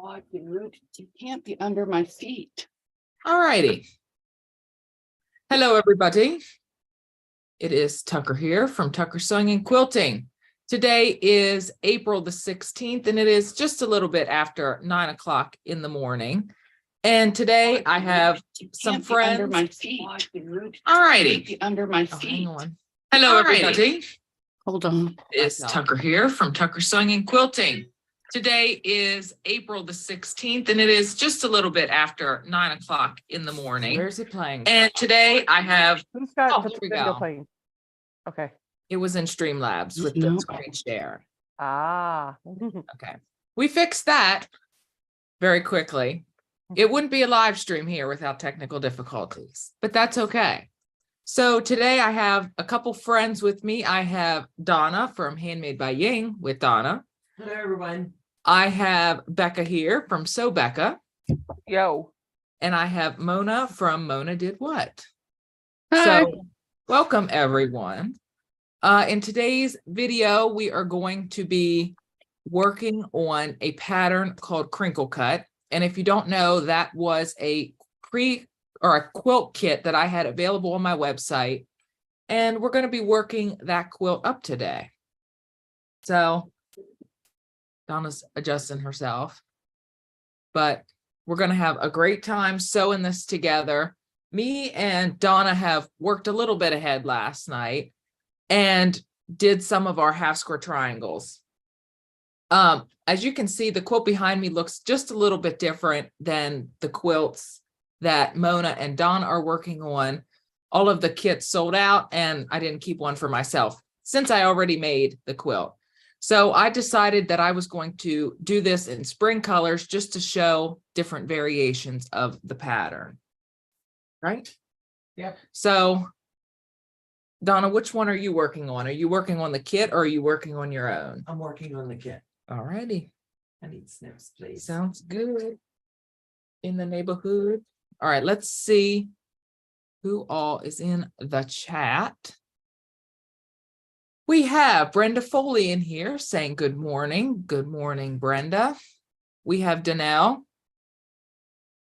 Oh, dude, you can't be under my feet. All righty. Hello, everybody. It is Tucker here from Tucker Sewing and Quilting. Today is April the 16th, and it is just a little bit after 9 o'clock in the morning. And today I have some friends. Under my feet. All righty. Under my Oh, feet. hang on. Hello, everybody. Hold on. It is Tucker here from Tucker Sewing and Quilting. Today is April the 16th, and it is just a little bit after 9 o'clock in the morning. Where's it playing? And today I have, Who's got the here we video go. playing? Okay. It was in Streamlabs with the screen share. Ah. Okay. We fixed that very quickly. It wouldn't be a live stream here without technical difficulties, but that's okay. So today I have a couple friends with me. I have Donna from Handmade by Ying with Donna. Hello, everyone. I have Becca here from Sew Becca. Yo. And I have Mona from Mona Did What. Hi. So welcome, everyone. In today's video, we are going to be working on a pattern called Crinkle Cut. And if you don't know, that was a quilt kit that I had available on my website. And we're going to be working that quilt up today. So Donna's adjusting herself, but we're going to have a great time sewing this together. Me and Donna have worked a little bit ahead last night and did some of our half square triangles. As you can see, the quilt behind me looks just a little bit different than the quilts that Mona and Donna are working on. All of the kits sold out, and I didn't keep one for myself since I already made the quilt. So I decided that I was going to do this in spring colors just to show different variations of the pattern. Right? Yep. So Donna, which one are you working on? Are you working on the kit or are you working on your own? I'm working on the kit. All righty. I need snips, please. Sounds good. In the neighborhood. All right, let's see who all is in the chat. We have Brenda Foley in here saying good morning. Good morning, Brenda. We have Danelle.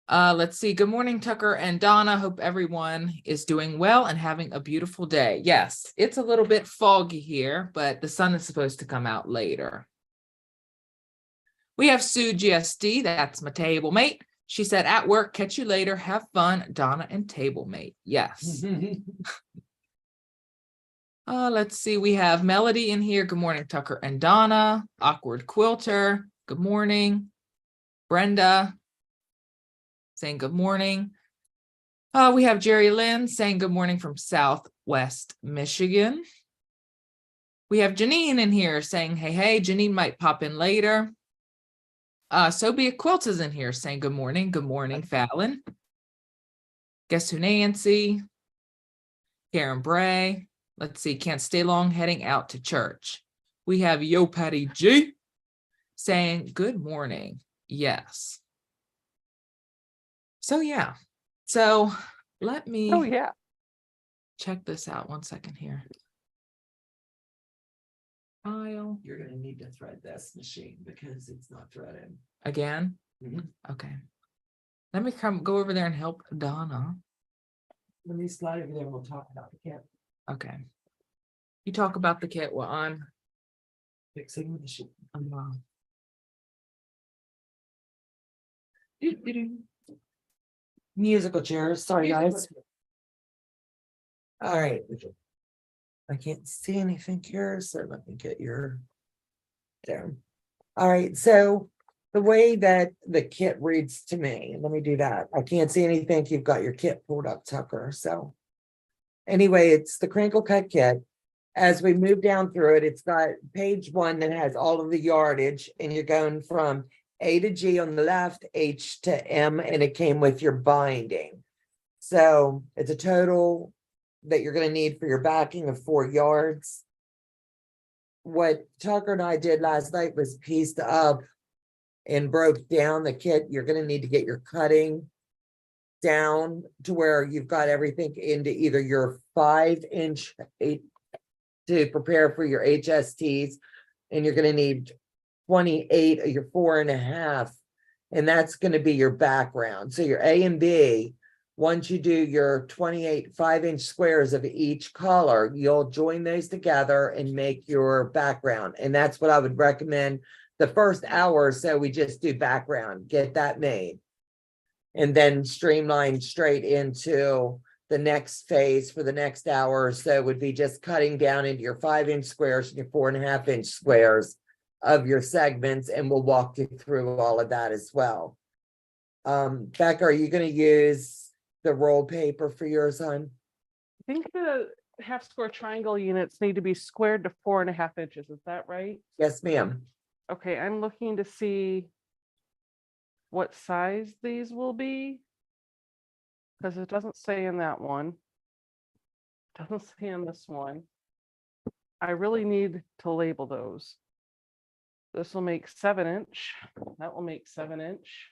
Let's see. Good morning, Tucker and Donna. Hope everyone is doing well and having a beautiful day. Yes, it's a little bit foggy here, but the sun is supposed to come out later. We have Sue GSD. That's my table mate. She said, at work, catch you later. Have fun, Donna and table mate. Yes. Let's see. We have Melody in here. Good morning, Tucker and Donna. Awkward Quilter. Good morning. Brenda saying good morning. We have Jerry Lynn saying good morning from Southwest Michigan. We have Janine in here saying, hey, hey, Janine might pop in later. So be it Quilt is in here saying good morning. Good morning, Fallon. Guess who, Nancy? Karen Bray. Let's see, can't stay long, heading out to church. We have Yo Patty G saying good morning. Yes. So yeah. So let me check this out 1 second here. File. You're going to need to thread this machine because it's not threaded. Again? Okay. Let me go over there and help Donna. Let me slide over there and we'll talk about the kit. Okay. You talk about the kit while I'm Fixing the machine. Musical chairs. Sorry, guys. All right. I can't see anything here, so let me get your there. All right, so the way that the kit reads to me, let me do that. I can't see anything. You've got your kit pulled up, Tucker. So anyway, it's the Crinkle Cut kit. As we move down through it, it's got page 1 that has all of the yardage, and you're going from A to G on the left, H to M, and it came with your binding. So it's a total that you're going to need for your backing of 4 yards. What Tucker and I did last night was pieced up and broke down the kit. You're going to need to get your cutting down to where you've got everything into either your 5-inch to prepare for your HSTs, and you're going to need 28 of your 4.5 And that's gonna be your background. So your A and B, once you do your 28 5-inch squares of each color, you'll join those together and make your background. And that's what I would recommend. The first hour or so, we just do background, get that made. And then streamline straight into the next phase for the next hour or so would be just cutting down into your 5-inch squares and your 4.5-inch squares of your segments, and we'll walk you through all of that as well. Becca, are you going to use the roll paper for yours, hon? I think the half square triangle units need to be squared to 4.5 inches. Is that right? Yes, ma'am. Okay, I'm looking to see what size these will be. Because it doesn't say in that one. Doesn't say in this one. I really need to label those. This will make 7-inch. That will make 7-inch.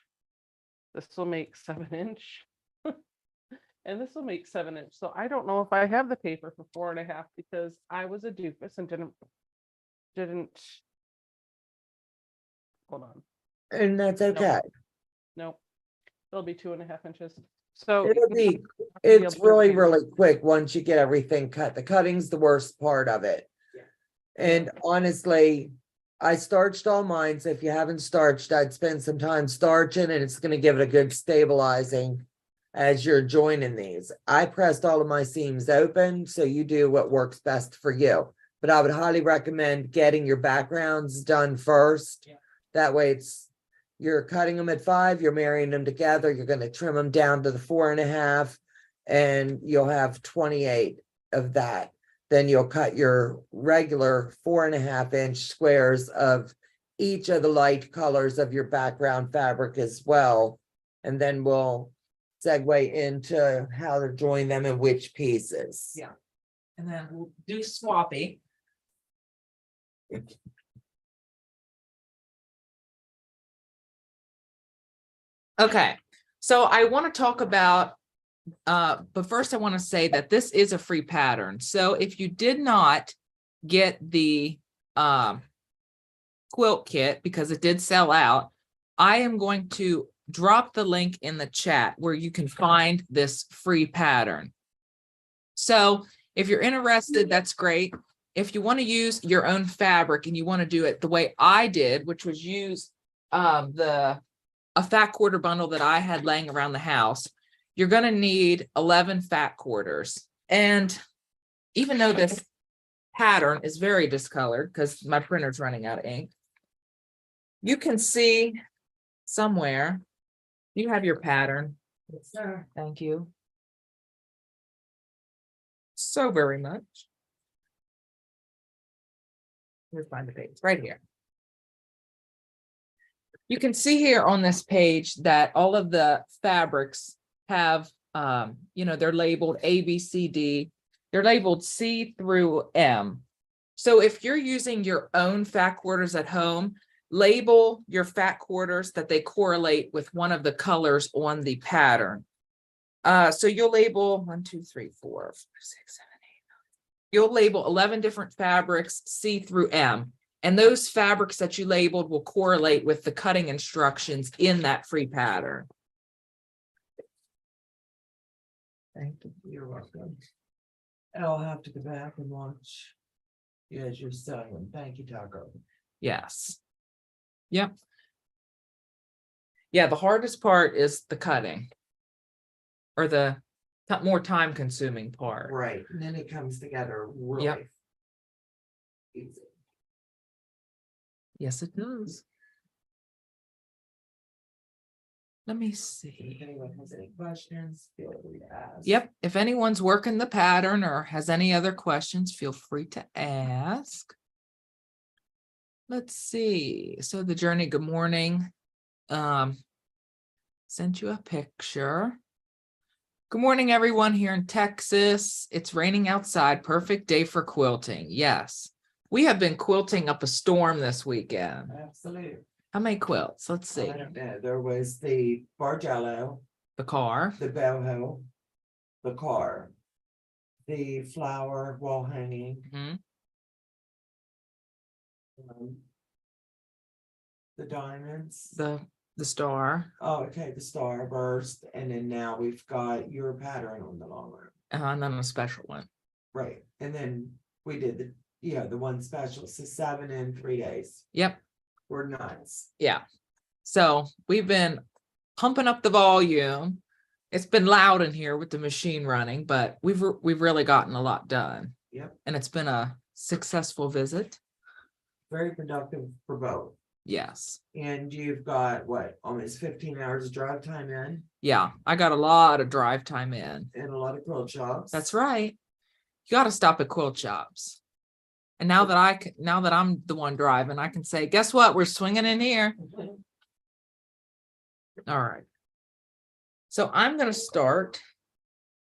This will make 7-inch. And this will make 7-inch. So I don't know if I have the paper for 4.5 because I was a doofus and didn't. Hold on. And that's okay. Nope. It'll be 2.5 inches. So It'll be, be it's able to really, do- really quick once you get everything cut. The cutting's the worst part of it. And honestly, I starched all mine. So if you haven't starched, I'd spend some time starching, and it's going to give it a good stabilizing as you're joining these. I pressed all of my seams open, so you do what works best for you. But I would highly recommend getting your backgrounds done first. That way you're cutting them at 5, you're marrying them together, you're going to trim them down to the 4.5, and you'll have 28 of that. Then you'll cut your regular 4.5-inch squares of each of the light colors of your background fabric as well. And then we'll segue into how to join them in which pieces. Yeah. And then we'll do swappy. Okay, so I want to talk about, but first I want to say that this is a free pattern. So if you did not get the quilt kit because it did sell out, I am going to drop the link in the chat where you can find this free pattern. So if you're interested, that's great. If you want to use your own fabric and you want to do it the way I did, which was use a fat quarter bundle that I had laying around the house, you're going to need 11 fat quarters. And even though this pattern is very discolored because my printer's running out of ink, you can see somewhere you have your pattern. Yes, sir. Thank you so very much. Let's find the page right here. You can see here on this page that all of the fabrics have, they're labeled A, B, C, D. They're labeled C through M. So if you're using your own fat quarters at home, label your fat quarters that they correlate with one of the colors on the pattern. So you'll label 1, 2, 3, 4, 5, 6, 7, 8, 9. You'll label 11 different fabrics C through M. And those fabrics that you labeled will correlate with the cutting instructions in that free pattern. Thank you. You're welcome. And I'll have to go back and watch you as you're selling them. Thank you, Taco. Yes. Yep. Yeah, the hardest part is the cutting, or the more time consuming part. Right. And then it comes together really Yep. easy. Yes, it does. Let me If see. anyone has any questions, feel free to ask. Yep, if anyone's working the pattern or has any other questions, feel free to ask. Let's see. So the journey, good morning. Sent you a picture. Good morning, everyone here in Texas. It's raining outside. Perfect day for quilting. Yes. We have been quilting up a storm this weekend. Absolutely. How many quilts? Let's see. I don't know. There was the Bargello, The car. the boho, the car, the flower wall hanging, Mhm. the diamonds, The The star, Oh, okay, the starburst, and then now we've got your pattern on the long arm. and then a special one. Right, and then we did the one special, so 7 in 3 days. Yep, We're nuts. yeah. So we've been pumping up the volume. It's been loud in here with the machine running, but we've really gotten a lot done. Yep, And it's been a successful visit. very productive for both. Yes. And you've got what, almost 15 hours of drive time in Yeah, I got a lot of drive time in. and a lot of quilt shops. That's right. You got to stop at quilt shops. And now that I'm the one driving, I can say, guess what? We're swinging in here. All right. So I'm going to start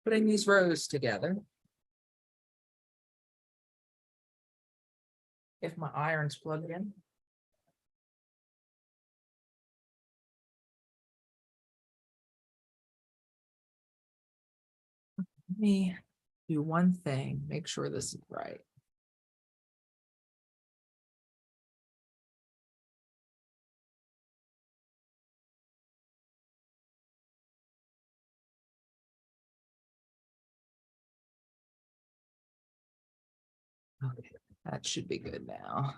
putting these rows together. If my iron's plugged in. Let me do one thing, make sure this is right. Okay, that should be good now.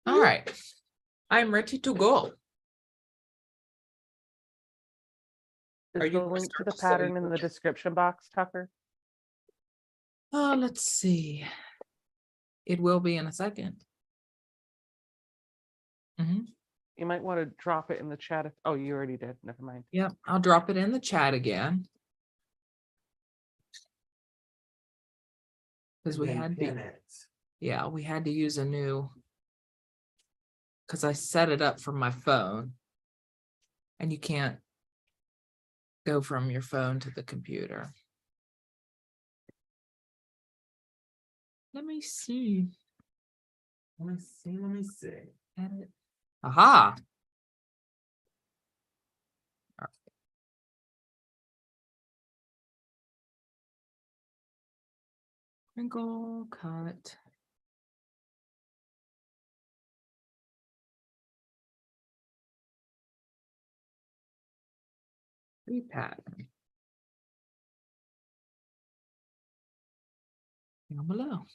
All right, I'm ready to go. Are Is you the gonna link to start the to sell your pattern in the picture? description box, Tucker? Let's see. It will be in a second. You might want to drop it in the chat. Oh, you already did. Never mind. Yep, I'll drop it in the chat again. Because we And then had pin to, it. yeah, we had to use a new, because I set it up from my phone. And you can't go from your phone to the computer. Let me see. Let me see. Edit. Aha. All right. Crinkle cut. Repattern. Down below.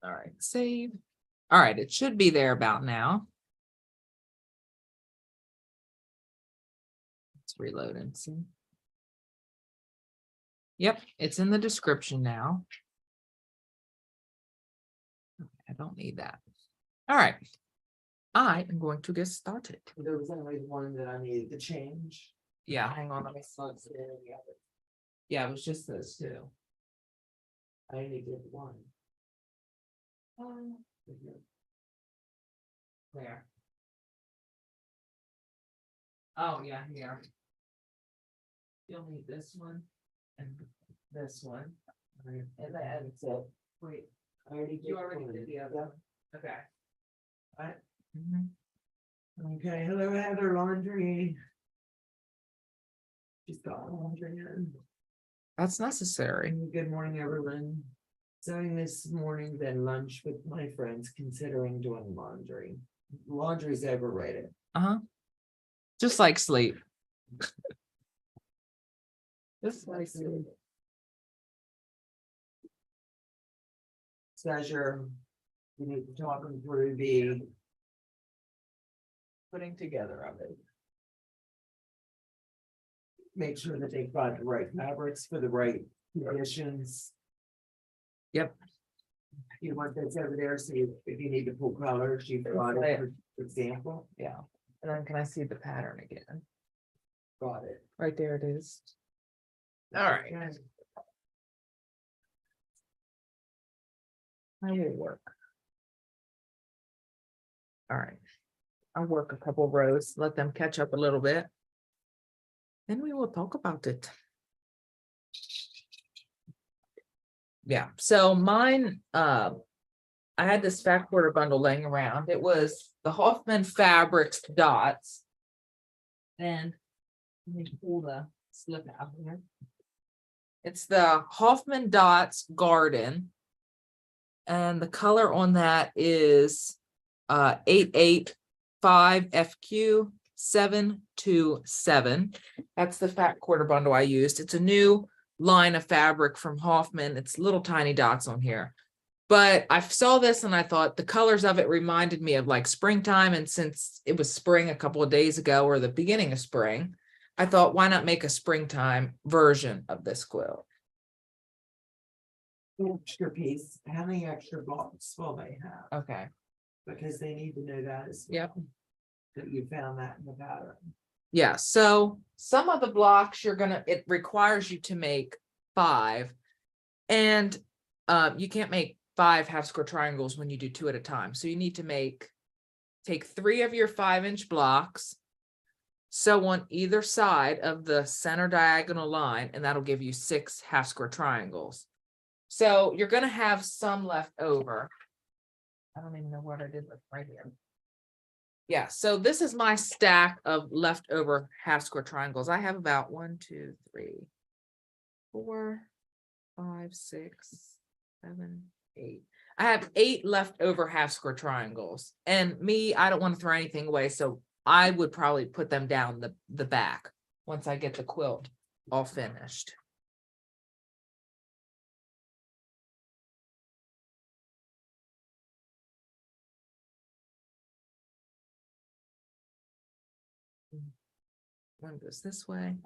All right, save. All right, it should be there about now. Let's reload and see. Yep, it's in the description now. Okay, I don't need that. All right. I am going to get started. There was only one that I needed to change. Yeah, hang on, let me slug it in the other. Yeah, it was just those two. I only did one. There. Oh, yeah, here. You'll need this one and this one. Right. And that's it. Wait, I already did you already one. did the other one. Okay. Right. Mhm. Okay, hello Heather, laundry. She's got laundry in. That's necessary. Good morning, everyone. Sewing this morning, then lunch with my friends, considering doing laundry. Laundry's overrated. Uh-huh. Just like sleep. Just like Treasure. You need to talk them through the putting together of it. Make sure that they've got the right fabrics for the right conditions. Yep. You want this over there, so if you need to pull colors, you've got it, for example. Yeah. And then can I see the pattern again? Got it. Right there it is. All right. Okay. I will work. All right. I'll work a couple rows, let them catch up a little bit. Then we will talk about it. Yeah, so mine, I had this fat quarter bundle laying around. It was the Hoffman Fabrics dots. And let me pull the slip out here. It's the Hoffman Dots Garden. And the color on that is 885 FQ 727. That's the fat quarter bundle I used. It's a new line of fabric from Hoffman. It's little tiny dots on here. But I saw this and I thought the colors of it reminded me of like springtime. And since it was spring a couple of days ago, or the beginning of spring, I thought, why not make a springtime version of this quilt? Extra piece, how many extra blocks will they have? Okay. Because they need to know that as Yep. that you found that in the pattern. Yeah, so some of the blocks it requires you to make 5. And you can't make 5 half square triangles when you do 2 at a time. So you need to take 3 of your 5-inch blocks, sew on either side of the center diagonal line, and that'll give you 6 half square triangles. So you're gonna have some left over. I don't even know what I did with right here. Yeah, so this is my stack of leftover half square triangles. I have about 1, 2, 3, 4, 5, 6, 7, 8. I have 8 leftover half square triangles. And I don't want to throw anything away, so I would probably put them down the back once I get the quilt all finished. One goes this way.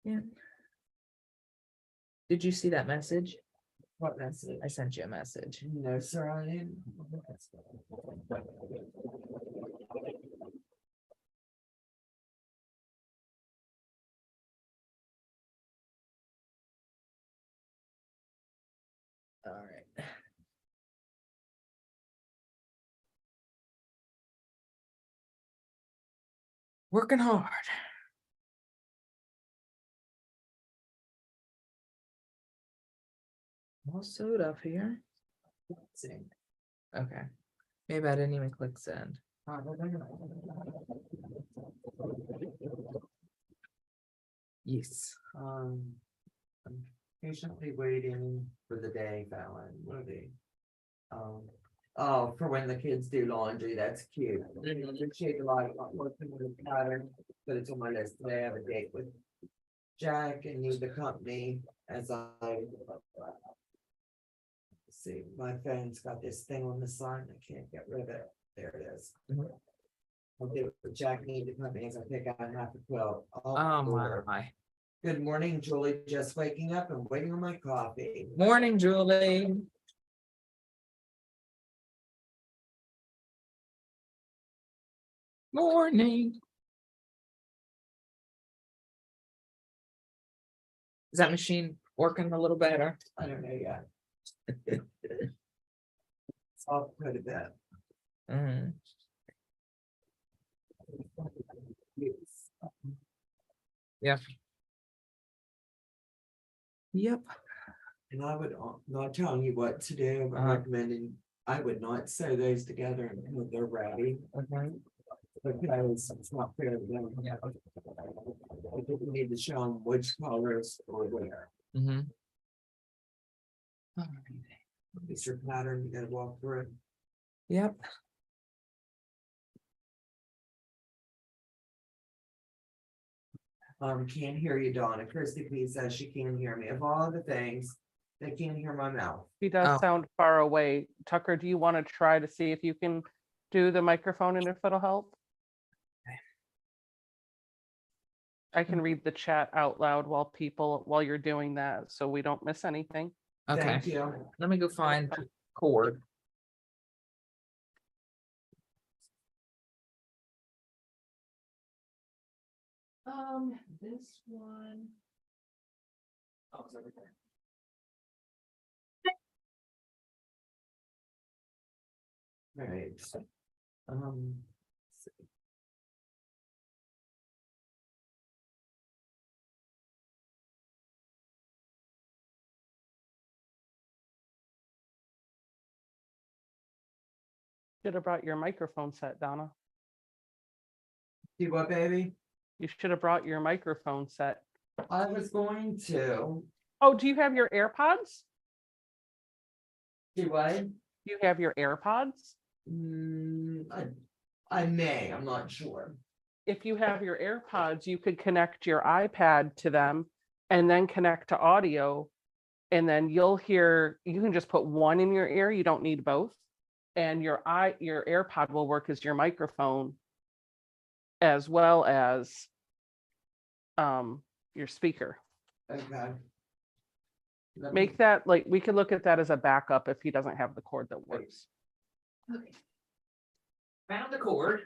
Yeah. Did you see that message? What message? I sent you a message. No, sir, I didn't. All right. Working hard. All sewed up here. Okay. Maybe I didn't even click send. Yes. I'm patiently waiting for the day, Fallon. What are they? Oh, for when the kids do laundry, that's cute. Appreciate a lot of working with the pattern, but it's on my list today. I have a date with Jack and need the company as I. See, my phone's got this thing on the side, I can't get rid of it. There it is. I'll do it for Jack, need the company as I pick out half a quilt. Oh Lord. my. Good morning, Julie. Just waking up and waiting on my coffee. Morning, Julie. Morning. Is that machine working a little better? I don't know yet. It's off quite a bit. Mm. Yeah. Yep. And I would not telling you what to do, but recommending I would not sew those together until they're ready. Okay. Because it's not fair to them. Yeah. I think we need to show them which colors or where. Mm-hmm. It's your pattern, you gotta walk through it. Yep. Can't hear you, Donna. Christy P says she can't hear me. Of all the things, they can't hear my mouth. He does Oh. sound far away. Tucker, do you want to try to see if you can do the microphone and if it'll help? I can read the chat out loud while you're doing that, so we don't miss anything. Okay. Thank you. Let me go find the cord. This one. Oh, it's over there. Right. Um. Should have brought your microphone set, Donna. See what, baby? You should have brought your microphone set. I was going to, Oh, do you have your AirPods? do I? Do you have your AirPods? I may, I'm not sure. If you have your AirPods, you could connect your iPad to them and then connect to audio. And then you'll hear, you can just put one in your ear, you don't need both. And your AirPod will work as your microphone as well as your speaker. Okay. Make that like, we could look at that as a backup if he doesn't have the cord that works. Okay. Found the cord.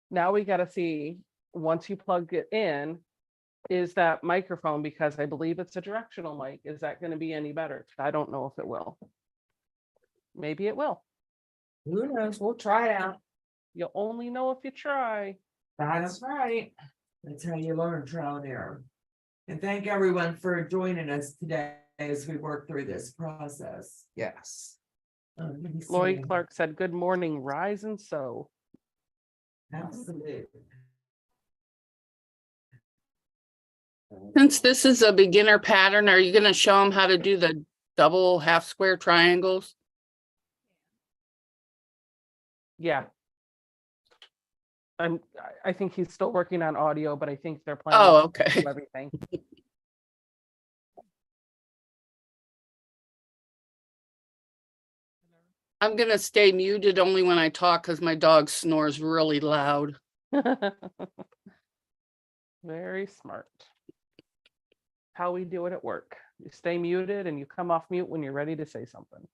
Now we got to see, once you plug it in, is that microphone, because I believe it's a directional mic, is that going to be any better? I don't know if it will. Maybe it will. Who knows? We'll try it out. You'll only know if you try. That's right. That's how you learn, trial and error. And thank everyone for joining us today as we work through this process. Yes. Let me see. Lloyd Clark said, "Good morning, rise and sow." Absolutely. Since this is a beginner pattern, are you gonna show them how to do the double half square triangles? Yeah. I think he's still working on audio, but I think they're planning Oh, to okay. do everything. I'm gonna stay muted only when I talk because my dog snores really loud. Very smart. How we do it at work. You stay muted and you come off mute when you're ready to say something.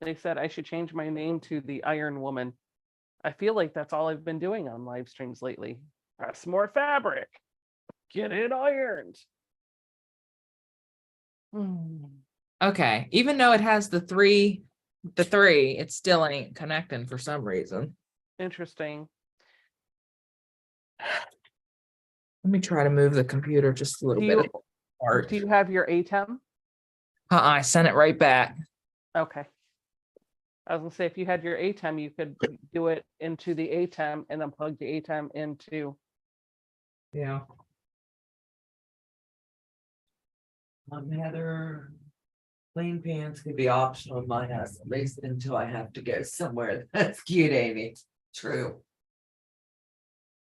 They said I should change my name to the Iron Woman. I feel like that's all I've been doing on live streams lately. Press more fabric. Get it ironed. Okay. Even though it has the three, it still ain't connecting for some reason. Interesting. Let me try to move the computer just a little Do bit you, apart. do you have your ATEM? I sent it right back. Okay. I was gonna say, if you had your ATEM, you could do it into the ATEM and then plug the ATEM into. Yeah. Heather, clean pants could be optional in my house, at least until I have to go somewhere. That's cute, Amy. True.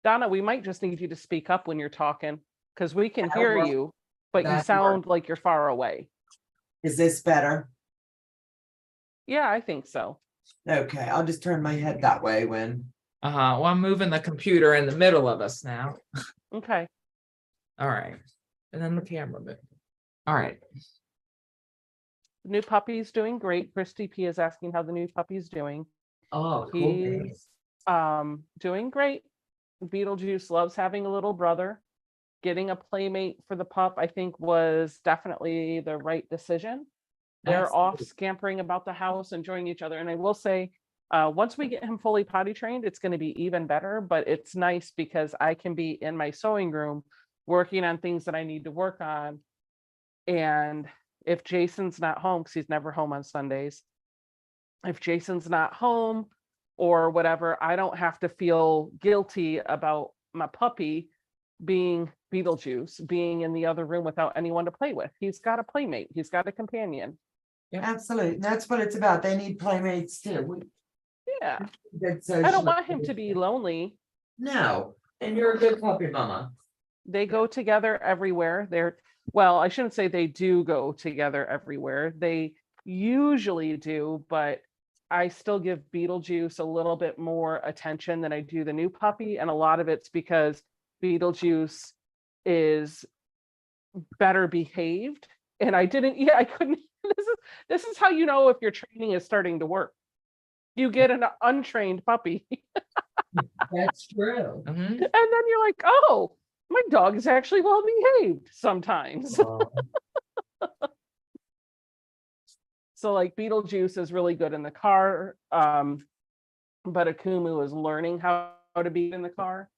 Donna, we might just need you to speak up when you're talking, because we can That'll hear work. you, but you That'll sound like you're far away. Is this better? Yeah, I think so. Okay, I'll just turn my head that way when. Well, I'm moving the computer in the middle of us now. Okay. All right. And then the camera move. All right. The new puppy's doing great. Christy P is asking how the new puppy's doing. Oh, cool. He's doing great. Beetlejuice loves having a little brother. Getting a playmate for the pup, I think, was definitely the right decision. They're off Absolutely. scampering about the house, enjoying each other. And I will say, once we get him fully potty trained, it's going to be even better. But it's nice because I can be in my sewing room working on things that I need to work on. And if Jason's not home, because he's never home on Sundays, if Jason's not home or whatever, I don't have to feel guilty about my puppy being Beetlejuice, being in the other room without anyone to play with. He's got a playmate. He's got a companion. Absolutely. And that's what it's about. They need playmates too. Yeah. Good I don't social- want him to be lonely. No, and you're a good puppy mama. They go together everywhere. Well, I shouldn't say they do go together everywhere. They usually do, but I still give Beetlejuice a little bit more attention than I do the new puppy. And a lot of it's because Beetlejuice is better behaved. And I couldn't, this is how you know if your training is starting to work. You get an untrained puppy. That's true. Mhm. And then you're like, oh, my dog is actually well behaved sometimes. So like Beetlejuice is really good in the car. But Akumu is learning how to be in the car.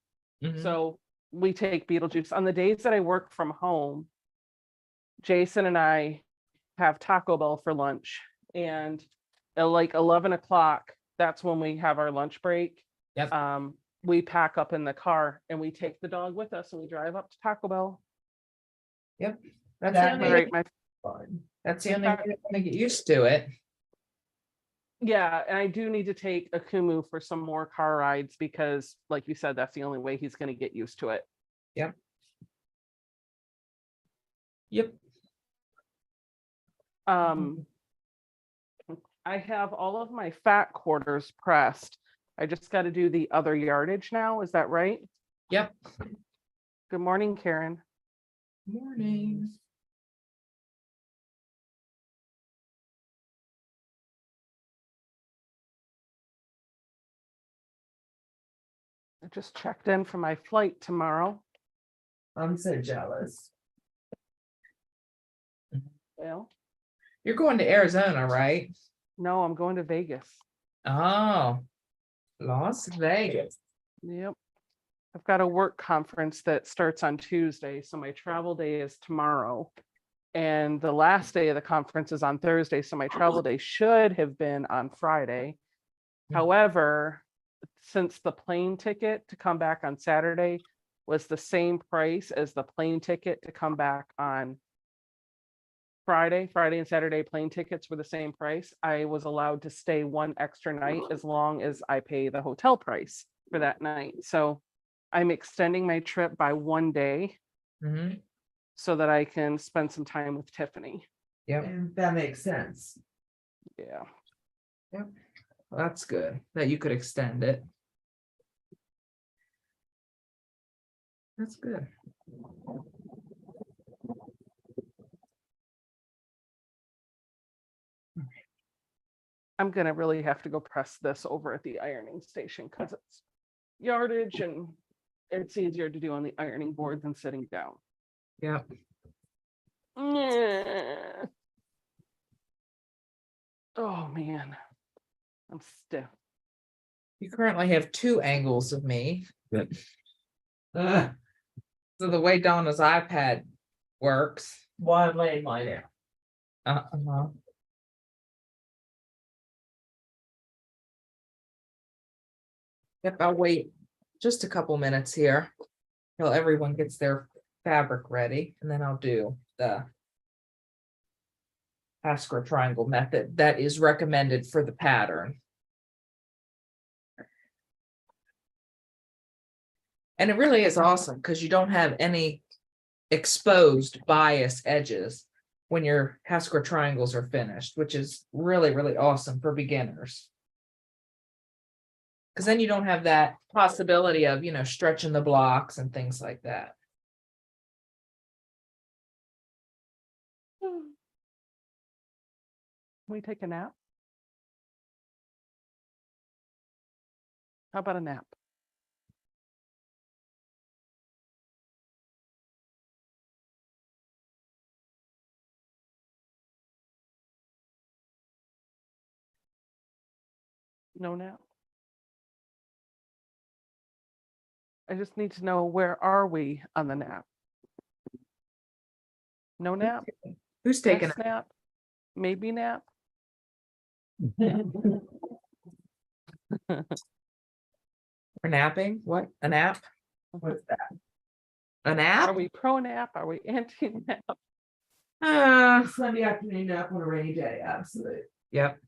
Mhm. So we take Beetlejuice. On the days that I work from home, Jason and I have Taco Bell for lunch. And at like 11 o'clock, that's when we have our lunch break. Yep. We pack up in the car and we take the dog with us and we drive up to Taco Bell. That's That the only, makes Right, my fun. that's the only way to kinda get used to it. Yeah, and I do need to take Akumu for some more car rides because, like you said, that's the only way he's going to get used to it. Yep. I have all of my fat quarters pressed. I just got to do the other yardage now. Is that right? Yep. Good morning, Karen. Morning. I just checked in for my flight tomorrow. I'm so jealous. Well, You're going to Arizona, right? no, I'm going to Vegas. Oh, Las Vegas. Yep. I've got a work conference that starts on Tuesday, so my travel day is tomorrow. And the last day of the conference is on Thursday, so my travel day should have been on Friday. Hmm. However, since the plane ticket to come back on Saturday was the same price as the plane ticket to come back on Friday and Saturday plane tickets were the same price. I was allowed to stay one extra night as long as I pay the hotel price for that night. So I'm extending my trip by 1 day Mhm. so that I can spend some time with Tiffany. Yep. And that makes sense. Yeah. Well, that's good that you could extend it. That's good. I'm gonna really have to go press this over at the ironing station because it's yardage and it's easier to do on the ironing board than sitting down. Yep. Yeah. Oh man, I'm stiff. You currently have 2 angles of me. Ugh, So the way Donna's iPad works. why lay mine out? Uh-huh. Yep, I'll wait just a couple minutes here till everyone gets their fabric ready, and then I'll do the Ascra triangle method that is recommended for the pattern. And it really is awesome because you don't have any exposed bias edges when your Haskell triangles are finished, which is really, really awesome for beginners. Because then you don't have that possibility of, stretching the blocks and things like that. Can we take a nap? How about a nap? No nap? I just need to know, where are we on the nap? No nap? Who's taking Yes nap? Maybe nap? or napping? What? A nap? What's that? A Are nap? we pro nap? Are we anti nap? Sunday afternoon nap on a rainy day, absolutely. Yep.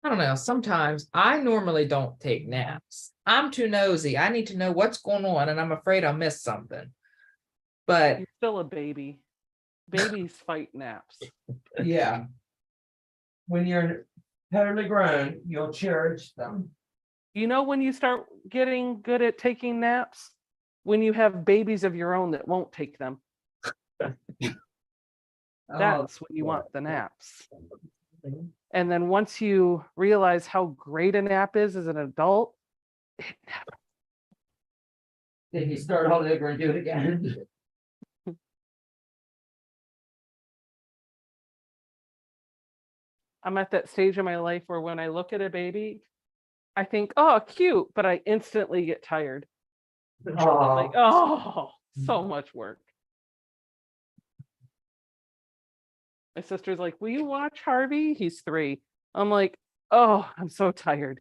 I don't know. Sometimes I normally don't take naps. I'm too nosy. I need to know what's going on, and I'm afraid I'll miss something. But You're still a baby. Babies fight naps. Yeah. When you're totally grown, you'll cherish them. You know when you start getting good at taking naps? When you have babies of your own that won't take them. That's when you want the naps. And then once you realize how great a nap is as an adult, Then you start all over and do it again. I'm at that stage in my life where when I look at a baby, I think, oh, cute, but I instantly get tired. Aw. Like, oh, so much work. My sister's like, will you watch Harvey? He's 3. I'm like, oh, I'm so tired.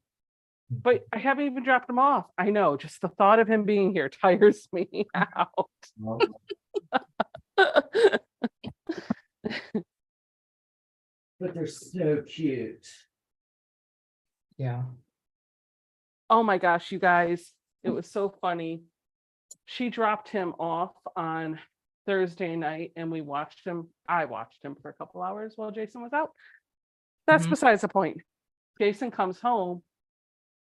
But I haven't even dropped him off. I know, just the thought of him being here tires me out. But they're so cute. Yeah. Oh my gosh, you guys, it was so funny. She dropped him off on Thursday night and we watched him. I watched him for a couple hours while Jason was out. That's Mhm. besides the point. Jason comes home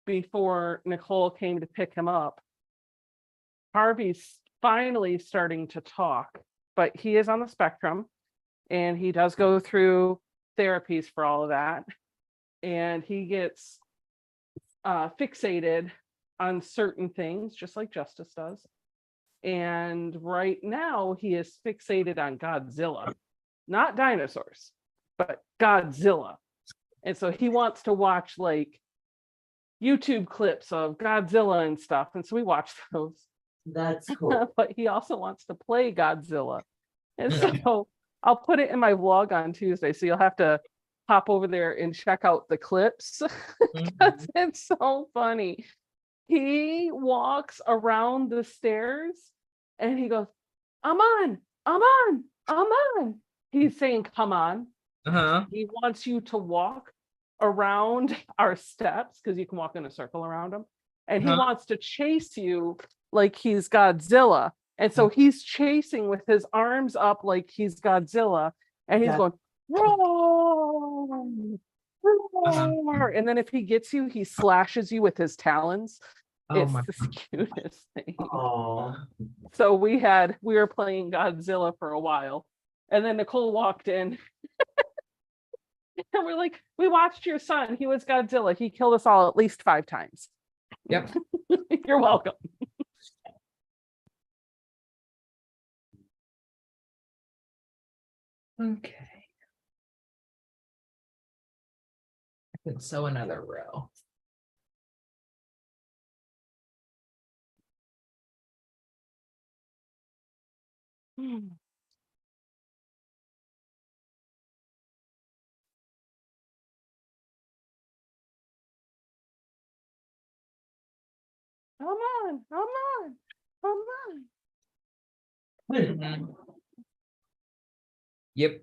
before Nicole came to pick him up. Harvey's finally starting to talk, but he is on the spectrum and he does go through therapies for all of that. And he gets fixated on certain things, just like Justice does. And right now he is fixated on Godzilla, not dinosaurs, but Godzilla. And so he wants to watch like YouTube clips of Godzilla and stuff. And so we watch those. That's cool. But he also wants to play Godzilla. And so I'll put it in my vlog on Tuesday. So you'll have to hop over there and check out the clips. Mhm. It's so funny. He walks around the stairs and he goes, I'm on, I'm on, I'm on. He's saying, come on. Uh-huh. He wants you to walk around our steps because you can walk in a circle around them. And he Uh-huh. wants to chase you like he's Godzilla. And so he's chasing with his arms up like he's Godzilla. And he's That- going, roar, roar. And then if he gets you, he slashes you with his talons. Oh It's my the cutest thing. Aw. So we were playing Godzilla for a while. And then Nicole walked in. And we're like, we watched your son. He was Godzilla. He killed us all at least 5 times. Yep. You're welcome. Okay. I can sew another row. Come on, come on, come on. Mhm. Yep.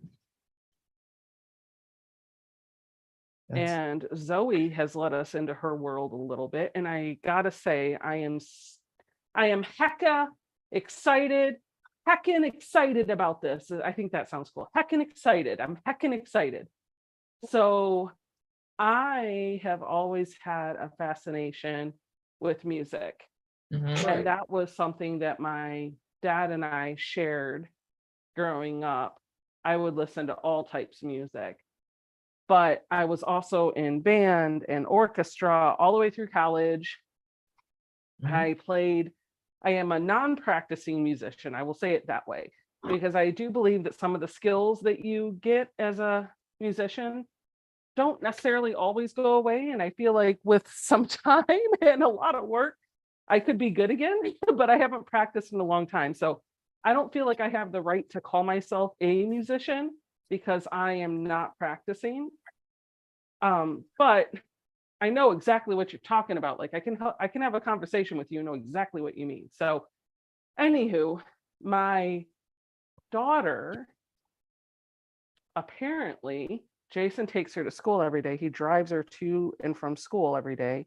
That's- And Zoe has let us into her world a little bit. And I gotta say, I am heckin' excited about this. I think that sounds cool. Heckin' excited. I'm heckin' excited. So I have always had a fascination with music. Mhm. And that was something that my dad and I shared growing up. I would listen to all types of music. But I was also in band and orchestra all the way through college. Mhm. I am a non-practicing musician. I will say it that way, because I do believe that some of the skills that you get as a musician don't necessarily always go away. And I feel like with some time and a lot of work, I could be good again, but I haven't practiced in a long time. So I don't feel like I have the right to call myself a musician because I am not practicing. But I know exactly what you're talking about. Like I can have a conversation with you and know exactly what you mean. So anywho, my daughter, apparently, Jason takes her to school every day. He drives her to and from school every day.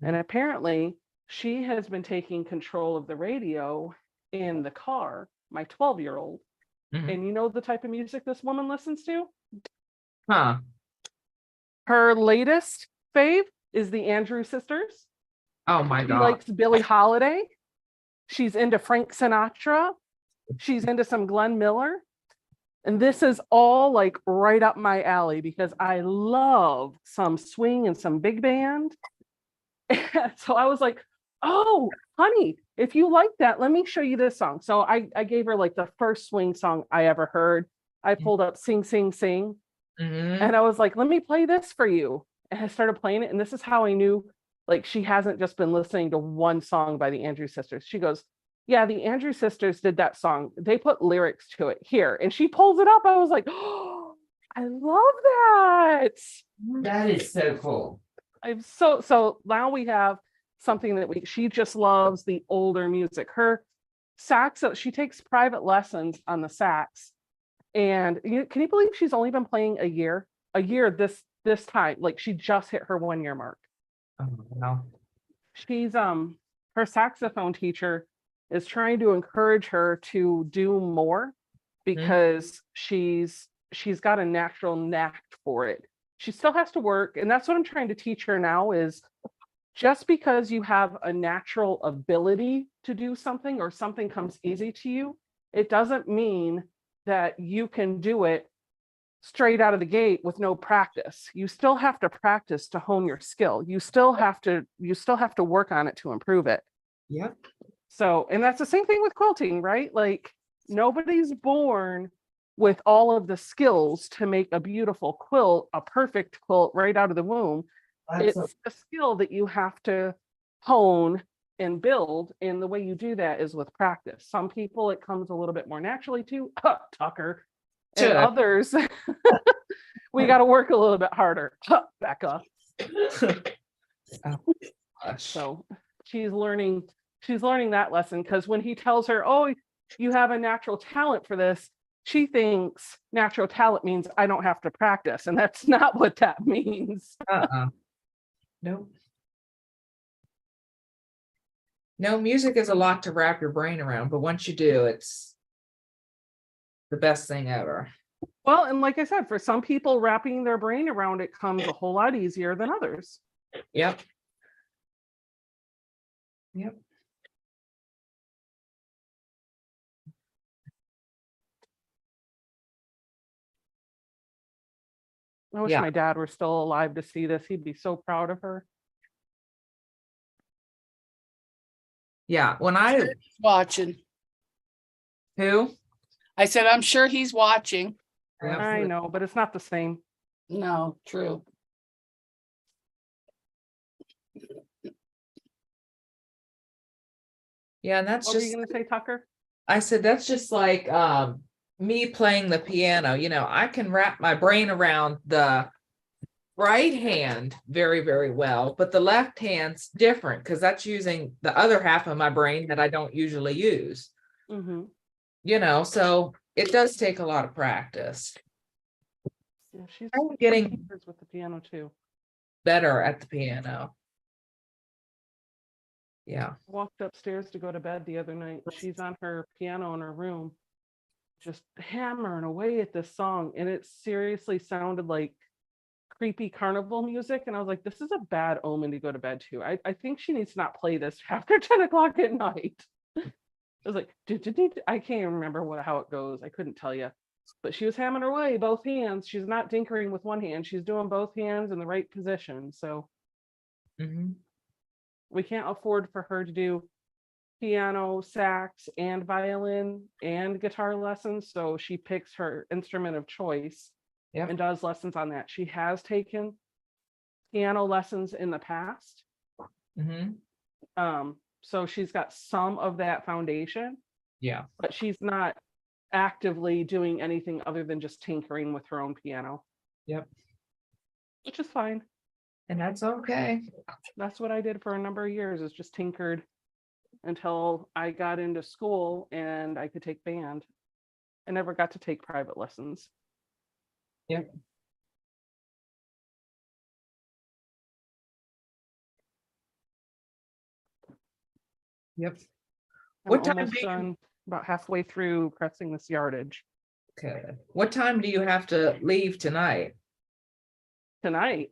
And apparently she has been taking control of the radio in the car, my 12-year-old. Mhm. And you know the type of music this woman listens to? Huh. Her latest fave is the Andrews Sisters. Oh my She God. likes Billie Holiday. She's into Frank Sinatra. She's into some Glenn Miller. And this is all like right up my alley because I love some swing and some big band. So I was like, oh, honey, if you like that, let me show you this song. So I gave her like the first swing song I ever heard. I pulled up Sing, Sing, Sing. Mhm. And I was like, let me play this for you. And I started playing it. And this is how I knew Like she hasn't just been listening to one song by the Andrews Sisters. She goes, yeah, the Andrews Sisters did that song. They put lyrics to it here. And she pulls it up. I was like, oh, I love that. That is so cool. I'm so now we have something that she just loves the older music. Her sax, she takes private lessons on the sax. And can you believe she's only been playing a year this time? Like she just hit her 1 year mark. Oh, wow. She's her saxophone teacher is trying to encourage her to do more because she's got a natural knack for it. She still has to work, and that's what I'm trying to teach her now is just because you have a natural ability to do something or something comes easy to you, it doesn't mean that you can do it straight out of the gate with no practice. You still have to practice to hone your skill. You still have to work on it to improve it. Yep. So, and that's the same thing with quilting, right? Like nobody's born with all of the skills to make a beautiful quilt, a perfect quilt right out of the womb. It's a skill that you have to hone and build. And the way you do that is with practice. Some people, it comes a little bit more naturally to Tucker. And others, we got to work a little bit harder. Back up. So she's learning that lesson because when he tells her, oh, you have a natural talent for this, she thinks natural talent means I don't have to practice. And that's not what that means. Nope. No, music is a lot to wrap your brain around, but once you do, it's the best thing ever. Well, and like I said, for some people, wrapping their brain around it comes a whole lot easier than others. Yep. Yep. I wish my dad were still alive to see this. He'd be so proud of her. Yeah. When I Watching. who? I said, I'm sure he's watching. Yep. I know, but it's not the same. No, true. Yeah, and that's What were just you going to say, Tucker? I said that's just like me playing the piano. You know, I can wrap my brain around the right hand very, very well, but the left hand's different because that's using the other half of my brain that I don't usually use. Mm-hmm. You know, so it does take a lot of practice. Yeah, she's I'm getting with the piano too. better at the piano. Yeah. Walked upstairs to go to bed the other night. She's on her piano in her room, just hammering away at this song. And it seriously sounded like creepy carnival music. And I was like, this is a bad omen to go to bed to. I think she needs to not play this after 10 o'clock at night. It was like, I can't even remember how it goes. I couldn't tell you. But she was hammering away, both hands. She's not tinkering with one hand. She's doing both hands in the right position. So we can't afford for her to do piano, sax, and violin and guitar lessons. So she picks her instrument of choice and does lessons on that. She has taken piano lessons in the past. So she's got some of that foundation. Yeah. But she's not actively doing anything other than just tinkering with her own piano. Yep. Which is fine. And that's okay. That's what I did for a number of years, is just tinkered until I got into school and I could take band. I never got to take private lessons. Yep. Yep. What time almost do you, done, about halfway through pressing this yardage. okay. What time do you have to leave tonight Tonight.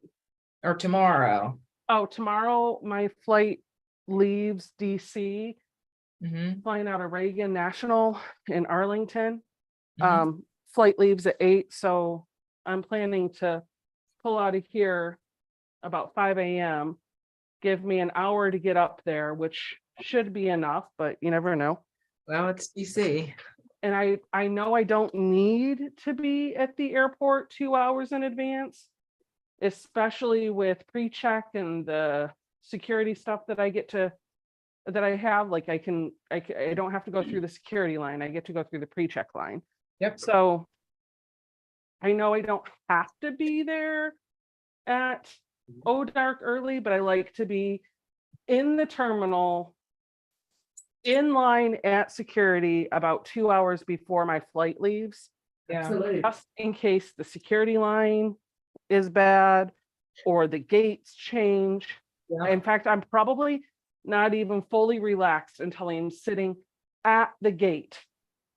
or tomorrow? Oh, tomorrow my flight leaves DC, flying out of Reagan National in Arlington. Flight leaves at 8, so I'm planning to pull out of here about 5 a.m. Give me an hour to get up there, which should be enough, but you never know. Well, it's DC. And I know I don't need to be at the airport 2 hours in advance, especially with pre-check and the security stuff that that I have, like I don't have to go through the security line. I get to go through the pre-check line. Yep. So I know I don't have to be there at dark early, but I like to be in the terminal in line at security about 2 hours before my flight leaves, Yeah. just in case the security line is bad or the gates change. Yeah. In fact, I'm probably not even fully relaxed until I'm sitting at the gate.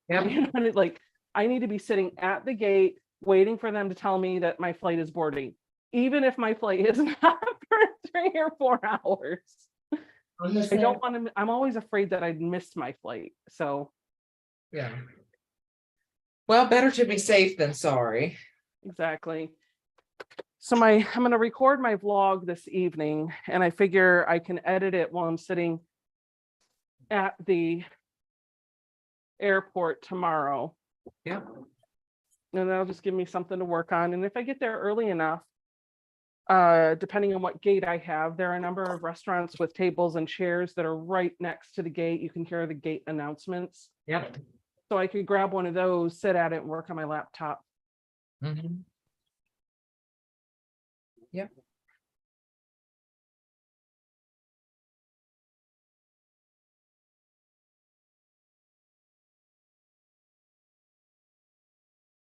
Yep. You know, and like I need to be sitting at the gate waiting for them to tell me that my flight is boarding, even if my flight is not for 3 or 4 hours. I don't want to, I'm always afraid that I'd miss my flight. So Yeah. Well, better to be safe than sorry. exactly. So I'm going to record my vlog this evening, and I figure I can edit it while I'm sitting at the airport tomorrow. Yep. And that'll just give me something to work on. And if I get there early enough, depending on what gate I have, there are a number of restaurants with tables and chairs that are right next to the gate. You can hear the gate announcements. Yep. So I could grab one of those, sit at it, and work on my laptop. Mm-hmm. Yep.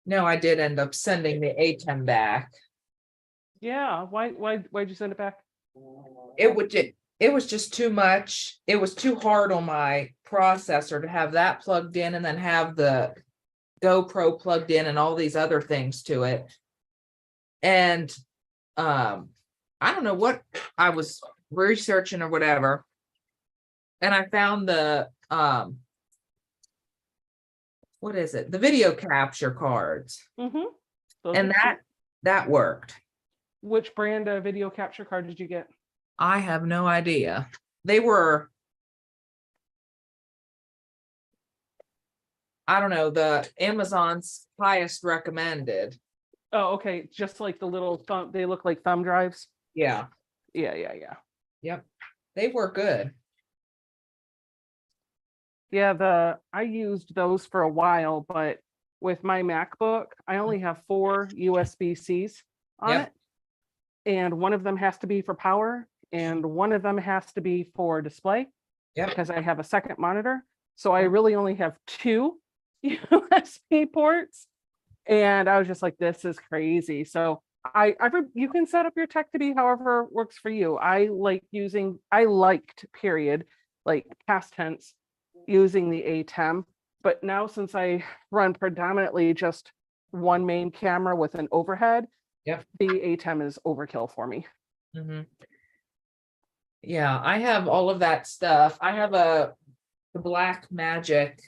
No, I did end up sending the ATEM back. Yeah. Why'd you send it back? It was just too much. It was too hard on my processor to have that plugged in and then have the GoPro plugged in and all these other things to it. And I don't know what I was researching or whatever. And I found the what is it? The video capture cards. Mm-hmm. And that worked. Which brand of video capture card did you get? I have no idea. They were, I don't know, the Amazon's highest recommended. Oh, okay. Just like the little thumb, they look like thumb drives. Yeah. Yeah. Yep. They were good. Yeah, I used those for a while, but with my MacBook, I only have 4 USB-Cs on Yep. it. And one of them has to be for power, and one of them has to be for display. Yep. Because I have a second monitor. So I really only have 2 USB ports. And I was just like, this is crazy. So you can set up your tech to be however works for you. I liked period, like past tense, using the ATEM. But now since I run predominantly just one main camera with an overhead, Yep. the ATEM is overkill for me. Mm-hmm. Yeah, I have all of that stuff. I have the Black Magic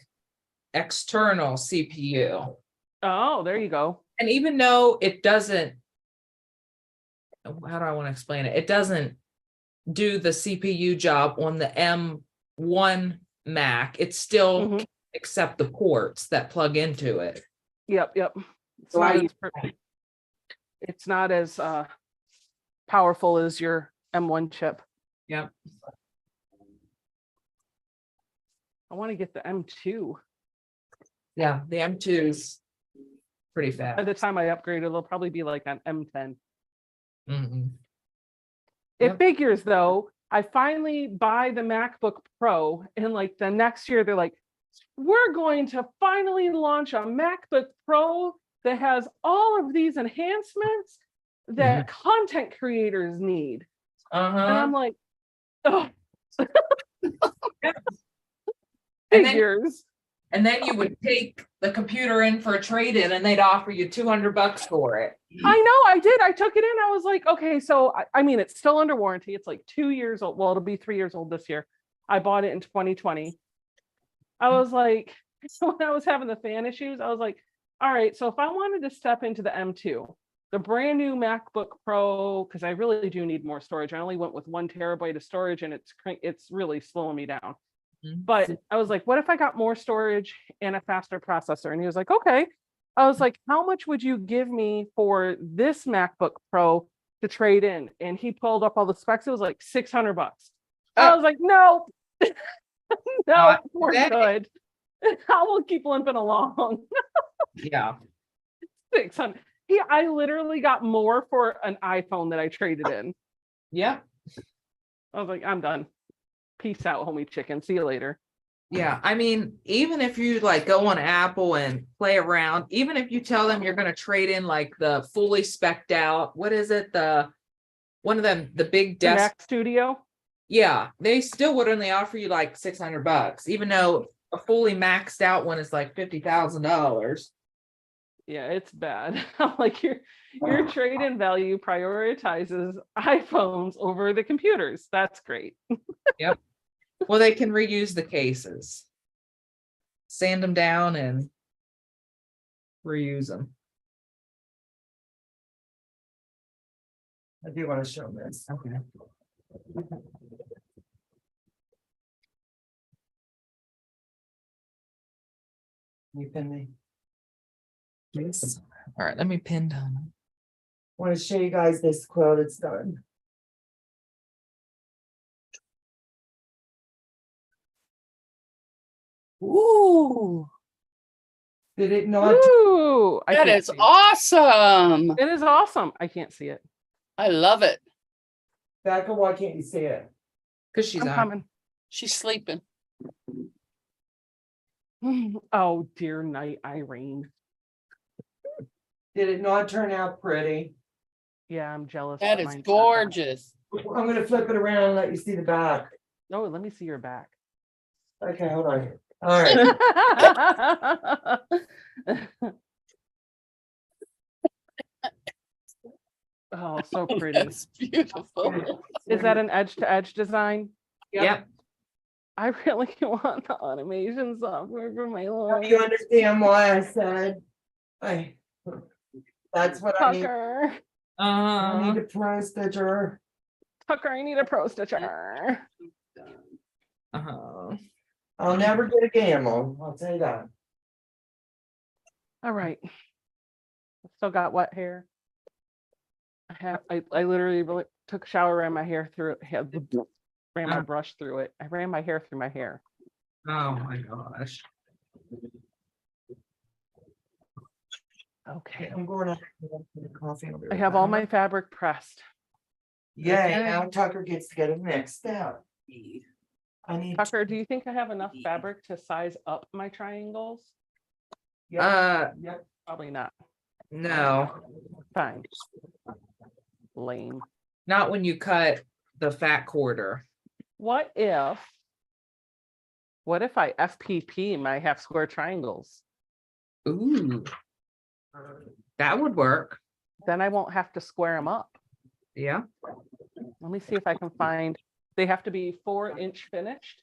external CPU. Oh, there you go. And even though it doesn't, how do I want to explain it? It doesn't do the CPU job on the M1 Mac. It still Mhm. can accept the ports that plug into it. Yep. It's So not it's not as powerful as your M1 chip. Yep. I want to get the M2. Yeah, the M2's pretty By fast. the time I upgrade, it'll probably be like an M10. Mhm. It Yep. figures though, I finally buy the MacBook Pro, and like the next year they're like, we're going to finally launch a MacBook Pro that has all of these enhancements that content creators need. And I'm like, oh, And then, figures. and then you would take the computer in for a trade-in and they'd offer you $200 for it. I know, I did. I took it in. I was like, okay, so I mean, it's still under warranty. It's like 2 years old. Well, it'll be 3 years old this year. I bought it in 2020. I was like, when I was having the fan issues, I was like, all right, so if I wanted to step into the M2, the brand new MacBook Pro, because I really do need more storage. I only went with 1 terabyte of storage, and it's really slowing me down. But I was like, what if I got more storage and a faster processor? And he was like, okay. I was like, how much would you give me for this MacBook Pro to trade in, and he pulled up all the specs. It was like $600. I Oh. was like, no, no, Not we're today. good. I will keep limping along. Yeah. 600. I literally got more for an iPhone that I traded in. Yep. I was like, I'm done. Peace out, homie chicken. See you later. Yeah, I mean, even if you like go on Apple and play around, even if you tell them you're going to trade in like the fully specced out, what is it? One of them, the big The desk. Mac Studio. Yeah, they still would only offer you like $600, even though a fully maxed out one is like $50,000. Yeah, it's bad. I'm like, your trade-in value prioritizes iPhones over the computers. That's great. Yep. Well, they can reuse the cases, sand them down and reuse them. I do want to show this. Okay. You pin me. Yes. All right, let me pin down. Want to show you guys this quilt. It's done. Ooh, Did it not? Ooh, I that can't is see it. awesome. It is awesome. I can't see it. I love it. Becca, why can't you see it? Because she's I'm on. coming. She's sleeping. Oh, dear night, Irene. Did it not turn out pretty? Yeah, I'm jealous. That that is mine's not done. gorgeous. I'm gonna flip it around and let you see the back. Oh, let me see your back. Okay, hold on. All right. Oh, so pretty. That's beautiful. Is that an edge-to-edge design? Yep. I really want the automation software for my Now life. you understand why I said, that's what I need. Tucker. I need a pro stitcher. Tucker, I need a pro stitcher. I'll never get a gamma, I'll tell you that. All right. I still got wet hair. I literally really took a shower, ran my hair through it, ran my brush through it. I ran my hair through my hair. Oh my gosh. Okay. I'm going to get a coffee. I'll be I right have all back. my fabric pressed. Yay, Okay. now Tucker gets to get a next step. I need. Tucker, do you think I have enough fabric to size up my triangles? Yep, Probably not. No, Fine. Lame. not when you cut the fat quarter. What if I FPP my half square triangles? Ooh, that would work. Then I won't have to square them up. Yeah. Let me see if I can find, they have to be 4-inch finished.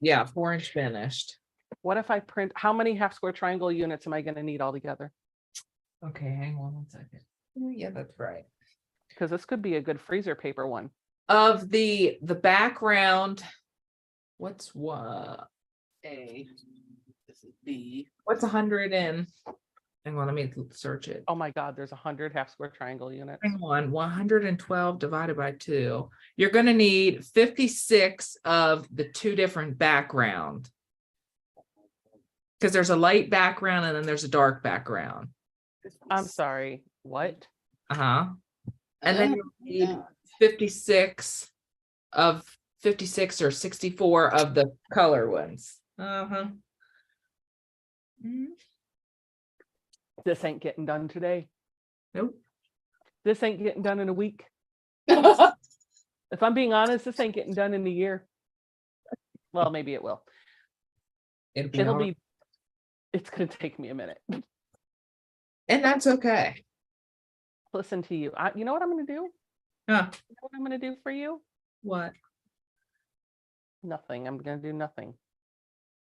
Yeah, 4-inch finished. What if I print, how many half square triangle units am I going to need altogether? Okay, hang on 1 second. Yeah, that's right. Because this could be a good freezer paper one. Of the background, what's what? A. This is B. What's 100 and hang on, let me search it. Oh my God, there's 100 half square triangle units. Hang on, 112 divided by 2. You're going to need 56 of the 2 different background. Because there's a light background and then there's a dark background. I'm sorry, what? Uh-huh. And then you need Yeah. 56 or 64 of the color ones. Uh-huh. This ain't getting done today. Nope. This ain't getting done in a week. If I'm being honest, this ain't getting done in a year. Well, maybe it will. It'll be, It's going to take me a minute. and that's okay. Listen to you. You know what I'm going to do? Huh. You know what I'm going to do for you? What? Nothing. I'm going to do nothing.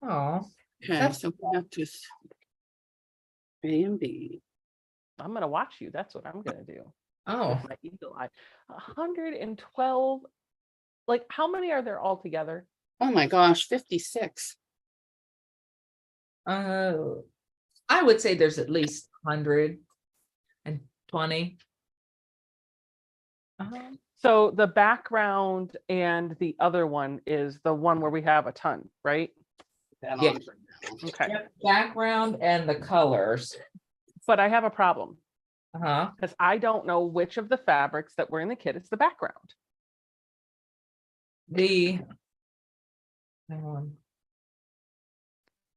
Oh, Okay, so we have to A and B. I'm going to watch you. That's what I'm going to do. oh, With my eagle eye. 112. Like, how many are there altogether? Oh my gosh, 56. I would say there's at least 120. So the background and the other one is the one where we have a ton, right? That Yeah. on for now. Okay, Yep, background and the colors. but I have a problem Uh-huh. because I don't know which of the fabrics that were in the kit is the background. The hang on.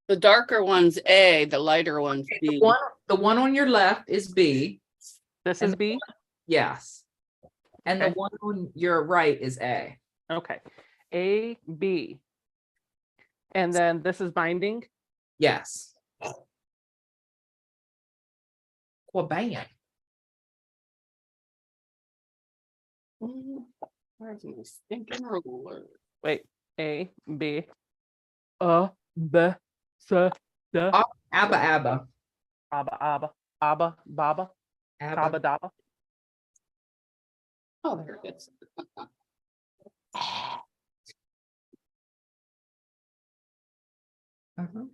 The darker one's A, the lighter one's B. The one on your left is B. This And is B. Yes. And the Okay. one on your right is A. Okay, A, B. And then this is binding. Yes. Well, bam. Where's my stinking ruler? Wait, A, B. B, S, D. Abba, abba. Abba, Abba, Baba, Kaba, Abba. Daba. Oh, there it is. Uh-huh.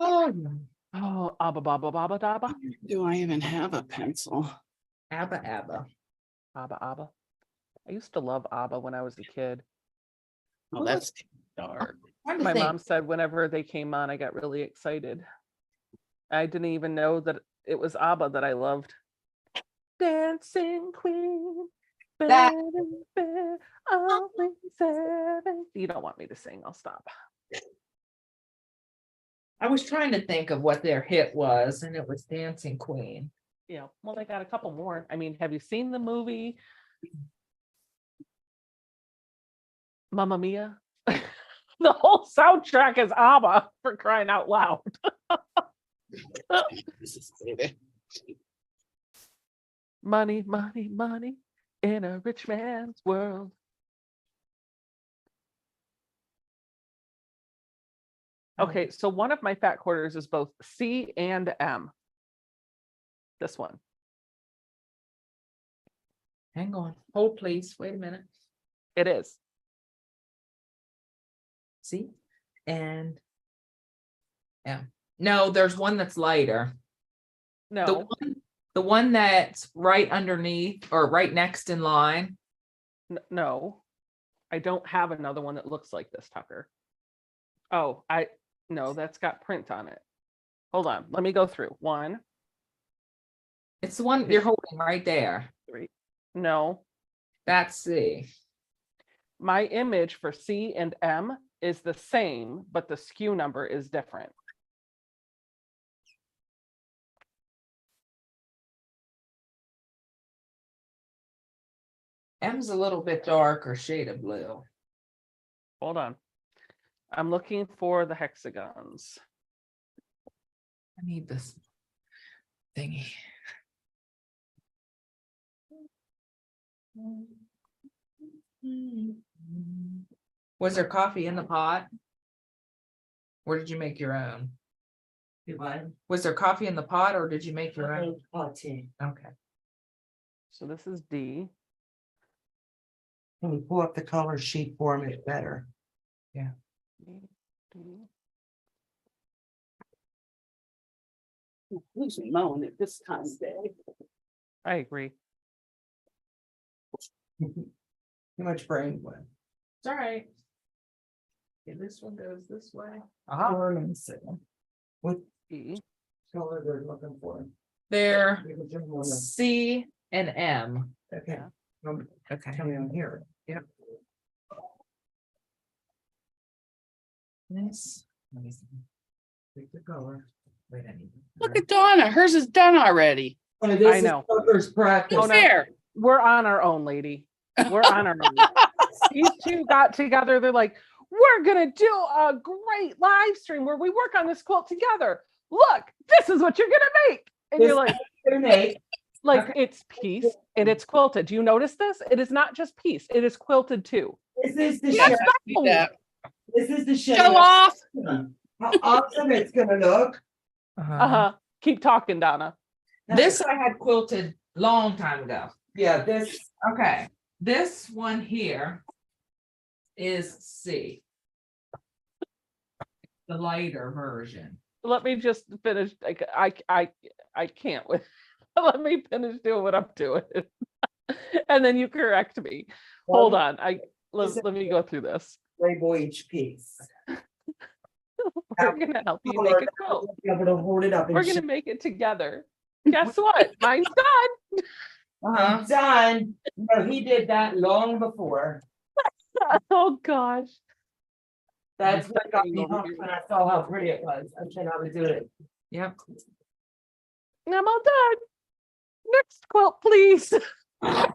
Oh, no. Oh, Abba, Baba, Baba, Daba. Do I even have a pencil? Abba, abba. Abba, Abba. I used to love Abba when I was a kid. Oh, that's dark. Trying to My think. mom said whenever they came on, I got really excited. I didn't even know that it was ABBA that I loved. Dancing Queen. That- better, only 7. You don't want me to sing, I'll stop. I was trying to think of what their hit was, and it was Dancing Queen. Yeah, well, they got a couple more. I mean, have you seen the movie Mamma Mia? The whole soundtrack is ABBA, for crying out loud. This is baby. Money, money, money in a rich man's world. Okay, so one of my fat quarters is both C and M. This one. Hang on. Hold, please. Wait a minute. It is. See? And yeah. No, there's one that's lighter. No, The one that's right underneath or right next in line. no. I don't have another one that looks like this, Tucker. Oh, no, that's got print on it. Hold on, let me go through. 1, It's the one you're holding right there. 3. No, That's C. my image for C and M is the same, but the SKU number is different. M's a little bit darker shade of blue. Hold on. I'm looking for the hexagons. I need this thingy. Was there coffee in the pot? Or did you make your own? Was there coffee in the pot or did you make your own? Okay. So this is D. Can we pull up the color sheet for me better? D. Who's mowing at this time of day? I agree. Too much brain wet. It's all right. Okay, this one goes this way. What E. color they're looking for? There, C and M. Okay. Okay. Tell me on here. Yep. This. Let me see. Pick the color. Wait, I need. Look at Donna. Hers is done already. Oh, this is know. Tucker's practice. Oh, Who's no. there? We're on our own, lady. We're on our own. These two got together. They're like, we're going to do a great live stream where we work on this quilt together. Look, this is what you're going to make. And you're like, Okay. it's piece and it's quilted. Do you notice this? It is not just piece. It is quilted too. This is the Yes, shade. I see that. This is the shade. Show off. How awesome it's gonna look. Uh-huh. Keep talking, Donna. This I had quilted long time ago. Yeah, this, Okay, this one here is C. The lighter version. Let me just finish. I can't with. Let me finish doing what I'm doing. And then you correct me. Hold on, let me go through this. Label each piece. We're gonna help you make a quilt. Be able to hold it up. We're gonna make it together. Guess what? Mine's done. I'm done. No, he did that long before. Oh, gosh. That's what got me hooked when I saw how pretty it was. I said I would do it. Yep. I'm all done. Next quilt, please. Right.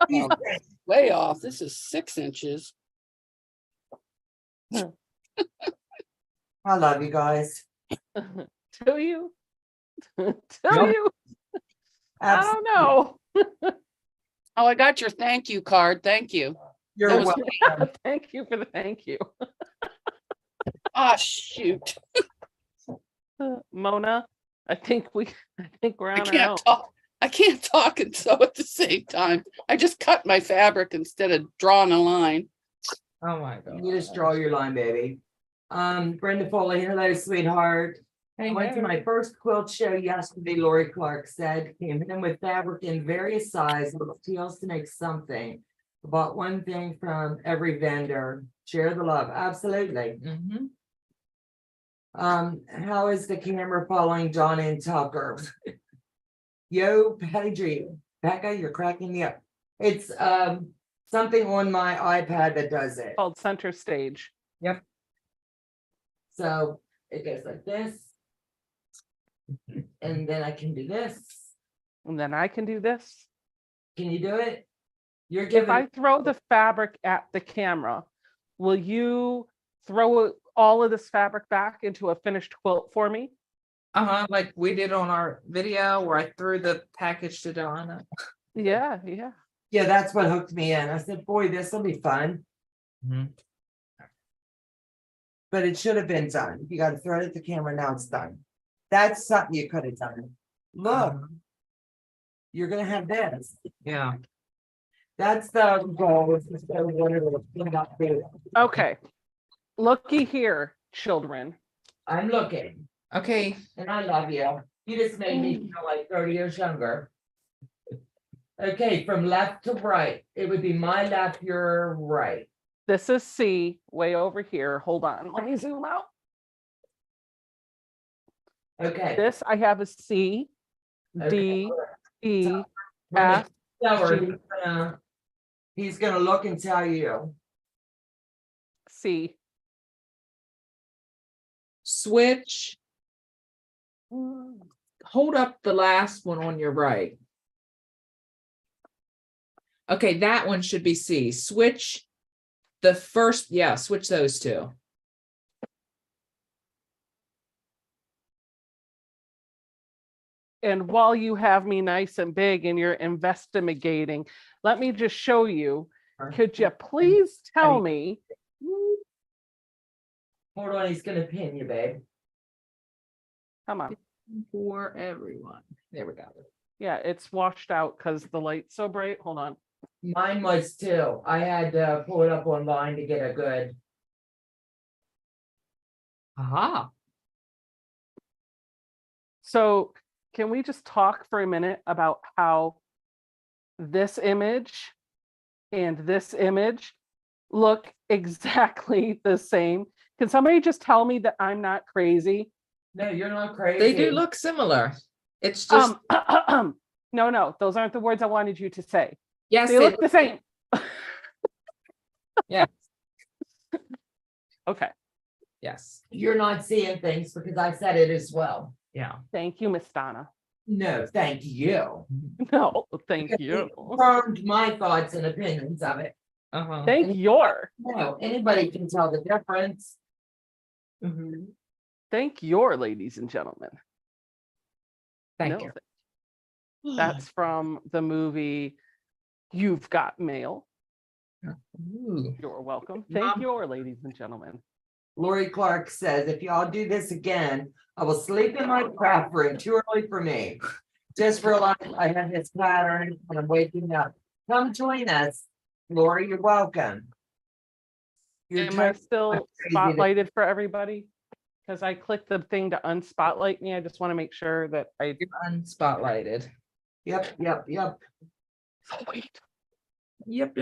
He's Oh. great. Way off. This is 6 inches. I love you guys. Do you? Do Nope. you? I don't know. Oh, I got your thank you card. Thank you. You're That was- welcome. Thank you for the thank you. Ah, shoot. Mona, I think we're I on our own. can't talk. I can't talk and sew at the same time. I just cut my fabric instead of drawing a line. Oh my god. You just draw your line, baby. Brenda Foley, hello, sweetheart. I went to my first quilt show yesterday, Lori Clark said, came in with fabric in various sizes, teals to make something. Bought one thing from every vendor, share the love, absolutely. Mhm. How is the camera following John and Tucker? Yo, Pedri, Becca, you're cracking me up. It's something on my iPad that does it. Called Center Stage. So it goes like this. And then I can do this. And then I can do this. Can you do it? You're If giving, I throw the fabric at the camera, will you throw all of this fabric back into a finished quilt for me? Like we did on our video where I threw the package to Donna. Yeah. yeah, that's what hooked me in. I said, boy, this will be fun, Mhm. but it should have been done. You got to throw it at the camera. Now it's done. That's something you could have done. Look, you're going to have this. Yeah. That's the goal. It's just so wonderful. Okay. Looky here, children. I'm looking Okay. and I love you. You just made me feel like 30 years younger. Okay, from left to right, it would be my left, your right. This is C way over here. Hold on. Let me zoom out. Okay. This I have a C, D, E, When F, the seller, G. he's gonna look and tell you. C. Switch. Hold up the last one on your right. Okay, that one should be C. Switch the first, yeah, switch those two. And while you have me nice and big and you're investigating, let me just show you. Could you please tell me? Hold on, he's gonna pin you, babe. Come on. For everyone. There we go. Yeah, it's washed out because the light's so bright. Hold on. Mine was too. I had to pull it up online to get a good. Aha. So can we just talk for a minute about how this image and this image look exactly the same? Can somebody just tell me that I'm not crazy? No, you're not crazy. They do look similar. It's just, No, those aren't the words I wanted you to say. yes, They look the same. Yeah. Okay. Yes. You're not seeing things because I said it as well. Yeah. Thank you, Miss Donna. No, thank you. No, thank Because you. it confirmed my thoughts and opinions of it. Thank your. No, anybody can tell the difference. Thank your, ladies and gentlemen. Thank No, you. That's from the movie You've Got Mail. Ooh. You're welcome. Thank Mom. your, ladies and gentlemen. Lori Clark says, if y'all do this again, I will sleep in my craft room. Too early for me. Just realized I have this pattern and I'm waking up. Come join us. Lori, you're welcome. You're Am I totally still crazy to- spotlighted for everybody? Because I clicked the thing to unspotlight me. I just want to make sure that I You're unspotlighted. Yep, yep, yep. Sweet. Yep.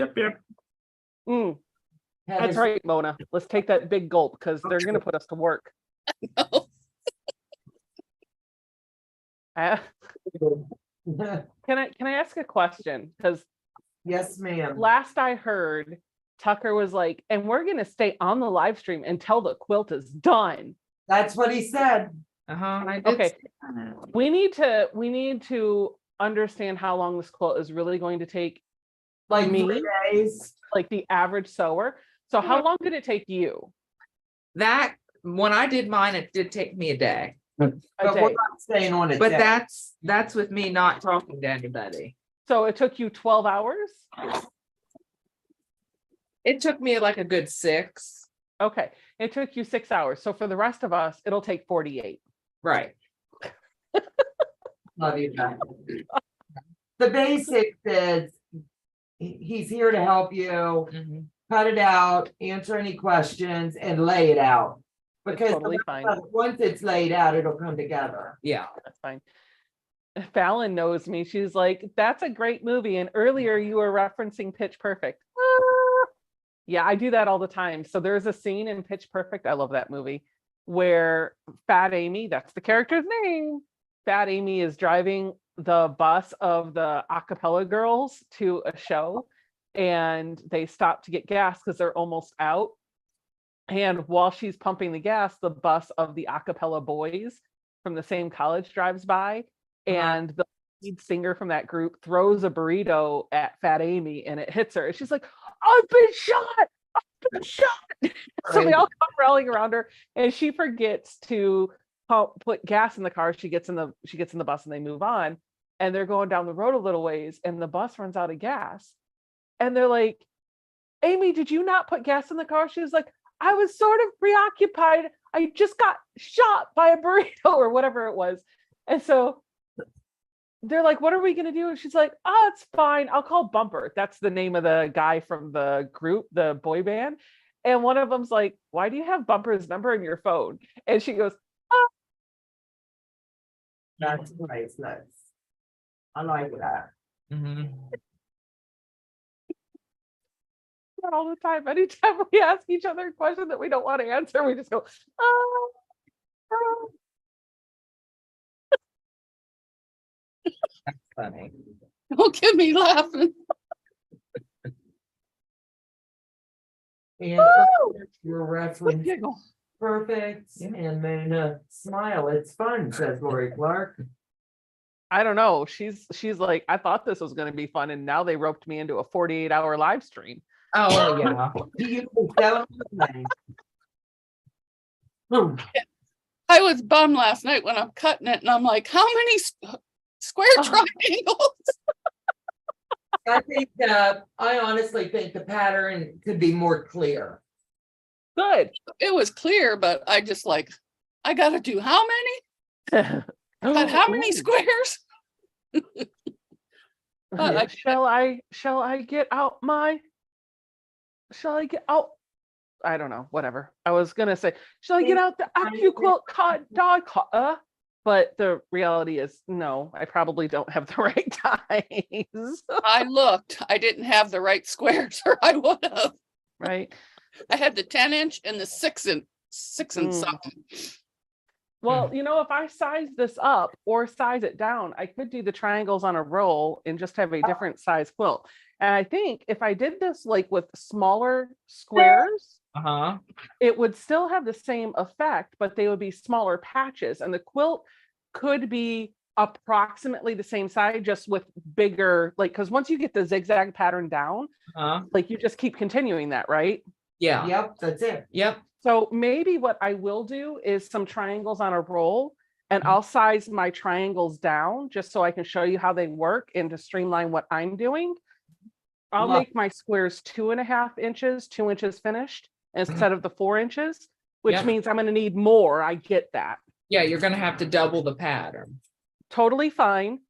Mm, that's Heather's- right, Mona. Let's take that big gulp because they're gonna put us to work. Uh, can I ask a question? Because Yes, ma'am. last I heard, Tucker was like, and we're gonna stay on the live stream until the quilt is done. That's what he said. I did Okay. say that. We need to understand how long this quilt is really going to take, Like Me? 3 days. like the average sewer. So how long did it take you? That, when I did mine, it did take me a day. A But we're day. not staying on it. But yet. that's with me not talking to anybody. So it took you 12 hours? It took me like a good 6. Okay. It took you 6 hours. So for the rest of us, it'll take 48. Right. Love you, Beth. The basics is he's here to help you, Mhm. cut it out, answer any questions, and lay it out. Because Totally fine. once it's laid out, it'll come together. Yeah. That's fine. Fallon knows me. She's like, that's a great movie. And earlier you were referencing Pitch Perfect. Yeah, I do that all the time. So there's a scene in Pitch Perfect. I love that movie where Fat Amy, that's the character's name. Fat Amy is driving the bus of the a cappella girls to a show, and they stop to get gas because they're almost out. And while she's pumping the gas, the bus of the a cappella boys from the same college drives by, and the lead singer from that group throws a burrito at Fat Amy and it hits her. And she's like, I've been shot. I've been shot. So they all come rallying around her, and she forgets to put gas in the car. She gets in the bus and they move on. And they're going down the road a little ways, and the bus runs out of gas. And they're like, Amy, did you not put gas in the car? She was like, I was sort of preoccupied. I just got shot by a burrito or whatever it was. And so they're like, what are we going to do? And she's like, oh, it's fine. I'll call Bumper. That's the name of the guy from the group, the boy band. And one of them's like, why do you have Bumper's number in your phone? And she goes, oh. That's nice. I like that. Mhm. All the time. Anytime we ask each other a question that we don't want to answer, we just go, oh. Oh. That's funny. Don't get me laughing. And your reference Giggle. perfect and Mona smile. It's fun, says Lori Clark. I don't know. She's like, I thought this was going to be fun, and now they roped me into a 48-hour live stream. Oh, yeah. You can tell them. I was bummed last night when I'm cutting it, and I'm like, how many square triangles? I think I honestly think the pattern could be more clear. Good. It was clear, but I just like, I gotta do how many? Cut how many Ooh. squares? I- Shall I get out I don't know, whatever. I was gonna say, shall I get out the AccuQuilt dog collar? But the reality is, no, I probably don't have the right size. I looked, I didn't have the right squares, or I would have. Right. I had the 10-inch and the 6-inch something. Well, if I size this up or size it down, I could do the triangles on a roll and just have a different size quilt. And I think if I did this like with smaller squares, Uh-huh. it would still have the same effect, but they would be smaller patches. And the quilt could be approximately the same size, just with bigger, like, because once you get the zigzag pattern down, Uh-huh. like you just keep continuing that, right? Yeah. Yep, that's it. Yep. So maybe what I will do is some triangles on a roll, and I'll size my triangles down just so I can show you how they work and to streamline what I'm doing. I'll Love- make my squares 2.5 inches, 2 inches finished instead of the 4 inches, which Yep. means I'm going to need more. I get that. Yeah, you're gonna have to double the pattern. Totally fine.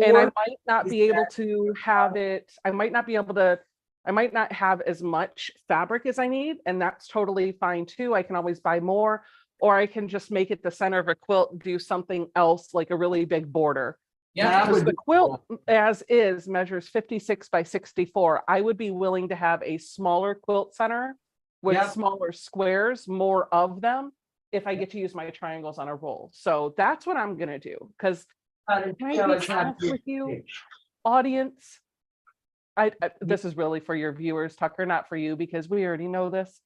And I Or might not be able to have it. I might not have as much fabric as I need, and that's totally fine too. I can always buy more, or I can just make it the center of a quilt, do something else like a really big border. Yeah, That Because would the be quilt as is measures 56 by 64. I would be willing to have a smaller quilt center with Yep. smaller squares, more of them, if I get to use my triangles on a roll. So that's what I'm gonna do. Because cool. can I Show be us how to honest do with you, it. audience? This is really for your viewers, Tucker, not for you, because we already know this.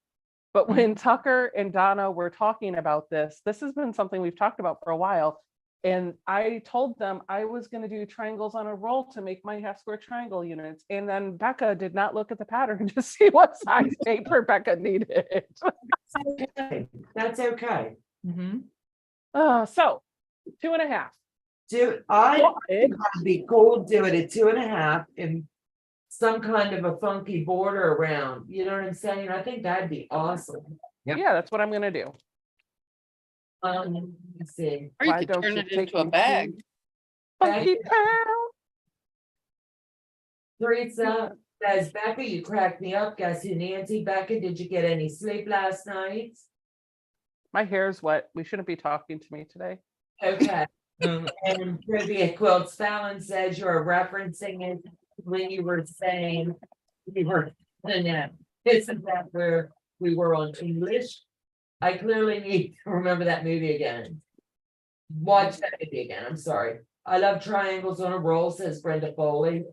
But when Tucker and Donna were talking about this has been something we've talked about for a while. And I told them I was going to do triangles on a roll to make my half square triangle units. And then Becca did not look at the pattern to see what size paper Becca needed. Okay, that's okay. Mhm. So 2.5. I But think it'd be cool to do it at 2.5 and some kind of a funky border around, you know what I'm saying? I think that'd be awesome. Yep. yeah, that's what I'm going to do. Let's see. Or you Why could don't turn you it take into a me bag. to Funky Town? Teresa says, Becca, you cracked me up. Guess who, Nancy? Becca, did you get any sleep last night? My hair's wet. We shouldn't be talking to me today. Okay. Mhm. And Trivia Quilts Fallon says you're referencing it when you were saying we were, isn't that where we were on English? I clearly need to remember that movie again. Watch that movie again. I'm sorry. I love triangles on a roll, says Brenda Foley.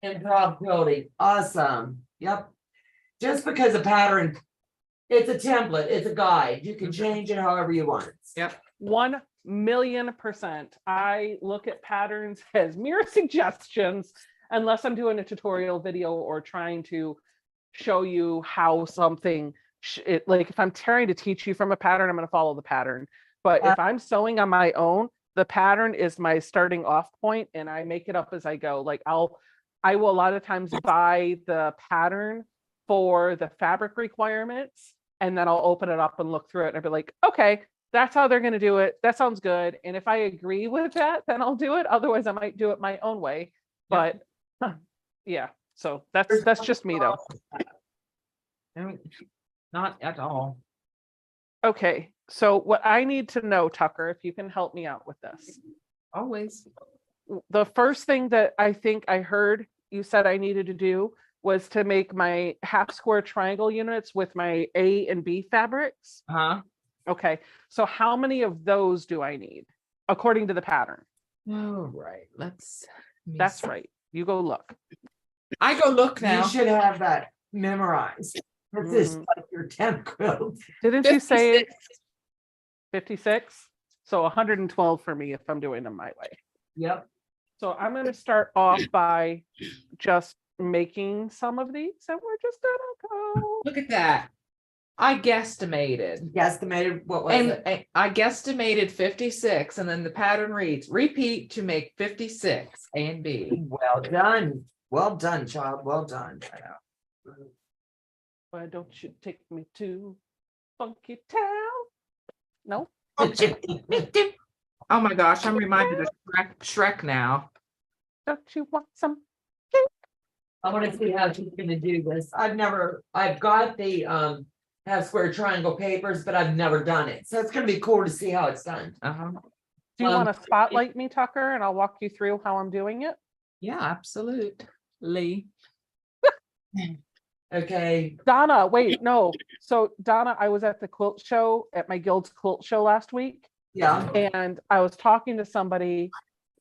Improv quilting, awesome. Yep. Just because a pattern, it's a template, it's a guide. You can change it however you want. Yep. 1,000,000%. I look at patterns as mere suggestions, unless I'm doing a tutorial video or trying to show you how something, like if I'm trying to teach you from a pattern, I'm going to follow the pattern. But if I'm sewing on my own, the pattern is my starting off point and I make it up as I go. Like I will a lot of times buy the pattern for the fabric requirements, and then I'll open it up and look through it and I'll be like, okay, that's how they're going to do it. That sounds good. And if I agree with that, then I'll do it. Otherwise, I might do it my own way. But yeah, so that's just me though. No, not at all. Okay, so what I need to know, Tucker, if you can help me out with this. Always. The first thing that I think I heard you said I needed to do was to make my half square triangle units with my A and B fabrics. Huh? Okay, so how many of those do I need according to the pattern? All right. Let's. That's right. You go look. I go look You now. should have that memorized. This is Mhm. like your 10th quilt. Didn't you say 56. 56? So 112 for me if I'm doing them my way. Yep. So I'm going to start off by just making some of these, and we're just gonna go. Look at that. I guesstimated. Guesstimated, what was And it? I guesstimated 56, and then the pattern reads, repeat to make 56 A and B. Well done. Well done, child. Well done. Why don't you take me to Funky Town? No? Oh my gosh, I'm reminded of Shrek now. Don't you want some? I want to see how she's gonna do this. I've got the half square triangle papers, but I've never done it. So it's gonna be cool to see how it's done. Uh-huh. Do you Um, want to spotlight me, Tucker, and I'll walk you through how I'm doing it? Yeah, absolutely. Okay. Donna, wait, no. So Donna, I was at the quilt show, at my guild's quilt show last week, Yeah. and I was talking to somebody.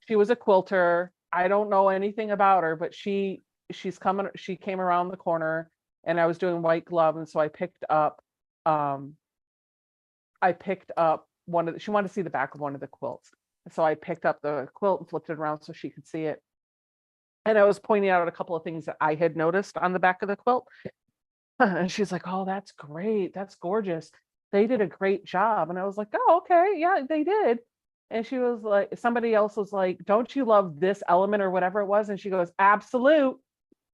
She was a quilter. I don't know anything about her, but she came around the corner and I was doing white glove. And so I picked up she wanted to see the back of one of the quilts. So I picked up the quilt and flipped it around so she could see it. And I was pointing out a couple of things that I had noticed on the back of the quilt. And she's like, oh, that's great. That's gorgeous. They did a great job. And I was like, oh, okay. Yeah, they did. And she was like, somebody else was like, don't you love this element or whatever it was? And she goes, absolute.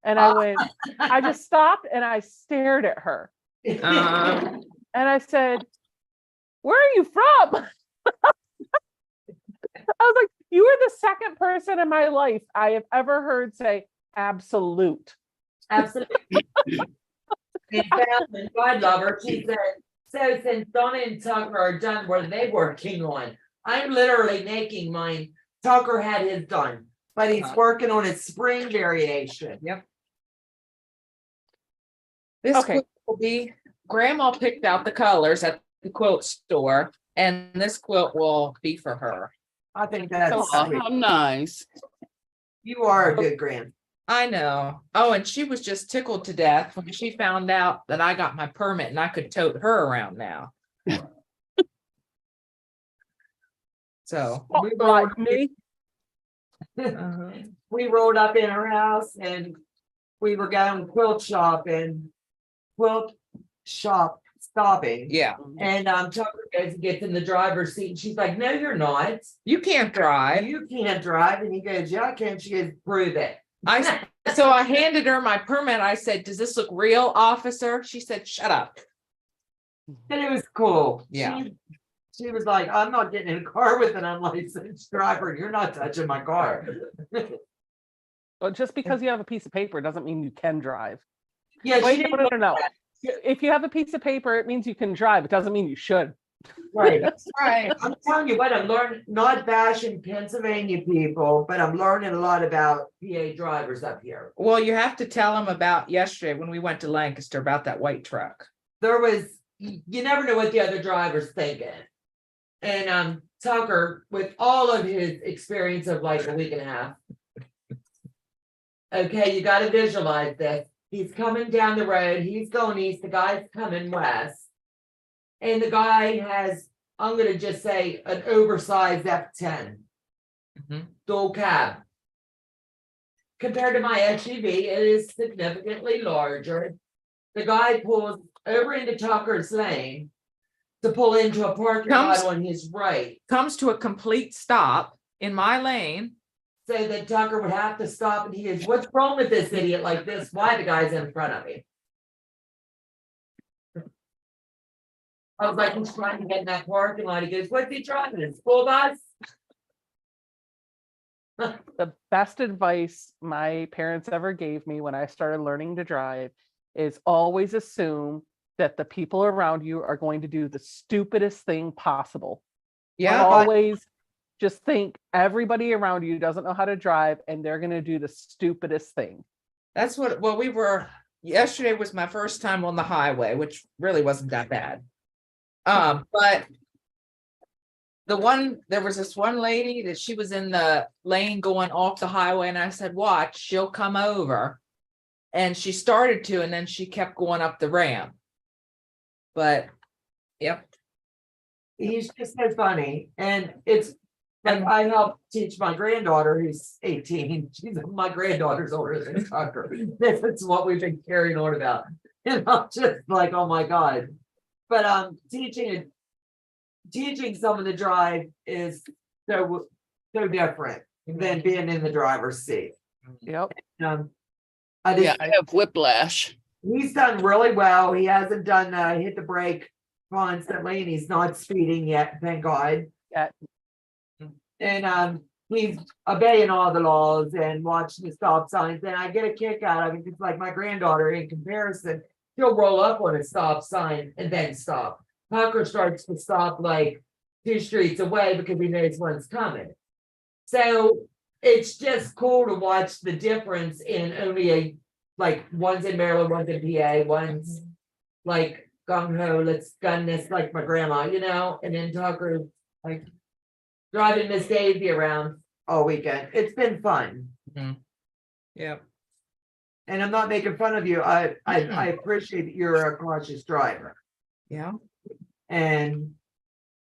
And I went, I just stopped and I stared at her. Uh, And I said, where are you from? I was like, you are the second person in my life I have ever heard say absolute. Absolutely. And Fallon, I love her. She said, so since Donna and Tucker are done, what are they working on? I'm literally making mine. Tucker had his done. but he's working on his spring variation. This Okay. quilt will be, Grandma picked out the colors at the quilt store, and this quilt will be for her. I think that's Oh, sweet. how nice. You are a good grand. I know. Oh, and she was just tickled to death when she found out that I got my permit and I could tote her around now. So, Oh, like me. uh-huh. We rolled up in her house and we were going quilt shop stopping. Yeah, And Tucker goes and gets in the driver's seat and she's like, no, you're not. you can't drive. You can't drive. And he goes, yeah, I can. She goes, prove it. So I handed her my permit. I said, does this look real, officer? She said, shut up. And it was cool. Yeah. She was like, I'm not getting in a car with an unlicensed driver. You're not touching my car. Well, just because you have a piece of paper doesn't mean you can drive. Yeah, Wait, she no, didn't. no. If you have a piece of paper, it means you can drive. It doesn't mean you should. Right. That's right. I'm telling you what, I'm learning, not bashing Pennsylvania people, but I'm learning a lot about PA drivers up here. Well, you have to tell them about yesterday when we went to Lancaster about that white truck. There was, you never know what the other driver's thinking. And Tucker, with all of his experience of like a week and a half. Okay, you gotta visualize this. He's coming down the road, he's going east, the guy's coming west. And the guy has, I'm gonna just say, an oversized F10. Mhm. Dual cab. Compared to my SUV, it is significantly larger. The guy pulls over into Tucker's lane to pull into a parking lot on his right, Comes to a complete stop in my lane. so that Tucker would have to stop and he goes, what's wrong with this idiot like this? Why the guy's in front of me? I was like, he's trying to get in that parking lot. He goes, what's he driving? A school bus? The best advice my parents ever gave me when I started learning to drive is always assume that the people around you are going to do the stupidest thing possible. Yeah, Always just think everybody around you doesn't know how to drive and they're going to do the stupidest thing. that's what, well, we were, yesterday was my first time on the highway, which really wasn't that bad. But there was this one lady that she was in the lane going off the highway and I said, watch, she'll come over. And she started to, and then she kept going up the ramp. But, yep. He's just so funny. And it's like, I helped teach my granddaughter who's 18. My granddaughter's older than Tucker. This is what we've been carrying on about. And I'm just like, oh my God. But teaching someone to drive is so different than being in the driver's seat. Yep. I just, Yeah, I have whiplash. he's done really well. He hasn't done hit the brake constantly, and he's not speeding yet, thank God. Yeah. And he's obeying all the laws and watching the stop signs. And I get a kick out of it. It's like my granddaughter in comparison. He'll roll up on a stop sign and then stop. Tucker starts to stop like 2 streets away because he knows one's coming. So it's just cool to watch the difference in only like one's in Maryland, one's in PA, one's like gung ho, let's gun this like my grandma, and then Tucker like driving Miss Daisy around all weekend. It's been fun. Yep. And I'm not making fun of you. I appreciate that you're a cautious driver. Yeah. And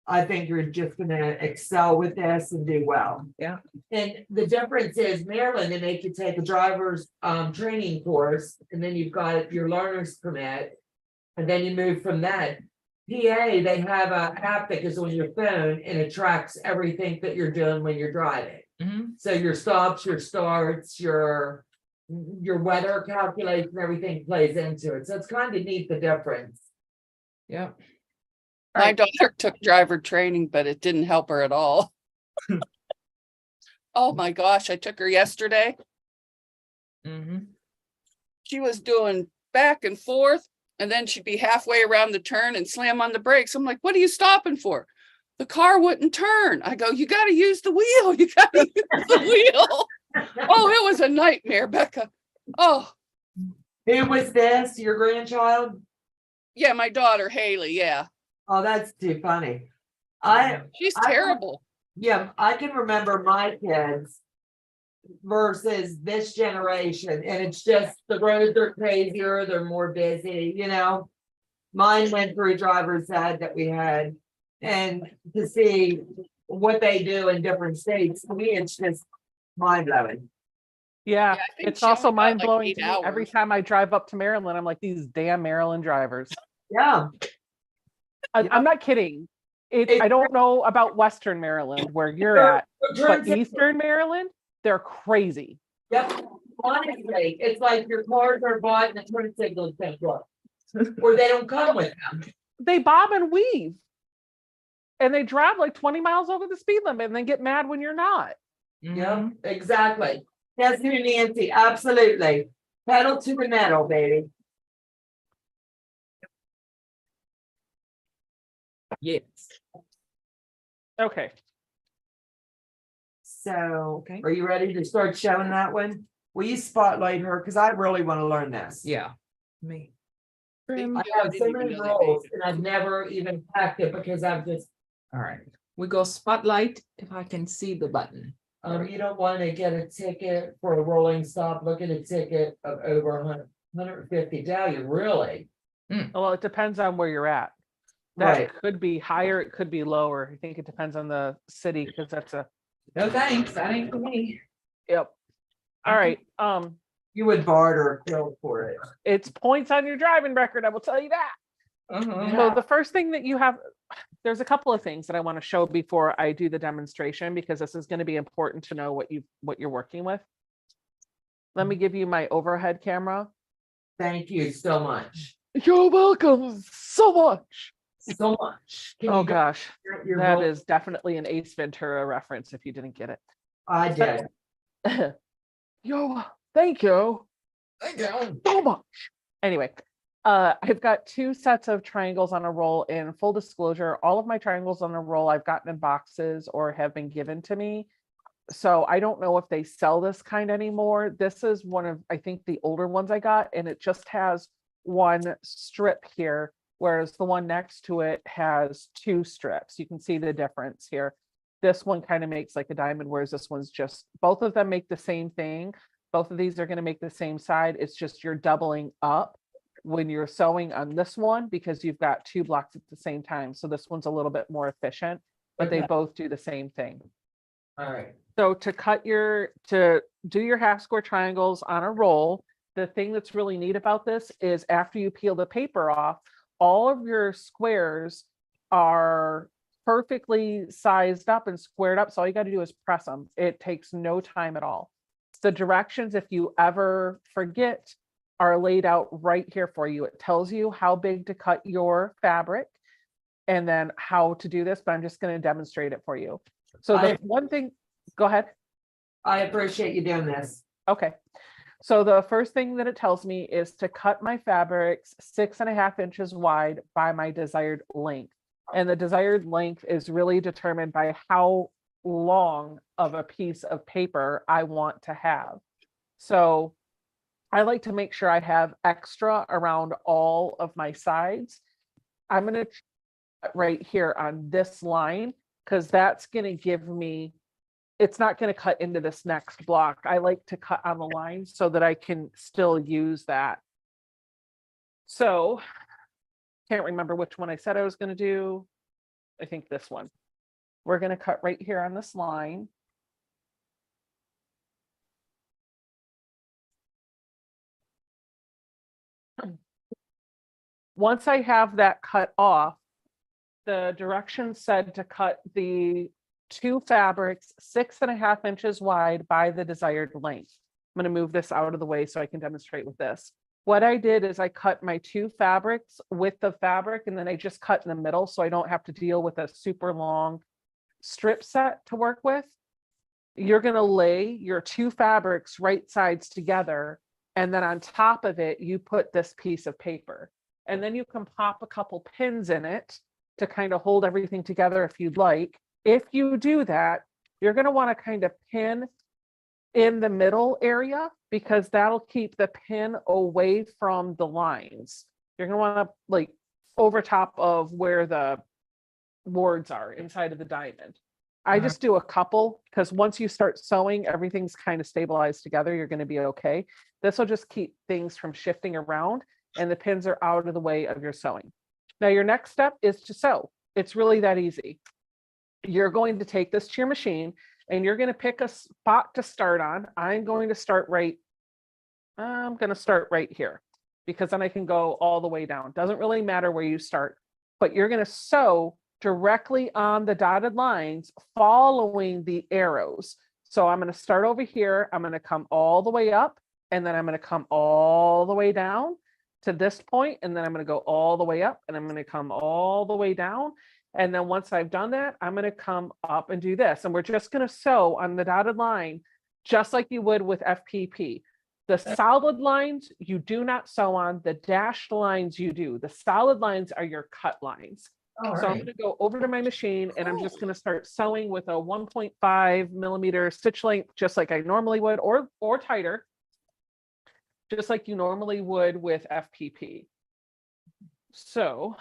I think you're just gonna excel with this and do well. Yeah. And the difference is Maryland, they make you take a driver's training course, and then you've got your learner's permit. And then you move from that. PA, they have an app that goes on your phone and it tracks everything that you're doing when you're driving. Mhm. So your stops, your starts, your weather calculation, everything plays into it. So it's kind of neat, the difference. Yep. My daughter took driver training, but it didn't help her at all. Oh my gosh, I took her yesterday. Mhm. She was doing back and forth, and then she'd be halfway around the turn and slam on the brakes. I'm like, what are you stopping for? The car wouldn't turn. I go, you got to use the wheel. You got to use the wheel. Oh, it was a nightmare, Becca. Oh, Who was this? Your grandchild? yeah, my daughter Haley. Yeah, Oh, that's too funny. she's I- terrible. Yeah, I can remember my kids versus this generation, and it's just the roads are crazier, they're more busy, you know. Mine went through driver's ed that we had, and to see what they do in different states, to me, it's just mind blowing. Yeah, I think it's she also only got, like, mind blowing 8 to me every hours. time I drive up to Maryland. I'm like, these damn Maryland drivers. Yeah, I'm not kidding. I don't know about Western Maryland where you're at, but Eastern Maryland, they're crazy. Yep, honestly, it's like your cars are bought and the turn signals don't work. Or they don't come with them. They bob and weave. And they drive like 20 miles over the speed limit and then get mad when you're not. Yep, exactly. That's who Nancy, absolutely. Pedal to the metal, baby. Yes. Okay. So, Okay. are you ready to start showing that one? Will you spotlight her? Because I really want to learn this. Yeah. Me. Thank I you. have so didn't many even know they rolls made and I've never even packed it because I've just, All right. We go spotlight if I can see the button. you don't want to get a ticket for a rolling stop. Look at a ticket of over 150 value, really? Well, it depends on where you're at. That Right. could be higher, it could be lower. I think it depends on the city because that's a No thanks. That ain't for me. yep. All right. You would barter a quilt for it. It's points on your driving record, I will tell you that. Uh-huh. So the first thing that you have, there's a couple of things that I want to show before I do the demonstration because this is going to be important to know what you're working with. Let me give you my overhead camera. Thank you so much. You're welcome so much. So much. Can Oh you go gosh, your that roll? is definitely an Ace Ventura reference if you didn't get I did. it. Thank you Thank you. so much. Anyway, I've got 2 sets of triangles on a roll. In full disclosure, all of my triangles on a roll I've gotten in boxes or have been given to me. So I don't know if they sell this kind anymore. This is one of, I think, the older ones I got, and it just has 1 strip here, whereas the one next to it has 2 strips. You can see the difference here. This one kind of makes like a diamond, whereas this one's just, both of them make the same thing. Both of these are going to make the same side. It's just you're doubling up when you're sewing on this one because you've got 2 blocks at the same time. So this one's a little bit more efficient, but they Okay. both do the same thing. All right. So to do your half square triangles on a roll, the thing that's really neat about this is after you peel the paper off, all of your squares are perfectly sized up and squared up. So all you got to do is press them. It takes no time at all. The directions, if you ever forget, are laid out right here for you. It tells you how big to cut your fabric and then how to do this, but I'm just going to demonstrate it for you. So the one thing, go ahead. I appreciate you doing this. Okay. So the first thing that it tells me is to cut my fabrics 6.5 inches wide by my desired length. And the desired length is really determined by how long of a piece of paper I want to have. So I like to make sure I have extra around all of my sides. I'm going to right here on this line because that's going to give me, it's not going to cut into this next block. I like to cut on the line so that I can still use that. So can't remember which one I said I was going to do. I think this one. We're going to cut right here on this line. Once I have that cut off, the directions said to cut the 2 fabrics 6.5 inches wide by the desired length. I'm going to move this out of the way so I can demonstrate with this. What I did is I cut my 2 fabrics with the fabric and then I just cut in the middle so I don't have to deal with a super long strip set to work with. You're going to lay your 2 fabrics right sides together and then on top of it you put this piece of paper and then you can pop a couple pins in it to kind of hold everything together if you'd like. If you do that, you're going to want to kind of pin in the middle area, because that'll keep the pin away from the lines. You're gonna want to like over top of where the wards are inside of the diamond. I just do a couple, because once you start sewing, everything's kind of stabilized together. You're going to be okay. This will just keep things from shifting around, and the pins are out of the way of your sewing. Now, your next step is to sew. It's really that easy. You're going to take this to your machine, and you're going to pick a spot to start on. I'm going to start right here, because then I can go all the way down. Doesn't really matter where you start, but you're going to sew directly on the dotted lines following the arrows. So I'm going to start over here. I'm going to come all the way up, and then I'm going to come all the way down to this point, and then I'm going to go all the way up, and I'm going to come all the way down. And then once I've done that, I'm going to come up and do this. And we're just going to sew on the dotted line, just like you would with FPP. The solid lines, you do not sew on. The dashed lines, you do. The solid lines are your cut lines. All So I'm right. going to go over to my machine, and I'm just going to start sewing with a 1.5 millimeter stitch length, just like I normally would, or tighter, just like you normally would with FPP. So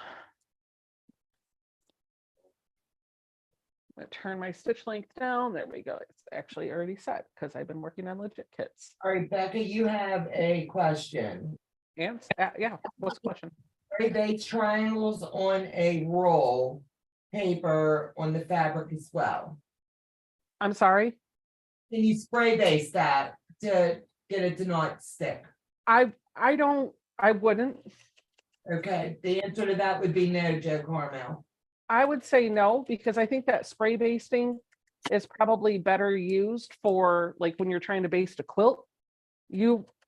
I'm going to turn my stitch length down. There we go. It's actually already set because I've been working on legit kits. All right, Becca, you have a question. And yeah, what's the question? Are they triangles on a roll paper on the fabric as well? I'm sorry. Can you spray base that to get it to not stick? I wouldn't. Okay, the answer to that would be no, Joe Carmel. I would say no, because I think that spray basting is probably better used for like when you're trying to baste a quilt.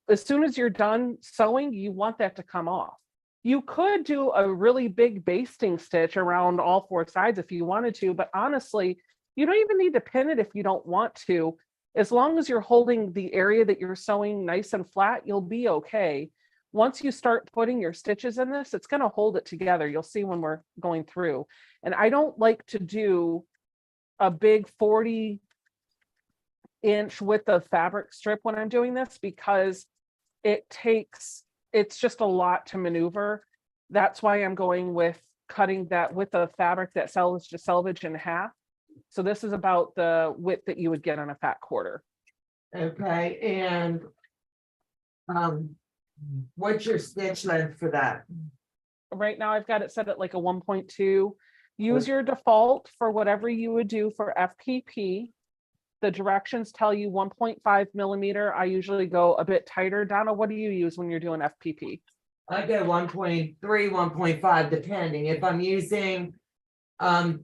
As soon as you're done sewing, you want that to come off. You could do a really big basting stitch around all four sides if you wanted to, but honestly, you don't even need to pin it if you don't want to. As long as you're holding the area that you're sewing nice and flat, you'll be okay. Once you start putting your stitches in this, it's going to hold it together. You'll see when we're going through. And I don't like to do a big 40-inch width of fabric strip when I'm doing this, because it's just a lot to maneuver. That's why I'm going with cutting that width of fabric that sells to selvage in half. So this is about the width that you would get on a fat quarter. Okay, and what's your stitch length for that? Right now I've got it set at like a 1.2. Use your default for whatever you would do for FPP. The directions tell you 1.5 millimeter. I usually go a bit tighter. Donna, what do you use when you're doing FPP? I go 1.3, 1.5, depending. If I'm using the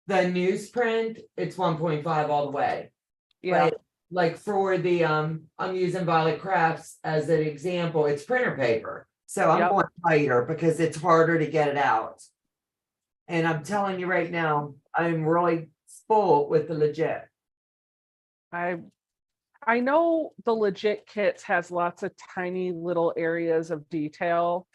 newsprint, it's 1.5 all the way. Yeah, But like for the I'm using Violet Crafts as an example, it's printer paper. So I'm Yep. going tighter because it's harder to get it out. And I'm telling you right now, I'm really spoiled with the legit. I know the legit kits has lots of tiny little areas of detail,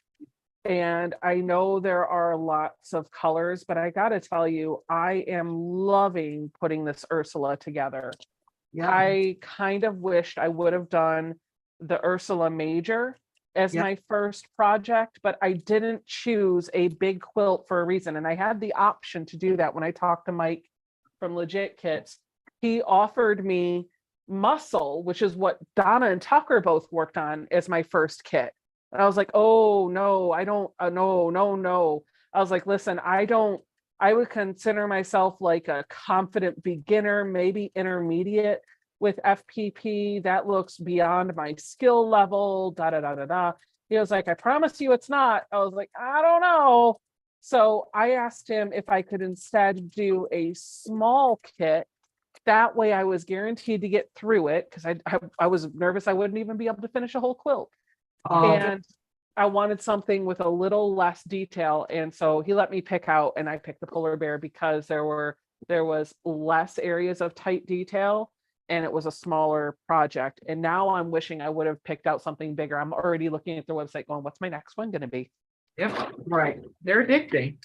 and I know there are lots of colors, but I gotta tell you, I am loving putting this Ursula together. Yeah. I kind of wished I would have done the Ursula Major as Yep. my first project, but I didn't choose a big quilt for a reason. And I had the option to do that when I talked to Mike from Legit Kits. He offered me Muscle, which is what Donna and Tucker both worked on, as my first kit. And I was like, oh no, I don't, no. I was like, listen, I would consider myself like a confident beginner, maybe intermediate with FPP. That looks beyond my skill level, da da da da da. He was like, I promise you it's not. I was like, I don't know. So I asked him if I could instead do a small kit. That way I was guaranteed to get through it, because I was nervous I wouldn't even be able to finish a whole quilt. And I wanted something with a little less detail. And so he let me pick out, and I picked the polar bear because there was less areas of tight detail, and it was a smaller project. And now I'm wishing I would have picked out something bigger. I'm already looking at their website going, what's my next one going to be? Yep, right. They're addicting.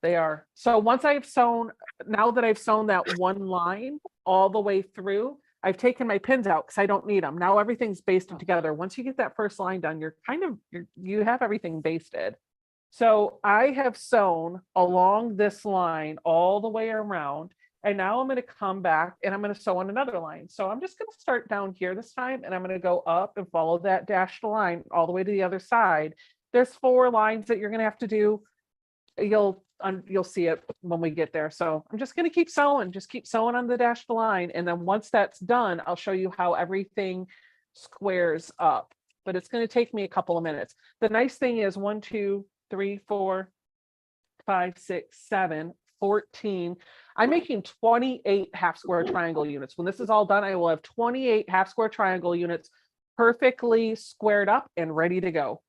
They are. So once I've sewn, now that I've sewn that one line all the way through, I've taken my pins out because I don't need them. Now everything's basted together. Once you get that first line done, you have everything basted. So I have sewn along this line all the way around. And now I'm going to come back and I'm going to sew on another line. So I'm just going to start down here this time, and I'm going to go up and follow that dashed line all the way to the other side. There's 4 lines that you're going to have to do. You'll see it when we get there. So I'm just going to keep sewing, on the dashed line. And then once that's done, I'll show you how everything squares up, but it's going to take me a couple of minutes. The nice thing is 1, 2, 3, 4, 5, 6, 7, 14. I'm making 28 half square triangle units. When this is all done, I will have 28 half square triangle units perfectly squared up and ready to go.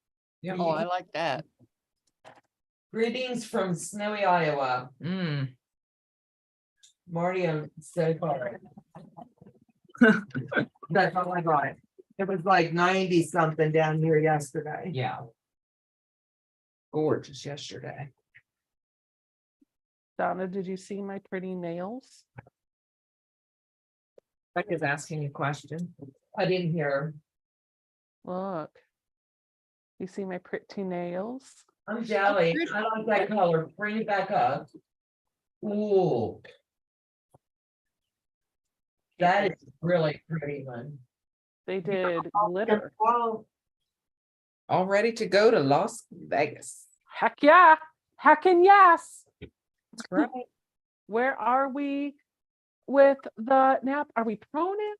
Yeah. Oh, I like that. Greetings from snowy Iowa. Marty, I'm so sorry. That's all I got. It was like 90 something down here yesterday. Yeah. Gorgeous yesterday. Donna, did you see my pretty nails? Becca's asking a question. I didn't hear. Look. You see my pretty nails? I'm jelly. pretty. I like that color. Bring it back up. Ooh. That is really pretty one. They did glitter. Well, All ready to go to Las Vegas. Heck yeah. Heckin' yes. That's right. Where are we with the nap? Are we prone it?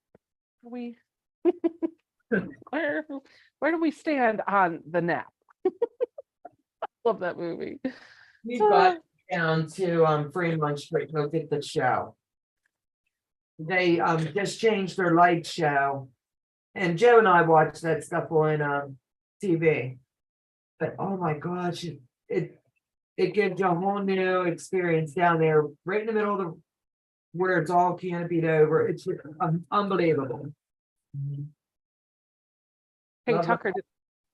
Are we where do we stand on the nap? Love that movie. we got down to Fremont Street to go get the show. They just changed their light show. And Joe and I watched that stuff on TV. But oh my gosh, it gives you a whole new experience down there, right in the middle of the where it's all canopied over. It's unbelievable. Hey Love it. Tucker,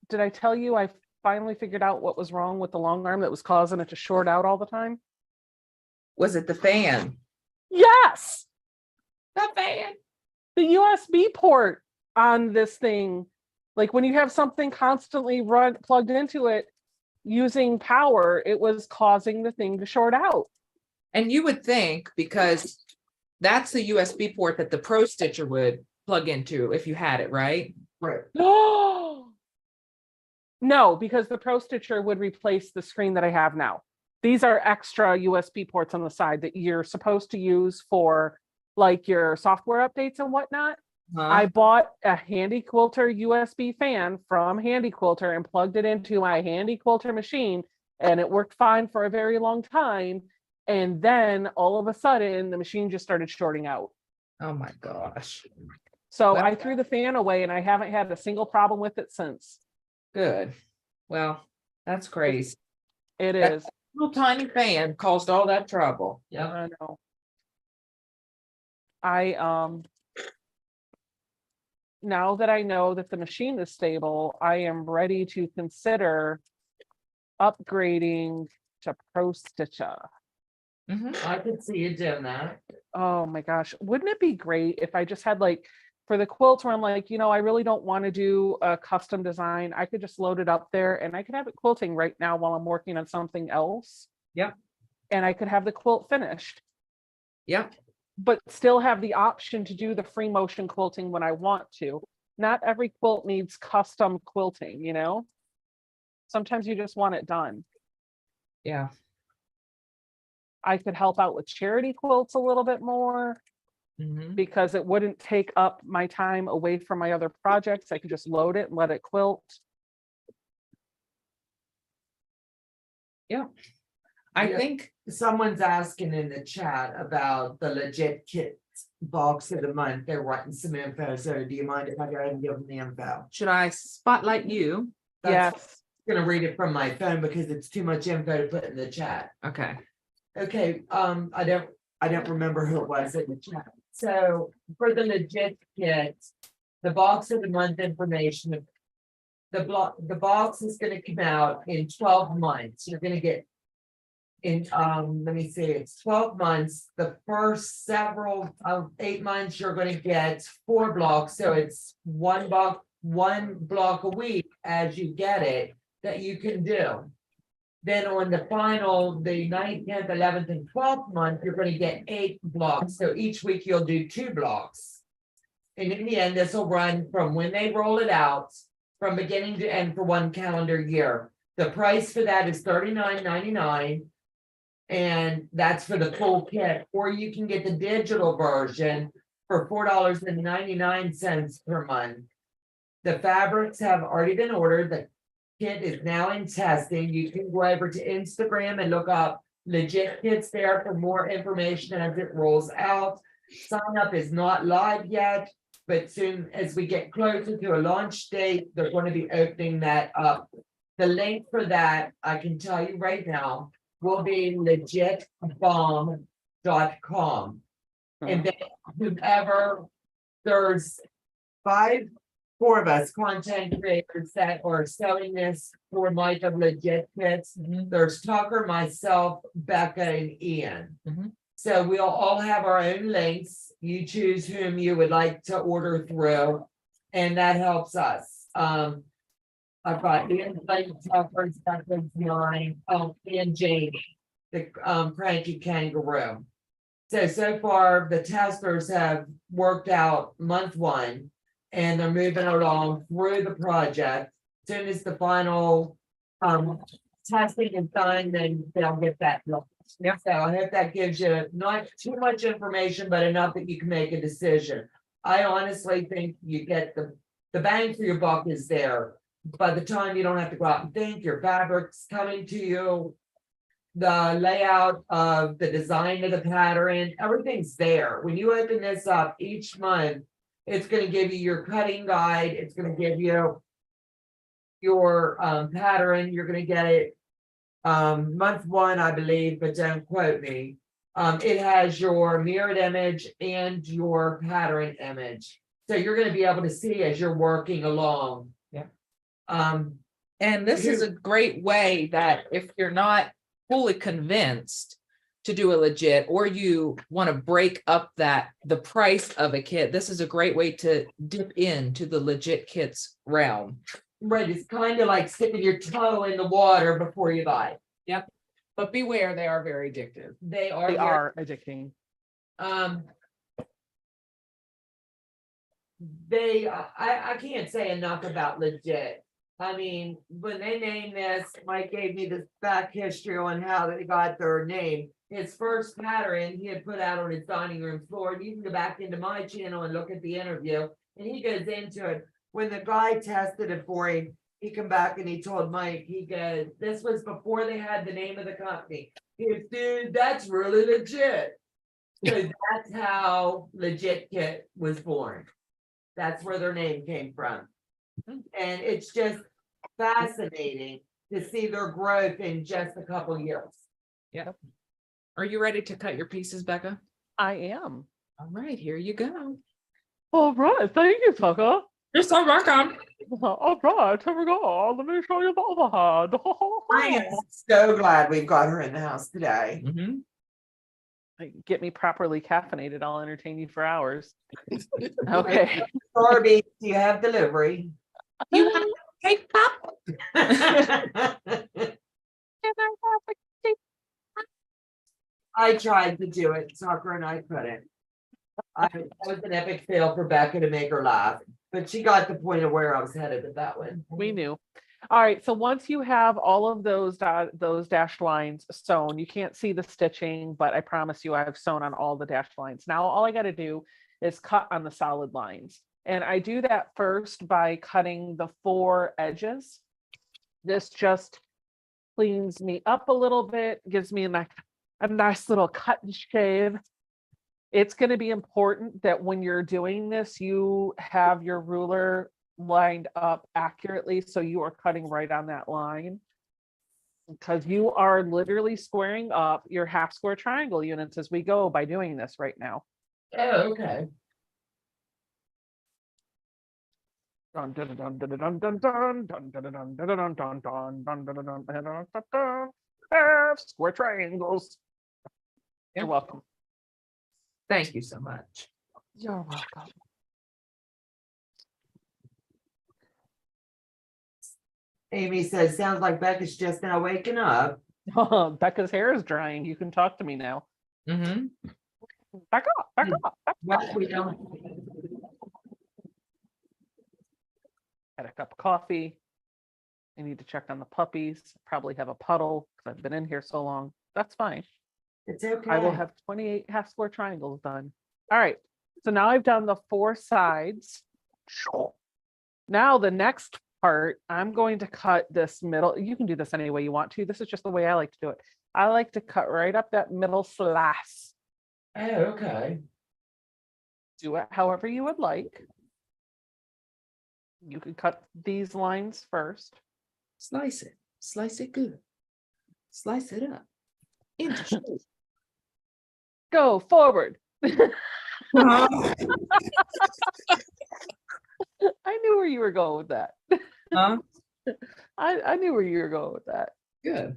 did I tell you I finally figured out what was wrong with the long arm that was causing it to short out all the time? Was it the fan? Yes, The fan. the USB port on this thing. Like when you have something constantly plugged into it using power, it was causing the thing to short out. And you would think, because that's the USB port that the Pro Stitcher would plug into if you had it, right? Right. No, because the Pro Stitcher would replace the screen that I have now. These are extra USB ports on the side that you're supposed to use for like your software updates and whatnot. I bought a Handy Quilter USB fan from Handy Quilter and plugged it into my Handy Quilter machine, and it worked fine for a very long time. And then all of a sudden, the machine just started shorting out. Oh my gosh. So Well- I threw the fan away, and I haven't had a single problem with it since. Good. Well, that's crazy. It That- is. Little tiny fan caused all that trouble. Yep. I know. I now that I know that the machine is stable, I am ready to consider upgrading to Pro Stitcher. Mhm. I could see you doing that. Oh my gosh, wouldn't it be great if I just had like for the quilts where I'm like, I really don't want to do a custom design. I could just load it up there and I could have it quilting right now while I'm working on something else. Yep. And I could have the quilt finished, Yep. but still have the option to do the free motion quilting when I want to. Not every quilt needs custom quilting, Sometimes you just want it done. Yeah. I could help out with charity quilts a little bit more Mhm. because it wouldn't take up my time away from my other projects. I could just load it and let it quilt. Yeah. I Yeah. think Someone's asking in the chat about the legit kit box of the month. They're writing some info. So do you mind if I go ahead and give them the info? should I spotlight you? That's Yes. gonna read it from my phone because it's too much info to put in the chat. Okay. Okay, I don't remember who it was in the chat. So for the legit kit, the box of the month information. The box is gonna come out in 12 months. You're gonna get let me see, it's 12 months. The first several of 8 months, you're gonna get 4 blocks, so it's 1 block a week as you get it that you can do. Then on the final, the 9th, 10th, 11th, and 12th month, you're gonna get 8 blocks, so each week you'll do 2 blocks. And in the end, this will run from when they roll it out, from beginning to end for 1 calendar year. The price for that is $39.99. And that's for the full kit, or you can get the digital version for $4.99 per month. The fabrics have already been ordered. The kit is now in testing. You can go over to Instagram and look up Legit Kits there for more information as it rolls out. Sign up is not live yet, but soon as we get closer to a launch date, they're going to be opening that up. The link for that, I can tell you right now, will be legitbomb.com. And then whoever, there's 4 of us content creators that are selling this for Life of Legit Kits. There's Tucker, myself, Becca, and Ian. So we'll all have our own links. You choose whom you would like to order through, and that helps us. I've got Ian, Tucker's, Becca's, mine, and Jamie, the cranky kangaroo. So far, the testers have worked out month 1, and they're moving along through the project. Soon as the final testing is done, then they'll get that. Yeah. So I hope that gives you not too much information, but enough that you can make a decision. I honestly think you get the bang for your buck is there. By the time you don't have to go out and think, your fabric's coming to you. The layout of the design of the pattern, everything's there. When you open this up each month, it's going to give you your cutting guide. It's going to give you your pattern. You're going to get it month 1, I believe, but don't quote me. It has your mirrored image and your pattern image. So you're going to be able to see as you're working along. Yeah. And this is a great way that if you're not fully convinced to do a legit, or you want to break up the price of a kit, this is a great way to dip into the legit kits realm. Right, it's kind of like sticking your toe in the water before you buy. Yep. But beware, they are very addictive. They are. They are addicting. I can't say enough about Legit. I mean, when they named this, Mike gave me the back history on how they got their name. His first pattern he had put out on his dining room floor. And you can go back into my channel and look at the interview, and he goes into it. When the guy tested it for him, he come back and he told Mike, he goes, this was before they had the name of the company. He goes, dude, that's really legit. So that's how Legit Kit was born. That's where their name came from. And it's just fascinating to see their growth in just a couple years. Yeah. Are you ready to cut your pieces, Becca? I am. All right, here you go. All right, thank you, Tucker. You're so welcome. All right, here we go. Let me show you the overhead. I am so glad we've got her in the house today. Mhm. Get me properly caffeinated. I'll entertain you for hours. Okay. Barbie, do you have delivery? You want to take pop? I tried to do it, Tucker, and I couldn't. It was an epic fail for Becca to make her laugh, but she got the point of where I was headed with that one. We knew. All right, so once you have all of those dashed lines sewn, you can't see the stitching, but I promise you I've sewn on all the dashed lines. Now all I got to do is cut on the solid lines. And I do that first by cutting the 4 edges. This just cleans me up a little bit, gives me a nice little cut and shave. It's going to be important that when you're doing this, you have your ruler lined up accurately, so you are cutting right on that line, because you are literally squaring up your half square triangle units as we go by doing this right now. Oh, okay. Dun, dun, dun, dun, dun, dun, dun, dun, dun, dun, dun, dun, dun, dun, dun, dun, dun, dun, dun, dun. half square triangles. You're Yeah. welcome. Thank you so much. You're welcome. Amy says, sounds like Becca's just now waking up. Becca's hair is drying. You can talk to me now. Mm-hmm. Back up, back up, back Well, we don't. Had a cup of coffee. I need to check on the puppies. Probably have a puddle because I've been in here so long. That's fine. It's okay. I will have 28 half square triangles done. All right. So now I've done the 4 sides. Now the next part, I'm going to cut this middle. You can do this any way you want to. This is just the way I like to do it. I like to cut right up that middle slice. Oh, okay. Do it however you would like. You can cut these lines first. Slice it. Slice it good. Slice it up. Into shape. Go forward. Uh-huh. I knew where you were going with that. Huh? I knew where you were going with that. Good.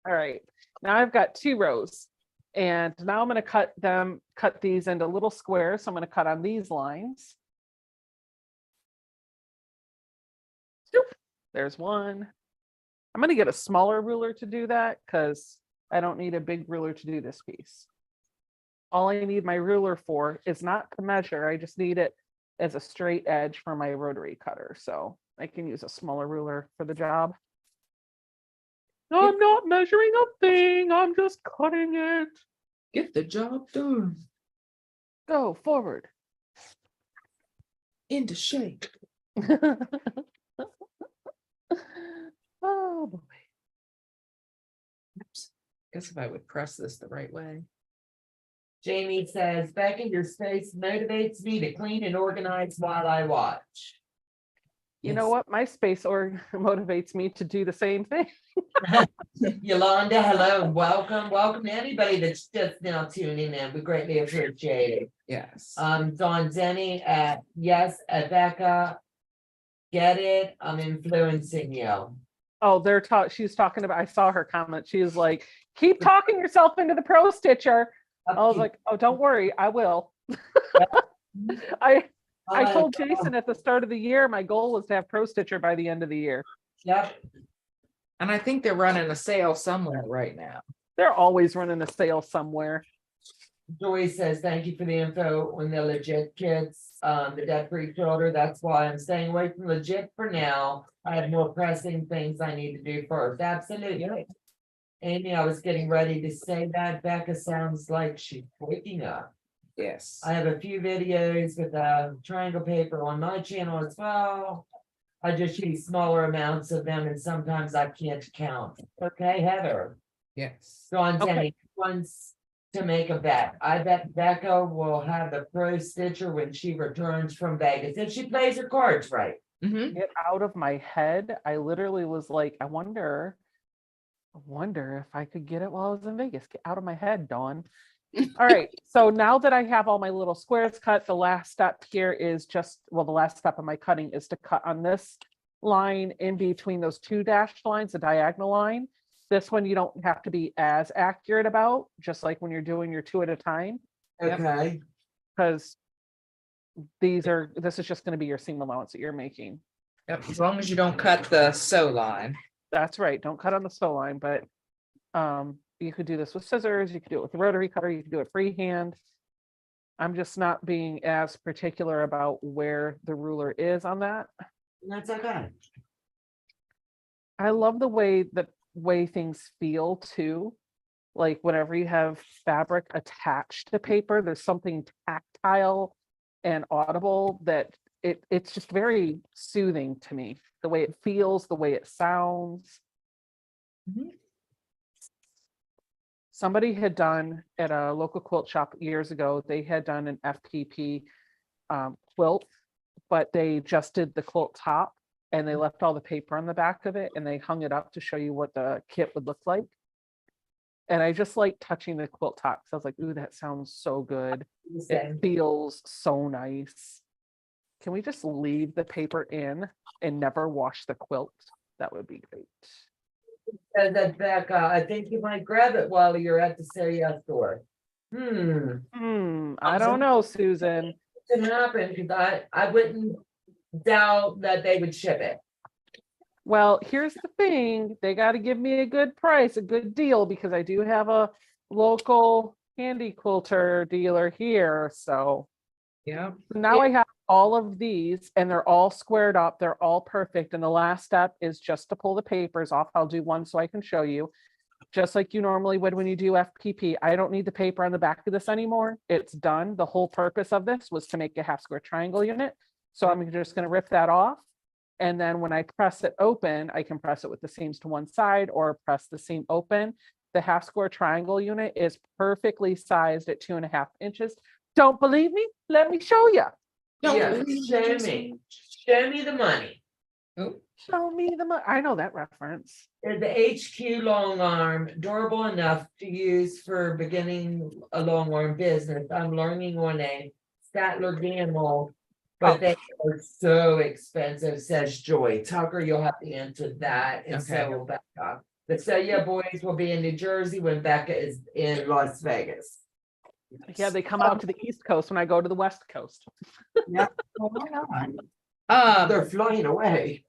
All right. Now I've got 2 rows. And now I'm going to cut these into little squares. So I'm going to cut on these lines. Zoop. There's one. I'm going to get a smaller ruler to do that because I don't need a big ruler to do this piece. All I need my ruler for is not to measure. I just need it as a straight edge for my rotary cutter. So I can use a smaller ruler for the job. I'm not measuring a thing. I'm just cutting it. Get the job done. Go forward. Into shape. Oh boy. Oops. Guess if I would press this the right way. Jamie says, Becca, your space motivates me to clean and organize while I watch. You know what? My space motivates me to do the same thing. Yolanda, hello, and welcome. Welcome to anybody that's just now tuning in. We greatly appreciate it. Yes. Dawn Denny, yes, Becca, get it? I'm influencing you. Oh, she's talking about, I saw her comment. She was like, keep talking yourself into the pro stitcher. I was like, oh, don't worry, I will. I told Jason at the start of the year, my goal was to have Pro Stitcher by the end of the year. Yep. And I think they're running a sale somewhere right now. They're always running a sale somewhere. Joy says, thank you for the info on the legit kits, the debt-free shoulder. That's why I'm staying away from legit for now. I have more pressing things I need to do first. Absolutely. Amy, I was getting ready to say that. Becca sounds like she's waking up. Yes. I have a few videos with triangle paper on my channel as well. I just use smaller amounts of them and sometimes I can't count. Okay, Heather. Yes. Dawn Okay. Denny wants to make a bet. I bet Becca will have the Pro Stitcher when she returns from Vegas if she plays her cards right. Mm-hmm. Get out of my head. I literally was like, I wonder if I could get it while I was in Vegas. Get out of my head, Dawn. All right. So now that I have all my little squares cut, the last step here is the last step of my cutting is to cut on this line in between those 2 dashed lines, the diagonal line. This one you don't have to be as accurate about, just like when you're doing your 2 at a time. Okay. Because this is just going to be your seam allowance that you're making. Yep. As long as you don't cut the sew line. That's right. Don't cut on the sew line, but you could do this with scissors, you could do it with a rotary cutter, you could do it freehand. I'm just not being as particular about where the ruler is on that. That's okay. I love the way things feel too. Like whenever you have fabric attached to paper, there's something tactile and audible that it's just very soothing to me. The way it feels, the way it sounds. Mhm. Somebody had done at a local quilt shop years ago, they had done an FPP quilt, but they just did the quilt top and they left all the paper on the back of it and they hung it up to show you what the kit would look like. And I just like touching the quilt top. So I was like, ooh, that sounds so good. It feels so nice. Can we just leave the paper in and never wash the quilt? That would be great. said that Becca, I think you might grab it while you're at the Say Yes store. I don't know, Susan. Didn't happen, because I wouldn't doubt that they would ship it. Well, here's the thing, they got to give me a good price, a good deal, because I do have a local handy quilter dealer here, so. Yeah. Now I have all of these and they're all squared up. They're all perfect. And the last step is just to pull the papers off. I'll do one so I can show you. Just like you normally would when you do FPP. I don't need the paper on the back of this anymore. It's done. The whole purpose of this was to make a half square triangle unit. So I'm just going to rip that off. And then when I press it open, I can press it with the seams to one side or press the seam open. The half square triangle unit is perfectly sized at 2.5 inches. Don't believe me? Let me show you. Yeah, show me. Show me the money. Oh, Show me the money. I know that reference. The HQ long arm, durable enough to use for beginning a long arm business. I'm learning on a Statler Gamble, but they are so expensive, says Joy. Tucker, you'll have to answer that, and so Okay. will Becca. The Say Yeah boys will be in New Jersey when Becca is in Las Vegas. Yeah, they come out to the East Coast when I go to the West Coast. They're flying away.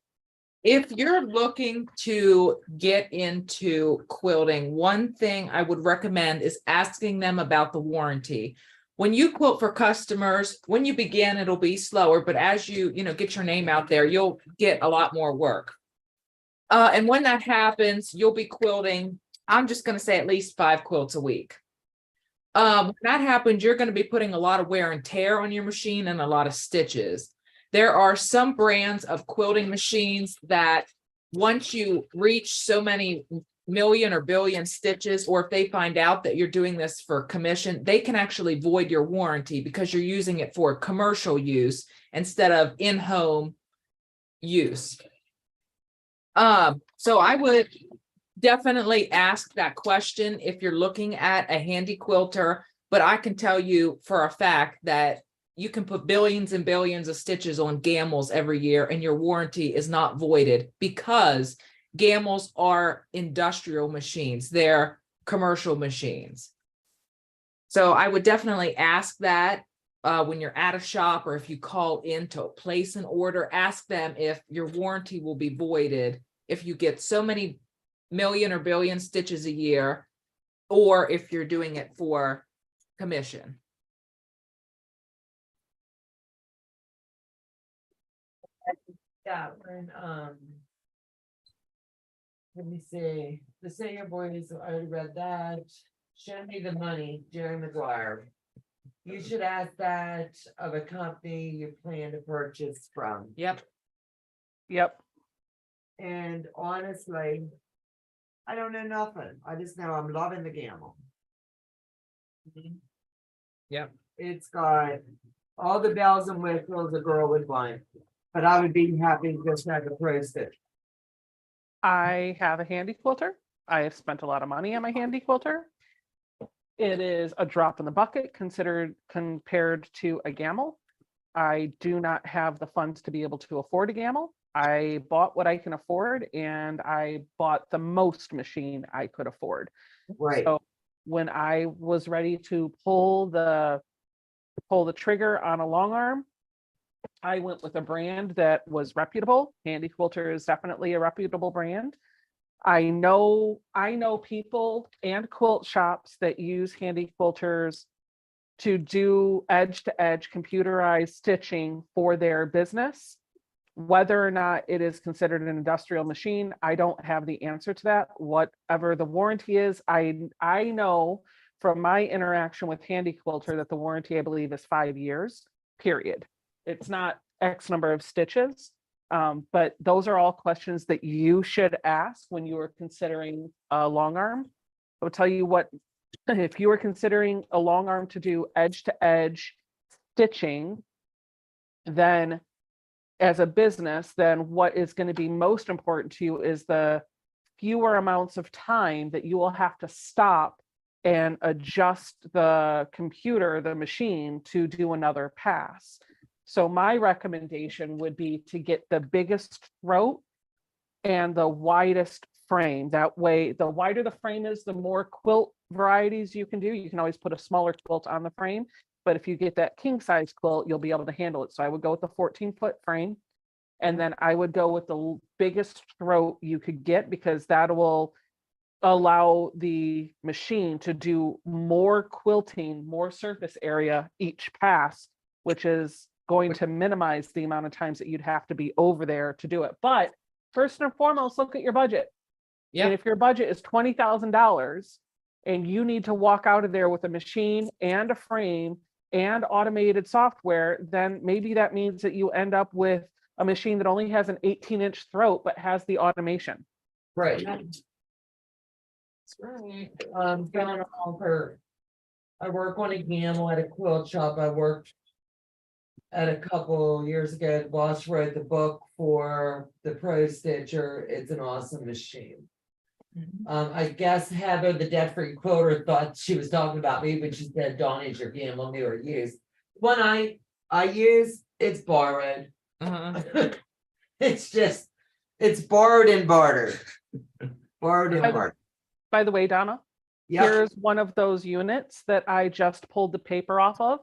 if you're looking to get into quilting, one thing I would recommend is asking them about the warranty. When you quilt for customers, when you begin, it'll be slower, but as you get your name out there, you'll get a lot more work. And when that happens, you'll be quilting, I'm just going to say at least 5 quilts a week. When that happens, you're going to be putting a lot of wear and tear on your machine and a lot of stitches. There are some brands of quilting machines that once you reach so many million or billion stitches, or if they find out that you're doing this for commission, they can actually void your warranty because you're using it for commercial use instead of in-home use. So I would definitely ask that question if you're looking at a handy quilter, but I can tell you for a fact that you can put billions and billions of stitches on gamels every year and your warranty is not voided because gamels are industrial machines. They're commercial machines. So I would definitely ask that when you're at a shop, or if you call in to place an order, ask them if your warranty will be voided if you get so many million or billion stitches a year, or if you're doing it for commission. Yeah, when, let me see, the Say Your Boys, I already read that. Show me the money, Jerry McGuire. You should ask that of a company you plan to purchase from. Yep. Yep. And honestly, I don't know nothing. I just know I'm loving the gamble. Yep. It's got all the bells and whistles a girl would want, but I would be happy to just have a pro stitch. I have a handy quilter. I have spent a lot of money on my handy quilter. It is a drop in the bucket compared to a gamble. I do not have the funds to be able to afford a gamble. I bought what I can afford, and I bought the most machine I could afford. Right. So when I was ready to pull the trigger on a long arm, I went with a brand that was reputable. Handy Quilter is definitely a reputable brand. I know people and quilt shops that use Handy Quilters to do edge-to-edge computerized stitching for their business. Whether or not it is considered an industrial machine, I don't have the answer to that. Whatever the warranty is, I know from my interaction with Handy Quilter that the warranty, I believe, is 5 years, period. It's not X number of stitches, but those are all questions that you should ask when you are considering a long arm. I will tell you what, if you are considering a long arm to do edge-to-edge stitching, then as a business, then what is going to be most important to you is the fewer amounts of time that you will have to stop and adjust the computer, the machine, to do another pass. So my recommendation would be to get the biggest throat and the widest frame. That way, the wider the frame is, the more quilt varieties you can do. You can always put a smaller quilt on the frame, but if you get that king size quilt, you'll be able to handle it. So I would go with the 14-foot frame. And then I would go with the biggest throat you could get, because that will allow the machine to do more quilting, more surface area each pass, which is going to minimize the amount of times that you'd have to be over there to do it. But first and foremost, look at your budget. And Yeah, if your budget is $20,000 and you need to walk out of there with a machine and a frame and automated software, then maybe that means that you end up with a machine that only has an 18-inch throat, but has the automation. Right. that's right. Going on for, I work on a gamble at a quilt shop. I worked at a couple years ago. Boss wrote the book for the Pro Stitcher. It's an awesome machine. I guess Heather, the debt-free quilter, thought she was talking about me, but she said, Dawn, is your gamble new or used? When I use, it's borrowed. Uh-huh. It's just, it's borrowed and bartered. Borrowed and bartered. By the way, Donna, Yeah, here's one of those units that I just pulled the paper off of.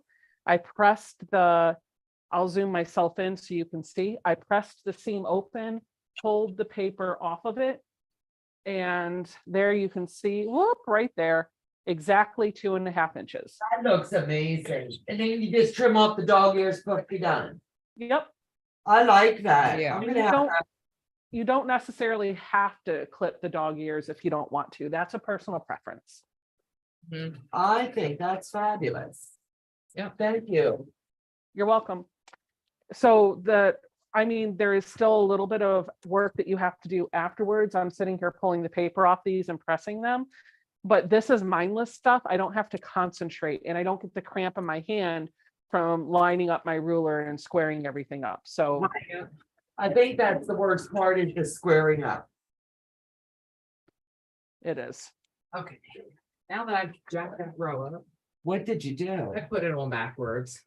I pressed I'll zoom myself in so you can see. I pressed the seam open, pulled the paper off of it. And there you can see, whoop, right there, exactly 2.5 inches. that looks amazing. And then you just trim off the dog ears, supposed to be done. Yep. I like that. Yeah. I'm You gonna have don't, to- you don't necessarily have to clip the dog ears if you don't want to. That's a personal preference. Mhm. I think that's fabulous. Yeah. Thank you. You're welcome. So I mean, there is still a little bit of work that you have to do afterwards. I'm sitting here pulling the paper off these and pressing them, but this is mindless stuff. I don't have to concentrate, and I don't get the cramp in my hand from lining up my ruler and squaring everything up. So I think that's the worst part, is the squaring up. it is. Okay, now that I've jacked that row up, What did you do? I put it on backwards.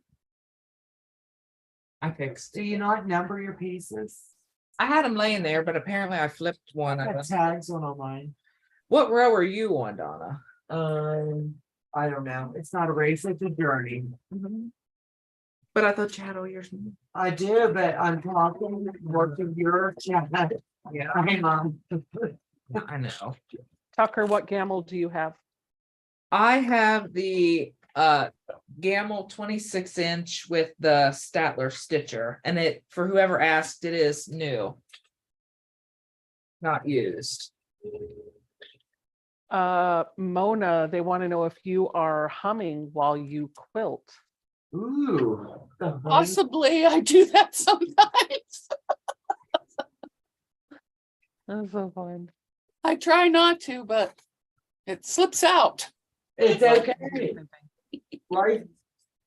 I fixed. Do you not number your pieces? I had them laying there, but apparently I flipped one. I of got them. tags on mine. What row are you on, Donna? I don't know. It's not a race, it's a journey. But I thought you had all yours. I do, but I'm talking, working your chat. Yeah, Hang on. I know. Tucker, what gamble do you have? I have the Gamble 26-inch with the Statler stitcher, and it, for whoever asked, it is new. Not used. Mona, they want to know if you are humming while you quilt. Ooh. the honey- Possibly I do that sometimes. That's so fun. I try not to, but it slips out. It's okay, right?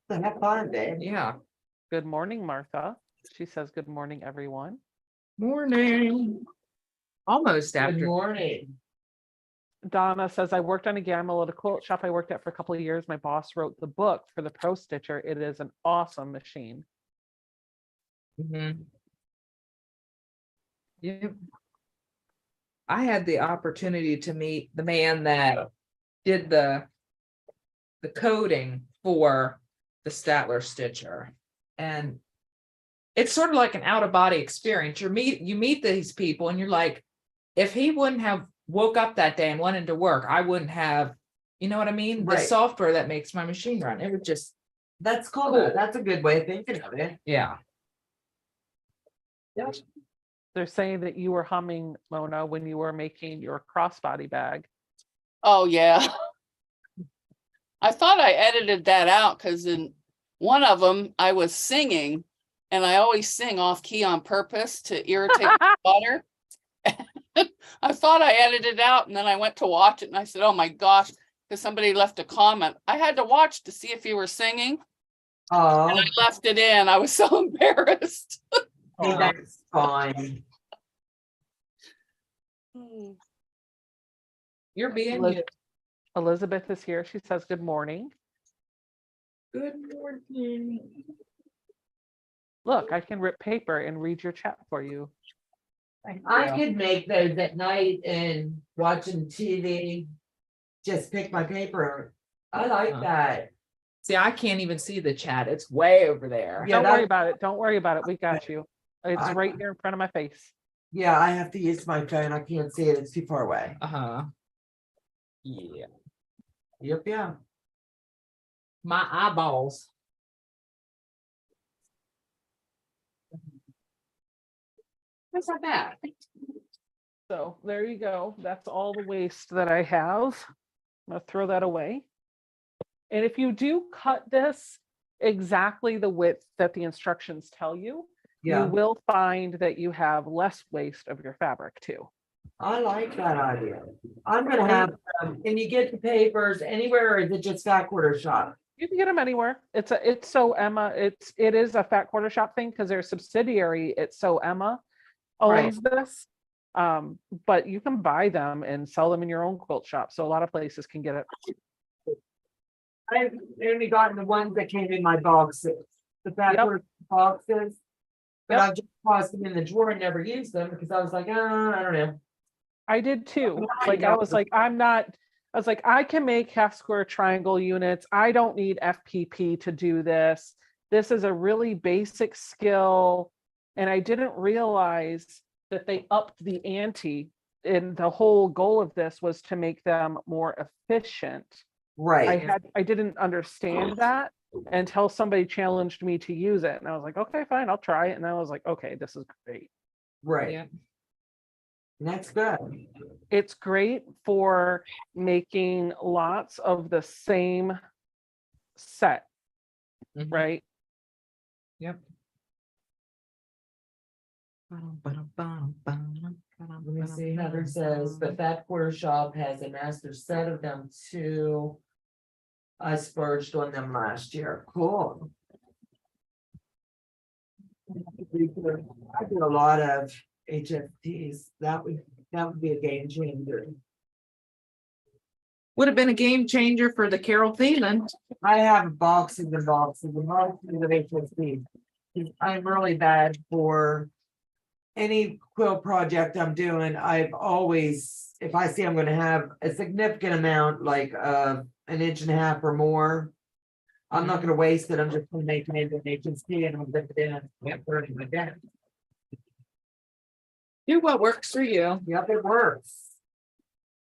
Have fun, babe. Yeah. Good morning, Martha. She says, good morning, everyone. Morning. Almost Good after. morning. Donna says, I worked on a gamble at a quilt shop I worked at for a couple of years. My boss wrote the book for the Pro Stitcher. It is an awesome machine. Mhm. Yep. I had the opportunity to meet the man that did the coding for the Statler stitcher. And it's sort of like an out-of-body experience. You meet these people and you're like, if he wouldn't have woke up that day and went into work, I wouldn't have, you know what I mean? The Right. software that makes my machine run. It was just, That's cool. Cool. That's a good way of thinking of it. yeah. They're saying that you were humming, Mona, when you were making your crossbody bag. Oh, yeah. I thought I edited that out because in one of them I was singing, and I always sing off key on purpose to irritate my daughter. I thought I edited it out, and then I went to watch it and I said, oh my gosh, because somebody left a comment. I had to watch to see if you were singing. Oh, I left it in. I was so embarrassed. that's fine. You're being Liz- you. Elizabeth is here. She says, good morning. Good morning. Look, I can rip paper and read your chat for you. I could make those at night and watching TV. Just pick my paper. I like that. See, I can't even see the chat. It's way over there. Yeah, Don't worry that- about it. Don't worry about it. We got you. It's I- right here in front of my face. Yeah, I have to use my phone. I can't see it. It's too far away. Uh-huh. Yeah. Yep, yeah. My eyeballs. That's not bad. So there you go. That's all the waste that I have. I'm gonna throw that away. And if you do cut this exactly the width that the instructions tell you, you Yeah, will find that you have less waste of your fabric too. I like that idea. I'm gonna have, can you get the papers anywhere or is it just Fat Quarter Shop? You can get them anywhere. It's So Emma. It is a Fat Quarter Shop thing because their subsidiary, It's So Emma, owns this. But you can buy them and sell them in your own quilt shop. So a lot of places can get it. I've only gotten the ones that came in my boxes, the Fat Yep. Quarter boxes. But Yep. I've just tossed them in the drawer and never used them because I was like, I don't know. I did too. I Like I know. was like, I was like, I can make half square triangle units. I don't need FPP to do this. This is a really basic skill. And I didn't realize that they upped the ante. And the whole goal of this was to make them more efficient. Right, I didn't understand that until somebody challenged me to use it. And I was like, okay, fine, I'll try it. And I was like, okay, this is great. right. Yeah. That's good. It's great for making lots of the same set, Mhm. right? Yep. Let me see, Heather says, the Fat Quarter Shop has a master set of them too. I splurged on them last year. Cool. I do a lot of HFTs. That would be a game changer. Would have been a game changer for the Carol Thielen. I have boxes and boxes and boxes of HFTs. I'm really bad for any quilt project I'm doing. I've always, if I see I'm gonna have a significant amount, like an inch and a half or more. I'm not gonna waste it. I'm just gonna make it into an HFT and I'll dip it in. Yep, throw it in my desk. Do what works for you. Yep, it works.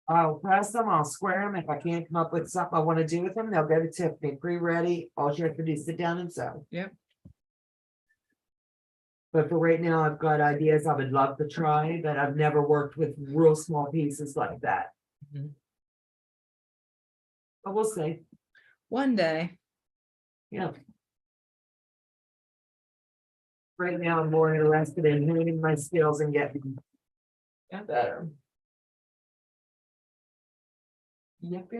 I'll press them, I'll square them. If I can't come up with something I want to do with them, they'll go to Tiffany pre-ready. All you have to do is sit down and sew. Yep. But for right now, I've got ideas I would love to try, but I've never worked with real small pieces like that. Mhm. But we'll see. One day. Yeah. Right now, I'm more interested in honing my skills and getting better. Yep.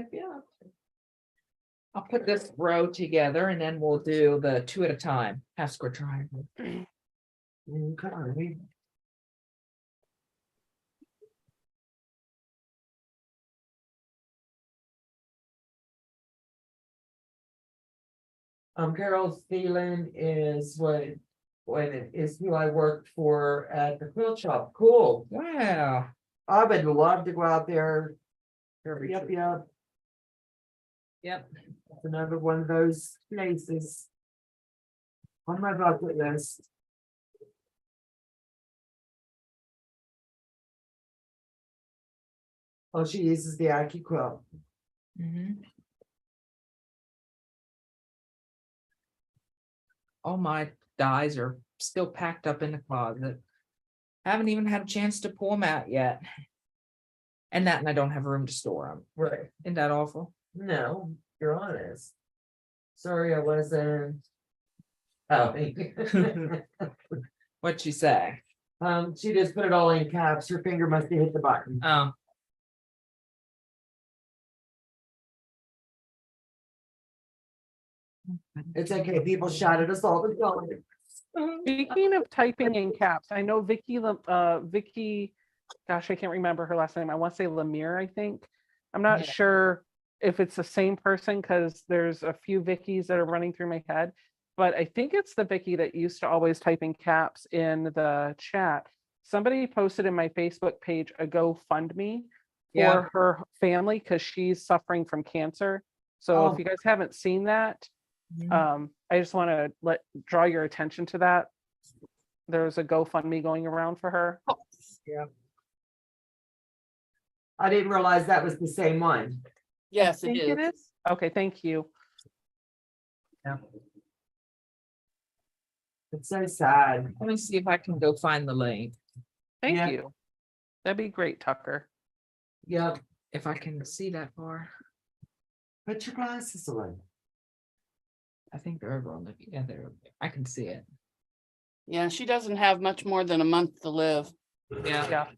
I'll put this row together and then we'll do the 2 at a time, half square triangle. Okay. Carol's feeling is when it is who I worked for at the quilt shop. Cool. Wow. I would love to go out there. Yep. Yep. It's another one of those places. On my bucket list. Oh, she uses the Aki quilt. Mhm. All my dies are still packed up in the closet. Haven't even had a chance to pull them out yet. And I don't have room to store them. Right. Isn't that awful? No, you're honest. Sorry, I wasn't. Oh. What'd you say? She just put it all in caps. Her finger must have hit the button. Oh. It's okay. People shout at us all the time. Speaking of typing in caps, I know Vicky, gosh, I can't remember her last name. I want to say Lemire, I think. I'm not Yeah. sure if it's the same person because there's a few Vickies that are running through my head, but I think it's the Vicky that used to always type in caps in the chat. somebody posted in my Facebook page a GoFundMe Yeah. for her family because she's suffering from cancer. So Oh. if you guys haven't seen that, Mhm. I just want to draw your attention to that. There's a GoFundMe going around for her. I didn't realize that was the same one. Yes, I it think is. it is. Okay, thank you. It's so sad. Let me see if I can go find the link, Thank Yeah. you. That'd be great, Tucker. Yep. if I can see that far. Put your glasses on. I think they're over on the, yeah, there, I can see it. Yeah, she doesn't have much more than a month to live. Yeah. Yeah.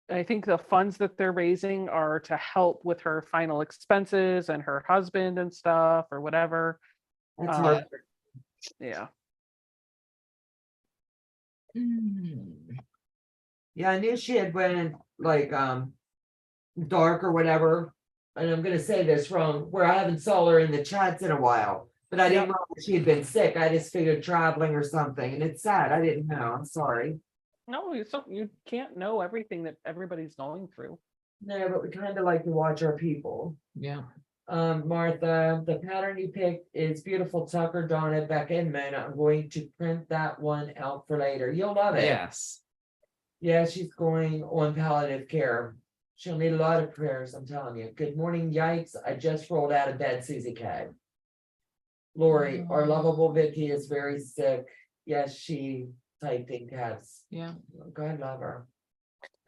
I think the funds that they're raising are to help with her final expenses and her husband and stuff or whatever. That's Um, hard. Yeah. Hmm. Yeah, I knew she had went like dark or whatever. And I'm gonna say this wrong, where I haven't saw her in the chats in a while, but I didn't know if she had been sick. I just figured traveling or something, and it's sad. I didn't know. I'm sorry. No, you can't know everything that everybody's going through. No, but we kind of like to watch our people. Yeah. Martha, the pattern you picked is beautiful. Tucker, Donna, Becca, and Mona. I'm going to print that one out for later. You'll love it. Yes. Yeah, she's going on palliative care. She'll need a lot of prayers, I'm telling you. Good morning, yikes. I just rolled out of bed, Susie K. Lori, our lovable Vicky is very sick. Yes, she typed in caps. Yeah. God love her.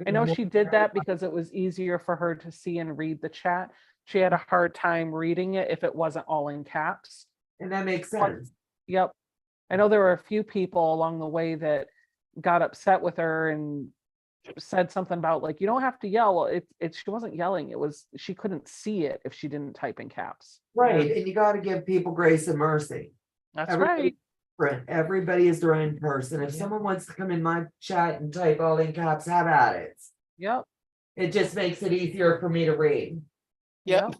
I know she did that because it was easier for her to see and read the chat. She had a hard time reading it if it wasn't all in caps. And that makes sense. Yep. I know there were a few people along the way that got upset with her and said something about like, you don't have to yell. Well, she wasn't yelling. It was, she couldn't see it if she didn't type in caps. Right, and you gotta give people grace and mercy. That's Everybody- right. Different. Everybody is their own person. If Yeah. someone wants to come in my chat and type all in caps, have at it. Yep. It just makes it easier for me to read. Yep.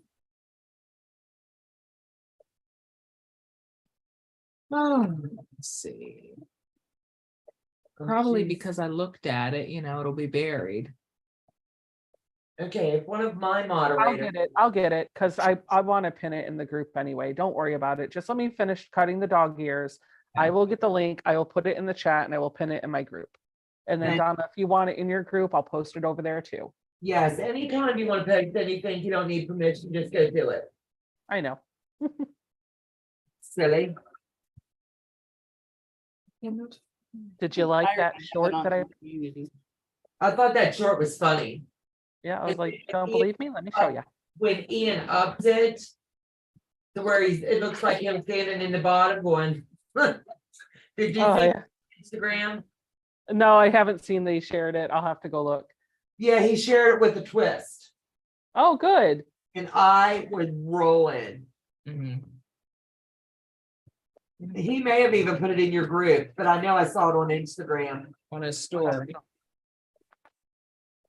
Oh, let's see. Probably Jeez. because I looked at it, you know, it'll be buried. Okay, if one of my I'll moderators, get it. I'll get it because I want to pin it in the group anyway. Don't worry about it. Just let me finish cutting the dog ears. I will get the link. I will put it in the chat and I will pin it in my group. And then Thank- Donna, if you want it in your group, I'll post it over there too. yes, anytime you want to post anything, you don't need permission, just go do it. I know. Silly. Did you like I that already have it short on that I? community. I thought that short was funny. Yeah, I was like, don't Ian- believe me? Let me show you. When Ian upped it. To where it looks like him standing in the bottom going. Did you Oh, see yeah. Instagram? No, I haven't seen they shared it. I'll have to go look. Yeah, he shared it with a twist. Oh, good. And I was rolling. Mhm. He may have even put it in your group, but I know I saw it on Instagram. On his story.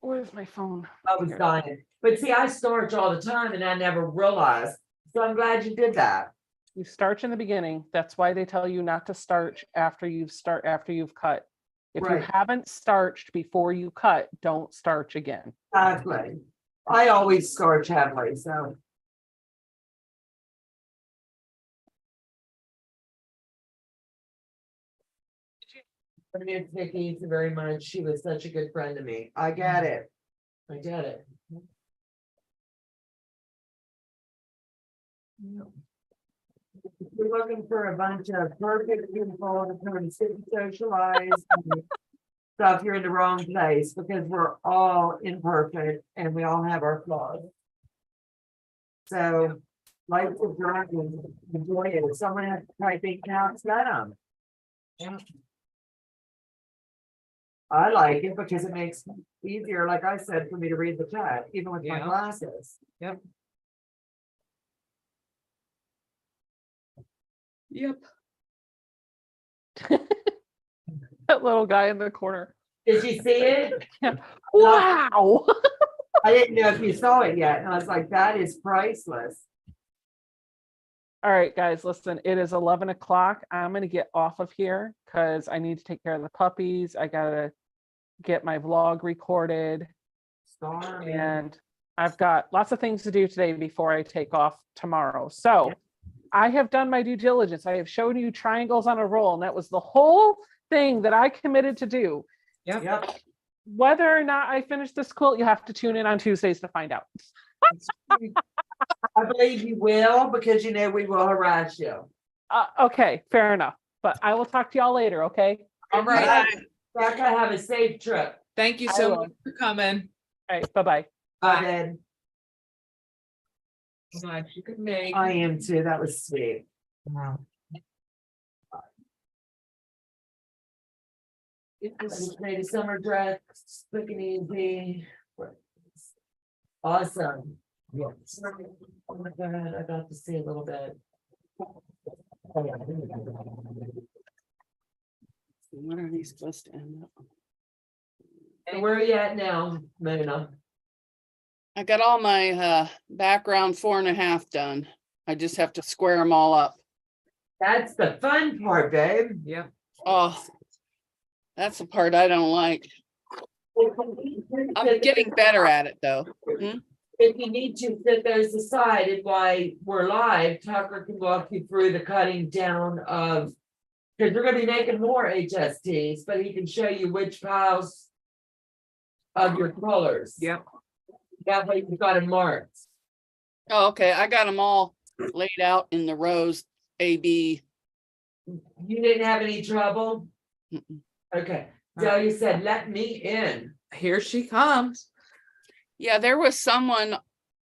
Where's my phone? I was dying. But see, I starch all the time and I never realized. So I'm glad you did that. You starch in the beginning. That's why they tell you not to starch after you've cut. If you Right. haven't starched before you cut, don't starch again. Exactly. I always starch heavily, so. Thank you very much. She was such a good friend to me. I get it. I get it. If you're looking for a bunch of perfect people to come and sit and socialize and stuff, you're in the wrong place because we're all imperfect and we all have our flaws. So, life is driving, enjoy it. If someone has to type in counts, let them. Yeah. I like it because it makes it easier, like I said, for me to read the chat, even with my Yeah. glasses. Yep. That little guy in the corner. Did you see it? Wow. I didn't know if you saw it yet, and I was like, that is priceless. All right, guys, listen, it is 11 o'clock. I'm gonna get off of here because I need to take care of the puppies. I gotta get my vlog recorded, Sorry. and I've got lots of things to do today before I take off tomorrow. So I have done my due diligence. I have shown you triangles on a roll, and that was the whole thing that I committed to do. Yep. Whether or not I finish this quilt, you have to tune in on Tuesdays to find out. I believe you will, because you know we will harass you. Okay, fair enough. But I will talk to y'all later, okay? All right. Becca, have a safe trip. Thank you I so will. much for coming. All right, bye-bye. Bye, then. Glad you could make. I am too. That was sweet. Wow. It I was- just made a summer dress, quick and easy. Awesome. Yes. Oh my God, I got to see a little bit. When are these supposed to end up? And where are you at now, Mona? I got all my background 4.5 done. I just have to square them all up. That's the fun part, babe. Yep. Oh, that's the part I don't like. I'm getting better at it though. If you need to set those aside, and while we're live, Tucker can walk you through the cutting down of. Because we're gonna be making more HSTs, but he can show you which piles. Of your colors. Yep. That way you got it marked. Oh, okay, I got them all laid out in the rows, A, B. You didn't have any trouble? Mm-mm. Okay, Delia said, let me in. Here she comes. Yeah, there was someone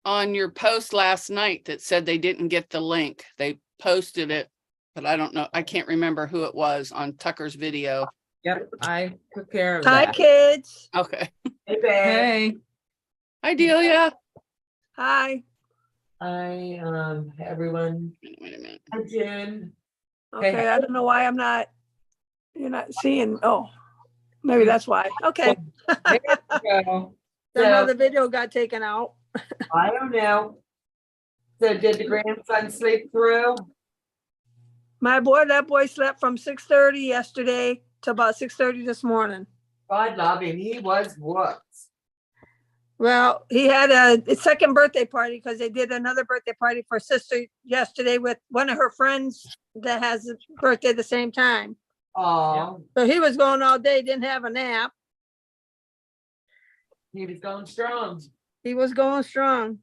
on your post last night that said they didn't get the link. They posted it, but I don't know. I can't remember who it was on Tucker's video. Yep, I took care of Hi, that. kids. Okay. Hey, babe. Hey, Hi, Delia. Hi. I, everyone, Wait a minute. hi, Jen. Hey. Okay, I don't know why you're not seeing. Oh, maybe that's why. Okay. there you go. Somehow So, the video got taken out. I don't know. So did the grandson sleep through? That boy slept from 6:30 yesterday to about 6:30 this morning. God love him, he was whooped. Well, he had a second birthday party because they did another birthday party for sister yesterday with one of her friends that has a birthday the same time. Oh, So he was going all day, didn't have a nap. he was going strong. He was going strong.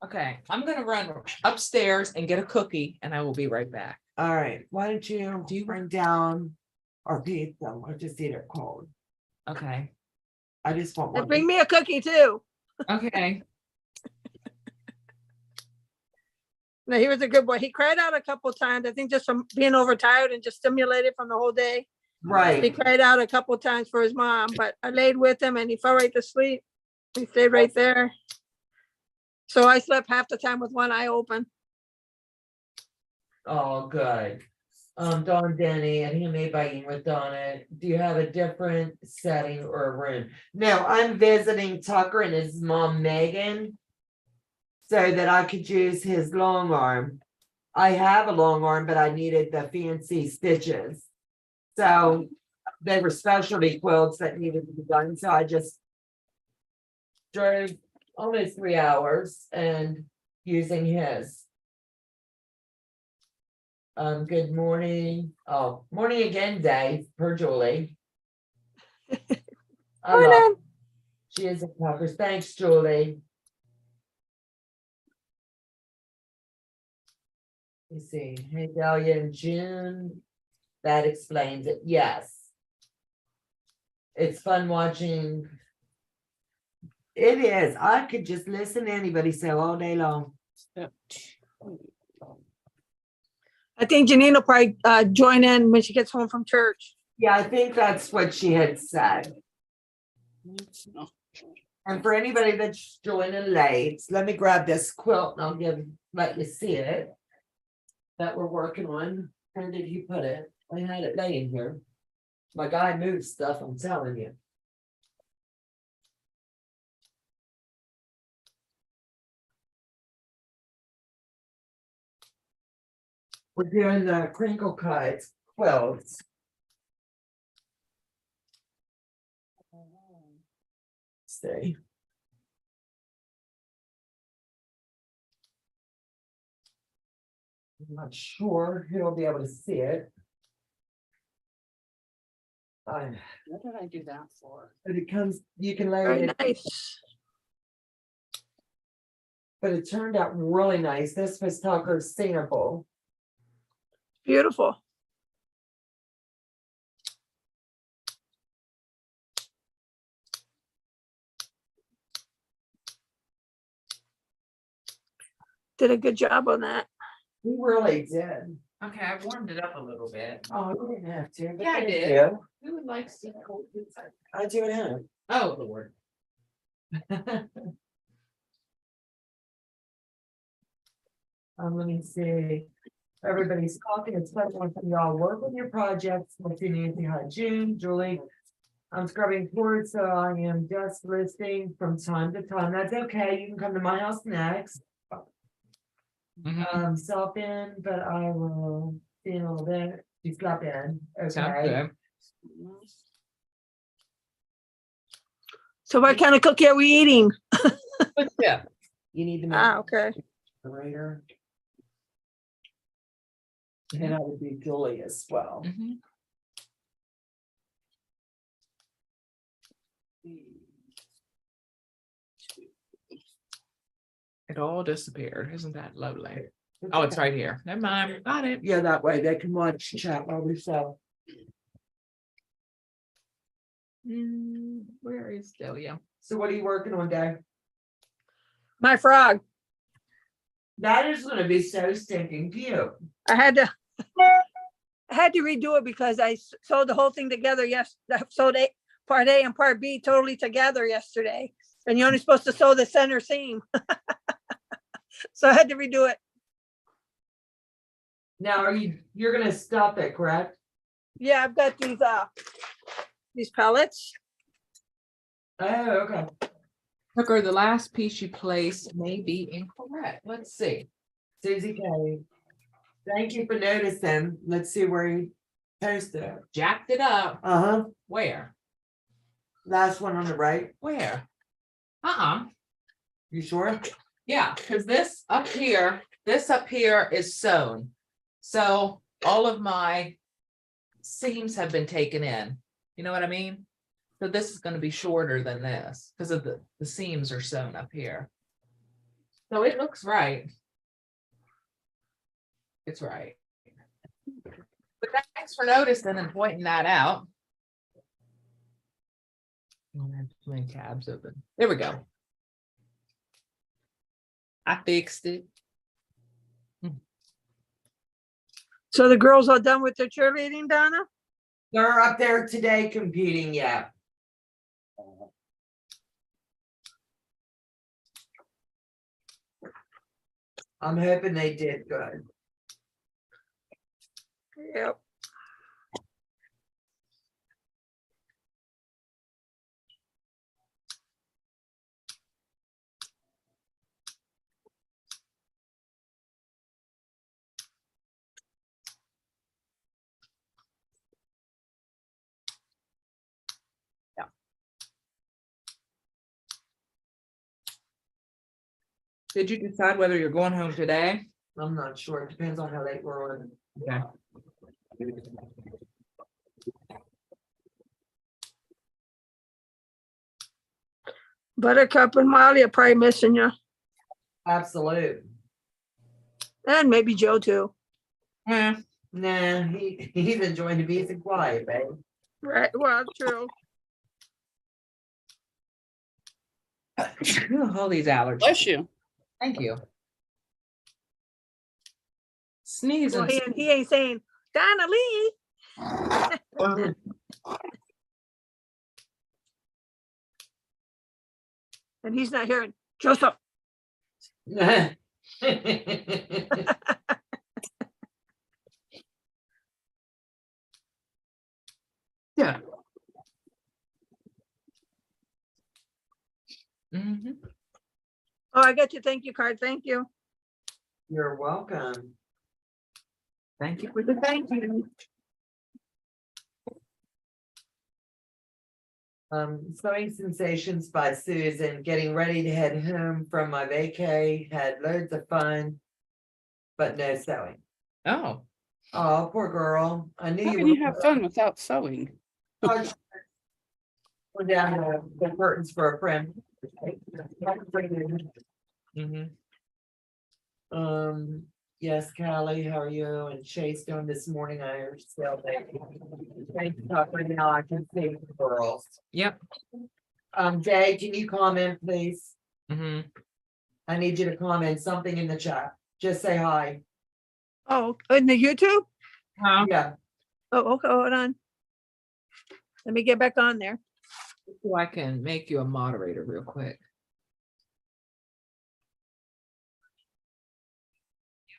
Okay, I'm gonna run upstairs and get a cookie and I will be right back. All right, why don't you Do you- bring down our pizza or just eat it cold? Okay, I just want And one. bring me a cookie too. okay. No, he was a good boy. He cried out a couple times. I think just from being overtired and just stimulated from the whole day. He Right, cried out a couple times for his mom, but I laid with him and he fell right to sleep. He stayed right there. So I slept half the time with one eye open. oh, good. Dawn Denny and him begging with Donna, do you have a different setting or a room? No, I'm visiting Tucker and his mom Megan. So that I could use his long arm. I have a long arm, but I needed the fancy stitches. So they were specialty quilts that needed to be done, so I just drove almost 3 hours and using his. Good morning. Oh, morning again, Dave, per Julie. I love- Morning. She is a Tucker. Thanks, Julie. Let's see, hey Delia in June, that explains it, yes. It's fun watching. It is, I could just listen to anybody say all day long. I think Janine will probably join in when she gets home from church. Yeah, I think that's what she had said. No. And for anybody that's joining late, let me grab this quilt and I'll let you see it. That we're working on. Where did you put it? I had it laying here. My guy moved stuff, I'm telling you. We're doing the crinkle cut quilts. See. I'm not sure who'll be able to see it. What did I do that for? But it comes, you can load Very it, nice. but it turned out really nice. This was Tucker's sample. Beautiful. Did a good job on that. He really did. Okay, I warmed it up a little bit. Oh, you didn't have to. but Yeah, I thank did. you. Who would like to see cold pizza? I do it have. Oh, Lord. Let me see. Everybody's talking. It's fun when y'all work on your projects. What's in Nancy Hi June, Julie. I'm scrubbing forward, so I am just listening from time to time. That's okay. You can come to my house next. Mhm. Stop in, but I will see in a little bit. You stop in. Sounds Okay. good. So what kind of cookie are we eating? Yeah. You need to make Ah, okay. a writer. And I would be Julie as well. Mhm. It all disappeared. Isn't that lovely? Oh, it's right here. Never mind. Got it. Yeah, that way they can watch chat while we sell. Where is Delia? So what are you working on, Dave? My frog. That is gonna be so stinking cute. I had to redo it because I sewed the whole thing together. Yes, I sewed part A and part B totally together yesterday. And you're only supposed to sew the center seam. So I had to redo it. Now, you're gonna stop it, correct? Yeah, I've got these pellets. Oh, okay. Tucker, the last piece you placed may be incorrect. Let's see. Susie K. Thank you for noticing. Let's see where you posted it. Jacked it up. Uh-huh. Where? Last one on the right. Where? You sure? Yeah, because this up here is sewn. So all of my seams have been taken in. You know what I mean? So this is going to be shorter than this because of the seams are sewn up here. So it looks right. It's right. But thanks for noticing and pointing that out. I have too many tabs open. There we go. I fixed it. So the girls are done with their cheerleading, Donna? They're up there today competing, yeah. I'm hoping they did good. Yep. Did you decide whether you're going home today? I'm not sure. It depends on how late we're on. Okay. Buttercup and Molly are probably missing you. Absolute. And maybe Joe too. Yeah. Nah, he's enjoying the peace and quiet, babe. Right, well, true. All these allergies. Bless you. Thank you. Sneezing. Well, he ain't saying, Donna Lee. And he's not hearing, Joseph. Yeah. Mhm. Oh, I got your thank you card. Thank you. You're welcome. Thank you for the thank you. Sewing Sensations by Susan, getting ready to head home from my vacay, had loads of fun. But no sewing. Oh, Oh, poor girl. I knew How you can were. you have fun without sewing? We're down the curtains for a friend. mhm. Yes, Callie, how are you? And Chase doing this morning, I are still there. Thank you, right now I can see the girls. Yep. Jay, can you comment, please? Mhm. I need you to comment something in the chat. Just say hi. Oh, in the YouTube? Yeah, Oh, okay, hold on. Let me get back on there. So I can make you a moderator real quick.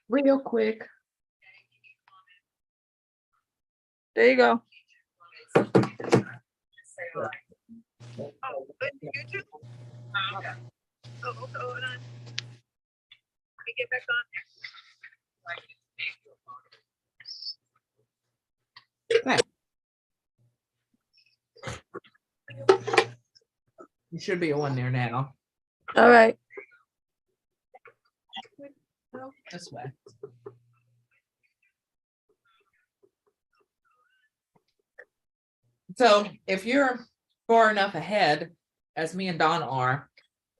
Real quick. There you go. Oh, in the YouTube? Okay. Oh, okay, hold on. Let me get back on there. You should be on there now. All right. This way. So if you're far enough ahead, as me and Don are,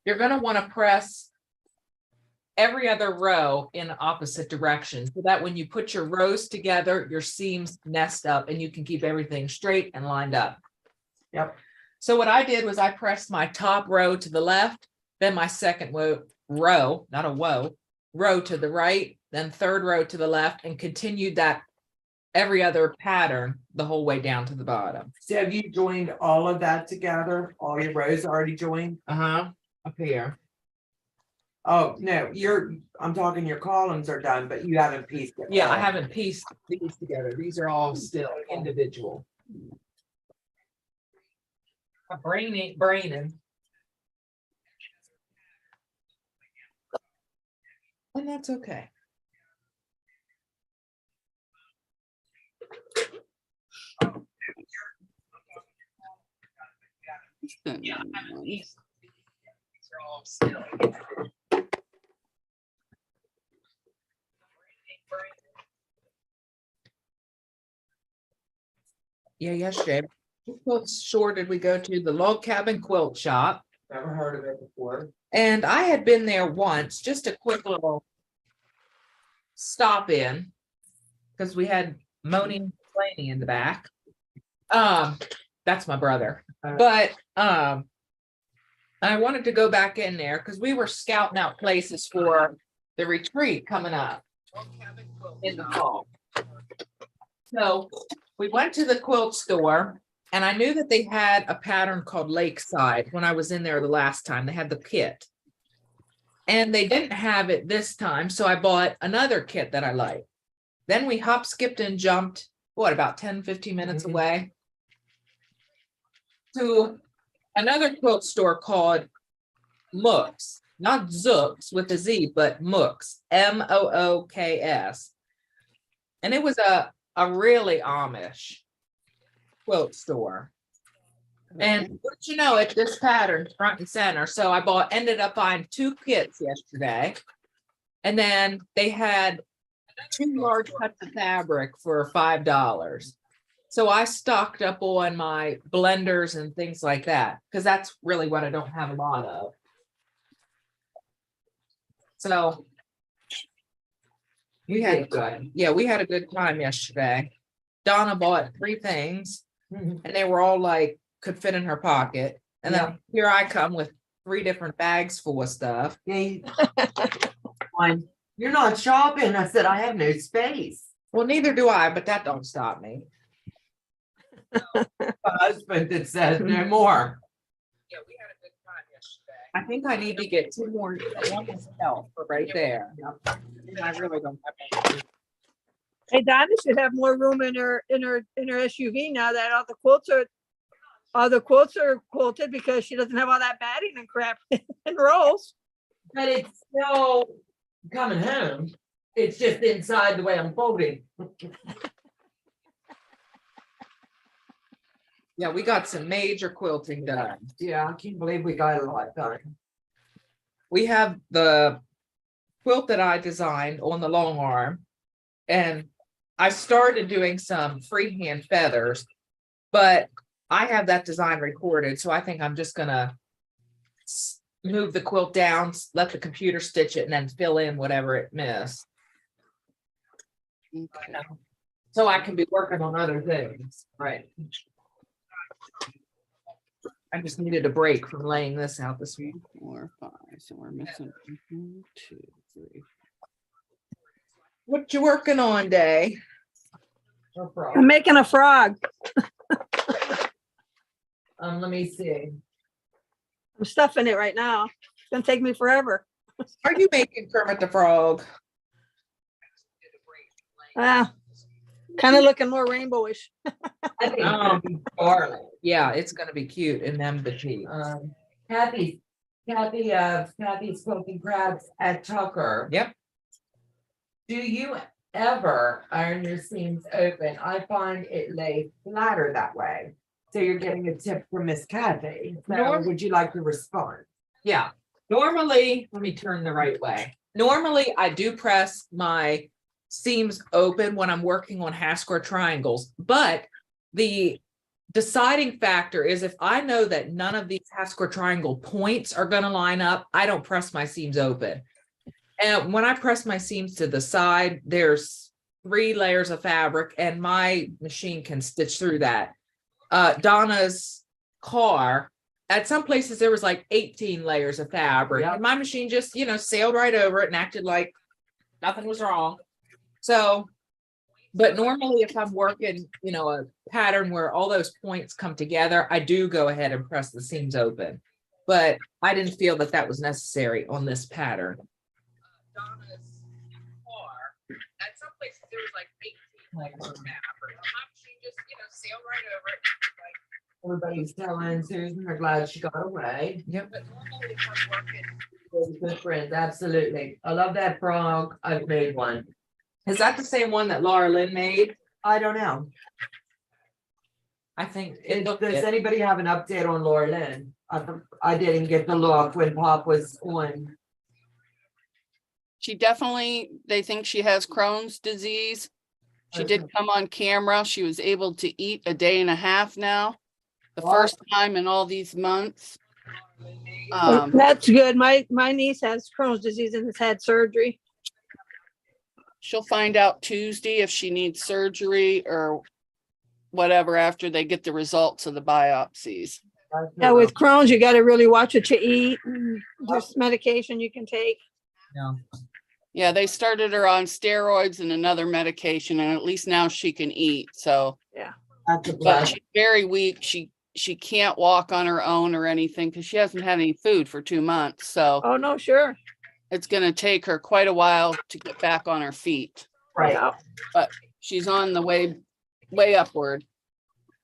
you're gonna want to press every other row in opposite directions so that when you put your rows together, your seams nest up and you can keep everything straight and lined up. yep. So what I did was I pressed my top row to the left, then my second row, not a row to the right, then third row to the left, and continued that every other pattern the whole way down to the bottom. So have you joined all of that together? All your rows already joined? Up here. Oh, no, I'm talking your columns are done, but you haven't pieced it. Yeah, I haven't pieced these together. These are all still individual. My brain ain't braining. And that's okay. Yeah, yesterday. What store did we go to? The Log Cabin Quilt Shop. Never heard of it before. And I had been there once, just a quick little stop in. Because we had moaning, complaining in the back. That's my brother. But I wanted to go back in there because we were scouting out places for the retreat coming up in the fall. So we went to the quilt store and I knew that they had a pattern called Lakeside when I was in there the last time. They had the kit. And they didn't have it this time, so I bought another kit that I liked. Then we hop, skipped, and jumped, what, about 10-15 minutes away to another quilt store called Mooks, not Zooks with a Z, but Mooks, Mooks. And it was a really Amish quilt store. And what you know, it's this pattern front and center. So I ended up buying 2 kits yesterday. And then they had 2 large cuts of fabric for $5. So I stocked up on my blenders and things like that, because that's really what I don't have a lot of. So we had a good time yesterday. Donna bought 3 things and they were all like could fit in her pocket. And then here I come with 3 different bags full of stuff. You're not shopping. I said, I have no space. Well, neither do I, but that don't stop me. My husband that says no more. Yeah, we had a good time yesterday. I think I need to get 2 more. One is health for right there. I really don't have. Hey, Donna should have more room in her SUV now that all the quilts are quilted, because she doesn't have all that batting and crap and rolls. But it's still coming home. It's just inside the way I'm folding. Yeah, we got some major quilting done. Yeah, I can't believe we got a lot done. We have the quilt that I designed on the long arm. And I started doing some freehand feathers, but I have that design recorded. So I think I'm just gonna move the quilt down, let the computer stitch it, and then fill in whatever it missed. Okay. So I can be working on other things. Right. I just needed a break from laying this out this week. 4, 5. So we're missing 1, 2, 3. What you working on, Day? No I'm problem. making a frog. Let me see. I'm stuffing it right now. It's gonna take me forever. Are you making Kermit the Frog? Kind of looking more rainbowish. I think it's gonna be darling. Yeah, it's gonna be cute in them petite. Kathy's Quilting Crabs at Tucker. Yep. Do you ever iron your seams open? I find it lay flatter that way. So you're getting a tip from Miss Kathy. So Norm- would you like to respond? Yeah, normally, let me turn the right way. Normally, I do press my seams open when I'm working on half square triangles, but the deciding factor is if I know that none of these half square triangle points are gonna line up, I don't press my seams open. And when I press my seams to the side, there's 3 layers of fabric and my machine can stitch through that. Donna's car, at some places there was like 18 layers of fabric, Yep. and my machine just, sailed right over it and acted like nothing was wrong. So, but normally if I'm working, a pattern where all those points come together, I do go ahead and press the seams open. But I didn't feel that that was necessary on this pattern. Donna's car, at some places there was like 18 layers of fabric. My machine just, sailed right over it. Everybody's telling Susan they're glad she got away. Yep. But normally if I'm working, Good friends, absolutely. I love that frog. I've made one. is that the same one that Laura Lynn made? I don't know. I think it looked Does it. anybody have an update on Laura Lynn? I didn't get the look when Pop was on. She definitely, they think she has Crohn's disease. She did come on camera. She was able to eat a day and a half now. The Wow. first time in all these months. That's good. My niece has Crohn's disease and has had surgery. She'll find out Tuesday if she needs surgery or whatever after they get the results of the biopsies. Yeah, with Crohn's, you got to really watch what you eat. And there's medication you can take. Yeah, they started her on steroids and another medication, and at least now she can eat. So, That's a but blast. she's very weak. She can't walk on her own or anything because she hasn't had any food for 2 months. So Oh, no, sure. it's going to take her quite a while to get back on her feet. Right. Yeah. She's on the way upward.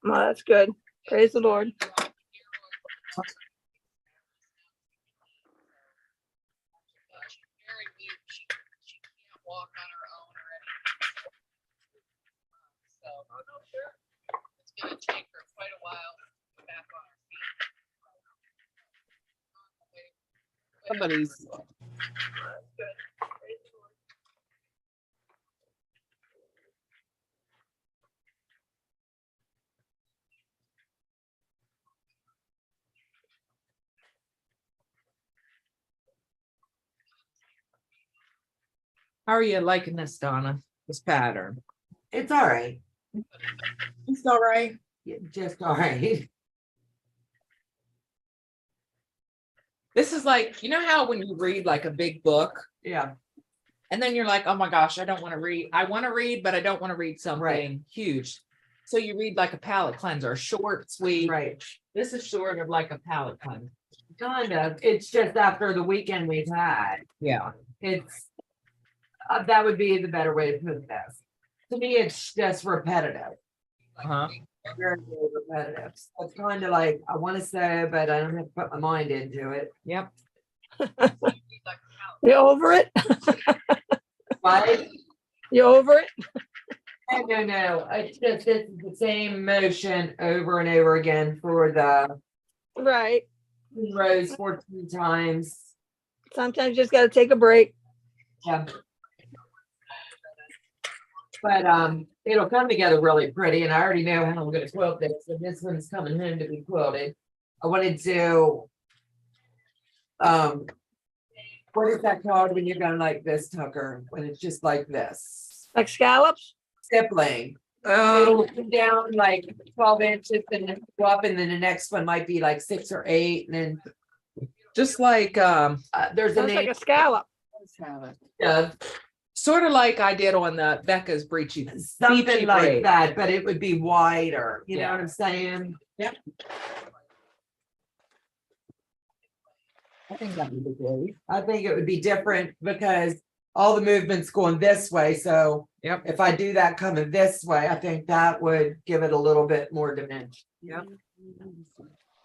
Well, that's good. Praise the Lord. Walk on her own or anything. So it's going to take her quite a while to get back on her feet. Somebody's. How are you liking this, Donna? This pattern? It's all right. It's all right. Just all right. This is like, how when you read like a big book Yeah. and then you're like, oh my gosh, I don't want to read. I want to read, but I don't want to read something Right. huge. So you read like a palette cleanser, short, sweet. Right. This is sort of like a palette cleanser. Kind of. It's just after the weekend we've had. Yeah. It's that would be the better way to put this. To me, it's just repetitive. Uh-huh. Very, very repetitive. So it's kind of like I want to say, but I don't have to put my mind into it. Yep. You over it? Right? You over it? No. It's just it's the same motion over and over again for the Right. rows 14 times. Sometimes you just gotta take a break. Yeah. But it'll come together really pretty, and I already know how I'm gonna quilt this. So this one's coming home to be quilted. I wanted to what is that called when you're going like this, Tucker? When it's just like this. Like scallops? Stippling. It'll come down like 12 inches and then go up, and then the next one might be like 6 or 8, and then just like there's a Sounds like name. a scallop. Let's have it. Yeah, sort of like I did on the Becca's breechy. something beachy like braid. that, but it would be wider. You know Yeah. what I'm saying? Yep. I think that would be great. I think it would be different because all the movement's going this way. So Yep. if I do that coming this way, I think that would give it a little bit more dimension. Yep.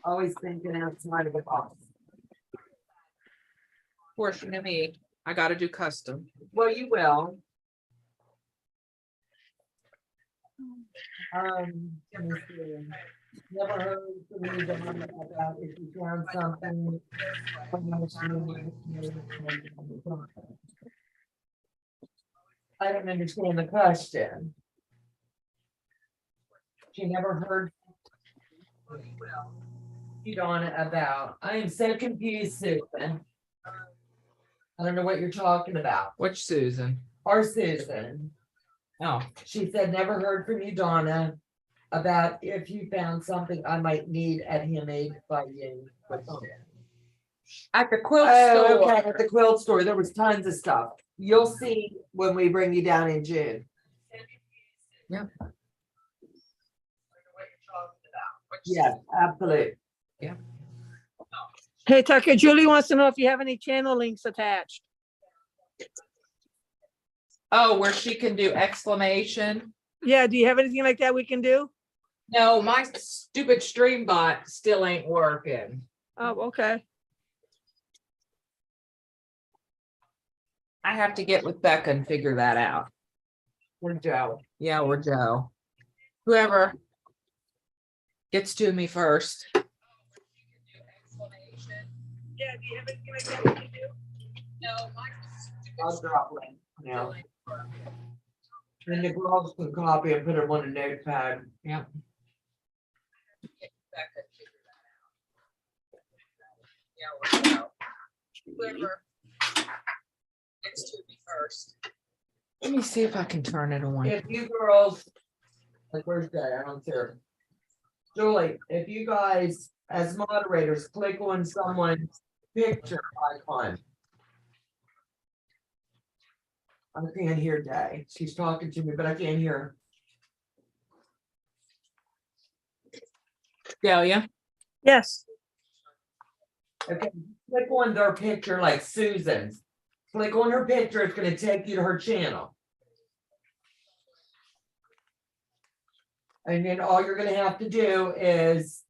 Always thinking outside of the box. Portion of me. I gotta do custom. Well, you will. Let me see. Never heard from you about if you found something. I don't understand the question. She never heard. You Donna about. I am so confused, Susan. I don't know what you're talking about. Which Susan? Our Susan. Oh, She said, never heard from you, Donna, about if you found something I might need at handmade by you. at the quilt Oh, store. okay, at the quilt store, there was tons of stuff. You'll see when we bring you down in June. Yep. Yes, absolutely. Hey Tucker, Julie wants to know if you have any channel links attached. Oh, where she can do exclamation. Yeah, do you have anything like that we can do? No, my stupid stream bot still ain't working. Oh, okay. I have to get with Becca and figure that out. We're Joe. Yeah, or Joe. Whoever gets to me first. Yeah, do you have anything like that we can do? No, I'll drop one now. And the girls can copy and put them on a notepad. Yeah. Whoever gets to me first. Let me see if I can turn it on. If you girls, like where's that? I don't care. Julie, if you guys, as moderators, click on someone's picture icon. I can't hear Day. She's talking to me, but I can't hear Delia. Yes. her. Okay, click on their picture like Susan's. Click on her picture, it's gonna take you to her channel. And then all you're gonna have to do is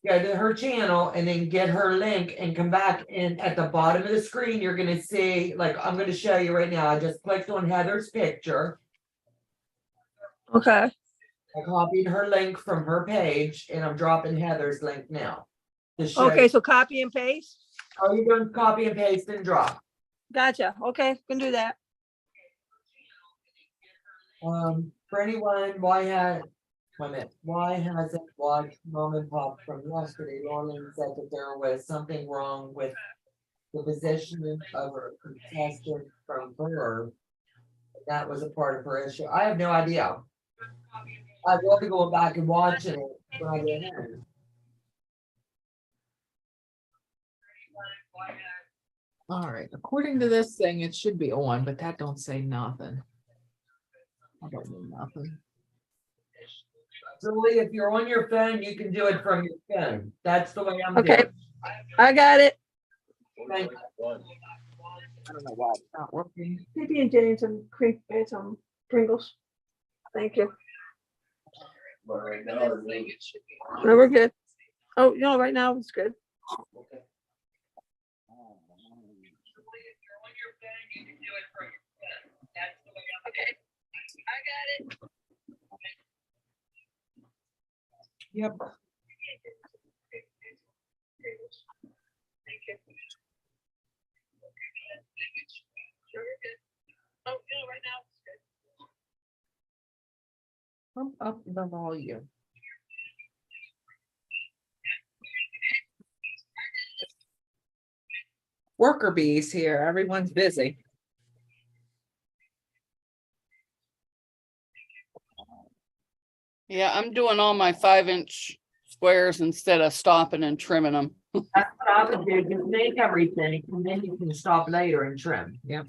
go to her channel and then get her link and come back, and at the bottom of the screen, you're gonna see, like, I'm gonna show you right now. I just clicked on Heather's picture. Okay. I copied her link from her page and I'm dropping Heather's link now. To show Okay, you. so copy and paste. All you're doing is copy and paste and drop. Gotcha. Okay, can do that. For anyone, why hasn't watched Mom and Pop from yesterday? Lauren said that there was something wrong with the positioning of her contestant from her. That was a part of her issue. I have no idea. I will be going back and watching it when I get home. All right, according to this thing, it should be on, but that don't say nothing. I don't know nothing. Julie, if you're on your phone, you can do it from your phone. That's the way I'm Okay. doing. I got it. Thank you. I don't know why it's not working. Maybe and Jane some cream and some Pringles. Thank you. No, we're good. Oh, no, right now it's good. Yep. Pump up the volume. Worker bees here. Everyone's busy. Yeah, I'm doing all my 5-inch squares instead of stopping and trimming them. That's what I would do, just make everything, and then you can stop later and trim. Yep.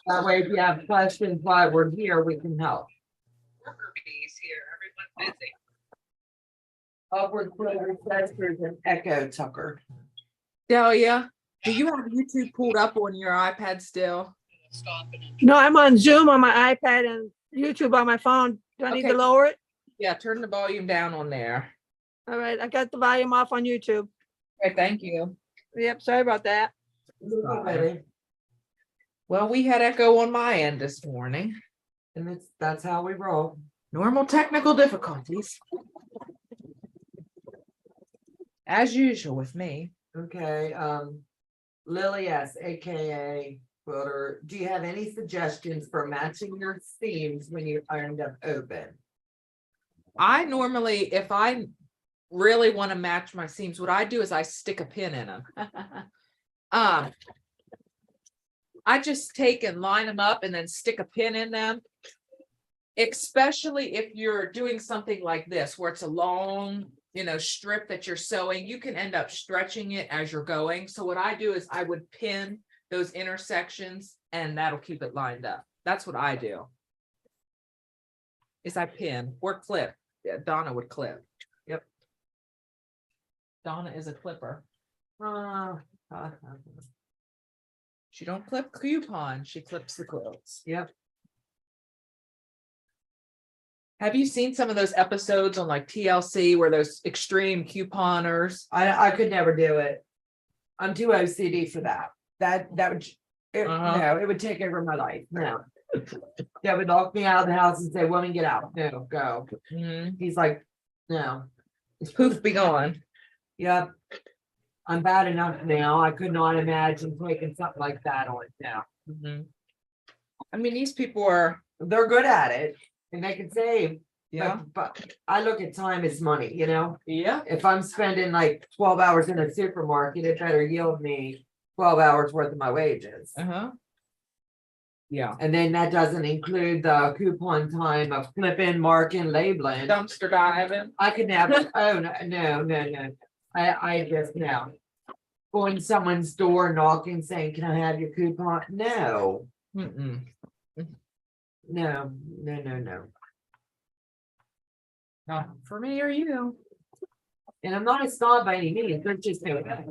That way, if you have questions while we're here, we can help. Worker bees here. Everyone's busy. Upward Twitter Sisters and Echo Tucker. Delia, do you have YouTube pulled up on your iPad still? No, I'm on Zoom on my iPad and YouTube on my phone. Do I need to Okay. lower it? Yeah, turn the volume down on there. All right, I got the volume off on YouTube. Okay, thank you. Yep, sorry about that. Well, we had echo on my end this morning. And that's how we roll. Normal technical difficulties. As usual with me. Okay, Lily S, AKA Quilter, do you have any suggestions for matching your seams when you iron them open? I normally, if I really want to match my seams, what I do is I stick a pin in them. I just take and line them up and then stick a pin in them. Especially if you're doing something like this, where it's a long, strip that you're sewing, you can end up stretching it as you're going. So what I do is I would pin those intersections and that'll keep it lined up. That's what I do. Is I pin or clip. Yeah, Donna would clip. Yep. Donna is a clipper. She don't clip coupons, she clips the quilts. Yep. Have you seen some of those episodes on like TLC where those extreme couponers? I could never do it. I'm too OCD for that. That would, no, it would take over my life. No. That would lock me out of the house and say, woman, get out. No, go. Mhm. He's like, no. Poof, be gone. Yep. I'm bad enough now. I could not imagine taking something like that on now. Mhm. I mean, these people are, They're good at it and they can save. yeah, But I look at time as money, yeah. If I'm spending like 12 hours in a supermarket, it better yield me 12 hours worth of my wages. Uh-huh. Yeah. And then that doesn't include the coupon time of flipping, marking, labeling. Dumpster diving. I could never, oh, no. I just no. Going to someone's door, knocking, saying, can I have your coupon? No, Mm-mm. no. Not for me or you. And I'm not a snob by any means, they're just doing that.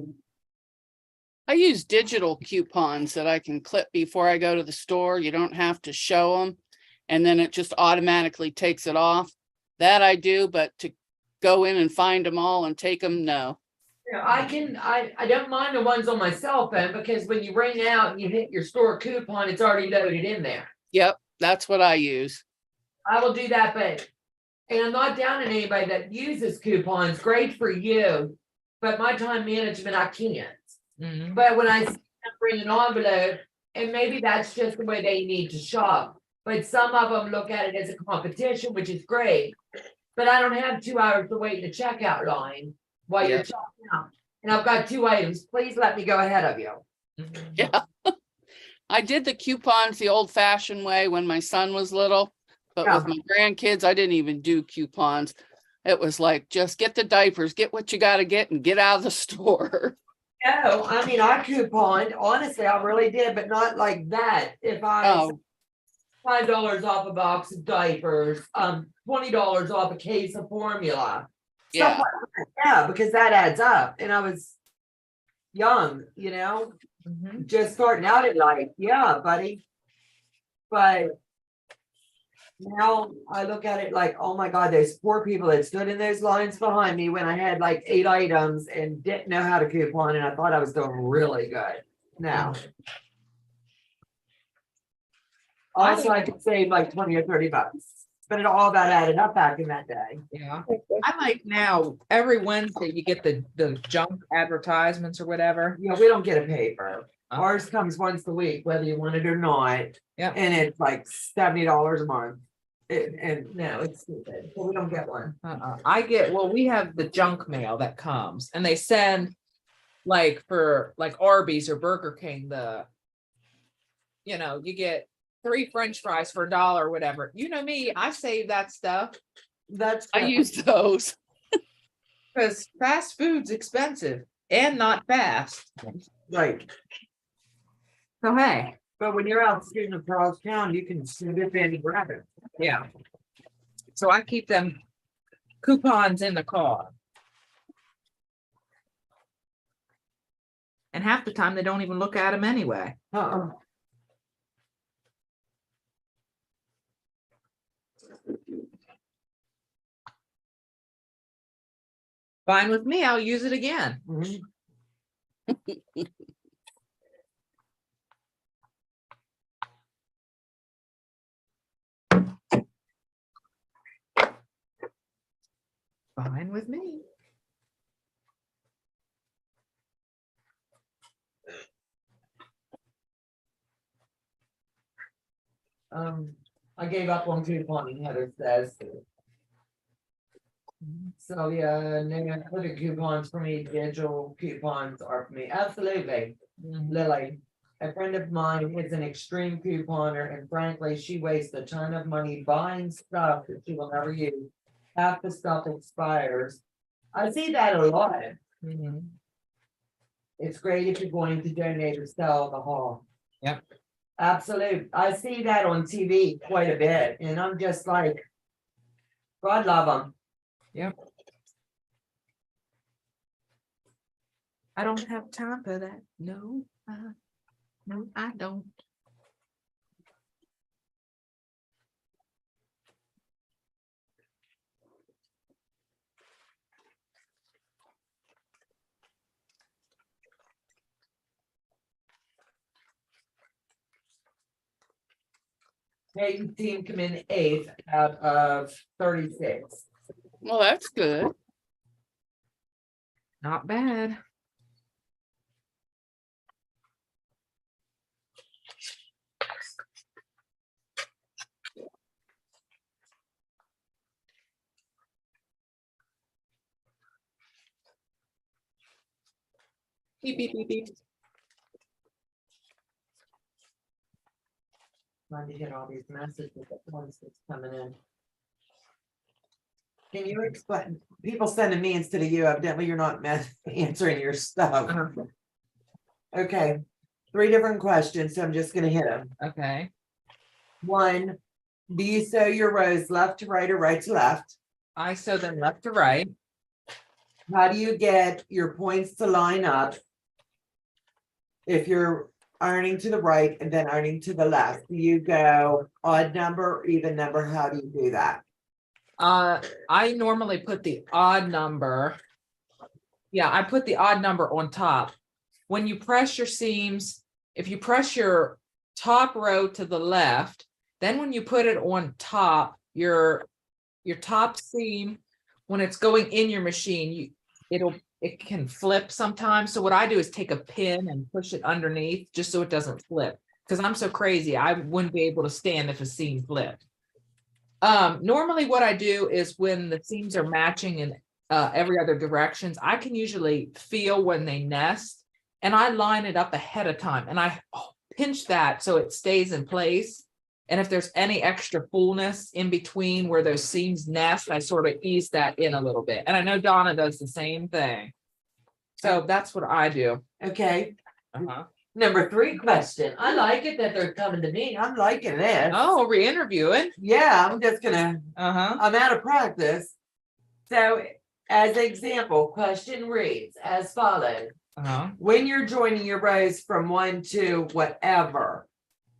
I use digital coupons that I can clip before I go to the store. You don't have to show them. And then it just automatically takes it off. That I do, but to go in and find them all and take them, no. I don't mind the ones on my cell phone because when you ring out and you hit your store coupon, it's already loaded in there. Yep, that's what I use. I will do that, and I'm not down on anybody that uses coupons, great for you. But my time management, I can't. Mhm. But when I see them bring an envelope, and maybe that's just the way they need to shop. But some of them look at it as a competition, which is great. But I don't have 2 hours to wait in the checkout line while you're Yeah. shopping out. And I've got 2 items. Please let me go ahead of you. Mhm. Yeah. I did the coupons the old fashioned way when my son was little, but with my grandkids, I didn't even do coupons. It was like, just get the diapers, get what you got to get and get out of the store. No, I mean, I couponed, honestly, I really did, but not like that. If I Oh, $5 off a box of diapers, $20 off a case of formula. yeah. Stuff like that. Yeah, because that adds up. And I was young, Mhm. just starting out in life. Yeah, buddy. But now I look at it like, oh my God, those poor people that stood in those lines behind me when I had like 8 items and didn't know how to coupon, and I thought I was doing really good. Now. Also, I could save like 20 or 30 bucks. but it all got added up back in that day. Yeah. I like now, every Wednesday you get the junk advertisements or whatever. Yeah, we don't get a paper. Oh. Ours comes once a week, whether you want it or not. Yeah. And it's like $70 a month. And no, it's stupid. So we don't get one. I get, well, we have the junk mail that comes and they send like for like Arby's or Burger King, you get 3 French fries for $1 or whatever. You know me, I save that stuff That's I good. use those. because fast food's expensive and not fast. Right. So hey, But when you're out shooting across town, you can send it in and grab it. yeah. So I keep them coupons in the car. And half the time they don't even look at them anyway. Fine with me, I'll use it again. Mhm. Fine with me. I gave up on couponing, Heather says. So yeah, no, put the coupons for me, digital coupons are for me, absolutely. Lily, a friend of mine is an extreme couponer, and frankly, she wastes a ton of money buying stuff that she will never use. Half the stuff expires. I see that a lot. Mhm. It's great if you're going to donate or sell the hall. Yep. Absolutely. I see that on TV quite a bit, and I'm just like, God love them. Yep. I don't have time for that. No, no, I don't. Peyton team come in 8th out of 36. Well, that's good. Not bad. Beep, beep, beep, beep. Trying to hit all these messages at once that's coming in. Can you explain, people sending me instead of you, evidently you're not answering your stuff. Uh-huh. Okay, 3 different questions, so I'm just gonna hit them. Okay. 1, do you sew your rows left to right or right to left? I sew them left to right. How do you get your points to line up? If you're ironing to the right and then ironing to the left, do you go odd number or even number? How do you do that? I normally put the odd number. Yeah, I put the odd number on top. When you press your seams, if you press your top row to the left, then when you put it on top, your top seam, when it's going in your machine, it can flip sometimes. So what I do is take a pin and push it underneath just so it doesn't flip. Because I'm so crazy, I wouldn't be able to stand if a seam flipped. Normally what I do is when the seams are matching in every other directions, I can usually feel when they nest, and I line it up ahead of time, and I pinch that so it stays in place. And if there's any extra fullness in between where those seams nest, I sort of ease that in a little bit. And I know Donna does the same thing. So that's what I do. Okay, Uh-huh. number 3 question. I like it that they're coming to me. I'm liking this. Oh, re-interviewing. Yeah, I'm just gonna, Uh-huh. I'm out of practice. So as example, question reads as follows. Uh-huh. When you're joining your rows from 1 to whatever,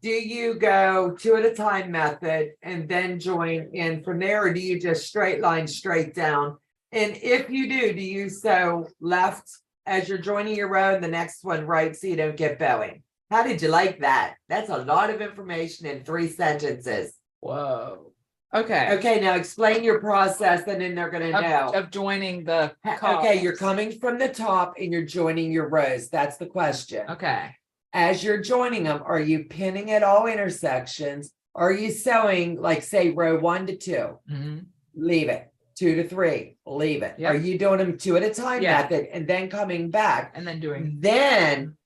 do you go 2 at a time method and then join in from there, or do you just straight line straight down? And if you do you sew left as you're joining your row and the next one right so you don't get bowing? How did you like that? That's a lot of information in 3 sentences. Whoa. Okay. Okay, now explain your process and then they're gonna know. Of joining the. Okay, you're columns. coming from the top and you're joining your rows. That's the question. Okay. As you're joining them, are you pinning at all intersections? Are you sewing, like say row 1 to 2? Mhm. Leave it. 2 to 3, leave it. Are Yep. you doing them 2 at a time Yeah. method and then coming back? And then doing. Then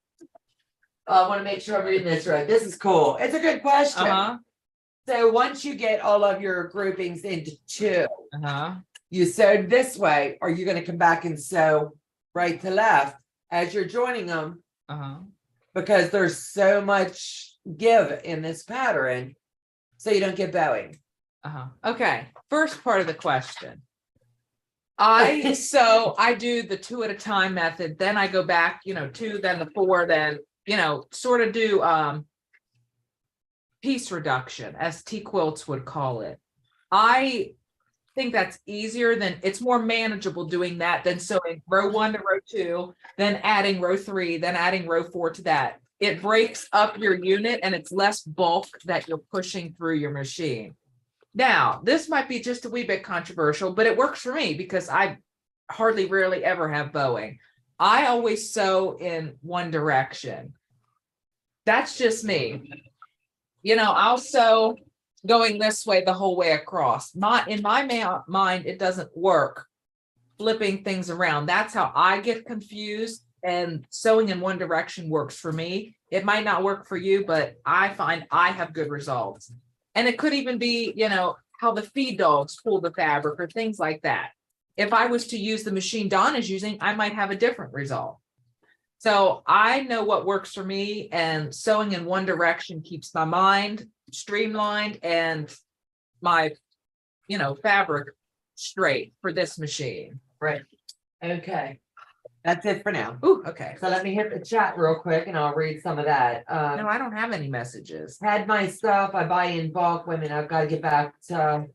I want to make sure I'm reading this right. This is cool. It's a good question. Uh-huh. So once you get all of your groupings into 2, Uh-huh. you sewed this way, are you going to come back and sew right to left as you're joining them? Uh-huh. Because there's so much give in this pattern, so you don't get bowing. Uh-huh. Okay. First part of the question. So I do the 2 at a time method, then I go back, 2, then the 4, then, sort of do piece reduction, as T quilts would call it. I think that's easier than, it's more manageable doing that than sewing row 1 to row 2, then adding row 3, then adding row 4 to that. It breaks up your unit and it's less bulk that you're pushing through your machine. Now, this might be just a wee bit controversial, but it works for me because I hardly rarely ever have bowing. I always sew in one direction. That's just me. I'll sew going this way the whole way across. Not in my mind, it doesn't work flipping things around. That's how I get confused, and sewing in one direction works for me. It might not work for you, but I find I have good results. And it could even be, how the feed dogs pull the fabric or things like that. If I was to use the machine Dawn is using, I might have a different result. So I know what works for me, and sewing in one direction keeps my mind streamlined and my, fabric straight for this machine. Right. Okay. That's it for now. Ooh, okay. So let me hit the chat real quick and I'll read some of that. No, I don't have any messages. Had my stuff, I buy in bulk. Women, I've got to get back to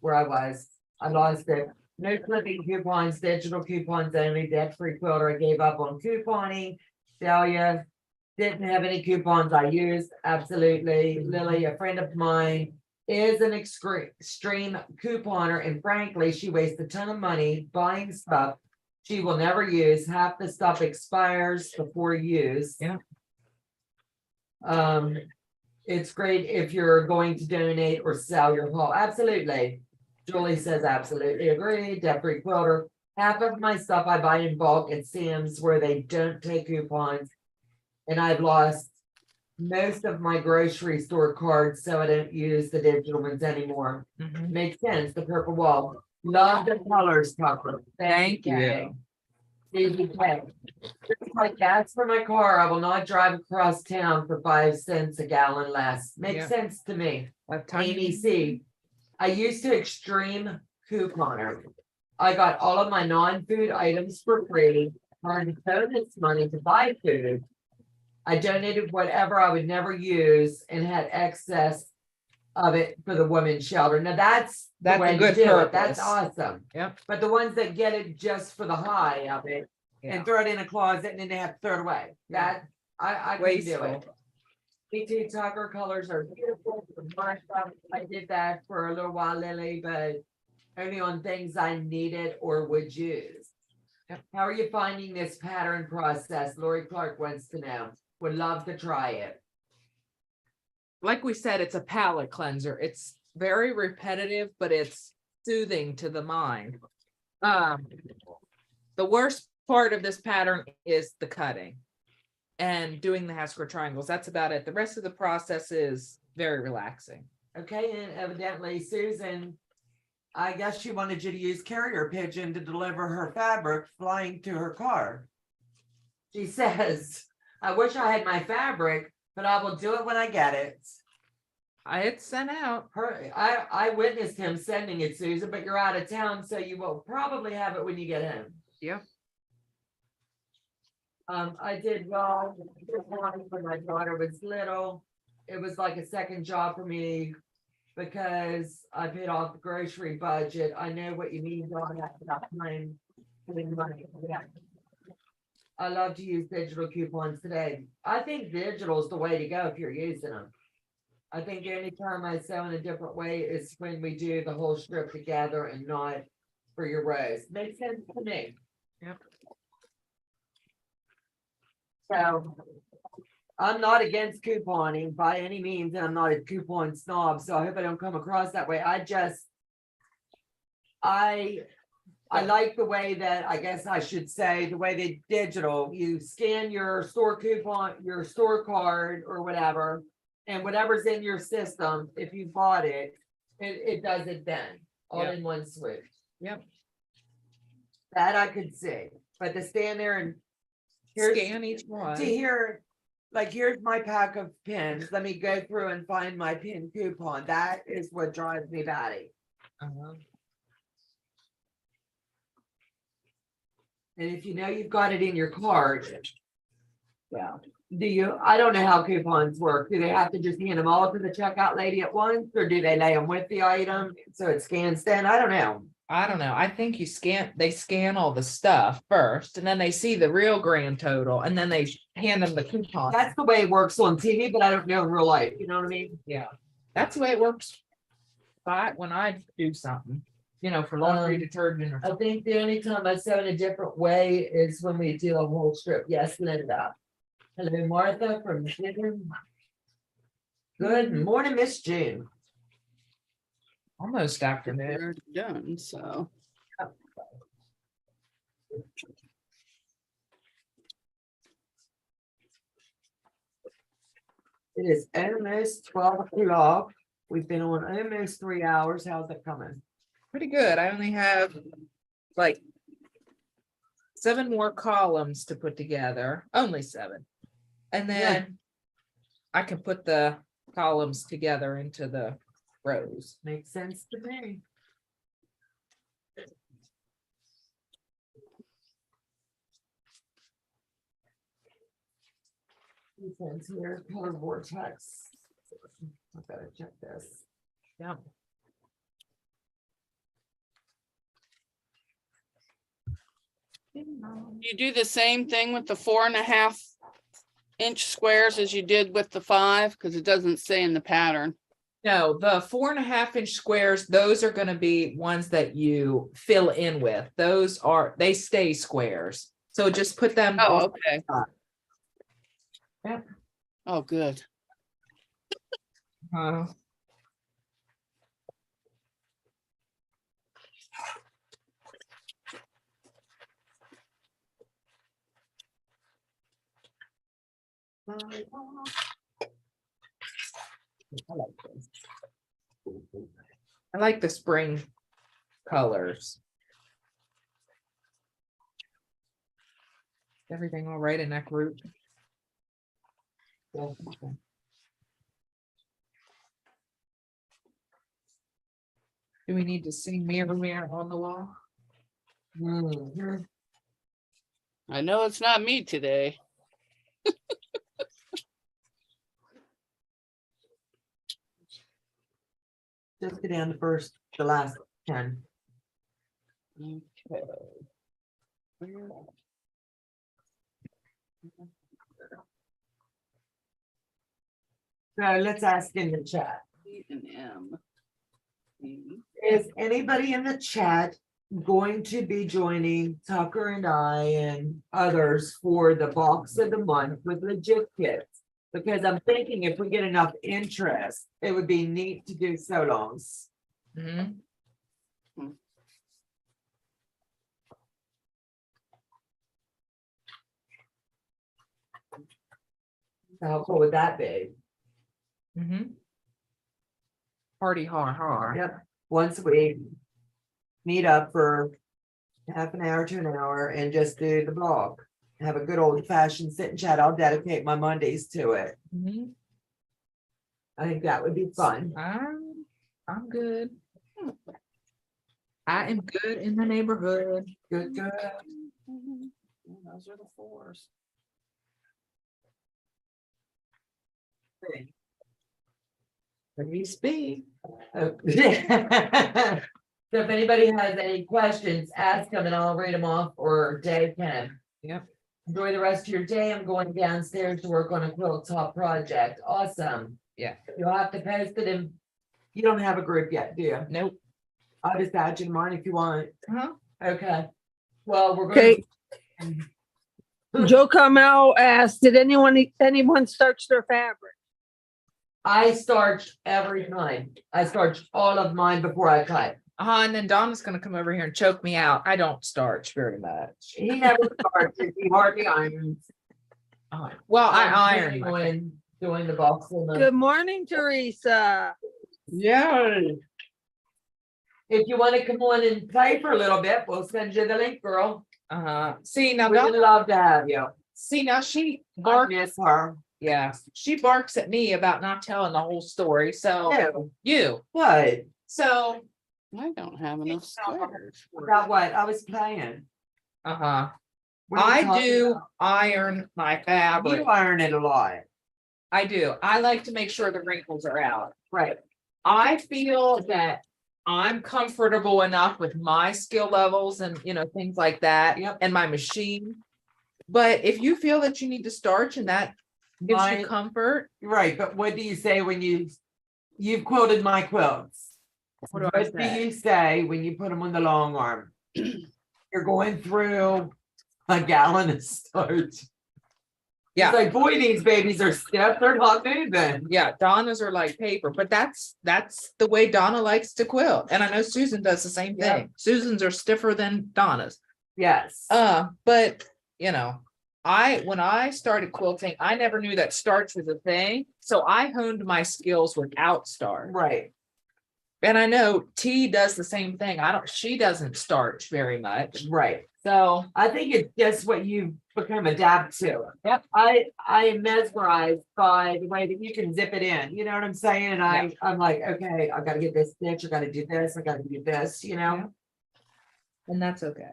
where I was. I lost it. No clipping coupons, digital coupons only, debt-free quilter. I gave up on couponing. Delia, didn't have any coupons I used. Absolutely. Lily, a friend of mine, is an extreme couponer, and frankly, she wastes a ton of money buying stuff she will never use. Half the stuff expires before use. Yeah. It's great if you're going to donate or sell your haul. Absolutely. Julie says absolutely agree. Debt-free quilter. Half of my stuff I buy in bulk at Sam's where they don't take coupons. And I've lost most of my grocery store cards, so I don't use the digital ones anymore. Mhm. Makes sense. The purple wall. Love the colors, Tucker. Thank you. CBK. It's like gas for my car. I will not drive across town for 5 cents a gallon less. Makes Yeah. sense to me. Tiny. Amy C. I used to extreme couponer. I got all of my non-food items for free. Earned bonus money to buy food. I donated whatever I would never use and had excess of it for the women's shelter. Now that's the That's a way to good do it. purpose. That's awesome. Yep. But the ones that get it just for the high of it Yeah. and throw it in a closet and then they have to throw it away. That I can do Wasteful. it. BT Tucker colors are beautiful. I did that for a little while, Lily, but only on things I needed or would use. Yep. How are you finding this pattern process? Lori Clark wants to know. Would love to try it. Like we said, it's a palate cleanser. It's very repetitive, but it's soothing to the mind. The worst part of this pattern is the cutting and doing the half square triangles. That's about it. The rest of the process is very relaxing. Okay, and evidently Susan, I guess she wanted you to use carrier pigeon to deliver her fabric flying to her car. She says, I wish I had my fabric, but I will do it when I get it. It's sent out. I witnessed him sending it, Susan, but you're out of town, so you will probably have it when you get home. Yeah. I did well when my daughter was little. It was like a second job for me because I paid off the grocery budget. I know what you mean, Dawn, after that time putting money. Yeah. I love to use digital coupons today. I think digital is the way to go if you're using them. I think any time I sew in a different way is when we do the whole strip together and not for your rows. Makes sense to me. Yep. So I'm not against couponing by any means, and I'm not a coupon snob, so I hope I don't come across that way. I like the way that, I guess I should say, the way they digital, you scan your store coupon, your store card or whatever. And whatever's in your system, if you bought it, it does it then, all Yep. in one swoop. Yep. That I could see, but to stand there and here's Scan each to one. hear, like, here's my pack of pins, let me go through and find my pin coupon, that is what drives me batty. Uh-huh. And if you know you've got it in your card. Yeah. I don't know how coupons work. Do they have to just hand them all to the checkout lady at once, or do they lay them with the item so it scans then? I don't know. I don't know. I think they scan all the stuff first and then they see the real grand total and then they hand them the coupon. That's the way it works on TV, but I don't know in real life. You know what I mean? Yeah, that's the way it works. When I do something, for laundry detergent or I something. think the only time I sew in a different way is when we do a whole strip. Yes, Linda. Hello, Martha from Michigan. Good morning, Miss June. Almost afternoon. They're done, so. It is almost 12 o'clock. We've been on almost 3 hours. How's it coming? Pretty good. I only have like 7 more columns to put together, only 7. And then I can put the columns together into the rows. Makes sense to me. Sense here, color vortex. I better check this. Yeah. You do the same thing with the 4.5-inch squares as you did with the 5, because it doesn't say in the pattern. No, the 4.5-inch squares, those are going to be ones that you fill in with. They stay squares. So just put them. Oh, okay. Yep. Oh, good. I like the spring colors. Everything all right in that group? Yeah. Do we need to sing Mirror Mirror on the Wall? Mhm. I know it's not me today. Just get down to the last 10. Okay. So let's ask in the chat. E and M. Is anybody in the chat going to be joining Tucker and I and others for the box of the month with legit kits? Because I'm thinking if we get enough interest, it would be neat to do so longs. Mhm. How cool would that be? Mhm. Party har har. Yep, once we meet up for half an hour to an hour and just do the blog. Have a good old fashioned sit and chat. I'll dedicate my Mondays to it. Mhm. I think that would be fun. I'm good. I am good in the neighborhood. Good, good. Those are the 4s. Please be. So if anybody has any questions, ask them and I'll read them off, or Dave can. Yep. Enjoy the rest of your day. I'm going downstairs to work on a quilt top project. Awesome. Yeah. You'll have to post it in, you don't have a group yet, do you? Nope. I'll just add you to mine if you want. Uh-huh. Okay. Well, we're Okay. going Joe Carmel asked, did anyone starch their fabric? I starch every time. I starch all of mine before I cut. And then Donna's gonna come over here and choke me out. I don't starch very much. He never starches, he hardly irons. Well, I I'm iron. planning my thing. on doing the box and Good morning, Teresa. Yeah. if you want to come on and play for a little bit, we'll send you the link, girl. See now, We'd Donna, love to have you. see now she I barks. miss her. Yeah, she barks at me about not telling the whole story. So Ew. you. What? So I don't have enough squares. About what? I was playing. uh-huh. What are you I talking do about? iron my fabric. You iron it a lot. I do. I like to make sure the wrinkles are out. Right. I feel that I'm comfortable enough with my skill levels and, things like that. Yep. And my machine. But if you feel that you need to starch and that gives My- you comfort, Right, but what do you say when you've quilted my quilts? what do I What do say? you say when you put them on the long arm? You're going through a gallon of starch. Yeah. It's like, boy, these babies are stiff, they're not moving. Yeah, Donna's are like paper, but that's the way Donna likes to quilt. And I know Susan does the same Yeah. thing. Susan's are stiffer than Donna's. Yes. But when I started quilting, I never knew that starch was a thing. So I honed my skills without starch. Right. And I know T does the same thing. She doesn't starch very much. Right. So I think it's just what you become adapt to. Yep. I am mesmerized by the way that you can zip it in. You know what I'm saying? And I'm like, okay, I gotta get this stitch, I gotta do this, I gotta do this, and that's okay.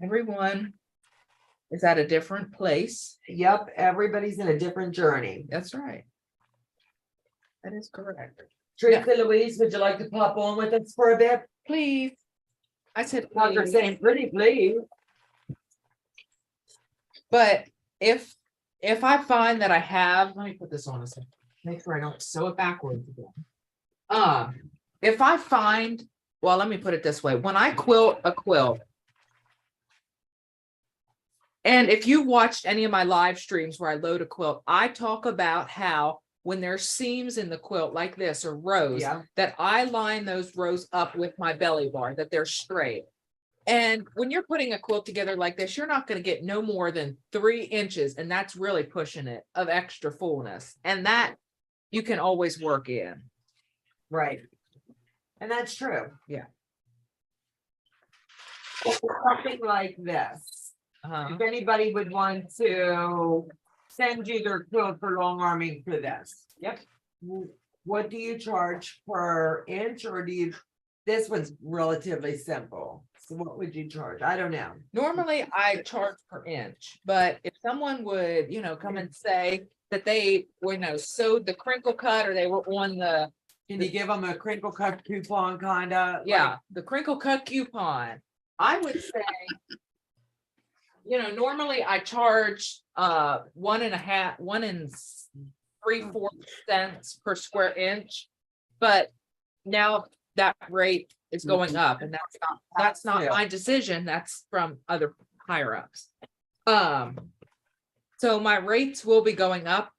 Everyone is at a different place. Yep, everybody's in a different journey. That's right. That is correct. Teresa Louise, would you like to pop on with us for a bit? Please. I said, Well, you're please. saying pretty please. But if I find that I have, let me put this on a second. Make sure I don't sew it backwards again. If I find, well, let me put it this way. When I quilt a quilt, and if you watched any of my live streams where I load a quilt, I talk about how when there's seams in the quilt like this or rows, Yeah. that I line those rows up with my belly bar, that they're straight. And when you're putting a quilt together like this, you're not going to get no more than 3 inches, and that's really pushing it, of extra fullness. And that you can always work in. Right. And that's true. Yeah. Something like this. If anybody would want to send you their quilt for long arming for this. Yep. What do you charge per inch, or this one's relatively simple. So what would you charge? I don't know. Normally I charge per inch, but if someone would, come and say that they sewed the crinkle cut, or they were on the, Can you give them a crinkle cut coupon kind of? the crinkle cut coupon, I would say, normally I charge 1 3/4 cents per square inch, but now that rate is going up, and that's not my decision. That's from other higher ups. So my rates will be going up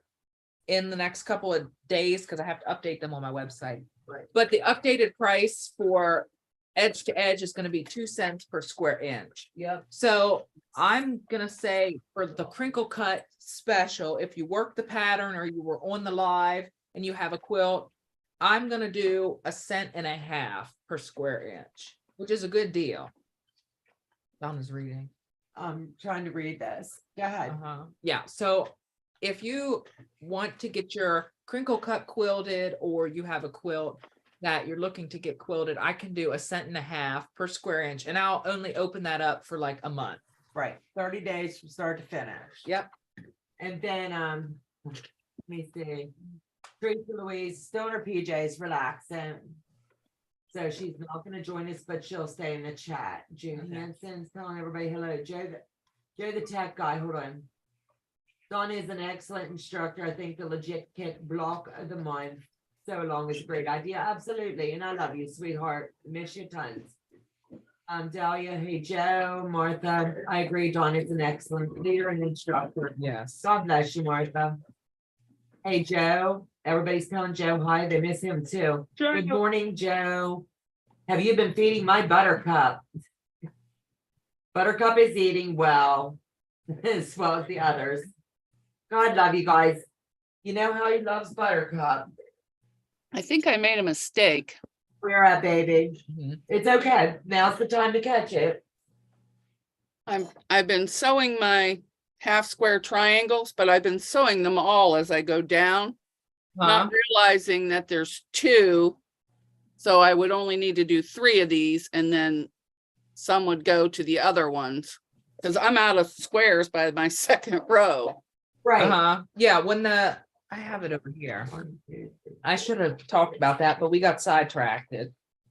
in the next couple of days because I have to update them on my website. Right. But the updated price for edge to edge is going to be 2 cents per square inch. Yep. So I'm gonna say for the crinkle cut special, if you work the pattern or you were on the live and you have a quilt, I'm gonna do 1.5 cents per square inch, which is a good deal. Donna's reading. I'm trying to read this. Go ahead. Yeah, so if you want to get your crinkle cut quilted, or you have a quilt that you're looking to get quilted, I can do 1.5 cents per square inch, and I'll only open that up for like a month. Right, 30 days from start to finish. Yep. And then, let me see. Teresa Louise, still in her PJs, relaxing. So she's not gonna join us, but she'll stay in the chat. June Okay. Hanson's telling everybody hello. Joe the tech guy, hold on. Donna is an excellent instructor. I think the legit kit block of the month so long is a great idea. Absolutely. And I love you, sweetheart. Miss you tons. Dahlia, hey Joe, Martha. I agree. Donna is an excellent leader and instructor. Yes. God bless you, Martha. Hey Joe. Everybody's telling Joe hi. They miss him too. Good morning, Joe. Have you been feeding my Buttercup? Buttercup is eating well, as well as the others. God love you guys. You know how he loves Buttercup. I think I made a mistake. We're at baby. Mhm. It's okay. Now's the time to catch it. I've been sewing my half square triangles, but I've been sewing them all as I go down, not realizing that there's 2. So I would only need to do 3 of these and then some would go to the other ones. Because I'm out of squares by my second row. Right. Yeah, I have it over here. I should have talked about that, but we got sidetracked.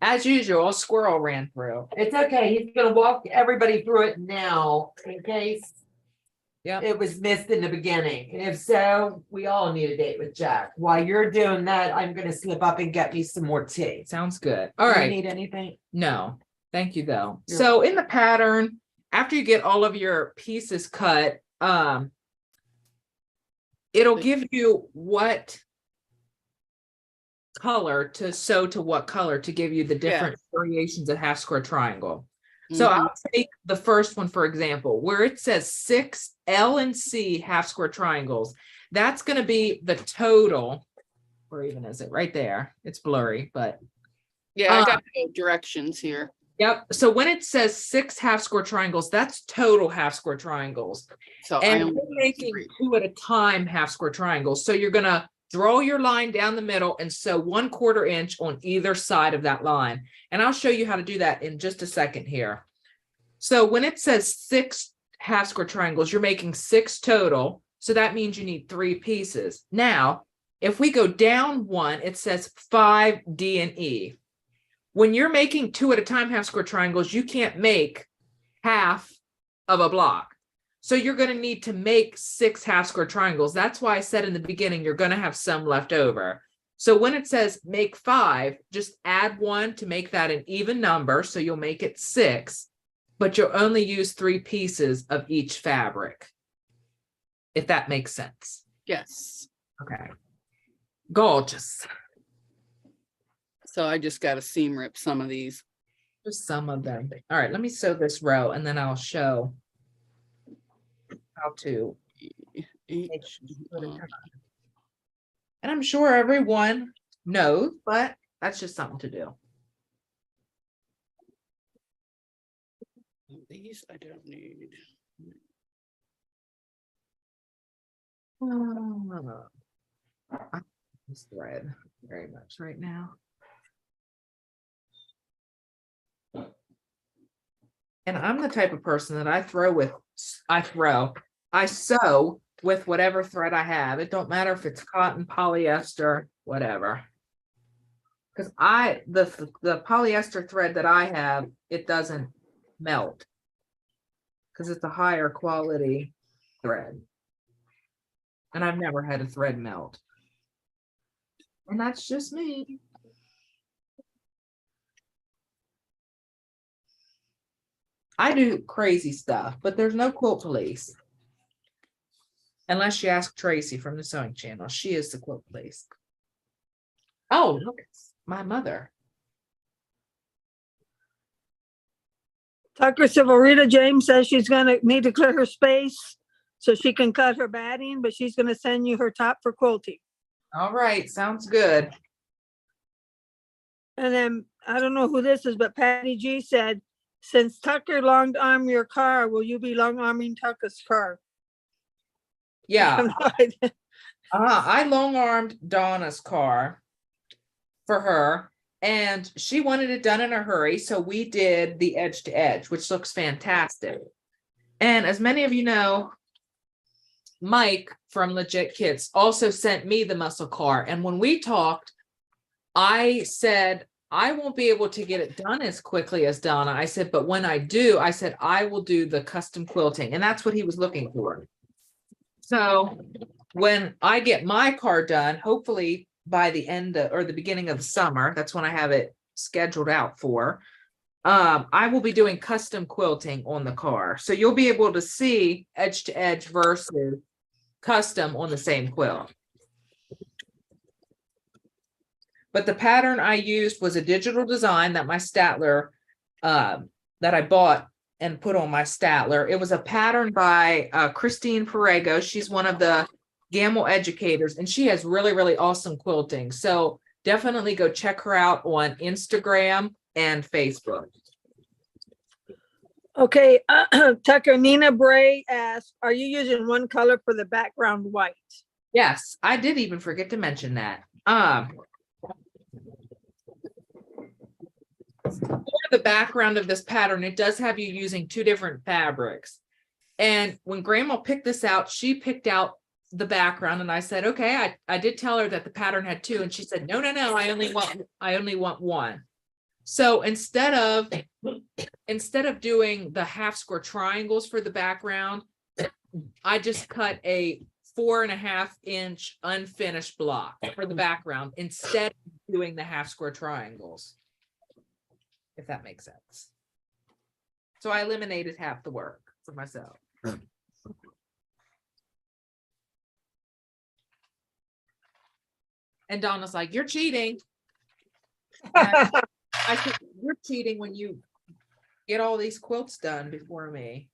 As usual, a squirrel ran through. It's okay. He's gonna walk everybody through it now in case it was missed in the beginning. And if so, we all need a date with Jack. While you're doing that, I'm gonna slip up and get me some more tea. Sounds good. All Do you right. need anything? No, thank you though. You're So in the pattern, after you get all of your pieces cut, it'll give you what color to sew to what color to give you the different variations of half square triangle. So I'll take the first one, for example, where it says 6 L and C half square triangles. That's going to be the total. Or even is it right there? It's blurry, but Yeah, I got the directions here. yep. So when it says 6 half square triangles, that's total half square triangles. So I And only we're need making 3. 2 at a time half square triangles. So you're gonna draw your line down the middle and sew 1/4 inch on either side of that line. And I'll show you how to do that in just a second here. So when it says 6 half square triangles, you're making 6 total. So that means you need 3 pieces. Now, if we go down 1, it says 5 D and E. When you're making 2 at a time half square triangles, you can't make half of a block. So you're going to need to make 6 half square triangles. That's why I said in the beginning, you're going to have some left over. So when it says make 5, just add 1 to make that an even number. So you'll make it 6, but you'll only use 3 pieces of each fabric. If that makes sense. Yes. Okay. Gorgeous. So I just got to seam rip some of these. Just some of them. All right, let me sew this row and then I'll show how to. Each, And I'm sure everyone knows, but that's just something to do. these I don't need. I like this thread very much right now. And I'm the type of person that I sew with whatever thread I have. It don't matter if it's cotton, polyester, whatever. Because the polyester thread that I have, it doesn't melt. Because it's a higher quality thread. And I've never had a thread melt. And that's just me. I do crazy stuff, but there's no quilt police. Unless you ask Tracy from the sewing channel. She is the quilt police. Oh, look, it's my mother. Tucker Silverita James says she's gonna need to clear her space so she can cut her batting, but she's gonna send you her top for quilting. All right, sounds good. And then, I don't know who this is, but Patty G said, since Tucker long armed your car, will you be long arming Tucker's car? Yeah. I long armed Donna's car for her, and she wanted it done in a hurry. So we did the edge to edge, which looks fantastic. And as many of you know, Mike from Legit Kits also sent me the muscle car. And when we talked, I said, I won't be able to get it done as quickly as Donna. I said, but when I do, I said, I will do the custom quilting. And that's what he was looking for. So when I get my car done, hopefully by the end or the beginning of the summer, that's when I have it scheduled out for. I will be doing custom quilting on the car. So you'll be able to see edge to edge versus custom on the same quilt. But the pattern I used was a digital design that my Statler, that I bought and put on my Statler. It was a pattern by Christine Perego. She's one of the Gamble educators, and she has really, really awesome quilting. So definitely go check her out on Instagram and Facebook. Okay, Tucker, Nina Bray asked, are you using one color for the background white? Yes, I did even forget to mention that. For the background of this pattern, it does have you using 2 different fabrics. And when Grandma picked this out, she picked out the background, and I said, okay, I did tell her that the pattern had 2, and she said, no, I only want 1. So instead of doing the half square triangles for the background, I just cut a 4.5 inch unfinished block for the background instead of doing the half square triangles, if that makes sense. So I eliminated half the work for myself. And Donna's like, you're cheating. I said, you're cheating when you get all these quilts done before me.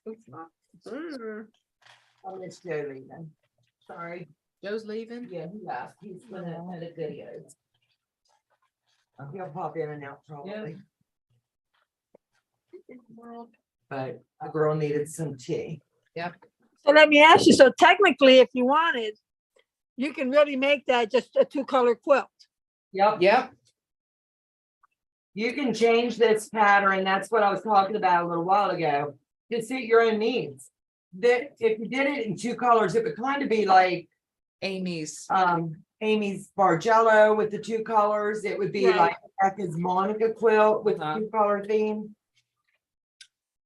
It's not. I miss Joe leaving. Sorry. Joe's leaving? Yeah, he left. He's gonna edit videos. He'll pop in and out probably. But the girl needed some tea. So let me ask you, so technically, if you wanted, you can really make that just a 2-color quilt. Yep. Yep. You can change this pattern. That's what I was talking about a little while ago, to suit your own needs. That if you did it in 2 colors, it would kind of be like Amy's. Amy's Bargello with the 2 colors. It would be Right. like Becca's Monica quilt with the Uh-huh. 2-color theme.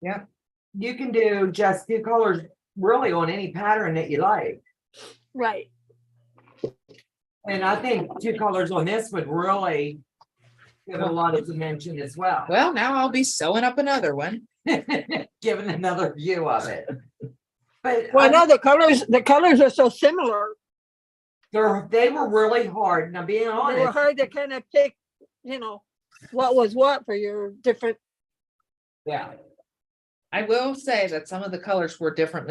Yep. You can do just 2 colors really on any pattern that you like. Right. And I think 2 colors on this would really give a lot of dimension as well. Well, now I'll be sewing up another one. Giving another view of it. But Well, no, the colors are so similar. they were really hard. Now, being They were honest, hard to kind of pick, what was what for your different. Yeah. I will say that some of the colors were different,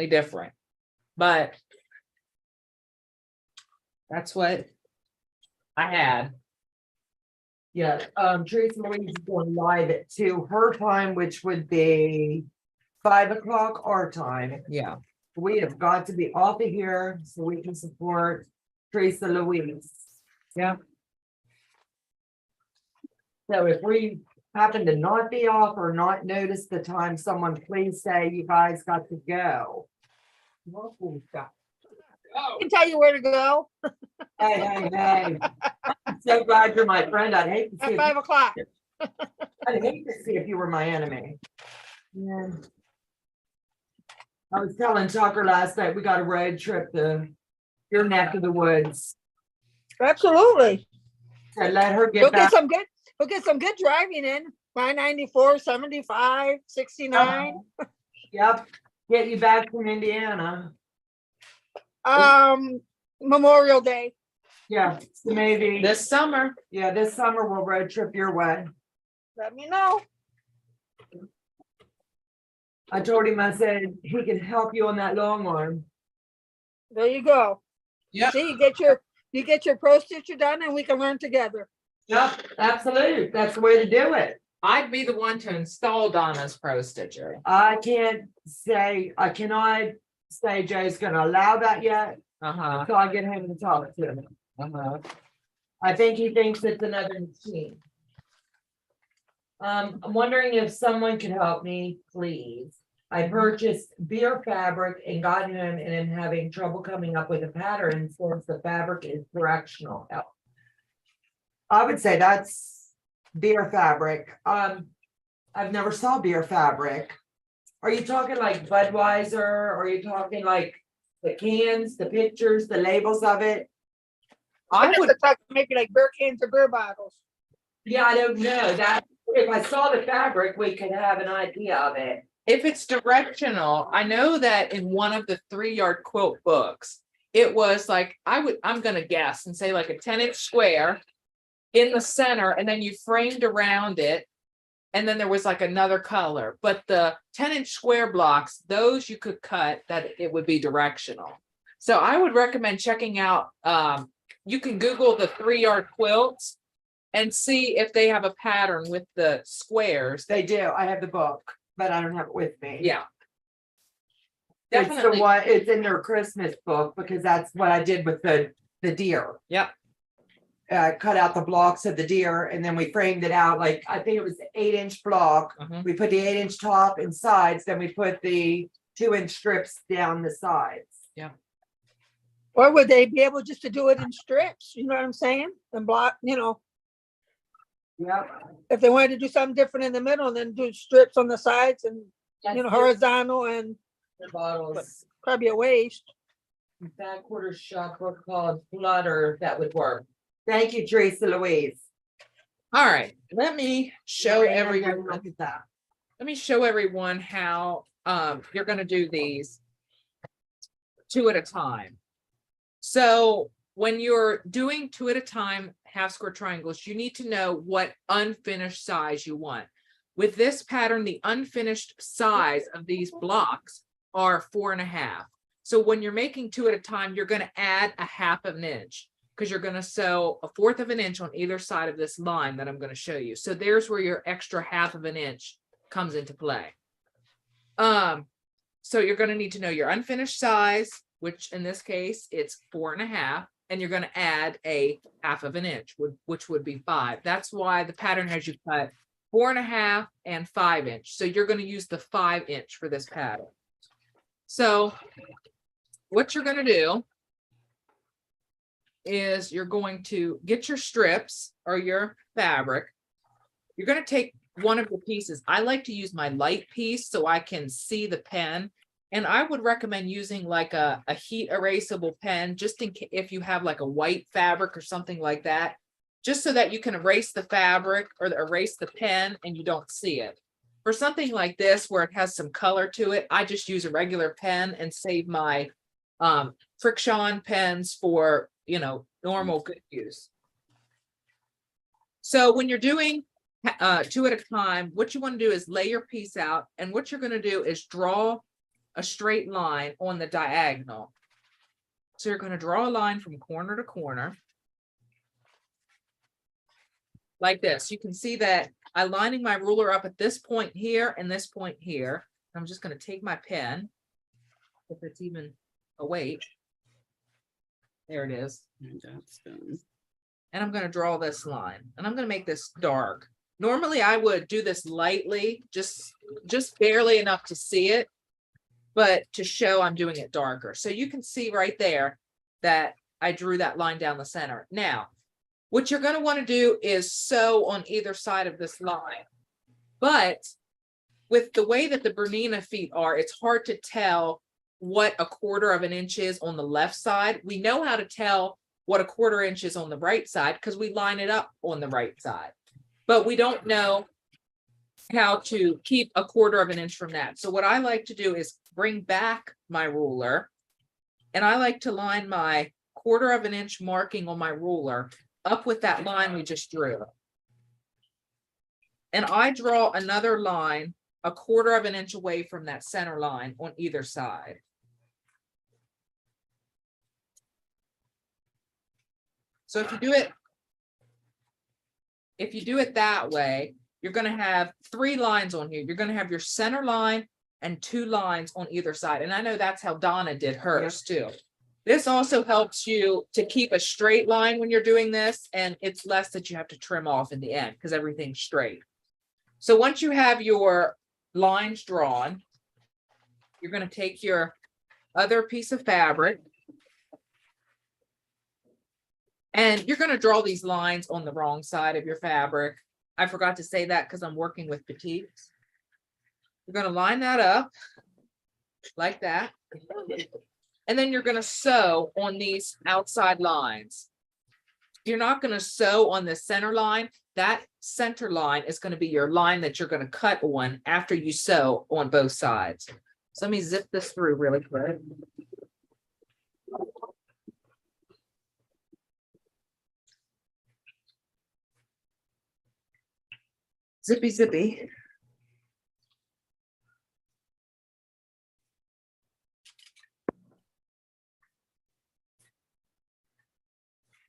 but that's what I had. yeah, Teresa Louise is going live at 2 her time, which would be 5 o'clock our time. Yeah. We have got to be off of here so we can support Teresa Louise. Yeah. So if we happen to not be off or not notice the time, someone please say you guys got to go. I can tell you where to go Hey. I'm so glad you're my friend. I'd hate to see at if 5 o'clock. I'd hate to see if you were my enemy. Yeah. I was telling Tucker last night, we got a road trip to your neck of the woods. Absolutely. So let her You'll get back. we'll get some good driving in. 594, 75, 69. Yep, get you back from Indiana. Memorial Day. Yeah, so maybe, This summer. this summer we'll road trip your way. Let me know. I told him, I said, he can help you on that long one. There you go. Yep. See, you get your pro stitcher done and we can learn together. Yep, absolutely. That's the way to do it. I'd be the one to install Donna's Pro Stitcher. I cannot say Joe's gonna allow that yet, Uh-huh. so I get him to talk to him. Uh-huh. I think he thinks it's another machine. I'm wondering if someone could help me, please. I purchased beer fabric and got home and am having trouble coming up with a pattern since the fabric is directional help. I would say that's beer fabric. I've never saw beer fabric. Are you talking like Budweiser? Or are you talking like the cans, the pictures, the labels of it? I would, Maybe like beer cans or beer bottles. Yeah, I don't know that. If I saw the fabric, we could have an idea of it. if it's directional, I know that in one of the 3-yard quilt books, it was like, I'm gonna guess and say like a 10-inch square in the center, and then you framed around it. And then there was like another color, but the 10-inch square blocks, those you could cut that it would be directional. So I would recommend checking out, you can Google the 3-yard quilts and see if they have a pattern with the squares. They do. I have the book, but I don't have it with me. Yeah. It's the Definitely. one, it's in their Christmas book because that's what I did with the deer. Yep. Cut out the blocks of the deer and then we framed it out like, I think it was the 8-inch block. Mhm. We put the 8-inch top and sides, then we put the 2-inch strips down the sides. Or would they be able just to do it in strips? You know what I'm saying? And block, Yep. if they wanted to do something different in the middle, and then do strips on the sides and, horizontal, and The bottles. probably a waste. Back quarter shop book called Flutter, that would work. Thank you, Teresa Louise. All right, let me show everyone. Look at that. Let me show everyone how you're going to do these 2 at a time. So when you're doing 2 at a time half square triangles, you need to know what unfinished size you want. With this pattern, the unfinished size of these blocks are 4.5. So when you're making 2 at a time, you're going to add a 1/2 of an inch, because you're going to sew a 1/4 of an inch on either side of this line that I'm going to show you. So there's where your extra 1/2 of an inch comes into play. So you're going to need to know your unfinished size, which in this case it's 4.5, and you're going to add a 1/2 of an inch, which would be 5. That's why the pattern has you cut 4.5 and 5-inch. So you're going to use the 5-inch for this pattern. So what you're going to do is you're going to get your strips or your fabric. You're going to take one of the pieces. I like to use my light piece so I can see the pen. And I would recommend using like a heat erasable pen, just in case if you have like a white fabric or something like that, just so that you can erase the fabric or erase the pen and you don't see it. For something like this, where it has some color to it, I just use a regular pen and save my friction pens for, normal good use. So when you're doing 2 at a time, what you want to do is lay your piece out, and what you're going to do is draw a straight line on the diagonal. So you're going to draw a line from corner to corner like this. You can see that I'm lining my ruler up at this point here and this point here. I'm just going to take my pen, if it's even a weight. There it is. And that's done. And I'm going to draw this line, and I'm going to make this dark. Normally I would do this lightly, just barely enough to see it, but to show I'm doing it darker. So you can see right there that I drew that line down the center. Now, what you're going to want to do is sew on either side of this line. But with the way that the Bernina feet are, it's hard to tell what a 1/4 of an inch is on the left side. We know how to tell what a 1/4 inch is on the right side because we line it up on the right side, but we don't know how to keep a 1/4 of an inch from that. So what I like to do is bring back my ruler, and I like to line my 1/4 of an inch marking on my ruler up with that line we just drew. And I draw another line a 1/4 of an inch away from that center line on either side. So if you do it that way, you're going to have 3 lines on here. You're going to have your center line and 2 lines on either side. And I know that's how Donna did hers too. This also helps you to keep a straight line when you're doing this, and it's less that you have to trim off in the end because everything's straight. So once you have your lines drawn, you're going to take your other piece of fabric, and you're going to draw these lines on the wrong side of your fabric. I forgot to say that because I'm working with petites. You're gonna line that up like that. And then you're gonna sew on these outside lines. You're not gonna sew on the center line. That center line is gonna be your line that you're gonna cut on after you sew on both sides. So let me zip this through really quick. Zippy, zippy.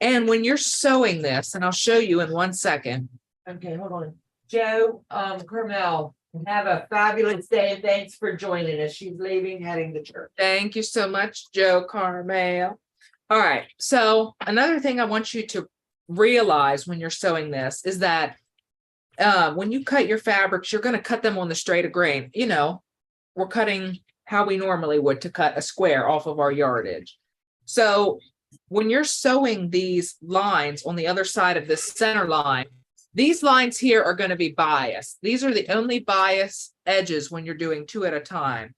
And when you're sewing this, and I'll show you in 1 second. Okay, hold on. Joe, Carmel, have a fabulous day and thanks for joining us. She's leaving, heading to church. Thank you so much, Joe Carmel. All right, so another thing I want you to realize when you're sewing this is that when you cut your fabrics, you're going to cut them on the straight of grain. You know, we're cutting how we normally would to cut a square off of our yardage. So when you're sewing these lines on the other side of this center line, these lines here are going to be biased. These are the only bias edges when you're doing 2 at a time.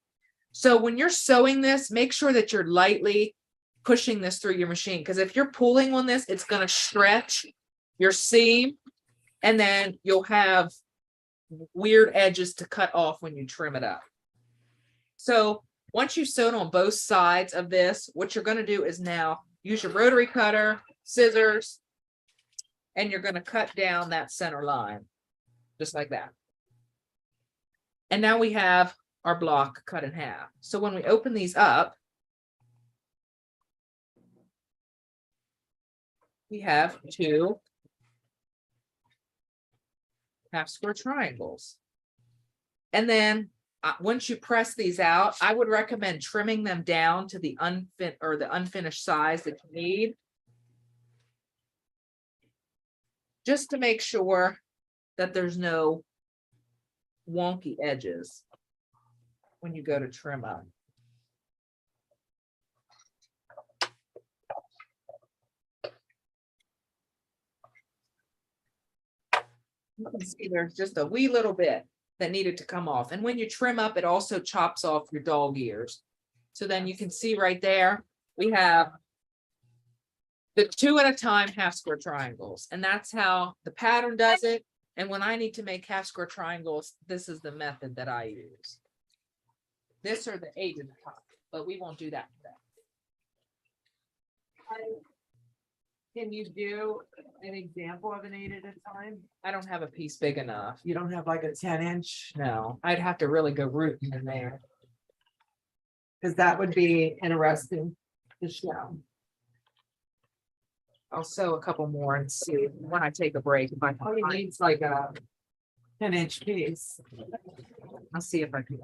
So when you're sewing this, make sure that you're lightly pushing this through your machine, because if you're pulling on this, it's going to stretch your seam, and then you'll have weird edges to cut off when you trim it up. So once you've sewn on both sides of this, what you're going to do is now use your rotary cutter, scissors, and you're going to cut down that center line, just like that. And now we have our block cut in half. So when we open these up, we have 2 half square triangles. And then once you press these out, I would recommend trimming them down to the unfinished size that you need, just to make sure that there's no wonky edges when you go to trim up. You can see there's just a wee little bit that needed to come off. And when you trim up, it also chops off your dog ears. So then you can see right there, we have the 2 at a time half square triangles. And that's how the pattern does it. And when I need to make half square triangles, this is the method that I use. This or the 8 at a time, but we won't do that today. Can you do an example of an 8 at a time? I don't have a piece big enough. You don't have like a 10-inch? No, I'd have to really go rooting in there. Because that would be interesting to show. I'll sew a couple more and see when I take a break. If I All you can, need's like a 10-inch piece. I'll see if I can.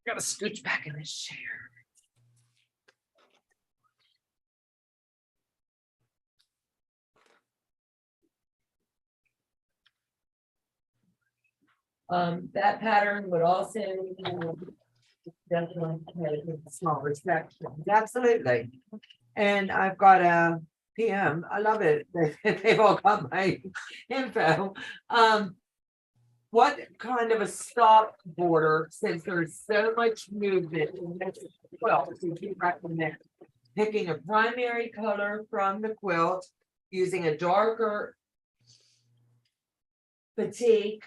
Gotta scooch back in this chair. That pattern would also definitely have smaller sections. Absolutely. And I've got a PM. I love it. They've all got my info. What kind of a stock border, since there's so much movement in this quilt, would you recommend? Picking a primary color from the quilt, using a darker batik,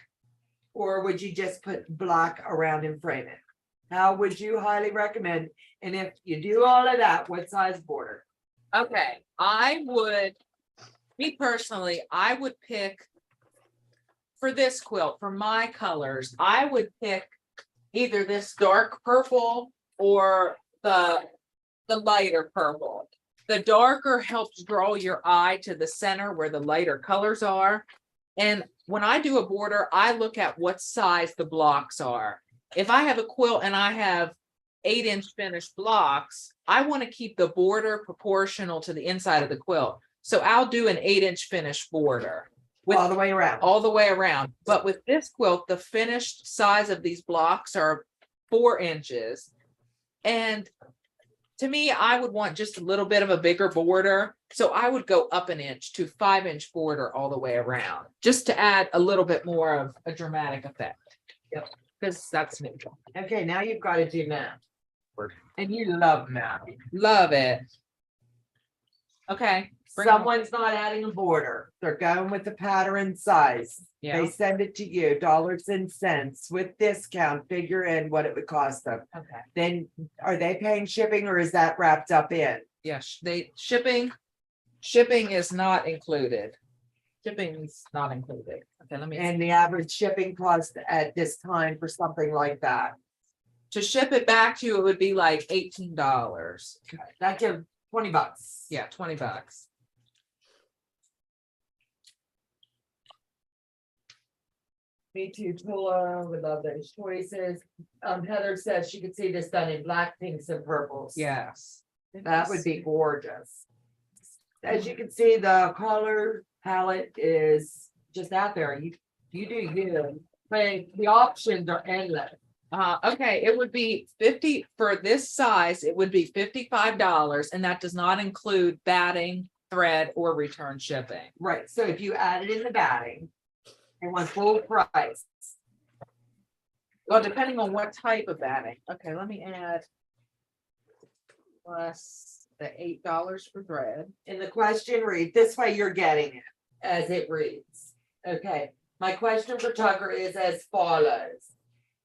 or would you just put black around and frame it? How would you highly recommend? And if you do all of that, what size border? Okay, I would, me personally, I would pick for this quilt, for my colors, I would pick either this dark purple or the lighter purple. The darker helps draw your eye to the center where the lighter colors are. And when I do a border, I look at what size the blocks are. If I have a quilt and I have 8-inch finished blocks, I want to keep the border proportional to the inside of the quilt. So I'll do an 8-inch finished border. All the way around. All the way around. But with this quilt, the finished size of these blocks are 4 inches. And to me, I would want just a little bit of a bigger border. So I would go up an inch to 5-inch border all the way around, just to add a little bit more of a dramatic effect. Yep, because that's neutral. Okay, now you've got to do math. And you love math. Love it. Okay. bring it on. Someone's not adding a border. They're going with the pattern size. Yeah, They send it to you, dollars and cents with discount, figure in what it would cost them. okay. Then are they paying shipping or is that wrapped up in? Yes, shipping is not included. Shipping is not included. Okay, let me, And the average shipping cost at this time for something like that? to ship it back to you, it would be like $18. That gives $20. Yeah, $20. Me too, Tula, we love those choices. Heather says she could see this done in black, pinks and purples. Yes. That would be gorgeous. As you can see, the color palette is just out there. You do you. But the options are endless. Okay, it would be 50 for this size, it would be $55, and that does not include batting, thread, or return shipping. Right, so if you added in the batting, it was full price. Well, depending on what type of batting. Okay, let me add plus the $8 for thread. And the question reads, this way you're getting it as it reads. Okay, my question for Tucker is as follows.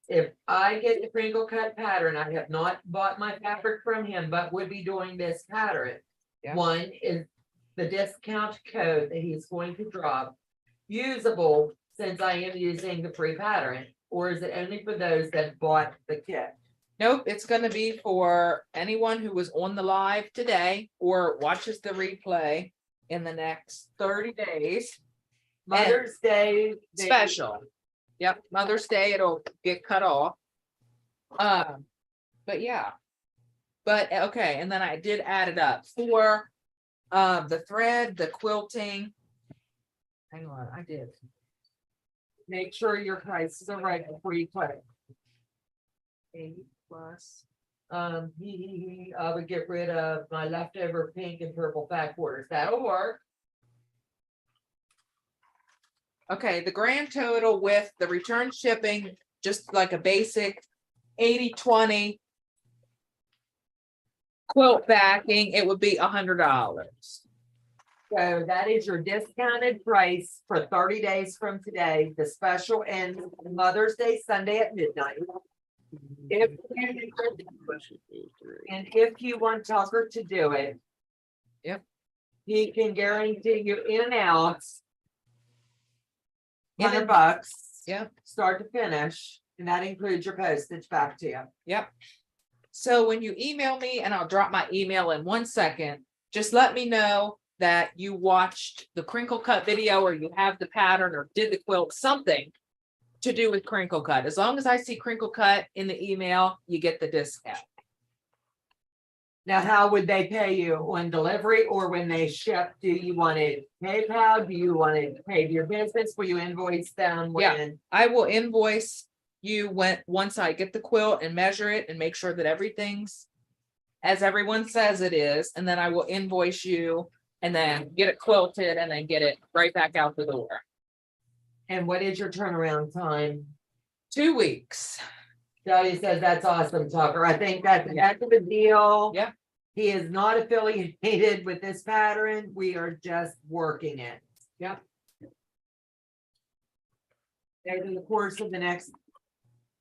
If I get the Crinkle Cut pattern, I have not bought my fabric from him, but would be doing this pattern. Yeah. One is the discount code that he's going to drop usable since I am using the free pattern, or is it only for those that bought the kit? Nope, it's gonna be for anyone who was on the live today or watches the replay in the next 30 days. Mother's Day. Special. Yep, Mother's Day, it'll get cut off. But yeah. But okay, and then I did add it up for the thread, the quilting. Hang on, I did. Make sure your prices are right before you put it. 8 plus. I would get rid of my leftover pink and purple back borders. That'll work. Okay, the grand total with the return shipping, just like a basic 80-20 quilt backing, it would be $100. So that is your discounted price for 30 days from today. The special ends Mother's Day, Sunday at midnight. And if you want Tucker to do it. Yep. He can guarantee you in and out. In and- $100. Yep. Start to finish, and that includes your postage back to you. Yep. So when you email me, and I'll drop my email in 1 second, just let me know that you watched the Crinkle Cut video, or you have the pattern, or did the quilt, something to do with Crinkle Cut. As long as I see Crinkle Cut in the email, you get the discount. Now, how would they pay you on delivery or when they ship? Do you want it PayPal? Do you want it paid to your business? Will you invoice them Yeah. when? I will invoice you once I get the quilt and measure it and make sure that everything's as everyone says it is, and then I will invoice you and then get it quilted and then get it right back out the door. And what is your turnaround time? 2 weeks. Jody says that's awesome, Tucker. I think that's a heck of a deal. Yeah. He is not affiliated with this pattern. We are just working it. Yep. And in the course of the next,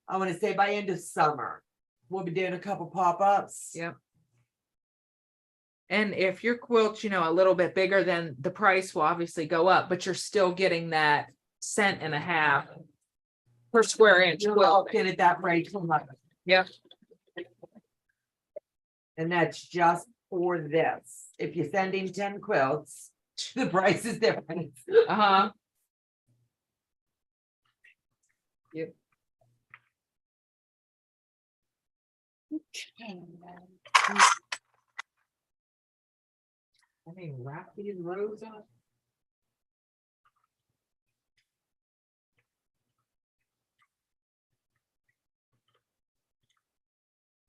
I want to say by end of summer, we'll be doing a couple pop-ups. Yep. And if your quilt's, a little bit bigger, then the price will obviously go up, but you're still getting that 1.50 cents per square inch You're quilt. looking at that rate from like. Yep. And that's just for this. If you send him 10 quilts, the price is different. Uh-huh. Yep. I mean, wrap these rows up.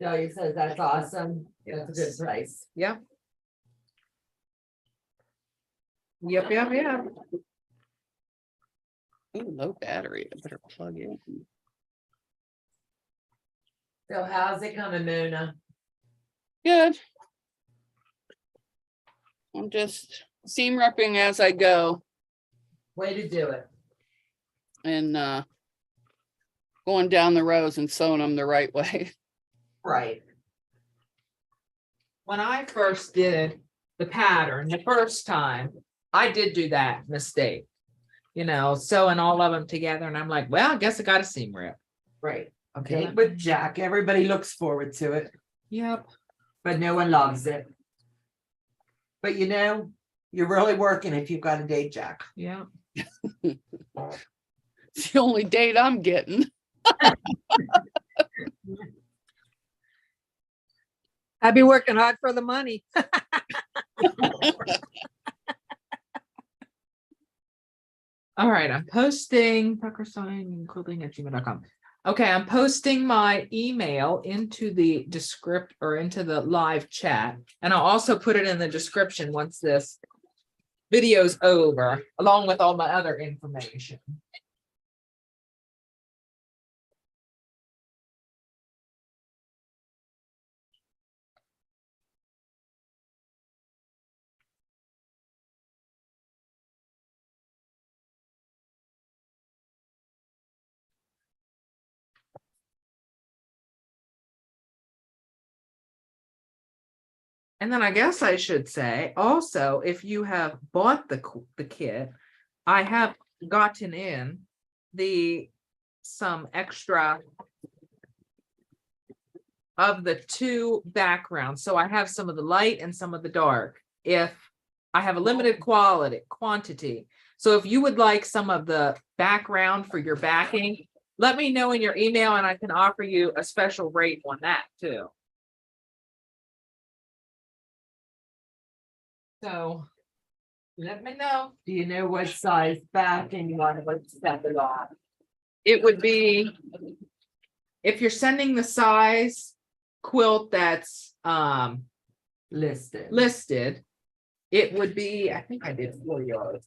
Delia says that's awesome. That's a good Yes. price. Yep. Yep, yep, yep. Ooh, low battery. I better plug in. So how's it coming, Mona? Good. I'm just seam repping as I go Way to do it. and going down the rows and sewing them the right way. Right. When I first did the pattern, the first time, I did do that mistake. You know, sewing all of them together, and I'm like, well, I guess I got a seam rip. Right. Okay, Yeah. with Jack, everybody looks forward to it, Yep. but no one loves it. But you know, you're really working if you've got a date, Jack. Yeah. It's the only date I'm getting. I'd be working hard for the money. All right, I'm posting quilting@gmail.com. Okay, I'm posting my email into the descript or into the live chat, and I'll also put it in the description once this video's over, along with all my other information. And then I guess I should say also, if you have bought the kit, I have gotten in some extra of the two backgrounds. So I have some of the light and some of the dark. If I have a limited quantity. So if you would like some of the background for your backing, let me know in your email and I can offer you a special rate on that too. So let me know. Do you know what size backing you want to step it on? It would be, if you're sending the size quilt that's Listed. it would be, I think I did 4 yards.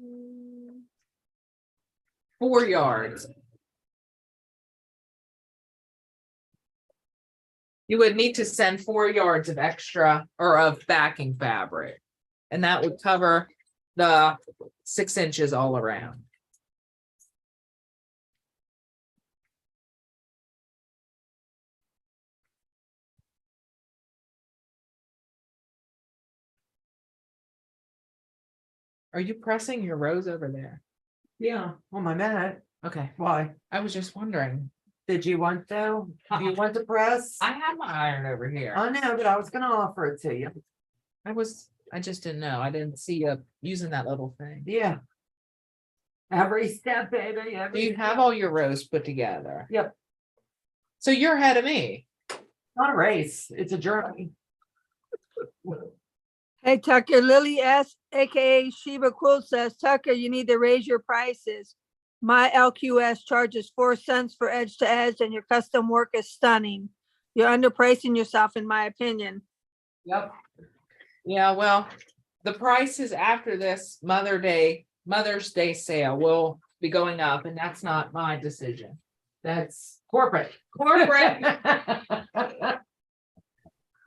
Mm, 4 yards. You would need to send 4 yards of extra or of backing fabric. And that would cover the 6 inches all around. Are you pressing your rows over there? Yeah, on my mat. Okay, Why? I was just wondering. Did you want though? Do you want to press? I have my iron over here. I know, but I was gonna offer it to you. I just didn't know. I didn't see you using that little thing. Yeah. Every step, baby. Do Every you have all your rows put together? Yep. So you're ahead of me. Not a race, it's a journey. Hey Tucker, Lily S, AKA Sheba Quilt says, Tucker, you need to raise your prices. My LQS charges 4 cents for edge to edge and your custom work is stunning. You're underpricing yourself, in my opinion. Yep. Yeah, well, the prices after this Mother's Day sale will be going up, and that's not my decision. That's corporate. Corporate.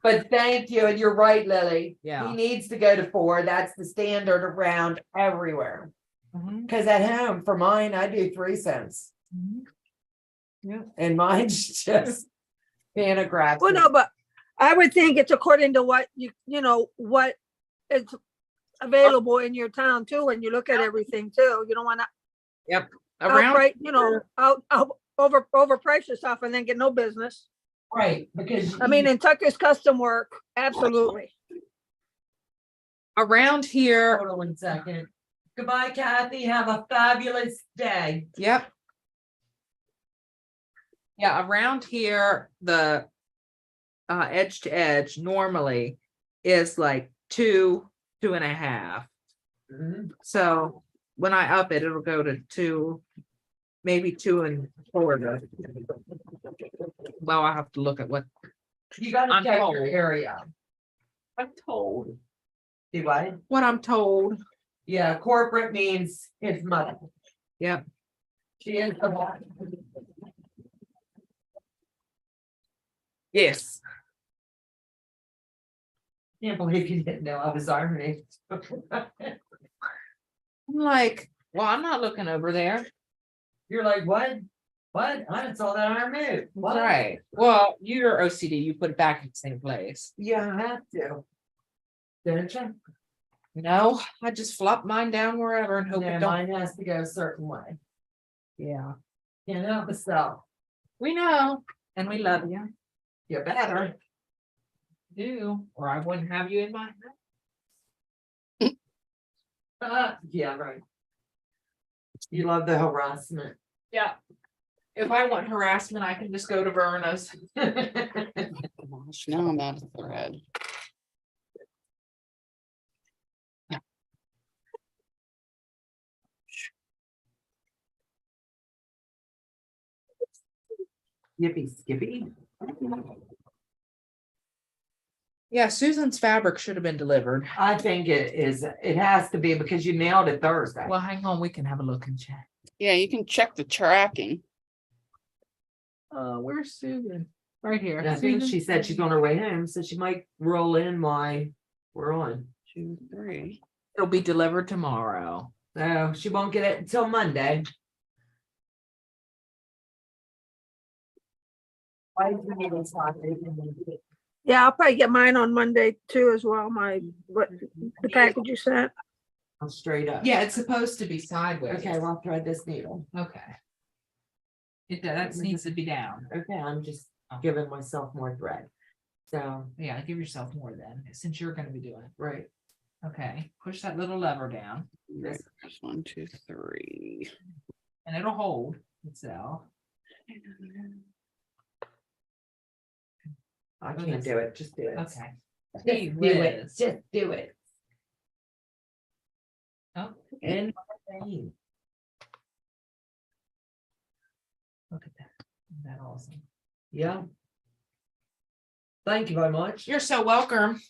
But thank you, and you're right, Lily. Yeah. He needs to go to 4. That's the standard around everywhere. Mhm. Because at home, for mine, I do 3 cents. Mhm. Yeah. And mine's just pantograph. Well, no, but I would think it's according to what what is available in your town too, when you look at everything too. You don't want to Around outright, overprice yourself and then get no business. Right, because I mean, in Tucker's custom work, absolutely. around here, hold on 1 second. Goodbye, Kathy. Have a fabulous day. yep. Yeah, around here, the edge to edge normally is like 2 2.5. Mhm. So when I up it, it'll go to 2, maybe 2 1/4. Well, I have to look at what You gotta I'm check told. your area. I'm told. See what? What I'm told. Yeah, corporate means his mother. Yep. She is the one. Yes. Can't believe you didn't know I was ironing. I'm like, well, I'm not looking over there. You're like, what? What? I didn't saw that iron move. What? Right. Well, you're OCD. You put it back in the same place. Yeah, I have to. Don't you? No, I just flop mine down wherever and hope No, it don't. mine has to go a certain way. Yeah. Can't help myself. We know, and we love you. You better. Do, or I wouldn't have you in my house. Yeah, right. You love the harassment. Yeah. If I want harassment, I can just go to Verna's. Gosh, now I'm out of thread. Yippee skippy. Yeah, Susan's fabric should have been delivered. I think it is, it has to be because you mailed it Thursday. Well, hang on, we can have a look and check. Yeah, you can check the tracking. Where's Susan? Right here. And I think Susan? she said she's on her way home, so she might roll in while we're on. 2, 3. It'll be delivered tomorrow. No, she won't get it until Monday. Why do you need this Saturday? Yeah, I'll probably get mine on Monday too as well, the package you sent. I'm straight up. Yeah, it's supposed to be sideways. Okay, well, I'll thread this needle. Okay. That needs to be down. Okay, I'm just giving myself more thread. So, Yeah, give yourself more then, since you're gonna be doing it. right. Okay, push that little lever down This, There's 1, 2, 3. and it'll hold itself. I can't do it, just do it. Okay. Just Gee do it, whiz. just do it. Oh, And my name. look at that. Isn't that awesome? Yeah. Thank you very much. You're so welcome.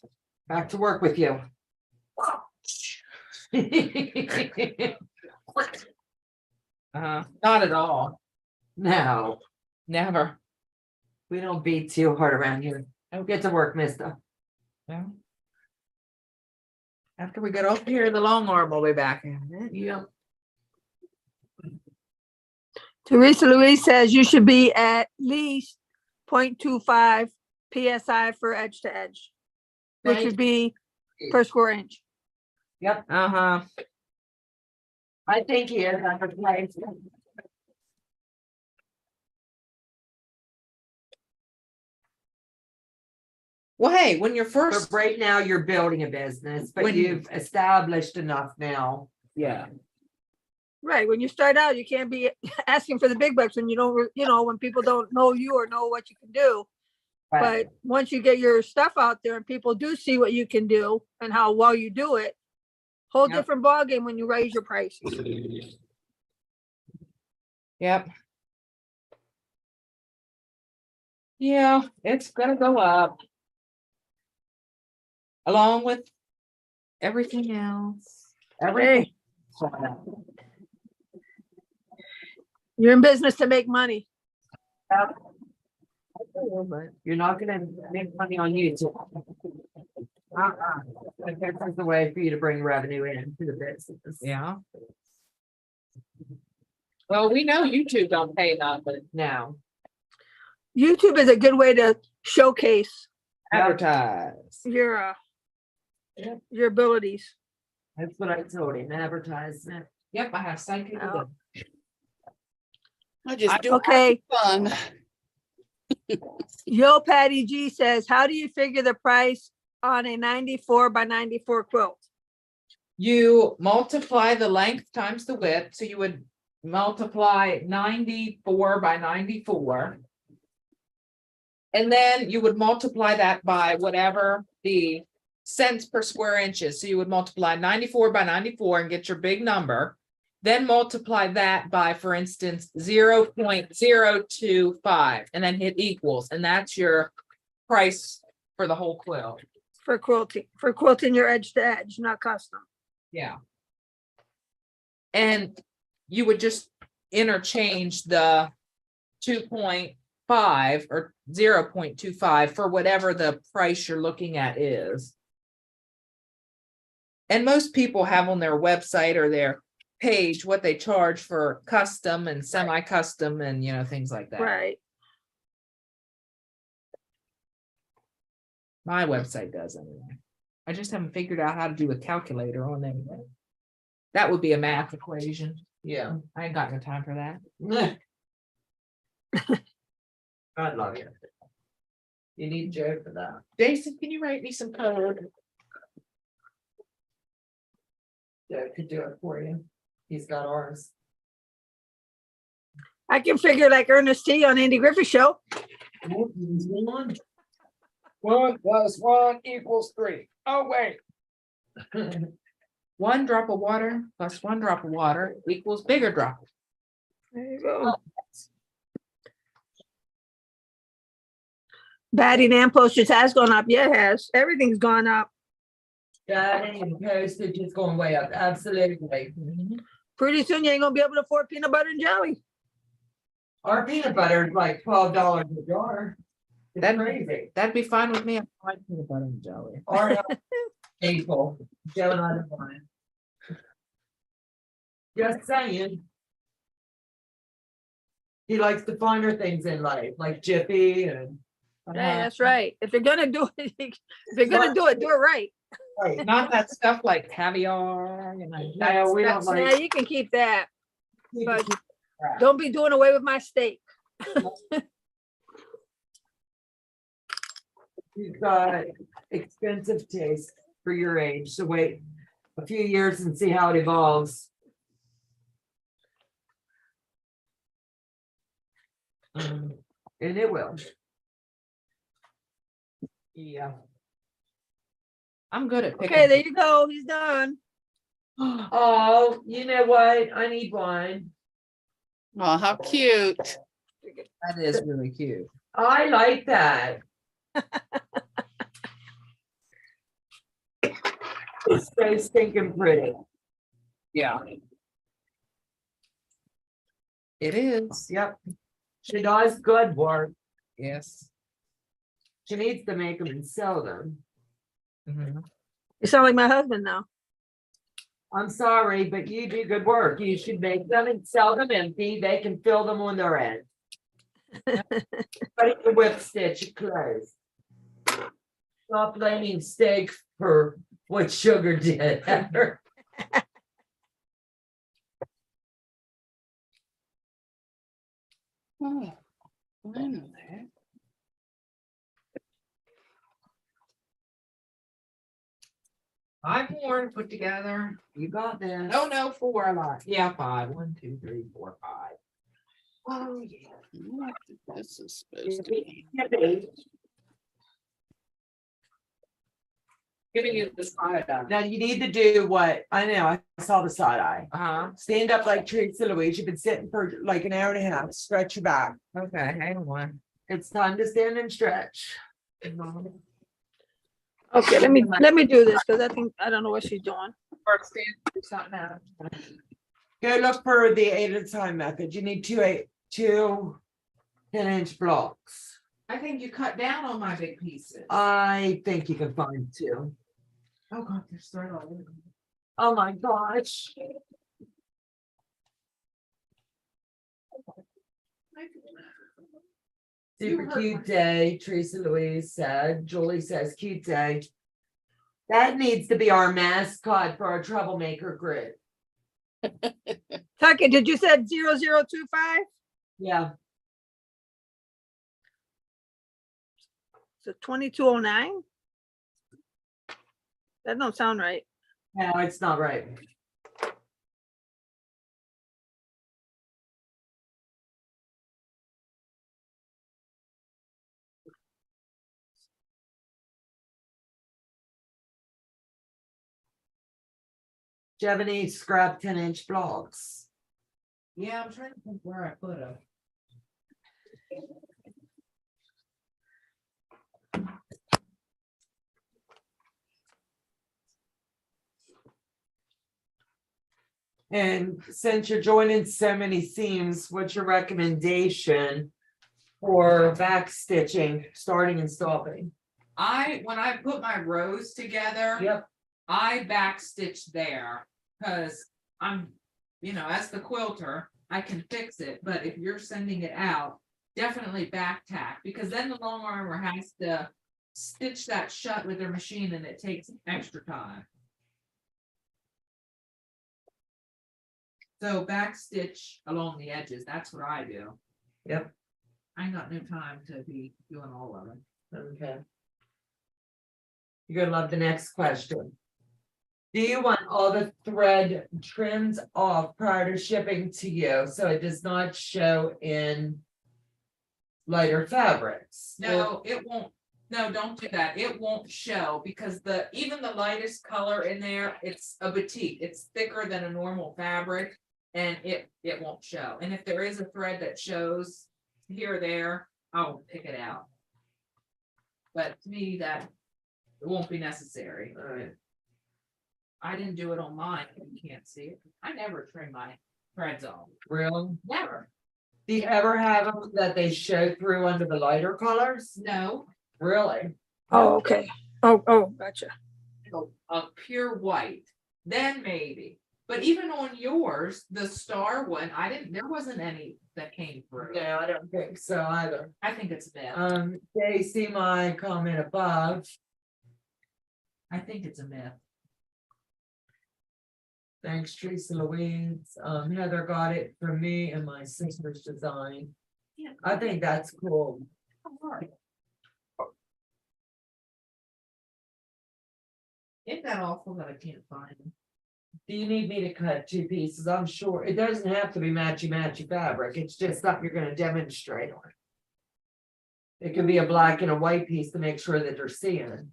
Back to work with you. Not at all. No, Never. we don't beat too hard around here. Get to work, mister. No. After we get off here, the long arm will be back in it. Yeah. Teresa Louise says you should be at least 0.25 PSI for edge to edge, which Thank would be per square inch. Yep, Uh-huh. I think he is underpriced. Well, hey, when you're But first, right now you're building a business, but When- you've established enough now. yeah, Right, when you start out, you can't be asking for the big bucks when you don't, when people don't know you or know what you can do. Right. But once you get your stuff out there and people do see what you can do and how well you do it, whole Yep. different ballgame when you raise your prices. yep. Yeah, it's gonna go up. Along with everything else. Everything. You're in business to make money. You're not gonna make money on YouTube. This is the way for you to bring revenue into the business. Yeah. Well, we know YouTube don't pay nothing. Now, YouTube is a good way to showcase Advertise. your Yeah. your abilities. that's what I told him, advertisement. Yep, I have psychic. Oh. I just do Okay, fun. Yo Patty G says, how do you figure the price on a 94 by 94 quilt? You multiply the length times the width, so you would multiply 94 by 94. And then you would multiply that by whatever the cents per square inches. So you would multiply 94 by 94 and get your big number. Then multiply that by, for instance, 0.025 and then hit equals. And that's your price for the whole quilt. For quilting your edge to edge, not custom. Yeah. And you would just interchange the 2.5 or 0.25 for whatever the price you're looking at is. And most people have on their website or their page what they charge for custom and semi-custom and, you know, things like that. Right. My website does anyway. I just haven't figured out how to do a calculator on there yet. That would be a math equation. Yeah. I ain't got no time for that. I love you. You need Joe for that. Jason, can you write me some code? Joe could do it for you. He's got ours. I can figure like Ernest T on Andy Griffith Show. 1 + 1 = 3. Oh, wait. 1 drop of water plus 1 drop of water equals bigger drop. There you go. Batting and postage has gone up. Yeah, it has. Everything's gone up. Batting and postage is going way up. Absolutely. Pretty soon you ain't gonna be able to afford peanut butter and jelly. Our peanut butter is like $12 a jar. It's That- crazy. That'd be fine with me. I like peanut butter and jelly. Our people, Joe and I don't mind. Just saying. He likes the finer things in life, like Jiffy and. Hey, that's right. If you're gonna do it, if you're gonna do it right. Right. Not that stuff like caviar, you know. No, we don't Yeah, like. you can keep that. But crap. don't be doing away with my steak. He's got expensive taste for your age, so wait a few years and see how it evolves. And it will. Yeah. I'm good at picking. Okay, there you go. He's done. Oh, you know what? I need one. Oh, how cute. That is really cute. I like that. It's so stinking pretty. Yeah. It is. Yep. She does good work. Yes. She needs to make them and sell them. Mhm. You sound like my husband now. I'm sorry, but you do good work. You should make them and sell them empty. They can fill them on their end. But it's a whip stitch it closed. Stop blaming steak for what sugar did. Heather. Oh, I know that. Five more to put together. You got this. Oh, no, 4 a lot. Yeah, 5. 1, 2, 3, 4, 5. Oh, yeah. What this is supposed to be. Giving you the side eye. Now you need to do what I know. I saw the side eye. Uh-huh. Stand up like Teresa Louise. You've been sitting for like an hour and a half. Stretch your back. Okay, hang on. It's time to stand and stretch. Okay, let me do this because I don't know what she's doing. Or stand, do something else. Go look for the 8 at a time method. You need two 10-inch blocks. I think you cut down on my big pieces. I think you can find 2. Oh, God, there's thread all over. Oh my gosh. Super cute day, Teresa Louise said. Julie says cute day. That needs to be our mascot for our troublemaker group. Tucker, did you said 0025? Yeah, So 2209? That don't sound right. no, it's not right. Do you have any scrap 10-inch blocks? Yeah, I'm trying to think where I put them. And since you're joining so many seams, what's your recommendation for back stitching, starting and stopping? When I put my rows together. Yep. I backstitch there, because I'm, as the quilter, I can fix it, but if you're sending it out, definitely back tack, because then the long armer has to stitch that shut with their machine and it takes extra time. So backstitch along the edges, that's what I do. Yep. I ain't got no time to be doing all of it. Okay. You're gonna love the next question. Do you want all the thread trims off prior to shipping to you, so it does not show in lighter fabrics? No, it won't. No, don't do that. It won't show because even the lightest color in there, it's a batik. It's thicker than a normal fabric and it won't show. And if there is a thread that shows here or there, I'll pick it out. But to me, that it won't be necessary. All right. I didn't do it on mine. You can't see it. I never trim my threads off. Really? Never. Do you ever have them that they show through under the lighter colors? No. Really? Oh, okay. Oh, gotcha. A pure white, then maybe. But even on yours, the star one, there wasn't any that came through. No, I don't think so either. I think it's a myth. They see my comment above. I think it's a myth. Thanks, Teresa Louise. Heather got it from me and my sister's design. Yeah. I think that's cool. Isn't that awful that I can't find them? Do you need me to cut 2 pieces? I'm sure it doesn't have to be matchy fabric. It's just something you're gonna demonstrate on. It could be a black and a white piece to make sure that they're seeing.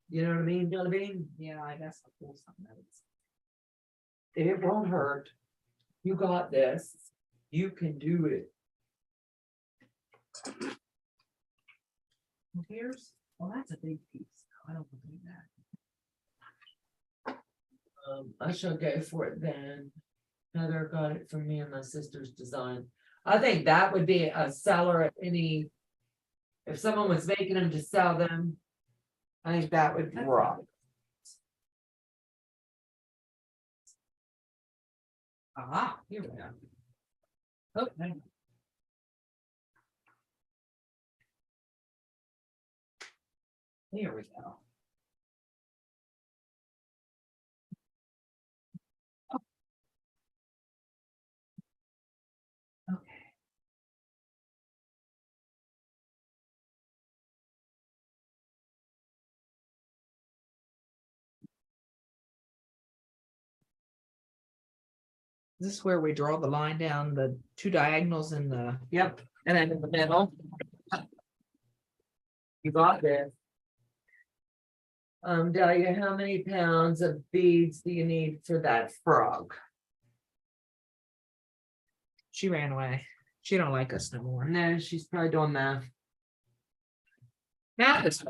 You know what I mean, Jellybean? Yeah, I guess I'll pull some notes. It won't hurt. You got this. You can do it. That's a big piece. I don't believe that. I shall go for it then. Heather got it from me and my sister's design. I think that would be a seller at any. If someone was making them to sell them, I think that would rock. Here we go. Oh, hang on. Here we go. Okay. This is where we draw the line down the 2 diagonals in the, Yep, and then in the middle. you got this. Delia, how many pounds of beads do you need for that frog? She ran away. She don't like us no more. No, she's probably doing math. Now it's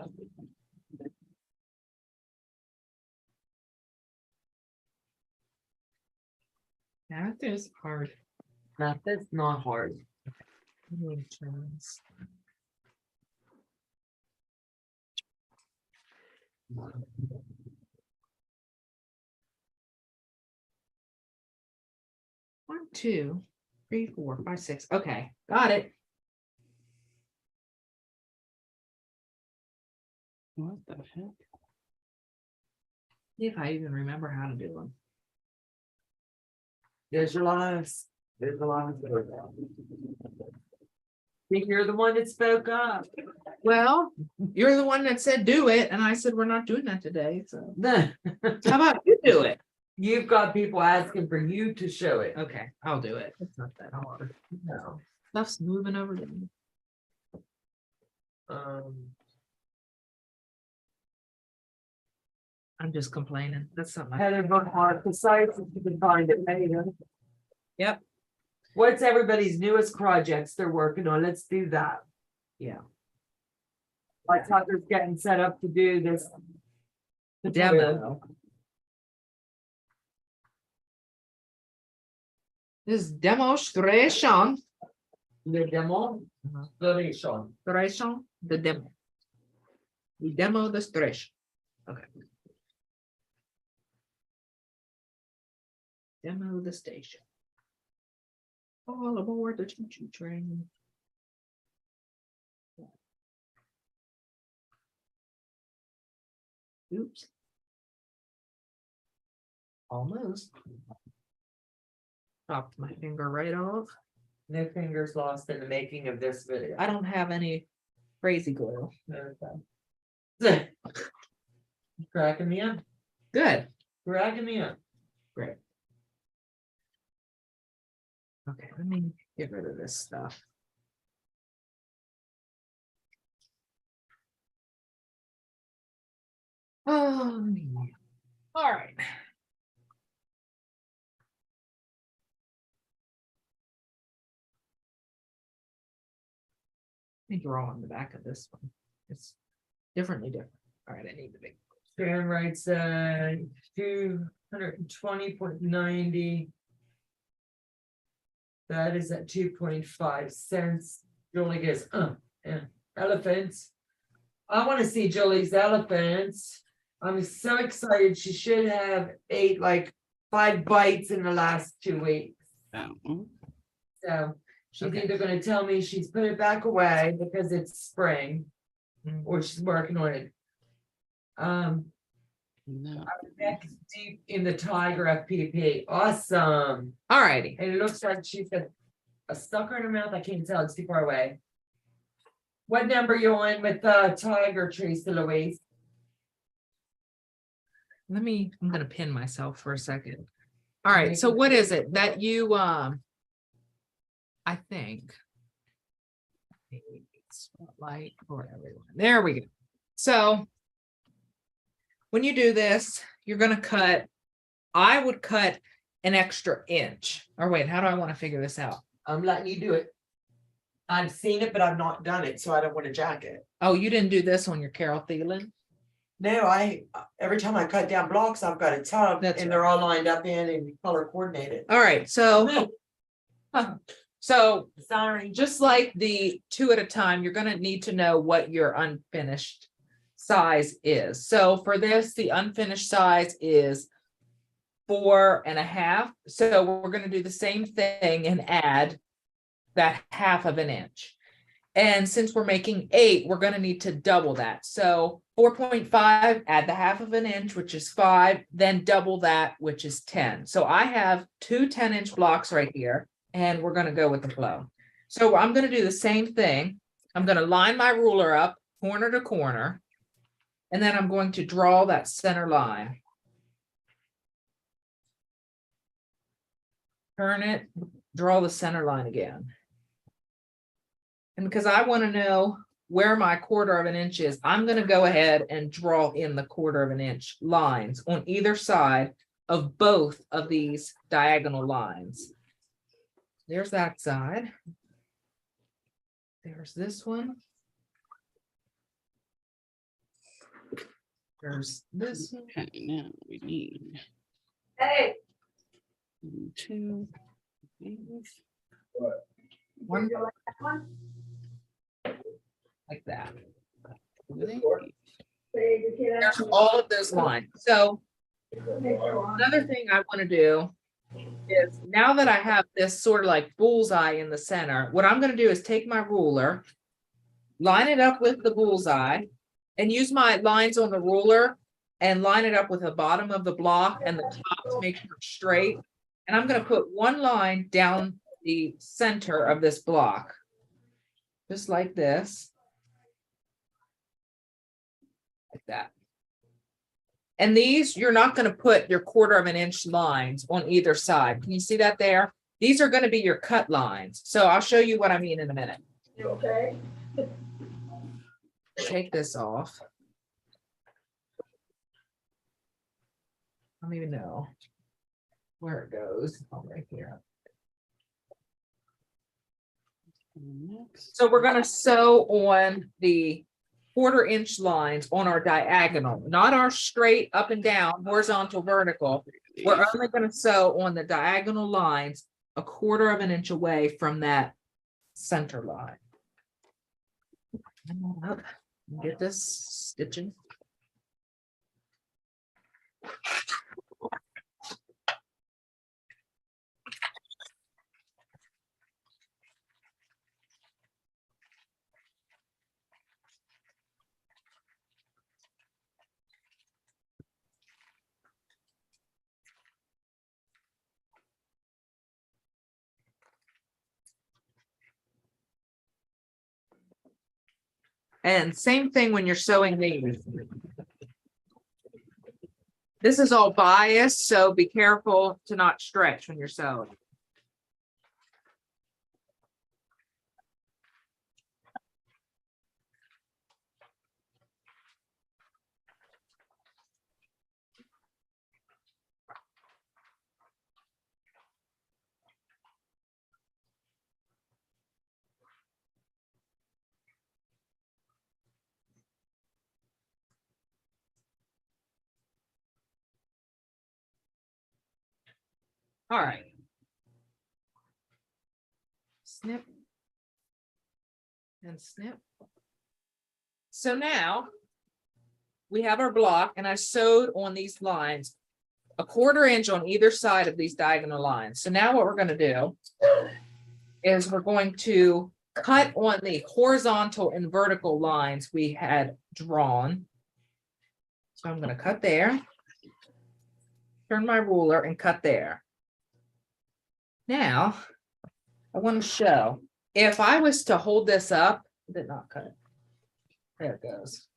math is hard. Math is not hard. One, 2, 3, 4, 5, 6. Okay, got it. What the heck? See if I even remember how to do them. There's your lives. There's the lives. Think you're the one that spoke up. Well, you're the one that said do it, and I said we're not doing that today. So No. how about you do it? You've got people asking for you to show it. Okay, I'll do it. It's not that hard. No. Stuff's moving over to me. I'm just complaining. That's something. Heather bookmark, the sites, if you can find it, maybe. Yep. What's everybody's newest projects they're working on? Let's do that. Yeah. Like Tucker's getting set up to do this. Demo. This is demonstration. The demo. Demonstration. Demonstration. The demo. We demo the station. Okay. Demo the station. All aboard the choo-choo train. Oops. Almost. Chopped my finger right off. No fingers lost in the making of this video. I don't have any crazy glue. Cracking me up. Good. Cracking me up. Great. Okay, let me get rid of this stuff. Oh, all right. Let me draw on the back of this one. It's differently different. All right, I need the big. Sharon writes 220.90. That is at 2.5 cents. Julie goes, yeah, elephants. I want to see Julie's elephants. I'm so excited. She should have ate like 5 bites in the last 2 weeks. Oh, So she's Okay. either going to tell me she's put it back away because it's spring, Mm. or she's working on it. no. Neck deep in the Tiger FPP. Awesome. All righty. And it looks like she's got a sucker in her mouth. I can't tell. It's too far away. What number you on with Tiger, Teresa Louise? I'm gonna pin myself for a second. All right, so what is it that you I think maybe spotlight for everyone. There we go. So when you do this, you're gonna cut, I would cut an extra inch. Or wait, how do I want to figure this out? I'm letting you do it. I've seen it, but I've not done it, so I don't want to jack it. Oh, you didn't do this on your Carol Thielen? No, every time I cut down blocks, I've got a tub That's and they're all lined up in and color coordinated. All right, so so Sorry. just like the 2 at a time, you're gonna need to know what your unfinished size is. So for this, the unfinished size is 4.5. So we're gonna do the same thing and add that 1/2 inch. And since we're making 8, we're gonna need to double that. So 4.5, add the 1/2 inch, which is 5, then double that, which is 10. So I have 2 10-inch blocks right here, and we're gonna go with the flow. So I'm gonna do the same thing. I'm gonna line my ruler up corner to corner, and then I'm going to draw that center line. Turn it, draw the center line again. And because I want to know where my 1/4 inch is, I'm going to go ahead and draw in the 1/4 inch lines on either side of both of these diagonal lines. There's that side. There's this one. There's this one. Okay, now we need Hey, 2. One like that. There's all of those lines. So another thing I want to do is, now that I have this sort of like bullseye in the center, what I'm going to do is take my ruler, line it up with the bullseye, and use my lines on the ruler and line it up with the bottom of the block and the top to make sure it's straight. And I'm going to put one line down the center of this block, just like this. Like that. And these, you're not going to put your 1/4 inch lines on either side. Can you see that there? These are going to be your cut lines. So I'll show you what I mean in a minute. you okay? take this off. I don't even know where it goes. Oh, right here. Next. So we're gonna sew on the 1/4 inch lines on our diagonal, not our straight up and down, horizontal, vertical. We're only gonna sew on the diagonal lines 1/4 inch away from that center line. Get this stitching. And same thing when you're sewing these. This is all biased, so be careful to not stretch when you're sewing. All right. Snip and snip. So now we have our block, and I sewed on these lines 1/4 inch on either side of these diagonal lines. So now what we're going to do is we're going to cut on the horizontal and vertical lines we had drawn. So I'm going to cut there, turn my ruler and cut there. Now, I want to show, if I was to hold this up, did not cut. There it goes.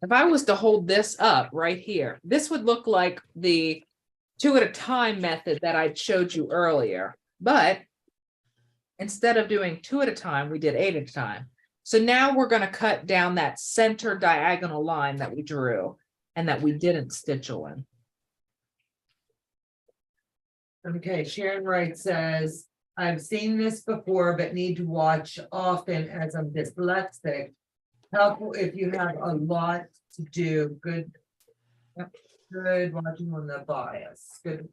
If I was to hold this up right here, this would look like the 2 at a time method that I showed you earlier. But instead of doing 2 at a time, we did 8 at a time. So now we're going to cut down that center diagonal line that we drew and that we didn't stitch on. Okay, Sharon Wright says, I've seen this before, but need to watch often as I'm dyslexic. Helpful if you have a lot to do. Good. Good watching on the bias. Good.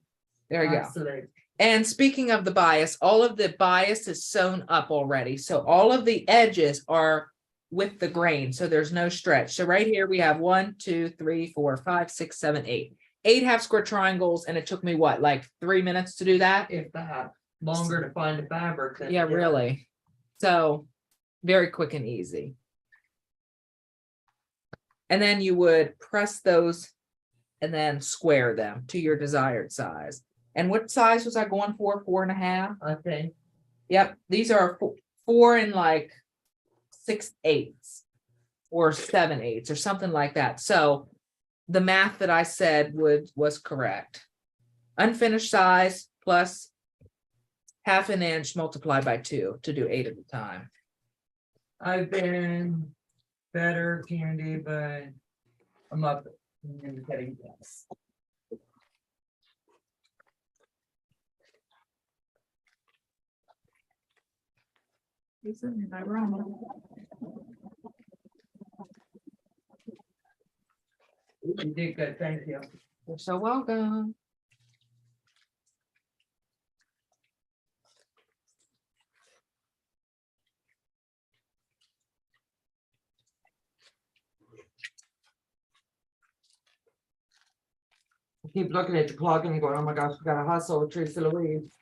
There you go. Absolutely. And speaking of the bias, all of the bias is sewn up already. So all of the edges are with the grain. So there's no stretch. So right here we have 1, 2, 3, 4, 5, 6, 7, 8. 8 half square triangles, and it took me what, like 3 minutes to do that? If that longer to find a fabric. than Yeah, the other. really. So very quick and easy. And then you would press those and then square them to your desired size. And what size was I going for? 4.5? I think. Yep, these are 4 and like 6/8 or 7/8 or something like that. So the math that I said was correct. Unfinished size plus 1/2 inch multiplied by 2 to do 8 at a time. I've been better, Candy, but I'm up in getting this. Am I wrong? You did good, thank you. You're so welcome. I keep looking at the clock and going, oh my gosh, we gotta hustle with Teresa Louise.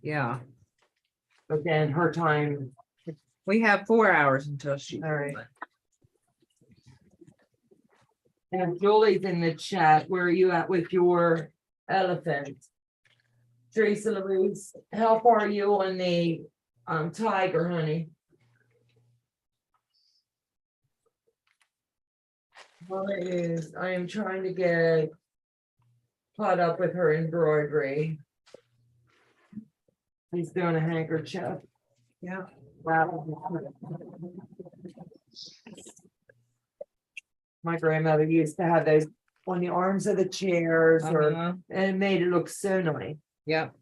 Yeah, But then her time, we have 4 hours until she. All right. and Julie's in the chat, where are you at with your elephant? Teresa Louise, how far are you on the tiger, honey? Well, it is, I am trying to get caught up with her embroidery. He's doing a handkerchief. Yeah. Wow. My grandmother used to have those on the arms of the chairs or, Uh-huh. and it made it look so nice. Yep.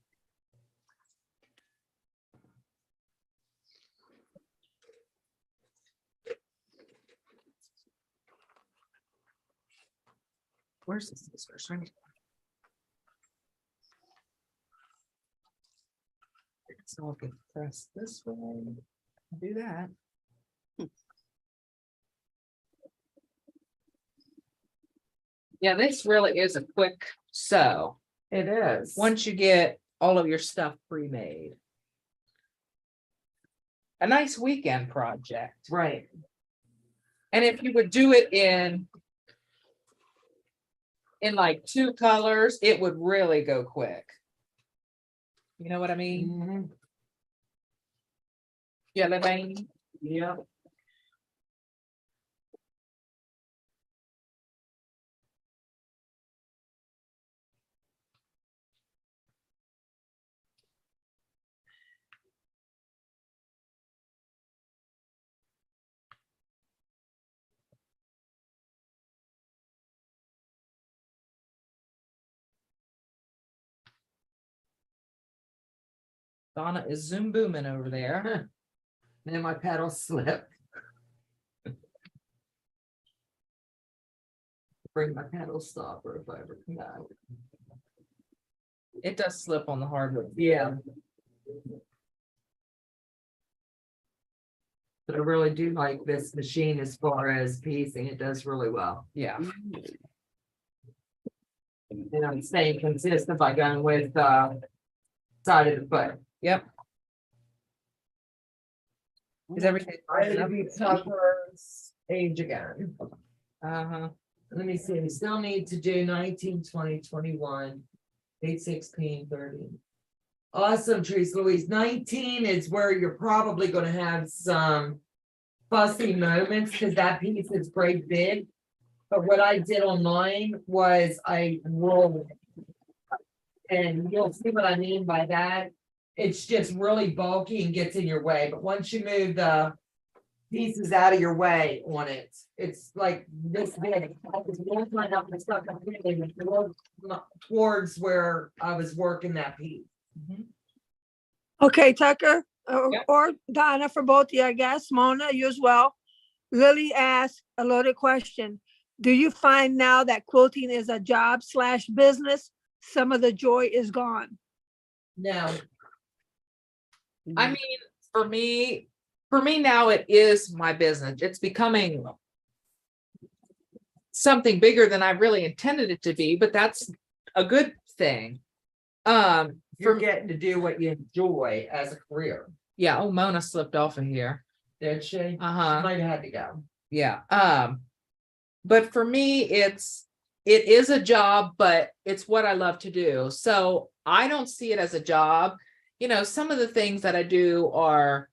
Where's the scissors? So I can press this way. Do that. Yeah, this really is a quick sew. It is. Once you get all of your stuff pre-made. A nice weekend project. Right. And if you would do it in like 2 colors, it would really go quick. You know what I mean? Mhm. Yeah, Levine. Yeah. Donna is zoom booming over there. Then my pedal slipped. Bring my pedal stopper if I ever come back. It does slip on the hardwood. Yeah. But I really do like this machine as far as piecing. It does really well. Yeah. And I'm staying consistent by going with side of the foot. Yep. Is everything? I would be Tucker's age again. Uh-huh. Let me see, we still need to do 19, 20, 21, 8, 16, 30. Awesome, Teresa Louise. 19 is where you're probably gonna have some fussy moments because that piece is pretty big. But what I did on mine was I rolled. And you'll see what I mean by that. It's just really bulky and gets in your way, but once you move the pieces out of your way on it, it's like this big. Towards where I was working that piece. Okay, Tucker, Yep. or Donna, for both of you, I guess. Mona, you as well. Lily asked a loaded question. Do you find now that quilting is a job / business? Some of the joy is gone. No, I mean, for me now, it is my business. It's becoming something bigger than I really intended it to be, but that's a good thing. you're getting to do what you enjoy as a career. Yeah. Oh, Mona slipped off of here. Did she? Uh-huh. Might have had to go. Yeah. But for me, it is a job, but it's what I love to do. So I don't see it as a job. You know, some of the things that I do are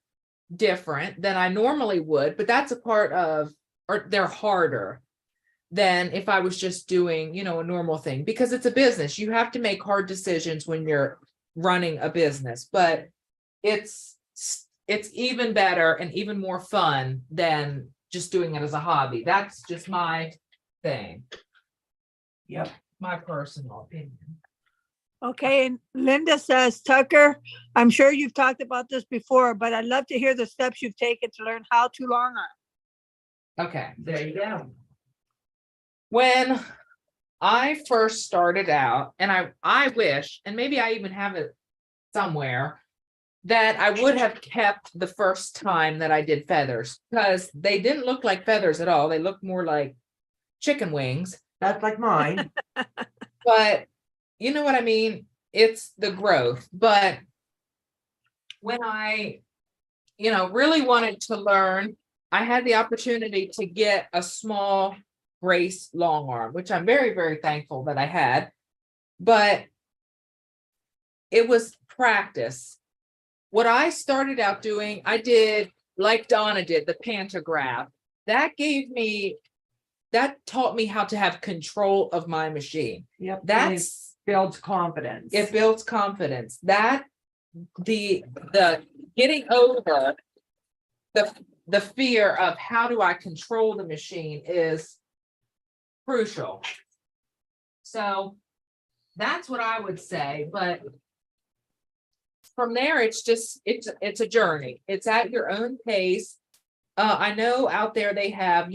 different than I normally would, but that's a part of, or they're harder than if I was just doing, you know, a normal thing, because it's a business. You have to make hard decisions when you're running a business, but it's even better and even more fun than just doing it as a hobby. That's just my thing. Yep. My personal opinion. Okay, and Linda says, Tucker, I'm sure you've talked about this before, but I'd love to hear the steps you've taken to learn how to long arm. Okay. There you go. When I first started out, and I wish, and maybe I even have it somewhere, that I would have kept the first time that I did feathers, because they didn't look like feathers at all. They looked more like chicken wings. That's like mine. But you know what I mean? It's the growth. But when I, really wanted to learn, I had the opportunity to get a small Grace long arm, which I'm very, very thankful that I had. But it was practice. What I started out doing, I did like Donna did, the pantograph. That taught me how to have control of my machine. Yep. That's builds confidence. It builds confidence. That the getting over the fear of how do I control the machine is crucial. So that's what I would say, but from there, it's just, it's a journey. It's at your own pace. I know out there they have,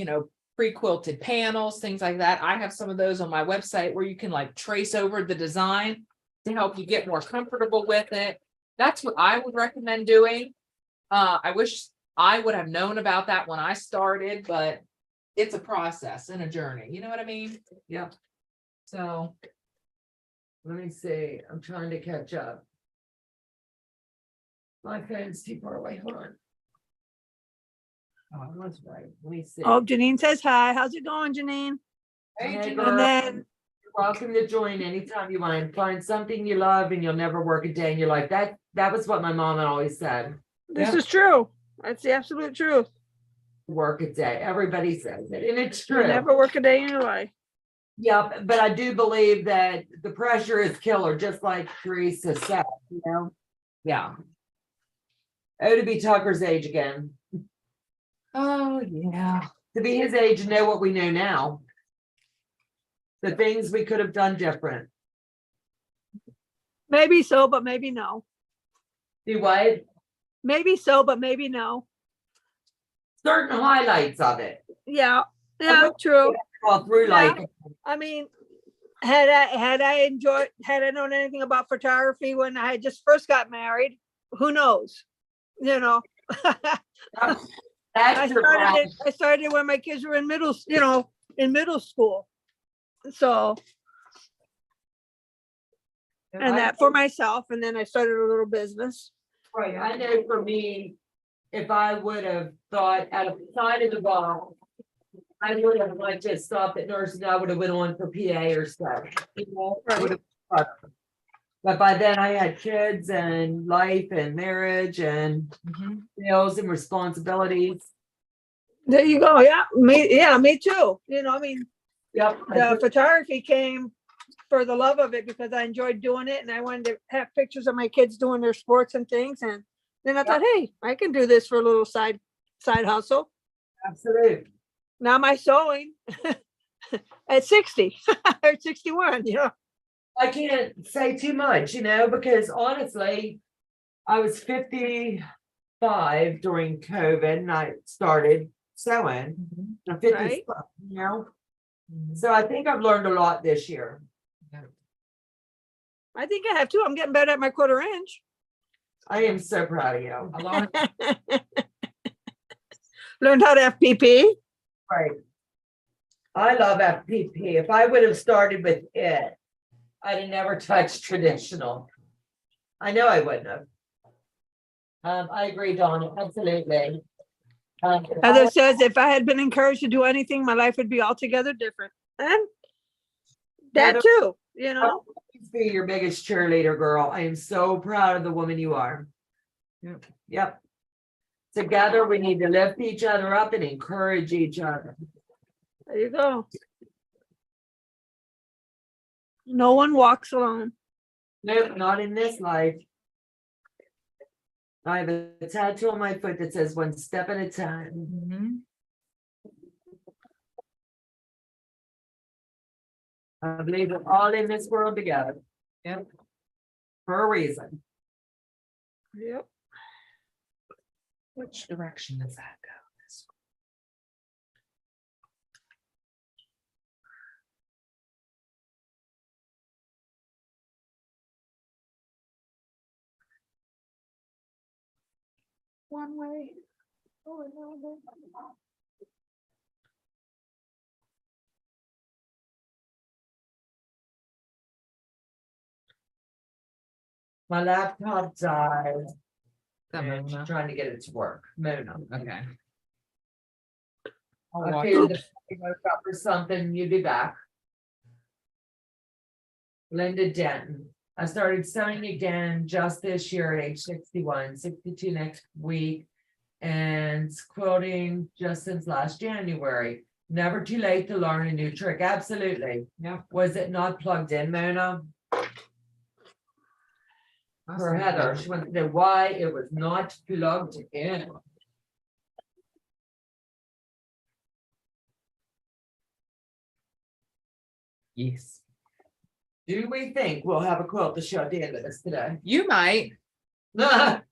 pre-quilted panels, things like that. I have some of those on my website where you can like trace over the design to help you get more comfortable with it. That's what I would recommend doing. I wish I would have known about that when I started, but it's a process and a journey. You know what I mean? Yep. So Let me see. I'm trying to catch up. My phone's too far away. Hold on. Oh, that's right. Let me see. Oh, Janine says hi. How's it going, Janine? hey, Hey, Janine. girl. And then, You're welcome to join anytime you want. Find something you love and you'll never work a day in your life. That was what my mom always said. this Yeah. is true. That's the absolute truth. Work a day. Everybody says it, and it's You'll true. never work a day in your life. Yeah, but I do believe that the pressure is killer, just like Teresa said, Yeah. Oh, to be Tucker's age again. Oh, yeah. To be his age and know what we know now. The things we could have done different. Maybe so, but maybe no. Do what? Maybe so, but maybe no. Certain highlights of it. Yeah, yeah, true. All through Yeah. life. I mean, had I known anything about photography when I just first got married, who knows? That's your problem. I started when my kids were in middle school. So, and that for myself, and then I started a little business. Right, I know for me, if I would have thought outside of the box, I would have like just stopped at nursing, I would have went on for PA or stuff. I would have- But by then I had kids and life and marriage and bills and responsibilities. There you go. Yeah, me too. Yep. The photography came for the love of it because I enjoyed doing it and I wanted to have pictures of my kids doing their sports and things. And then I thought, hey, I can do this for a little side hustle. Absolutely. Now my sewing at 60 or 61, I can't say too much, because honestly, I was 55 during COVID and I started sewing. I'm 50, Right. So I think I've learned a lot this year. I think I have too. I'm getting better at my 1/4 inch. I am so proud of you. A lot. Learned how to FPP. Right. I love FPP. If I would have started with it, I'd have never touched traditional. I know I wouldn't have. I agree, Dawn, absolutely. Heather says, if I had been encouraged to do anything, my life would be altogether different. And that Heather- too, I'll always be your biggest cheerleader, girl. I am so proud of the woman you are. Yep. Together, we need to lift each other up and encourage each other. There you go. No one walks alone. Nope, not in this life. I have a tattoo on my foot that says one step at a time. I believe we're all in this world together. Yep. For a reason. Yep. Which direction does that go? One way. Oh, no. My laptop died. That And Mona? trying to get it to work. Mona. Okay. I figured if you woke up or something, you'd be back. Linda Denton. I started sewing again just this year at age 61, 62 next week. And quilting just since last January. Never too late to learn a new trick. Absolutely. Yeah. Was it not plugged in, Mona? For Heather, she wants to know why it was not plugged in. Yes. Do we think we'll have a quilt to show at the end of this today? You might. What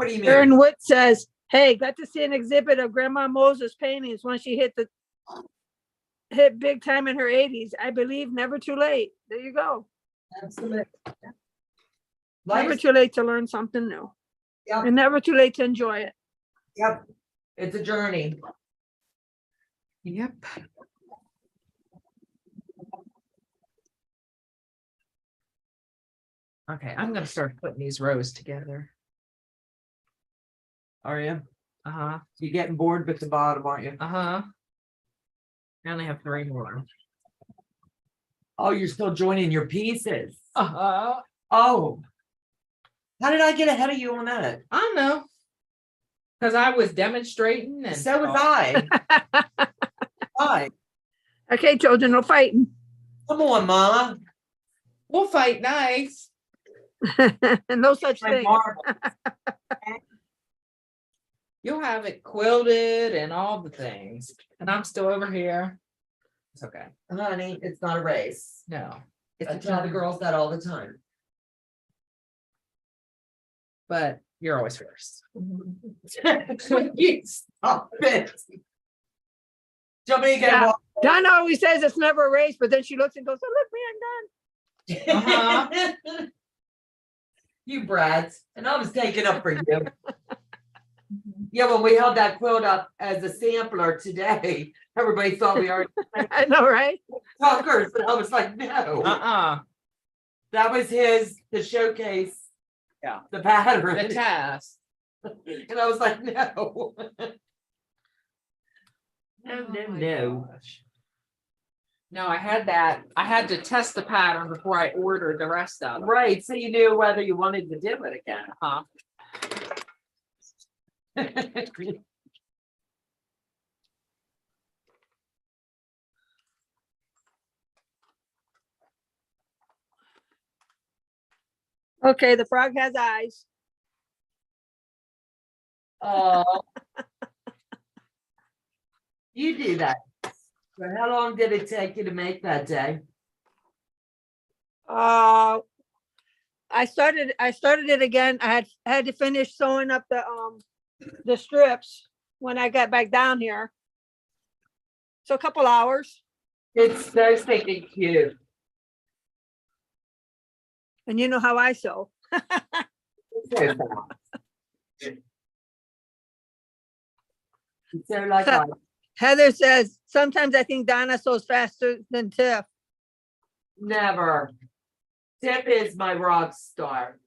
do you mean? Erin Witt says, hey, got to see an exhibit of Grandma Moses paintings when she hit big time in her 80s. I believe never too late. There you go. Absolutely. Never Life's- too late to learn something new. Yep. And never too late to enjoy it. Yep, it's a journey. Yep. Okay, I'm gonna start putting these rows together. Are you? Uh-huh, You're getting bored with the bottom, aren't you? uh-huh. I only have 3 more. Oh, you're still joining your pieces. Uh-huh. Oh. How did I get ahead of you on that? I don't know. Cause I was demonstrating and. So was I. Hi. Okay, children, no fighting. Come on, Mama. We'll fight nice. No such My thing. marble. You'll have it quilted and all the things. And I'm still over here. It's okay. Honey, it's not a race. No, I tell the girls that all the time. but you're always first. You stop it. Do you want me to get Yeah. involved? Donna always says it's never a race, but then she looks and goes, oh, look, me, I'm done. Uh-huh. You brats, and I was taking up for you. Yeah, when we held that quilt up as a sampler today, everybody thought we already I know, right? talkers, and I was like, no. That was the showcase. Yeah. The pattern. The task. And I was like, no. No, no, no. No, I had to test the pattern before I ordered the rest of them. Right, so you knew whether you wanted to do it again. Huh? Okay, the frog has eyes. Oh. You do that. So how long did it take you to make that day? I started it again. I had to finish sewing up the strips when I got back down here. So a couple hours, It's so stinking cute. and you know how I sew. It's so fast. It's so like I. Heather says, sometimes I think Donna sews faster than Tiff. Never. Tip is my rock star.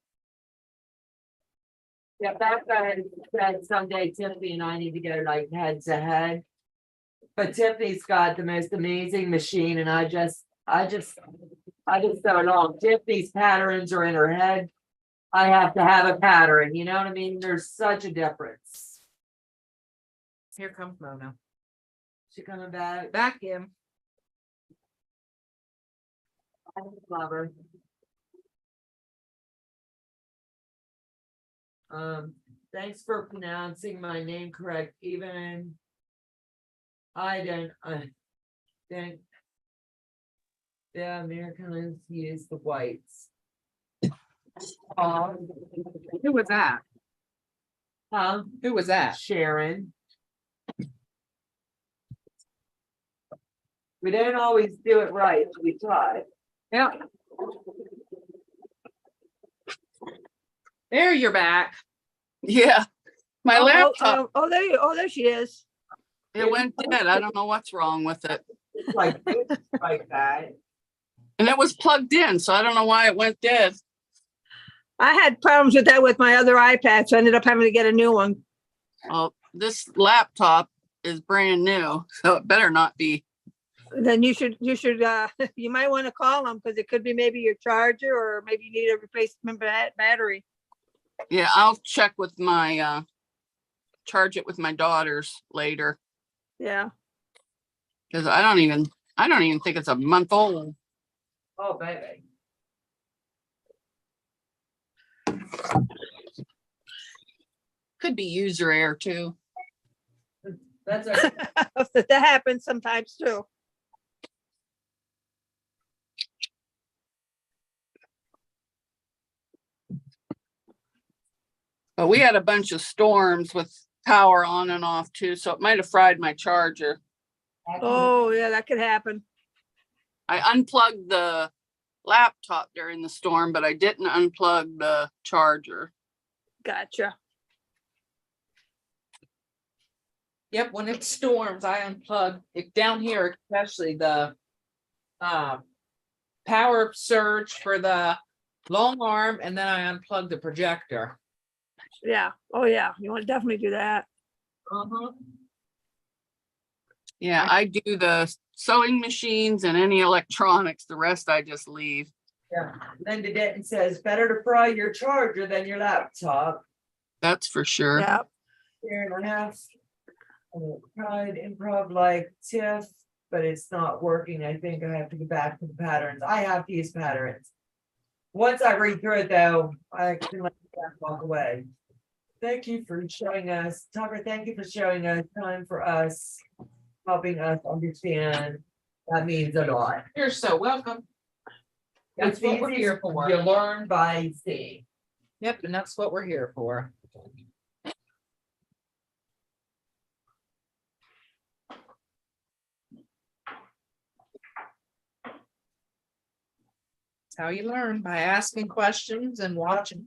Yeah, back then said someday Tiffany and I need to go like head to head. But Tiffany's got the most amazing machine, and I just so long. Tiffany's patterns are in her head. I have to have a pattern, you know what I mean? There's such a difference. Here comes Mona. She coming back. Back in. I love her. Thanks for pronouncing my name correct, even I think the Americans use the whites. Who was that? Huh? Who was that? Sharon. We don't always do it right, but we try. Yeah. There you're back. Yeah, my laptop, There she is. it went dead. I don't know what's wrong with it. It's like that. And it was plugged in, so I don't know why it went dead. I had problems with that with my other iPad, so I ended up having to get a new one. Well, this laptop is brand new, so it better not be. Then you might want to call them because it could be maybe your charger or maybe you need a replacement battery. Yeah, I'll check with my, charge it with my daughters later, Yeah. because I don't even think it's a month old. Oh, baby. Could be user error too. That's okay. That happens sometimes too. But we had a bunch of storms with power on and off too, so it might have fried my charger. Oh, yeah, that could happen. I unplugged the laptop during the storm, but I didn't unplug the charger. Gotcha. Yep, when it storms, I unplug it down here, especially the power surge for the long arm, and then I unplug the projector. Yeah. Oh, yeah. You want to definitely do that. Yeah, I do the sewing machines and any electronics. The rest I just leave. Yeah, Linda Denton says, better to fry your charger than your laptop. That's for sure. Yeah. Fair enough. Tried improv like Tiff, but it's not working. I think I have to go back to the patterns. I have to use patterns. Once I read through it though, I can let that walk away. Thank you for showing us, Tucker, thank you for showing us time for us, helping us understand. That means a lot. You're so welcome. That's It's what we're easy, here for. you learn by seeing. Yep, and that's what we're here for. That's how you learn, by asking questions and watching.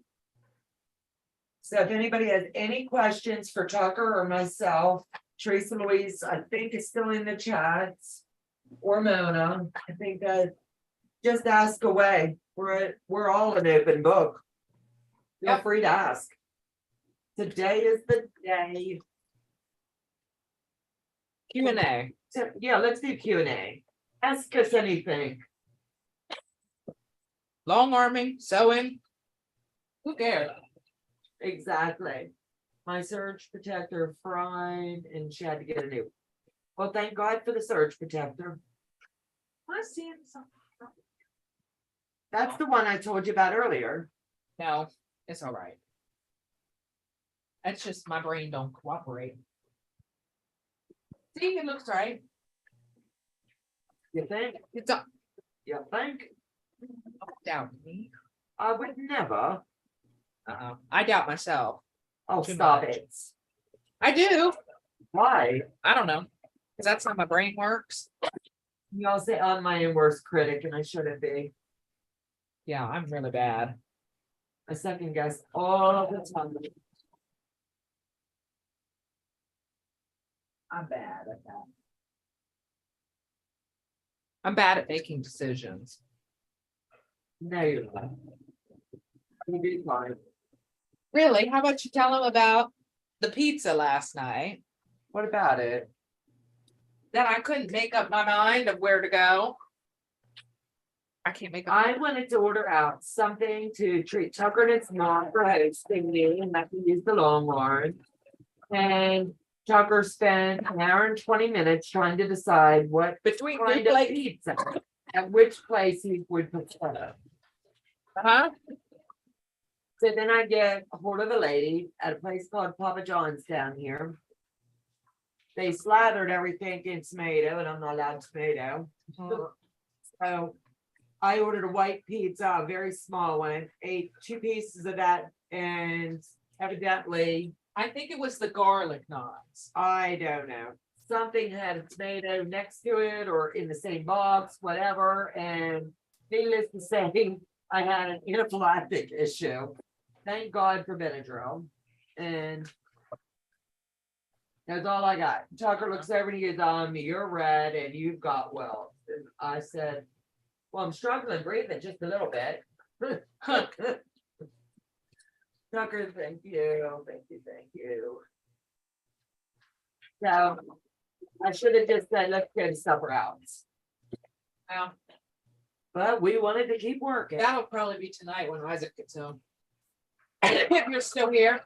So if anybody has any questions for Tucker or myself, Teresa Louise, I think is still in the chats. Or Mona, I think that just ask away. We're all an open book. Feel Yep. free to ask. Today is the day. Q&A. Yeah, let's do Q&A. Ask us anything. Long arming, sewing. Who cares? Exactly. My surge protector fried and she had to get a new. Well, thank God for the surge protector. I see something. That's the one I told you about earlier. No, it's all right. That's just my brain don't cooperate. See, it looks right. You think? It's up. You think? Doubt me. I would never. I doubt myself. Oh, Too stop much. it. I do. Why? I don't know. Because that's how my brain works. You all say I'm my own worst critic and I shouldn't be. Yeah, I'm really bad. I second guess all the time. I'm bad at that. I'm bad at making decisions. No, you're not. You'll be fine. Really? How about you tell them about the pizza last night? What about it? That I couldn't make up my mind of where to go. I can't make up. I wanted to order out something to treat Tucker and his mom for hosting me and let me use the long run. And Tucker spent an hour and 20 minutes trying to decide what Between kind two of plates. pizza at which place he would prefer. Huh? So then I get a hold of the lady at a place called Papa John's down here. They slathered everything in tomato and I'm not allowed tomato. So I ordered a white pizza, a very small one, ate 2 pieces of that and evidently, I think it was the garlic knots. I don't know. Something had a tomato next to it or in the same box, whatever, and needless to say, I had an anaphylactic issue. Thank God for Benadryl. And that's all I got. Tucker looks over and he goes, you're red and you've got welts. And I said, well, I'm struggling breathing just a little bit. Tucker, thank you, thank you, thank you. So I should have just said, let's go to supper house. Well, But we wanted to keep working. that'll probably be tonight when Isaac gets home. If you're still here.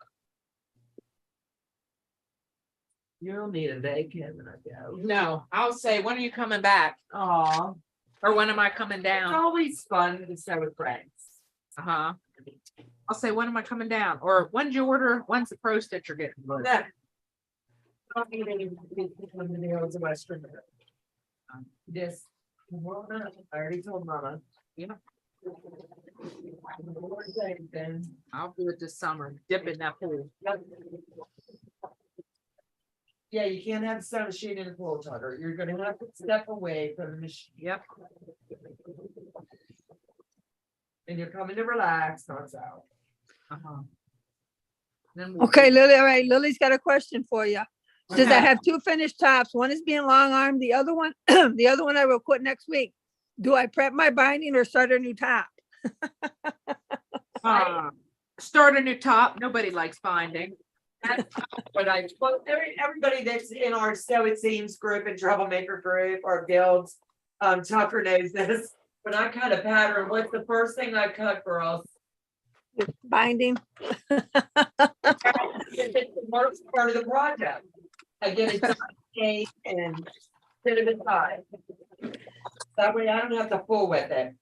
You'll need a vacant when I go. No, I'll say, when are you coming back? Aw, Or when am I coming it's down? always fun to stay with friends. Uh-huh. I'll say, when am I coming down? Or when's your order? When's the pro stitcher getting delivered? Yeah. I don't need any videos of Western. This, I already told Mama. Yeah. I'll do it this summer, dip in that pool. Yeah, you can't have sun machine in the pool, Tucker. You're gonna have to step away from the machine. Yep. And you're coming to relax, not out. Uh-huh. Then we'll Okay, do- Lily, all right, Lily's got a question for you. Says I Okay. have two finished tops. One is being long armed, the other one, the other one I will quit next week. Do I prep my binding or start a new top? Start a new top. Nobody likes binding. But everybody that's in our Sew It Seams group and Troublemaker group or guilds, Tucker knows this. When I cut a pattern, what's the first thing I cut, girls? Binding? It's the worst part of the project. I get it shaped and sit it aside. That way I don't have to fool with it.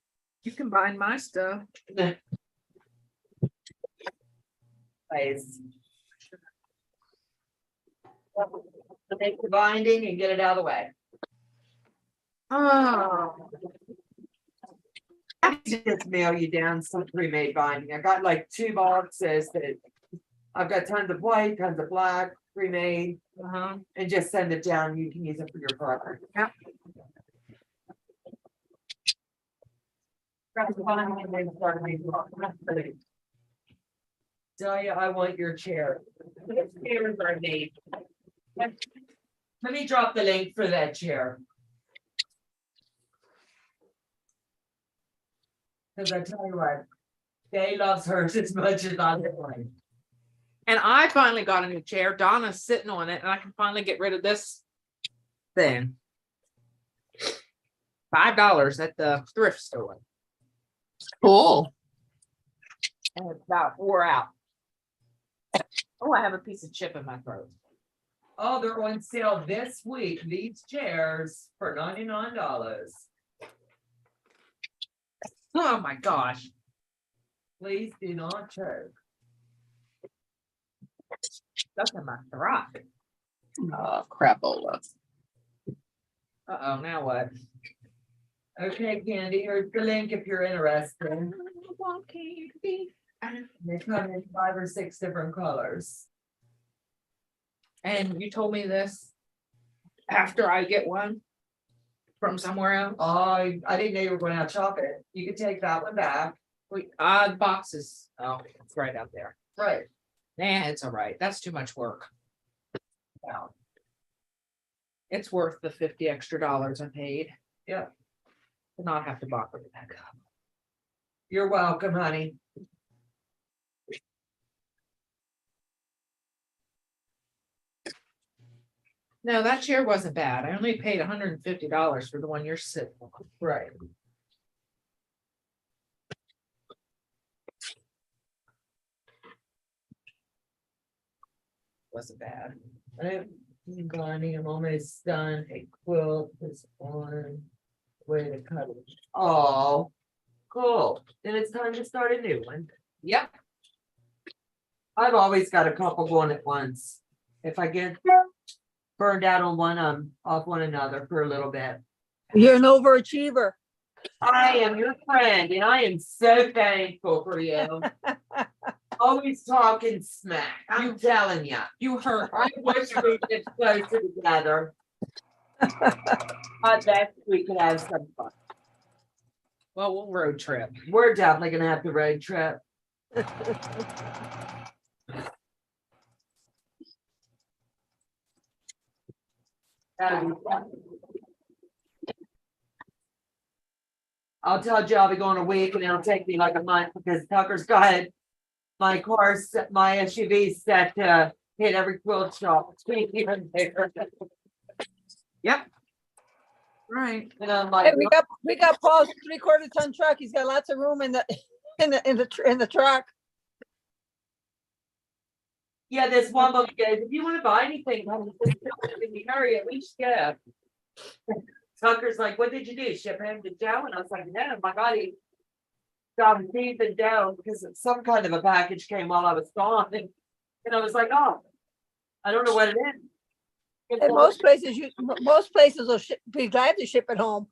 You can bind my stuff. Place. To make the binding and get it out of the way. Oh. I just mail you down some pre-made binding. I got like 2 boxes that I've got tons of white, tons of black, pre-made, Uh-huh. and just send it down. You can use it for your project. Yep. Tell you, I want your chair. This chair is our name. Let me drop the link for that chair. Cause I tell you what, Day loves hers as much as I love mine. And I finally got a new chair. Donna's sitting on it and I can finally get rid of this thing. $5 at the thrift store. Cool. And it's about wore out. Oh, I have a piece of chip in my throat. Oh, they're on sale this week, these chairs for $99. Oh my gosh. Please do not choke. Stuck in my throat. Crapola. Uh-oh, now what? Okay, Candy, here's the link if you're interested. They come in 5 or 6 different colors. And you told me this after I get one from somewhere else? I didn't know you were going out shopping. You could take that one back. The boxes. Oh, it's right out there. Right. Nah, it's all right. That's too much work. Now, It's worth the $50 extra I paid. Yeah. To not have to box it back up. you're welcome, honey. No, that chair wasn't bad. I only paid $150 for the one you're sitting on. Right. Wasn't bad. I'm almost done. A quilt is on. Way to cut it. Oh, cool. Then it's time to start a new one. Yep. I've always got a couple going at once. If I get burned out on one, I'm off one another for a little bit. You're an overachiever. I am your friend and I am so thankful for you. Always talking smack. I'm telling you. You heard. I wish we could get closer together. I bet we could have some fun. Well, we'll road trip. We're definitely gonna have to road trip. That'll be fun. I'll tell you I'll be going a week and it'll take me like a month because Tucker's got my car, my SUV set to hit every quilt shop. between here and there. Yep. Right. And I'm Hey, like, we got Paul's 3/4 ton truck. He's got lots of room in the in the truck. yeah, this one book goes, if you want to buy anything, hurry, at least get. Tucker's like, what did you do? Ship him to Joe? And I was like, no, my God, he got him deep and down because some kind of a package came while I was gone. And I was like, oh, I don't know what it is. And most places will be glad to ship it home.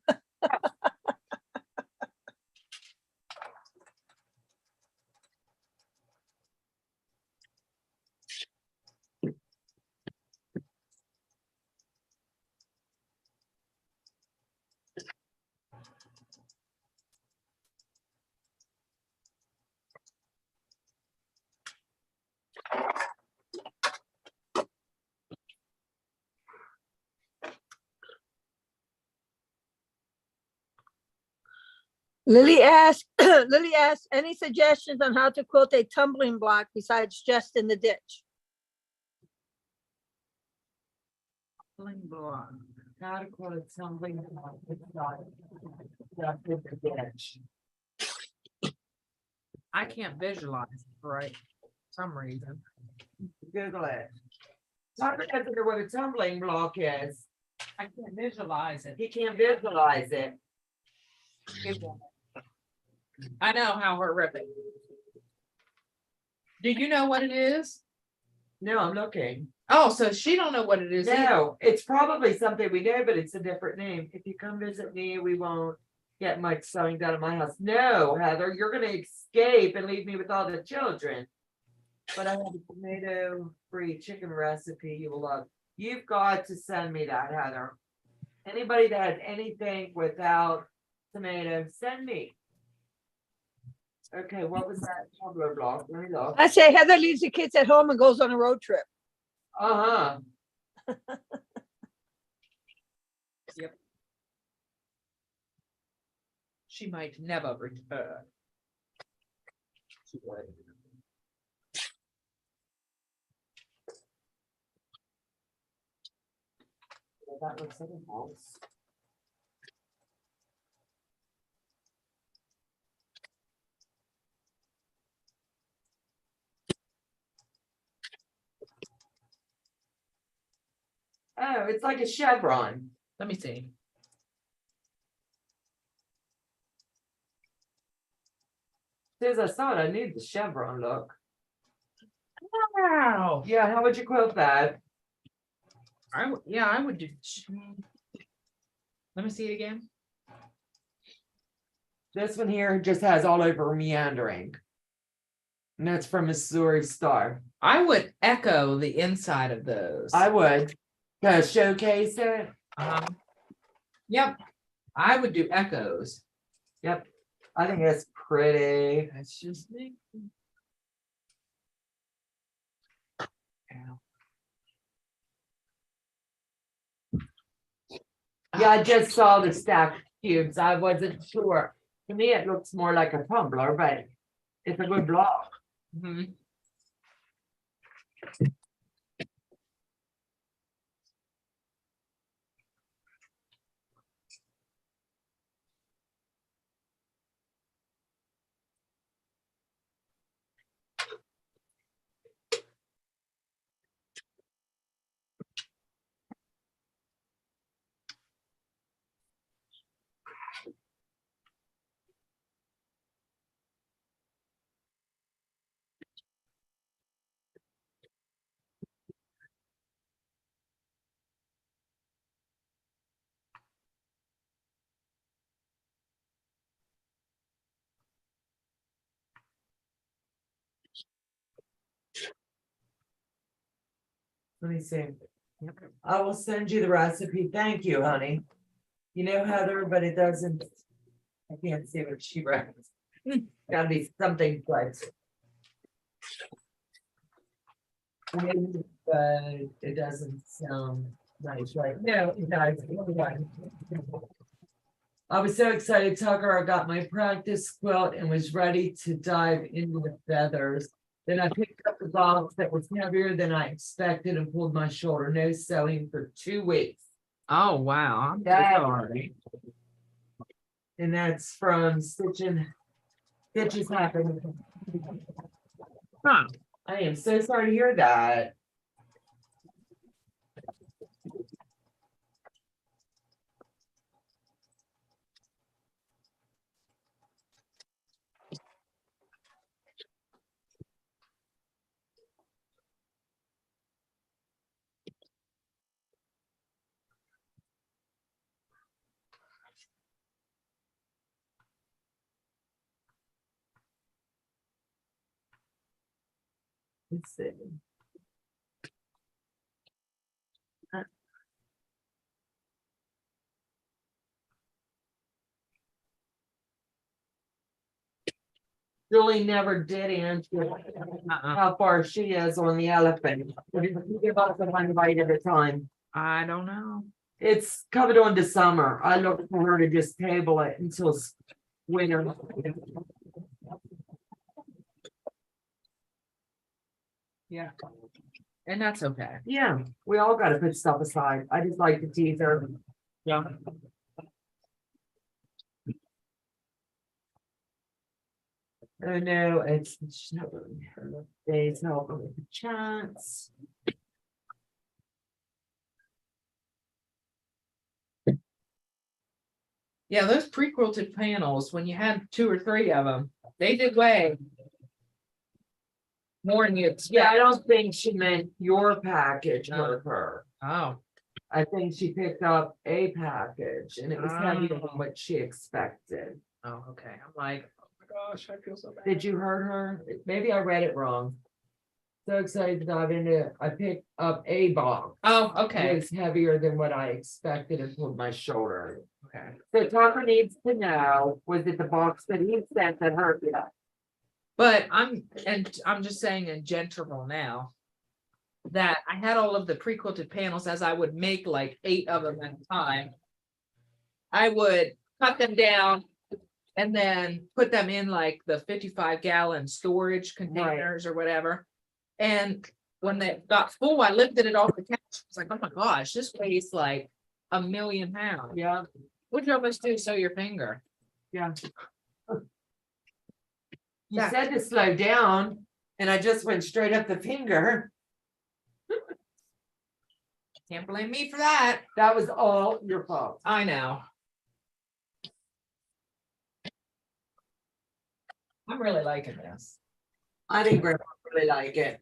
Lily asked, Lily asked, any suggestions on how to quilt a tumbling block besides just in the ditch? How to quote something about it's not stuff in the ditch. I can't visualize it for some reason. Google it. Tucker doesn't know what a tumbling block is. I can't visualize it. He can't visualize it. I know how horrific. Do you know what it is? No, I'm looking. Oh, so she don't know what it is. either. No, it's probably something we know, but it's a different name. If you come visit me, we won't get much sewing done at my house. No, Heather, you're gonna escape and leave me with all the children. But I have a tomato-free chicken recipe you will love. You've got to send me that, Heather. Anybody that has anything without tomatoes, send me. Okay, what was that tumbler block? Let me look. I say Heather leaves the kids at home and goes on a road trip. Uh-huh. She might never return. That looks like a house. Oh, it's like a chevron. Let me see. As I saw it, I knew the chevron look. Wow. Yeah, how would you quilt that? Yeah, I would do. Let me see it again. This one here just has all over meandering. And that's from Missouri Star. I would echo the inside of those. I would. To showcase it. Yep. I would do echoes. Yep. I think that's pretty. That's just me. Yeah, I just saw the stacked cubes. I wasn't sure. To me, it looks more like a tumbler, but it's a good block. Mhm. Let me see. I will send you the recipe. Thank you, honey. You know, Heather, but it doesn't. I can't see what she writes. Gotta be something but. But it doesn't sound nice, right? No, it does. I was so excited, Tucker. I got my practice quilt and was ready to dive into the feathers. Then I picked up the box that was heavier than I expected and pulled my shoulder. No sewing for 2 weeks. Oh, wow. I'm Yeah. sorry. And that's from Stitches Happen. Huh. I am so sorry to hear that. Let's see. Julie never did answer how far she is on the elephant. Give us a 1 bite at a time. I don't know. It's coming on to summer. I look for her to just table it until winter. Yeah. And that's okay. Yeah, we all gotta put stuff aside. I just like to tease her. Yeah. Oh no, it's snowing. It's not a chance. Yeah, those pre-quilted panels, when you had 2 or 3 of them, they did weigh more than you Yeah, expect. I don't think she meant your package No. with her. Oh, I think she picked up a package and it was heavier than Oh. what she expected. oh, okay. I'm like, oh my gosh, I feel so bad. Did you heard her? Maybe I read it wrong. So excited to dive into it. I picked up a box. Oh, It okay. was heavier than what I expected and pulled my shoulder. Okay. So Tucker needs to know, was it the box that he sent that hurt you? But I'm just saying in general now that I had all of the pre-quilted panels as I would make like 8 of them at a time. I would cut them down and then put them in like the 55-gallon storage containers or whatever. And when they got full, I lifted it off the couch. I was like, oh my gosh, this weighs like 1,000,000 pounds. Yeah, What'd you almost do? Sew your finger? yeah. You Yeah. said to slow down and I just went straight up the finger. Can't blame me for that. That was all your fault. I know. I'm really liking this. I think Grandma really like it.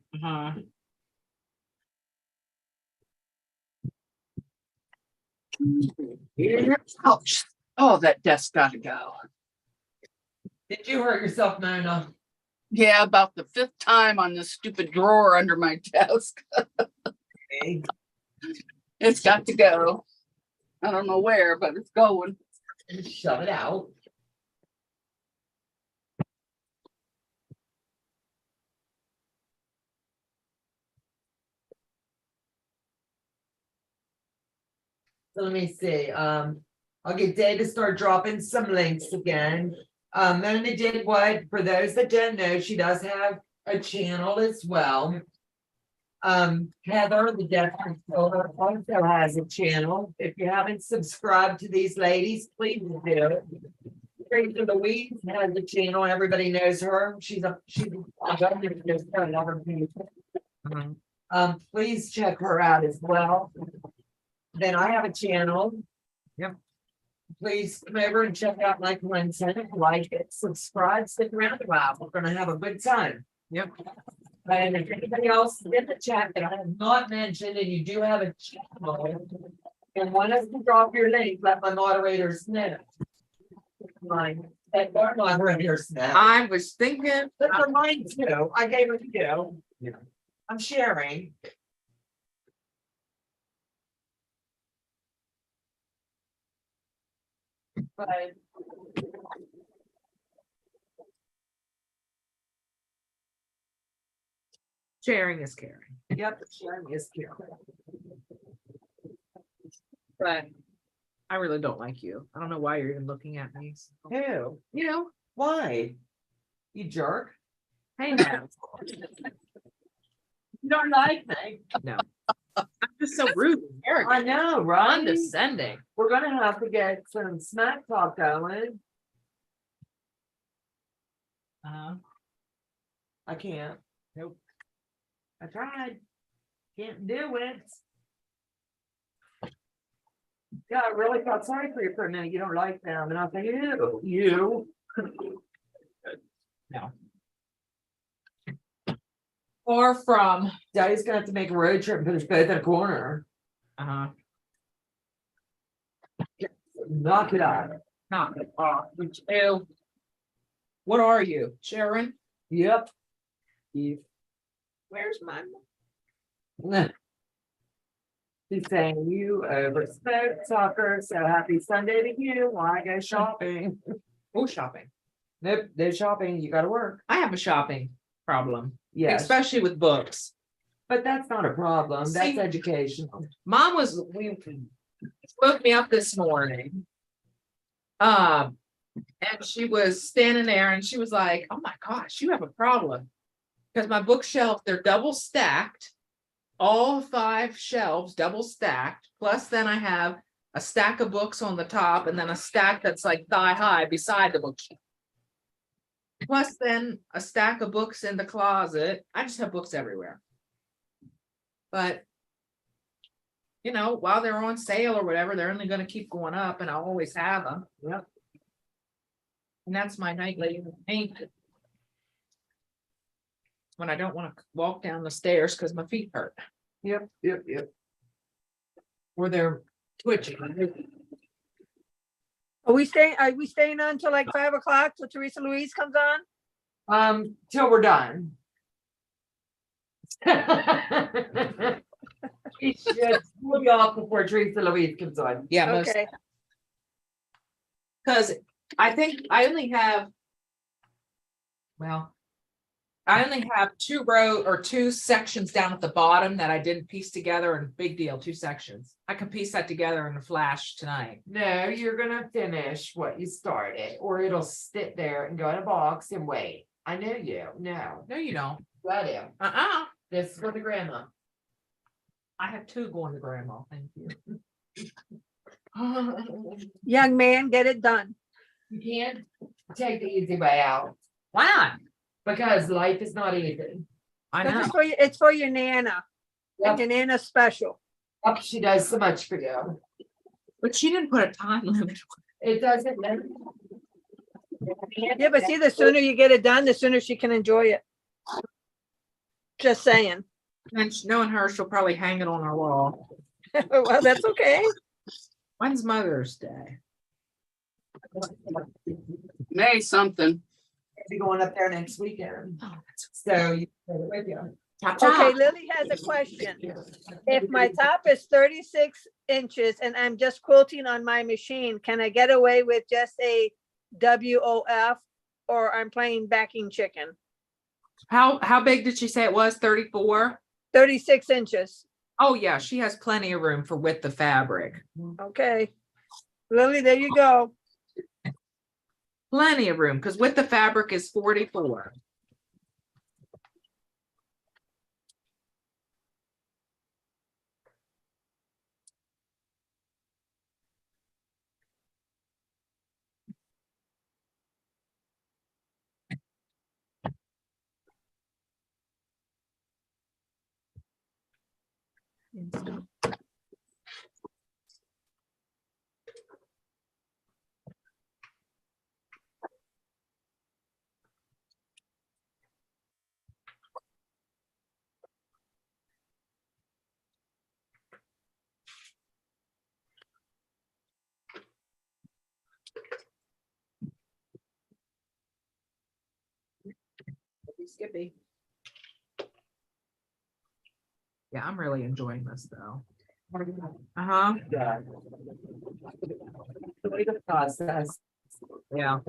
Ouch. Oh, that desk gotta go. Did you hurt yourself, Mona? Yeah, about the 5th time on this stupid drawer under my desk. Okay. It's got to go. I don't know where, but it's going. Shove it out. So let me see, I'll get Dave to start dropping some links again. Mona did what, for those that don't know, she does have a channel as well. Heather, the deaf controller, also has a channel. If you haven't subscribed to these ladies, please do. Rachel Louise has a channel, everybody knows her, she's a. Please check her out as well. Then I have a channel. Yep. Please come over and check out my content, like it, subscribe, stick around a while, we're gonna have a good time. Yep. And if anybody else in the chat that I have not mentioned, and you do have a channel, and want us to drop your link, let my moderators know. Mine, and our moderators know. I was thinking, But for mine too, I gave it to you. Yeah. I'm sharing. But sharing is caring. yep, sharing is caring. But I really don't like you. I don't know why you're even looking at me. Who? You know, Why? You jerk. hey now. You don't like me. No. I'm just so rude and I arrogant. know, right? Condescending. We're gonna have to get some smack talk going. I can't. Nope. I tried. Can't do it. Yeah, I really felt sorry for you for a minute. You don't like them. And I was like, you. No. Or from. Daddy's gonna have to make a road trip and put us both in a corner. Knock it out. Not. Ew. What are you, Sharon? Yep. Where's my? He's saying you overspoke soccer, so happy Sunday to you while I go shopping. Oh, shopping. Nope, no shopping, you gotta work. I have a shopping problem, Yes, especially with books. but that's not a problem, that's See- educational. We woke me up this morning. And she was standing there and she was like, oh my gosh, you have a problem. Because my bookshelf, they're double stacked. All 5 shelves double stacked. Plus then I have a stack of books on the top and then a stack that's like thigh high beside the bookshelf. Plus then a stack of books in the closet. I just have books everywhere. But you know, while they're on sale or whatever, they're only going to keep going up and I'll always have them. Yep. And that's my nightly paint. When I don't want to walk down the stairs because my feet hurt. Yep, yep, yep. Or they're twitching. Are we staying on till like 5 o'clock till Teresa Louise comes on? Till we're done. We should pull you off before Teresa Louise comes on. Yeah, Okay, because I think I only have, well, I only have 2 row or 2 sections down at the bottom that I didn't piece together, and big deal, 2 sections. I can piece that together in a flash tonight. No, you're gonna finish what you started, or it'll sit there and go in a box and wait. I know you. No, No, you don't. I do. Uh-uh. This is for the grandma. I have 2 going to grandma, thank you. young man, get it done. You can't take the easy way out Why not? because life is not easy. I 'Cause know. it's for your Nana, and Yep. your Nana's special. Yep, she does so much for you. But she didn't put a time limit. It doesn't matter. Yeah, but see, the sooner you get it done, the sooner she can enjoy it. Just saying. And knowing her, she'll probably hang it on our wall. Well, that's okay. When's Mother's Day? May something. Be going up there next weekend. Oh, that's So you take it with you. Okay, Lily has a question. If my top is 36 inches and I'm just quilting on my machine, can I get away with just a WOF, or I'm playing backing chicken? How big did she say it was? 34? 36 inches. Oh yeah, she has plenty of room for width of fabric. Okay. Lily, there you go. Plenty of room, because width of fabric is 44. Skippy. Yeah, I'm really enjoying this though. Uh-huh. Yeah. The way the process. Yeah.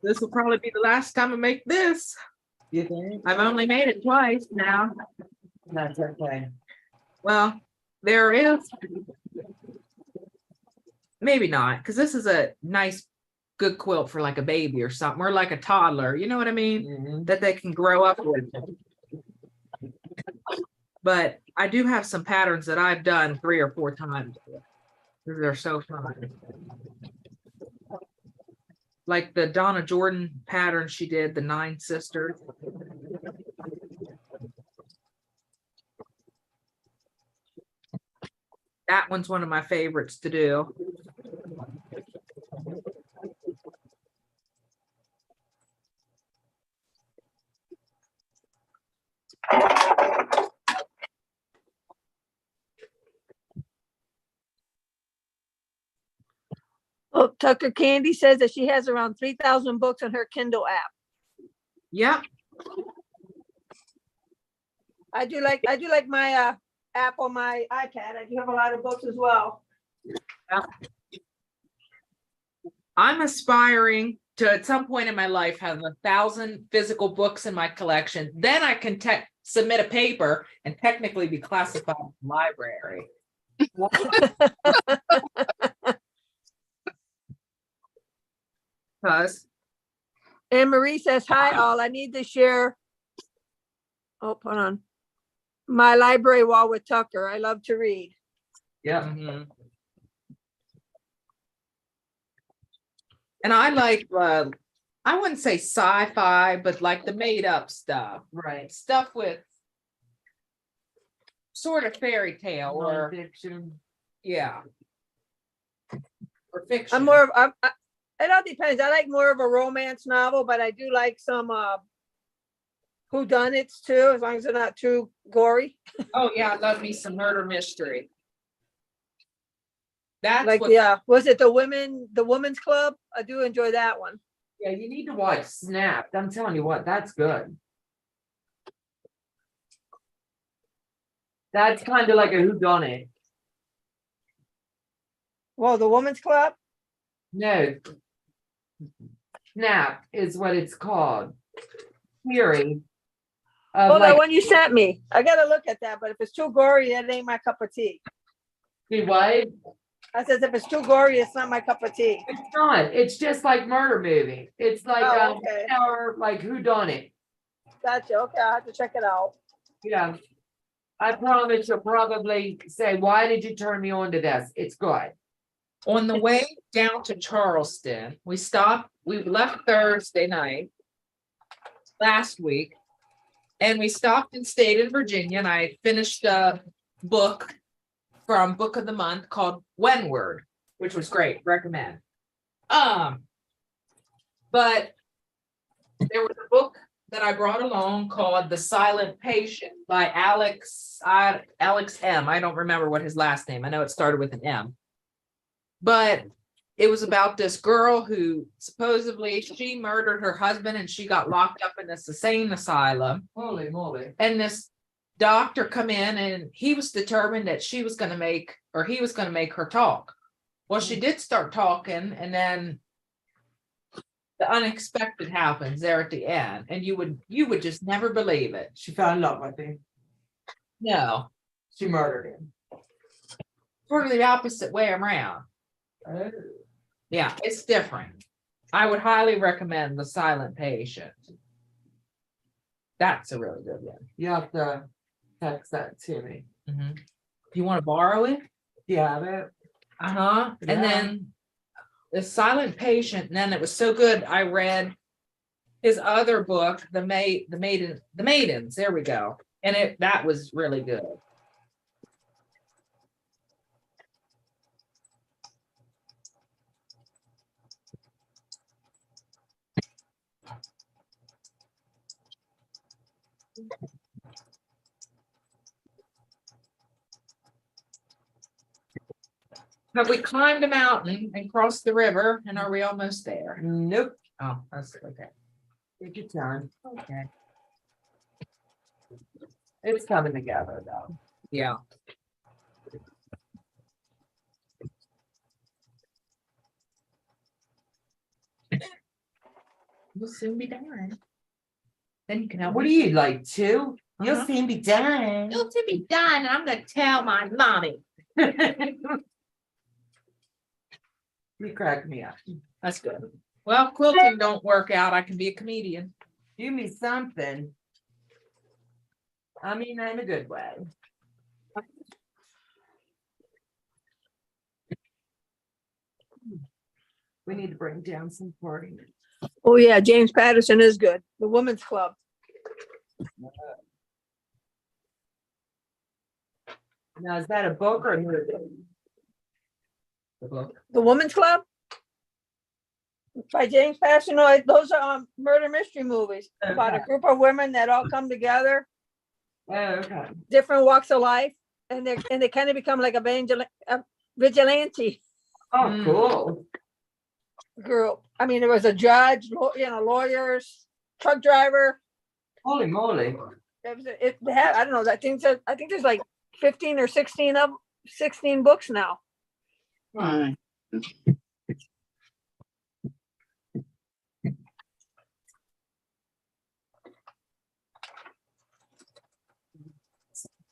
This will probably be the last time I make this. You think? I've only made it twice now. That's okay. Well, there is. Maybe not, because this is a nice, good quilt for like a baby or something, or like a toddler, you know what I mean? Mhm. That they can grow up with. But I do have some patterns that I've done 3 or 4 times. They're so fun. Like the Donna Jordan pattern she did, the 9 Sisters. That one's one of my favorites to do. Oh, Tucker Candy says that she has around 3,000 books on her Kindle app. Yep. I do like my app on my iPad. I do have a lot of books as well. I'm aspiring to at some point in my life have 1,000 physical books in my collection. Then I can submit a paper and technically be classified as a library. Cuz Anne Marie says, hi all, I need to share. Oh, hold on. My library wall with Tucker. I love to read. yeah. Mhm. And I like, I wouldn't say sci-fi, but like the made up stuff, Right. stuff with sort of fairy tale or, Fiction. yeah. Or fiction. I'm more of, it all depends. I like more of a romance novel, but I do like some whodunits too, as long as they're not too gory. Oh, yeah, I love me some murder mystery. That's Like, what, yeah, was it the Women's Club? I do enjoy that one. Yeah, you need to watch Snapped. I'm telling you what, that's good. That's kind of like a whodunit. Well, the Women's Club? No. Snap is what it's called. Theory. Of Oh, that like, one you sent me. I gotta look at that, but if it's too gory, that ain't my cup of tea. see what? I says, if it's too gory, it's not my cup of tea. It's not. It's just like murder movie. It's like Oh, okay. or like whodunit. Gotcha. Okay, I'll have to check it out. Yeah. I promise you'll probably say, why did you turn me on to this? It's good. on the way down to Charleston, we left Thursday night last week. And we stopped and stayed in Virginia, and I finished a book from Book of the Month called Whenward, which was great. Recommend. But there was a book that I brought along called The Silent Patient by Alex M. I don't remember what his last name. I know it started with an M. But it was about this girl who supposedly she murdered her husband and she got locked up in this insane asylum. Holy moly. And this doctor come in and he was determined that he was going to make her talk. Well, she did start talking, and then the unexpected happens there at the end, and you would just never believe it. She found love, I think. No, She murdered him. sort of the opposite way around. Oh. Yeah, it's different. I would highly recommend The Silent Patient. That's a really good one. You have to text that to me. Mhm. You want to borrow it? Yeah, but And Yeah. then The Silent Patient, and then it was so good I read his other book, The Maidens. There we go. And that was really good. Have we climbed a mountain and crossed the river, and are we almost there? nope. Oh, that's okay. Take your time. Okay. It's coming together though. Yeah. We'll soon be done. Then you can help. What do you like, 2? You'll Uh-huh. soon be done. You'll soon be done, and I'm gonna tell my mommy. You crack me up. That's good. Well, quilting don't work out. I can be a comedian. Give me something. I mean, in a good way. We need to bring down some party. Oh, yeah, James Patterson is good. The Women's Club. Now, is that a book or a movie? The book. The Women's Club? By James Patterson. No, those are murder mystery movies about a Okay. group of women that all come together, Oh, okay. different walks of life, and they kind of become like a vigilante Oh, cool. group. I mean, there was a judge, lawyers, truck driver. Holy moly. They had, I don't know, I think there's like 15 or 16 books now. Right.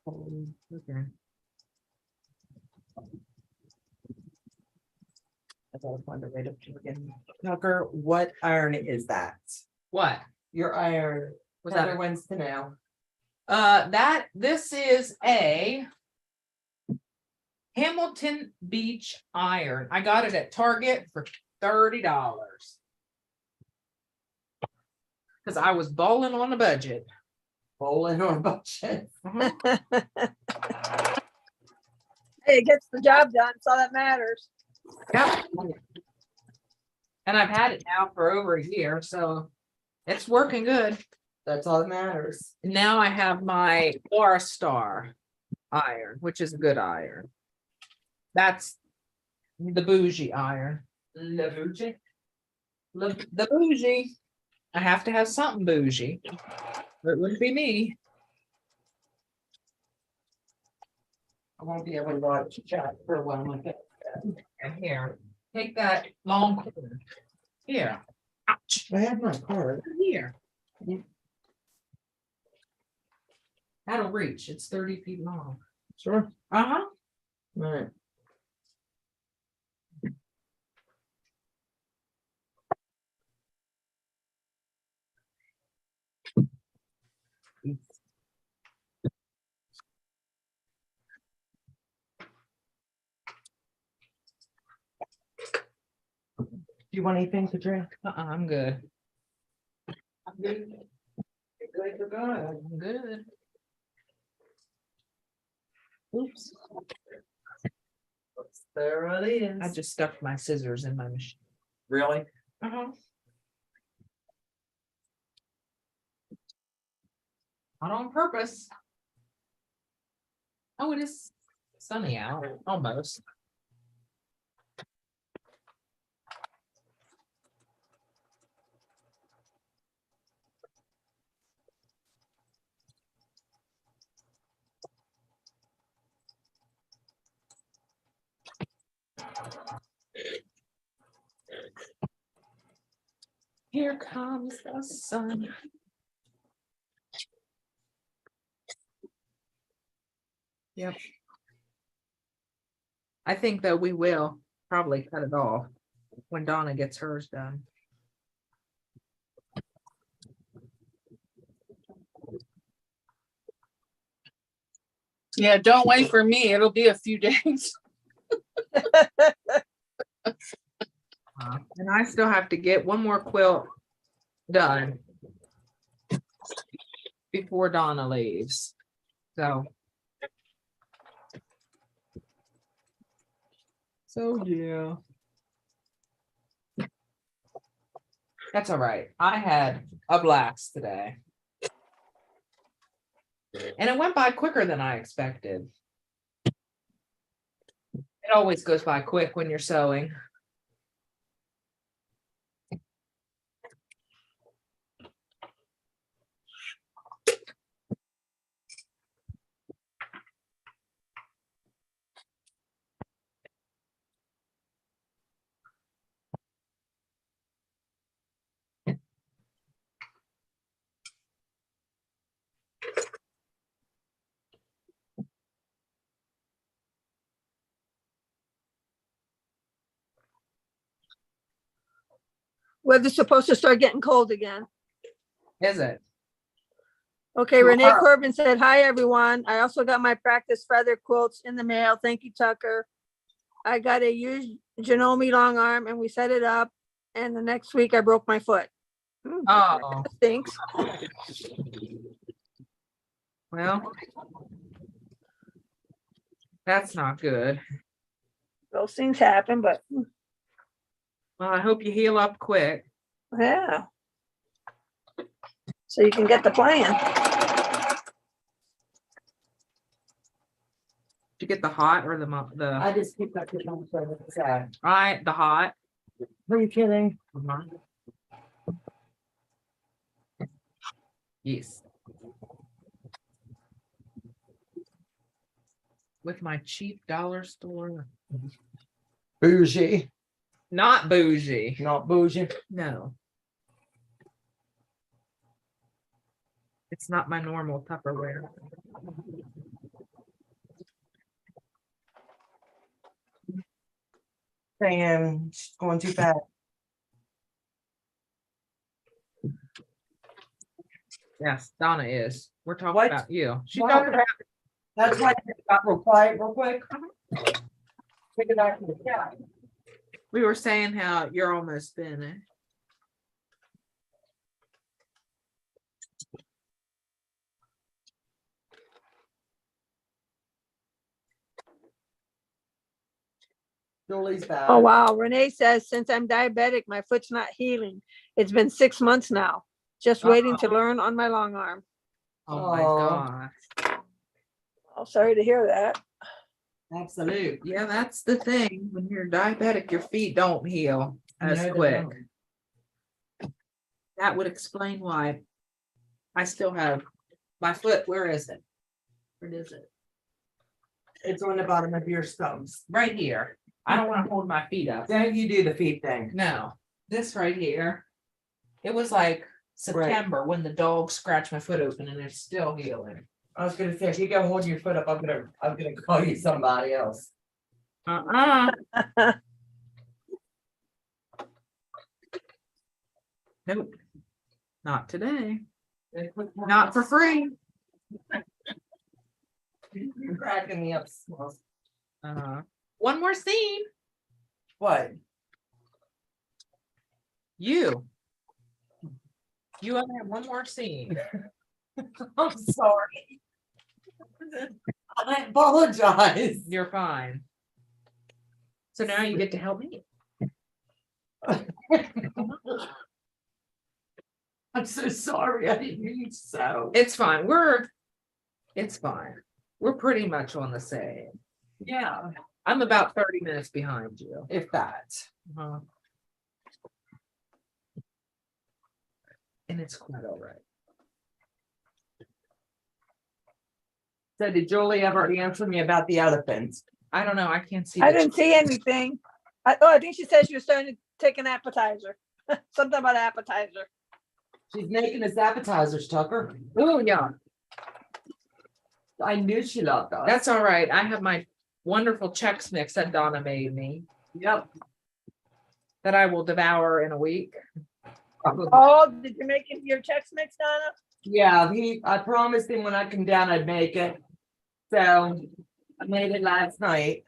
Okay. That's all I wanted to write up to again. Tucker, what iron is that? What? Your iron. Was Heather that? wants to know. This is a Hamilton Beach iron. I got it at Target for $30. Because I was bowling on a budget. Bowling on a budget. Hey, it gets the job done, so that matters. Yep. And I've had it now for over a year, so it's working good. That's all that matters. Now I have my Aura Star iron, which is a good iron. That's the bougie iron. The bougie. The bougie. I have to have something bougie. Or it wouldn't be me. I won't be able to watch chat for a while like that. And here, take that long cord. Here. Ouch. I have my card. Here. Yeah. That'll reach. It's 30 feet long. Sure. Uh-huh. All right. Do you want anything to drink? I'm good. I'm good. You're good, you're good. I'm good. Oops. There it is. I just stuck my scissors in my machine. Really? Uh-huh. Not on purpose. Oh, it is sunny out, almost. Here comes the sun. Yep. I think that we will probably cut it off when Donna gets hers done. Yeah, don't wait for me. It'll be a few days. And I still have to get one more quilt done before Donna leaves. So yeah. That's all right. I had a blast today. And it went by quicker than I expected. It always goes by quick when you're sewing. Weather's supposed to start getting cold again. Is it? Okay, Renee Tomorrow. Corbin said, hi, everyone. I also got my practice feather quilts in the mail. Thank you, Tucker. I got a used Janome long arm and we set it up. And the next week I broke my foot. Oh, Thanks. well. That's not good. Those things happen, but Well, I hope you heal up quick. yeah. So you can get the plan. Did you get the hot or the I just keep that kid on the side. right, the hot? Are you kidding? Yes. With my cheap dollar store. Bougie, Not bougie. not bougie. No. It's not my normal Tupperware. saying she's going too fast. Yes, Donna is. We're talking What? about you. She's What? talking about That's why I got real quiet real quick. Take it back to the cat. we were saying how you're almost finished. Julie's back. Oh, wow. Renee says, since I'm diabetic, my foot's not healing. It's been 6 months now. Just waiting to learn on my long arm. Oh my Aw. gosh. Oh, sorry to hear that. Absolute. Yeah, that's the thing. When you're diabetic, your feet don't heal as No, they quick. don't. That would explain why I still have my foot. Where is it? Where is it? It's on the bottom of your thumbs. Right here. I don't want to hold my feet up. Don't you do the feet thing? No, this right here. It was like September when the dog scratched my foot open and it's still healing. I was gonna say, if you go hold your foot up, I'm gonna call you somebody else. Nope. Not today. Not for free. You're cracking me up. One more scene. What? You only have one more scene. I'm sorry. I apologize. You're fine. So now you get to help me. I'm so sorry. I didn't mean so. It's fine. It's fine. We're pretty much on the same. Yeah, I'm about 30 minutes behind you. if that. Uh-huh. And it's quite all right. So did Julie ever answer me about the elephant? I don't know. I can't see. I the didn't see anything. I think she said she was starting to take an appetizer. Something about appetizer. She's making us appetizers, Tucker. Oh, yeah. I knew she loved us. That's all right. I have my wonderful Chex Mix that Donna made me Yep. that I will devour in a week. Oh, did you make it your Chex Mix, Donna? Yeah, I promised him when I come down, I'd make it. So I made it last night.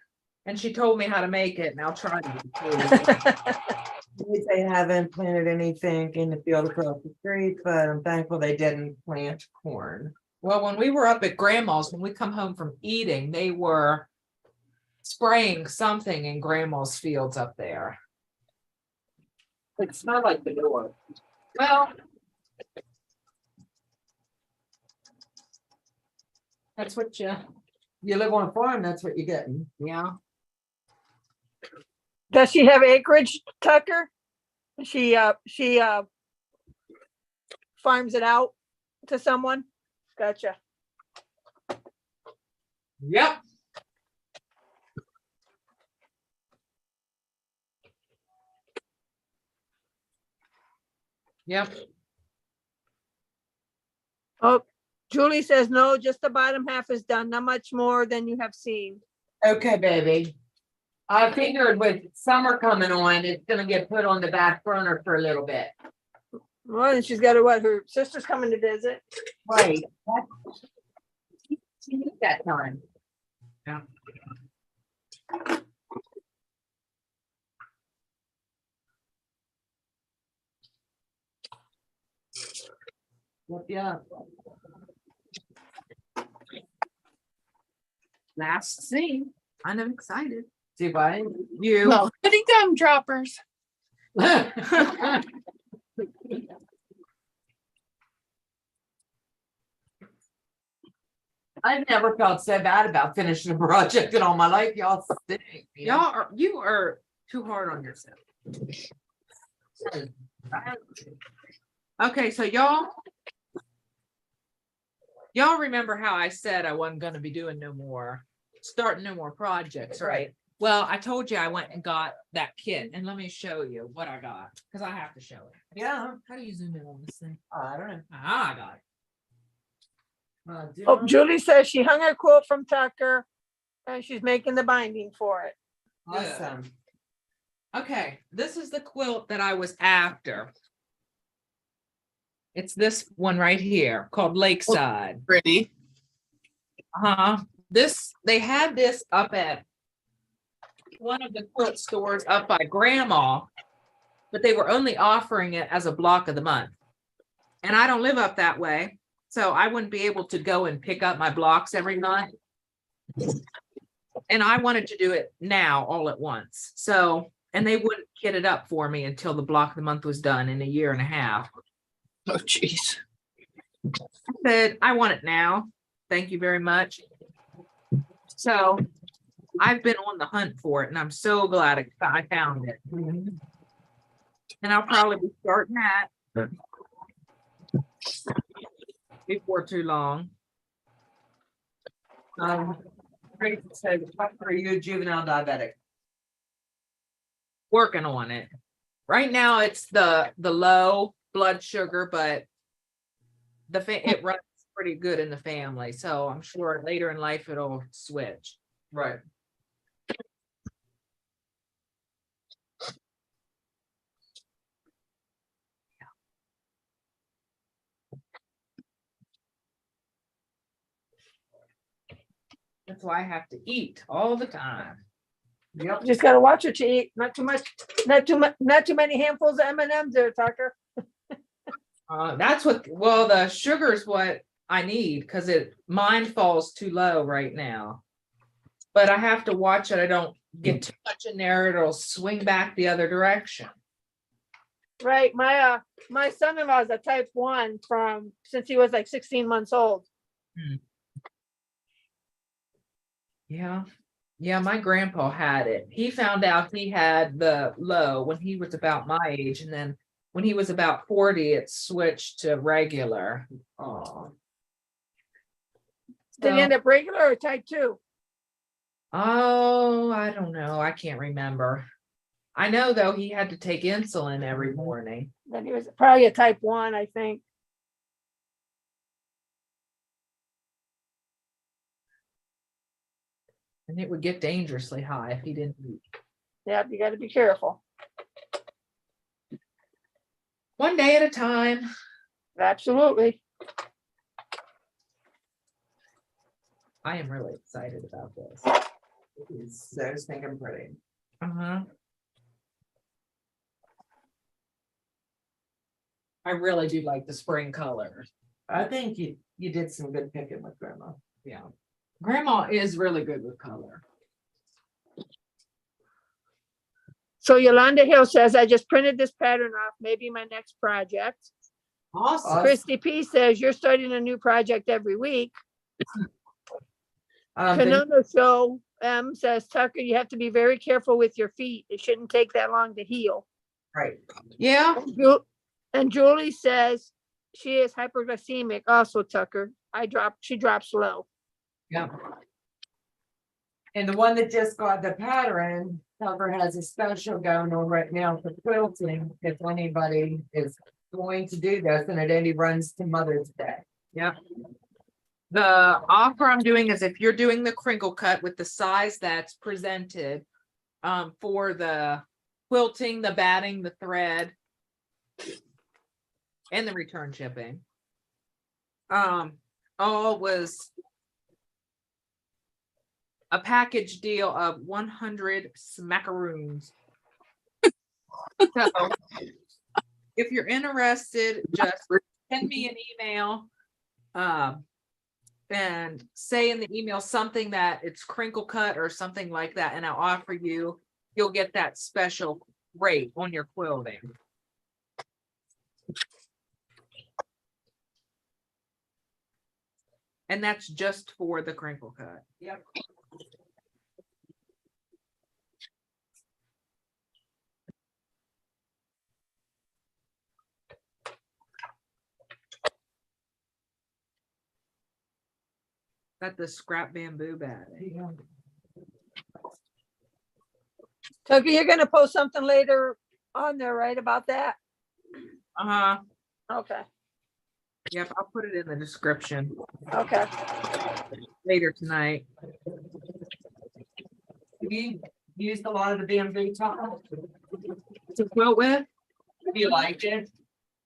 And she told me how to make it, and I'll try to. They haven't planted anything in the field across the street, but I'm thankful they didn't plant corn. Well, when we were up at Grandma's, when we come home from eating, they were spraying something in Grandma's fields up there. It smelled like manure. Well, that's what You live on a farm, that's what you're getting. yeah. Does she have acreage, Tucker? She farms it out to someone? Gotcha. Yep. Yep. Oh, Julie says no, just the bottom half is done, not much more than you have seen. Okay, baby. I figured with summer coming on, it's gonna get put on the back burner for a little bit. Well, and she's got her sister's coming to visit. Right. She needs that time. Yeah. Yeah. Last scene. Kind of excited. See why? You. No, goody gum droppers. I've never felt so bad about finishing a project in all my life. Y'all stink. You are too hard on yourself. Okay, so y'all remember how I said I wasn't going to be doing starting no more projects, right? Well, I told you I went and got that kit, and let me show you what I got because I have to show it. Yeah. How do you zoom in on this thing? I don't know. Ah, I got it. Oh, Julie says she hung her quote from Tucker and she's making the binding for it. Awesome. Okay, this is the quilt that I was after. It's this one right here called Lakeside. Pretty. They had this up at one of the quilt stores up by Grandma, but they were only offering it as a block of the month. And I don't live up that way, so I wouldn't be able to go and pick up my blocks every month. And I wanted to do it now all at once. So, and they wouldn't kit it up for me until the block of the month was done in a year and a half. Oh, geez. I said, I want it now. Thank you very much. So I've been on the hunt for it, and I'm so glad I found it. And I'll probably be starting that before too long. Great, so are you a juvenile diabetic? Working on it. Right now it's the low blood sugar, but it runs pretty good in the family. So I'm sure later in life it'll switch. Right. That's why I have to eat all the time. Yep. Just gotta watch what you eat. Not too much, not too many handfuls of M&Ms there, Tucker. The sugar is what I need because mine falls too low right now. But I have to watch it. I don't get too much in there. It'll swing back the other direction. Right, my son-in-law is a type 1 since he was like 16 months old. Yeah. Yeah, my grandpa had it. He found out he had the low when he was about my age. And then when he was about 40, it switched to regular. Oh. Did he end up regular or type 2? Oh, I don't know. I can't remember. I know though he had to take insulin every morning. Then he was probably a type 1, I think. And it would get dangerously high if he didn't eat. Yeah, you got to be careful. One day at a time. Absolutely. I am really excited about this. It's so stinking pretty. I really do like the spring colors. I think you did some good picking with Grandma. Yeah. Grandma is really good with color. So Yolanda Hill says, I just printed this pattern off, maybe my next project. Awesome. Christy P says, you're starting a new project every week. Then- Kanono Show M says, Tucker, you have to be very careful with your feet. It shouldn't take that long to heal. right. Yeah. And Julie says she is hyperglycemic also, Tucker. She drops low. Yeah. And the one that just got the pattern, Tucker has a special going on right now for quilting. If anybody is going to do this, and it only runs to Mother's Day. Yeah. The offer I'm doing is if you're doing the crinkle cut with the size that's presented for the quilting, the batting, the thread, and the return shipping. All was a package deal of 100 smackaroons. So if you're interested, just send me an email and say in the email something that it's crinkle cut or something like that, and I'll offer you'll get that special rate on your quilting. And that's just for the crinkle cut. Yep. Got the scrap bamboo batting. Tucker, you're gonna post something later on there, right, about that? Uh-huh. Okay, Yep, I'll put it in the description okay. later tonight. used a lot of the bamboo top. To quilt with? Have you liked it?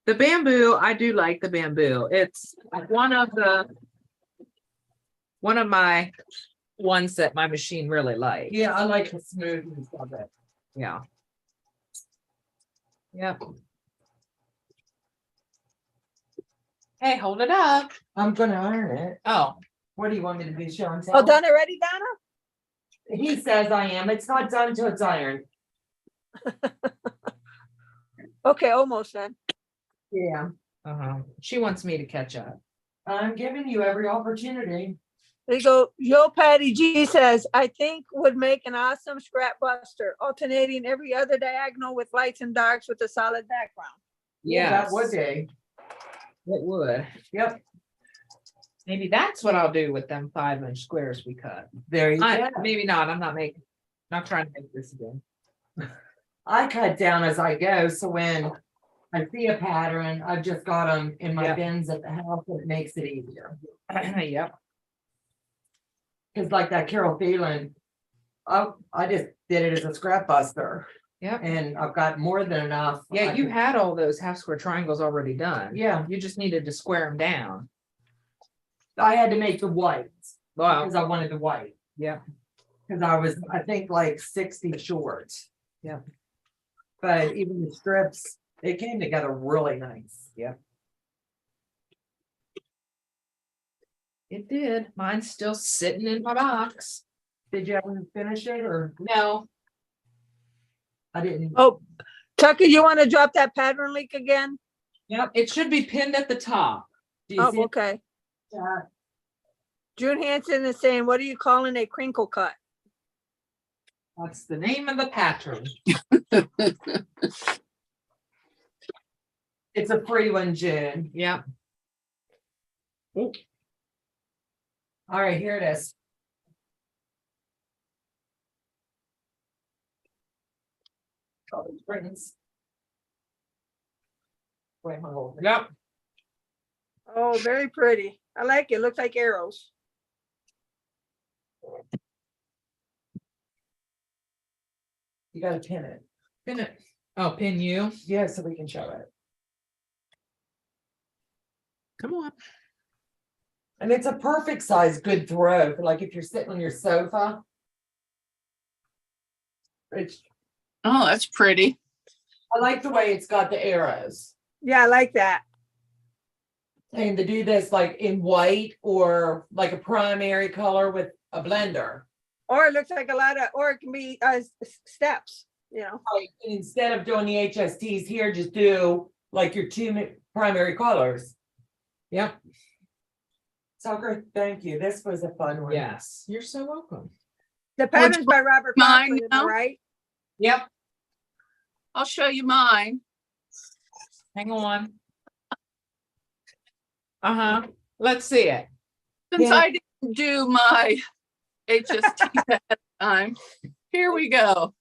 The bamboo, I do like the bamboo. It's one of my ones that my machine really likes. Yeah, I like the smoothness of it. Yeah. Yep. Hey, hold it up. I'm gonna iron it. Oh, What do you want me to do, Sean? Oh, done already, Donna? He says I am. It's not done till it's ironed. Okay, almost then. Yeah. she wants me to catch up. I'm giving you every opportunity. There you go. Joe Patty G says, I think would make an awesome scrap buster, alternating every other diagonal with lights and darks with a solid background. Yeah, That would be. it would. Yep. Maybe that's what I'll do with them 5-inch squares we cut. There you go. Maybe not. I'm not trying to make this again. I cut down as I go, so when I see a pattern, I've just got them in my Yeah. bins at the house, and it makes it easier. Yep. Cause like that Carol Phelan, I just did it as a scrap buster, Yep. and I've got more than enough. Yeah, I you can- had all those half square triangles already done. Yeah, You just needed to square them down. I had to make the whites, Wow. because I wanted the white, Yeah. cause I was, I think, like 60 short. Yeah. But even the strips, they came together really nice. Yeah. It did. Mine's still sitting in my box. Did you ever finish it, or No. I didn't? Oh, Tucker, you want to drop that pattern link again? Yep. It should be pinned at the top. Do you see Oh, it? okay. Yeah. June Hanson is saying, what are you calling a crinkle cut? That's the name of the pattern. It's a free one, June. Yep. All right, here it is. Oh, it's Britain's. Wait, my whole. Yep. Oh, very pretty. I like it. Looks like arrows. You gotta pin it. Pin it. Oh, pin you. Yeah, so we can show it. Come on. And it's a perfect size, good throw, for like if you're sitting on your sofa. It's, Oh, that's pretty. I like the way it's got the arrows. Yeah, I like that. And to do this like in white or like a primary color with a blender. Or it looks like a lot of, or it can be steps, you know. Like, instead of doing the HSTs here, just do like your two primary colors. Yep. Tucker, thank you. This was a fun one. Yes. You're so welcome. The pattern's by Robert mine Conklin, am I now? right? Yep. I'll show you mine. Hang on. Uh-huh. Let's see it. Since Yeah. I didn't do my HST that time, here we go.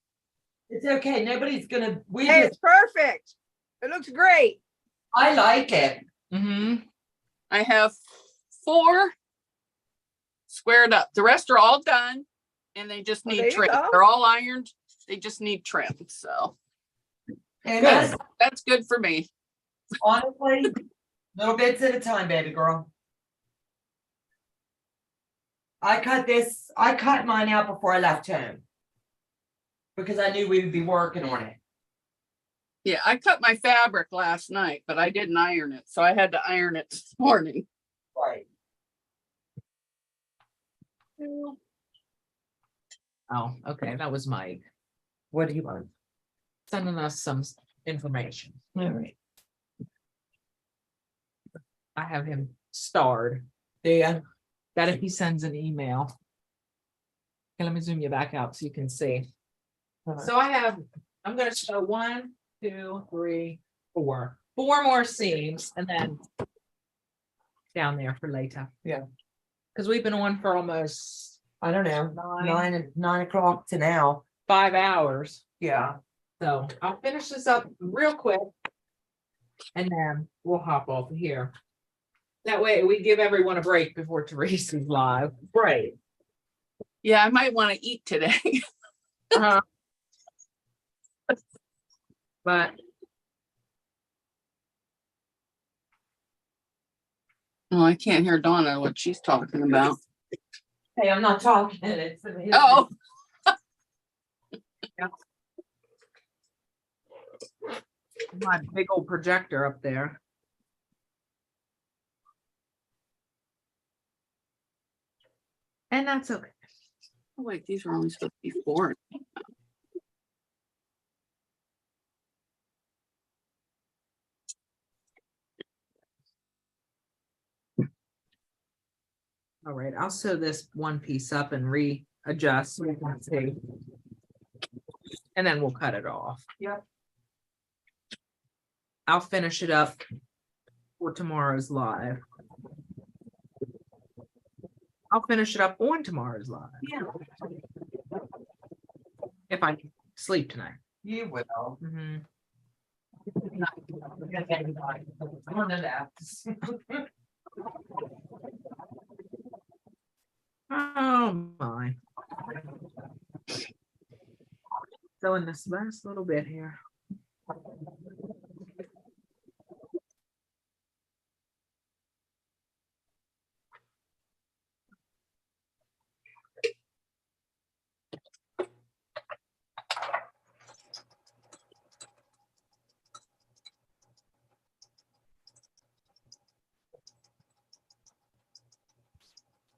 It's okay. Nobody's gonna, Hey, it's perfect. It looks great. I like it. Mm-hmm. I have 4 squared up. The rest are all done and they just Oh, there need you trim. go. They're all ironed. They just need trim. So And Good. that's good for me. honestly, little bits at a time, baby girl. I cut mine out before I left home. Because I knew we would be working on it. Yeah, I cut my fabric last night, but I didn't iron it. So I had to iron it this morning. Right. Oh, okay. That was Mike What do you want? sending us some information. All right. I have him starred Yeah. that if he sends an email. Okay, let me zoom you back out so you can see. Uh-huh. So I'm gonna show 1, 2, 3, 4. 4 more seams and then down there for later. Yeah. Because we've been on for almost I don't know, 9 o'clock to now. 5 hours. Yeah. So I'll finish this up real quick. And then we'll hop off of here. That way we give everyone a break before Teresa's live. Right. Yeah, I might want to eat today. Uh, But Oh, I can't hear Donna what she's talking about. Hey, I'm not talking. It's Oh, my big old projector up there. And that's okay. wait, these are only supposed to be 4. All right, I'll sew this one piece up and readjust. So we can see. And then we'll cut it off. Yep. I'll finish it up for tomorrow's live. I'll finish it up on tomorrow's live. Yeah. If I sleep tonight. You will. Mhm. I don't know that. Oh my. So in this last little bit here.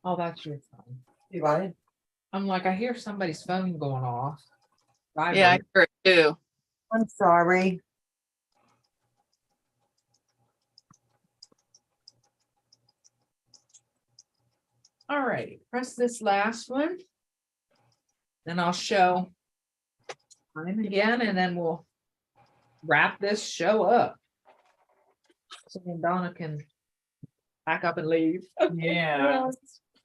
Oh, that's your phone. You right? I'm like, I hear somebody's phone going off. Yeah, I hear it too. I'm sorry. All right, press this last one. Then I'll show mine again, and then we'll wrap this show up. So then Donna can pack up and leave. Yeah.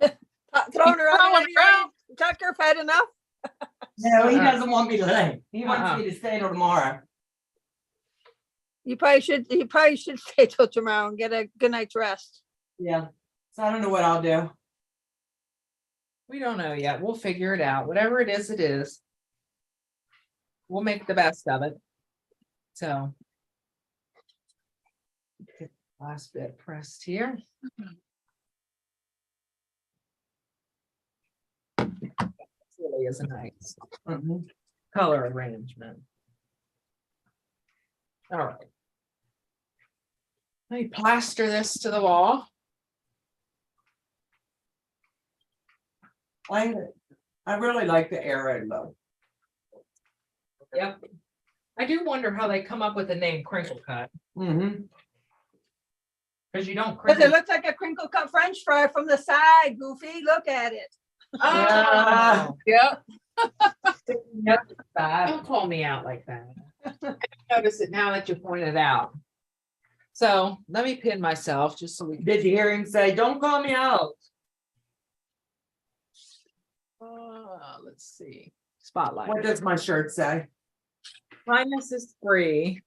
Throwing her out. throwing already, her out. Tucker, I've had enough. No, he Uh-uh. doesn't want me to leave. He wants Uh-uh. me to stay till tomorrow. You probably should stay till tomorrow and get a good night's rest. Yeah. So I don't know what I'll do. We don't know yet. We'll figure it out. Whatever it is, it is. We'll make the best of it. So. Get the last bit pressed here. This really is a nice color arrangement. All right. Let me plaster this to the wall. I really like the arrow look. Yep. I do wonder how they come up with the name Crinkle Cut, Mm-hmm. because you don't Because it crinkle. looks like a crinkle cut French fry from the side, Goofy. Look at it. Oh, Yep. don't call me out like that. I notice it now that you pointed out. So let me pin myself just so we can. Did you hear him say, "Don't call me out"? Let's see. Spotlight. What does my shirt say? Kindness is free.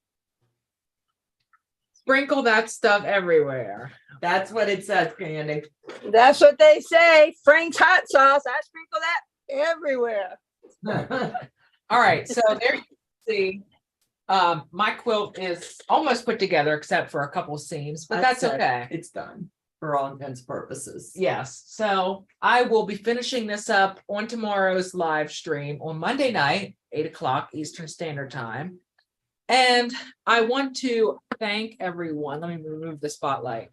Sprinkle that stuff everywhere. That's what it says, Candy. That's what they say. Frank's hot sauce. I sprinkle that everywhere. All right, so there you see. My quilt is almost put together except for a couple seams, but that's That's it. okay. It's done for all intents and purposes. Yes, so I will be finishing this up on tomorrow's live stream on Monday night, 8 o'clock Eastern Standard Time. And I want to thank everyone. Let me remove the spotlight.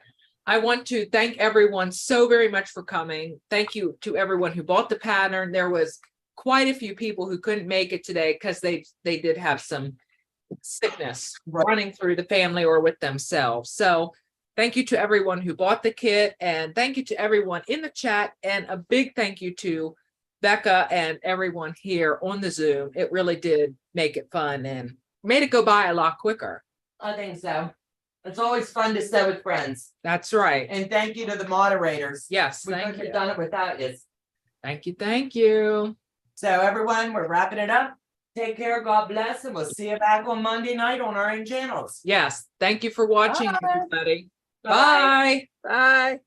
I want to thank everyone so very much for coming. Thank you to everyone who bought the pattern. There was quite a few people who couldn't make it today because they did have some sickness running through the family or with themselves. So thank you to everyone who bought the kit, and thank you to everyone in the chat, and a big thank you to Becca and everyone here on the Zoom. It really did make it fun and made it go by a lot quicker. I think so. It's always fun to sew with friends. That's right. And thank you to the moderators. Yes, We thank couldn't you. have done it without you. Thank you. Thank you. So everyone, we're wrapping it up. Take care, God bless, and we'll see you back on Monday night on our own channels. Yes, thank you for watching, Bye. everybody. Bye. Bye.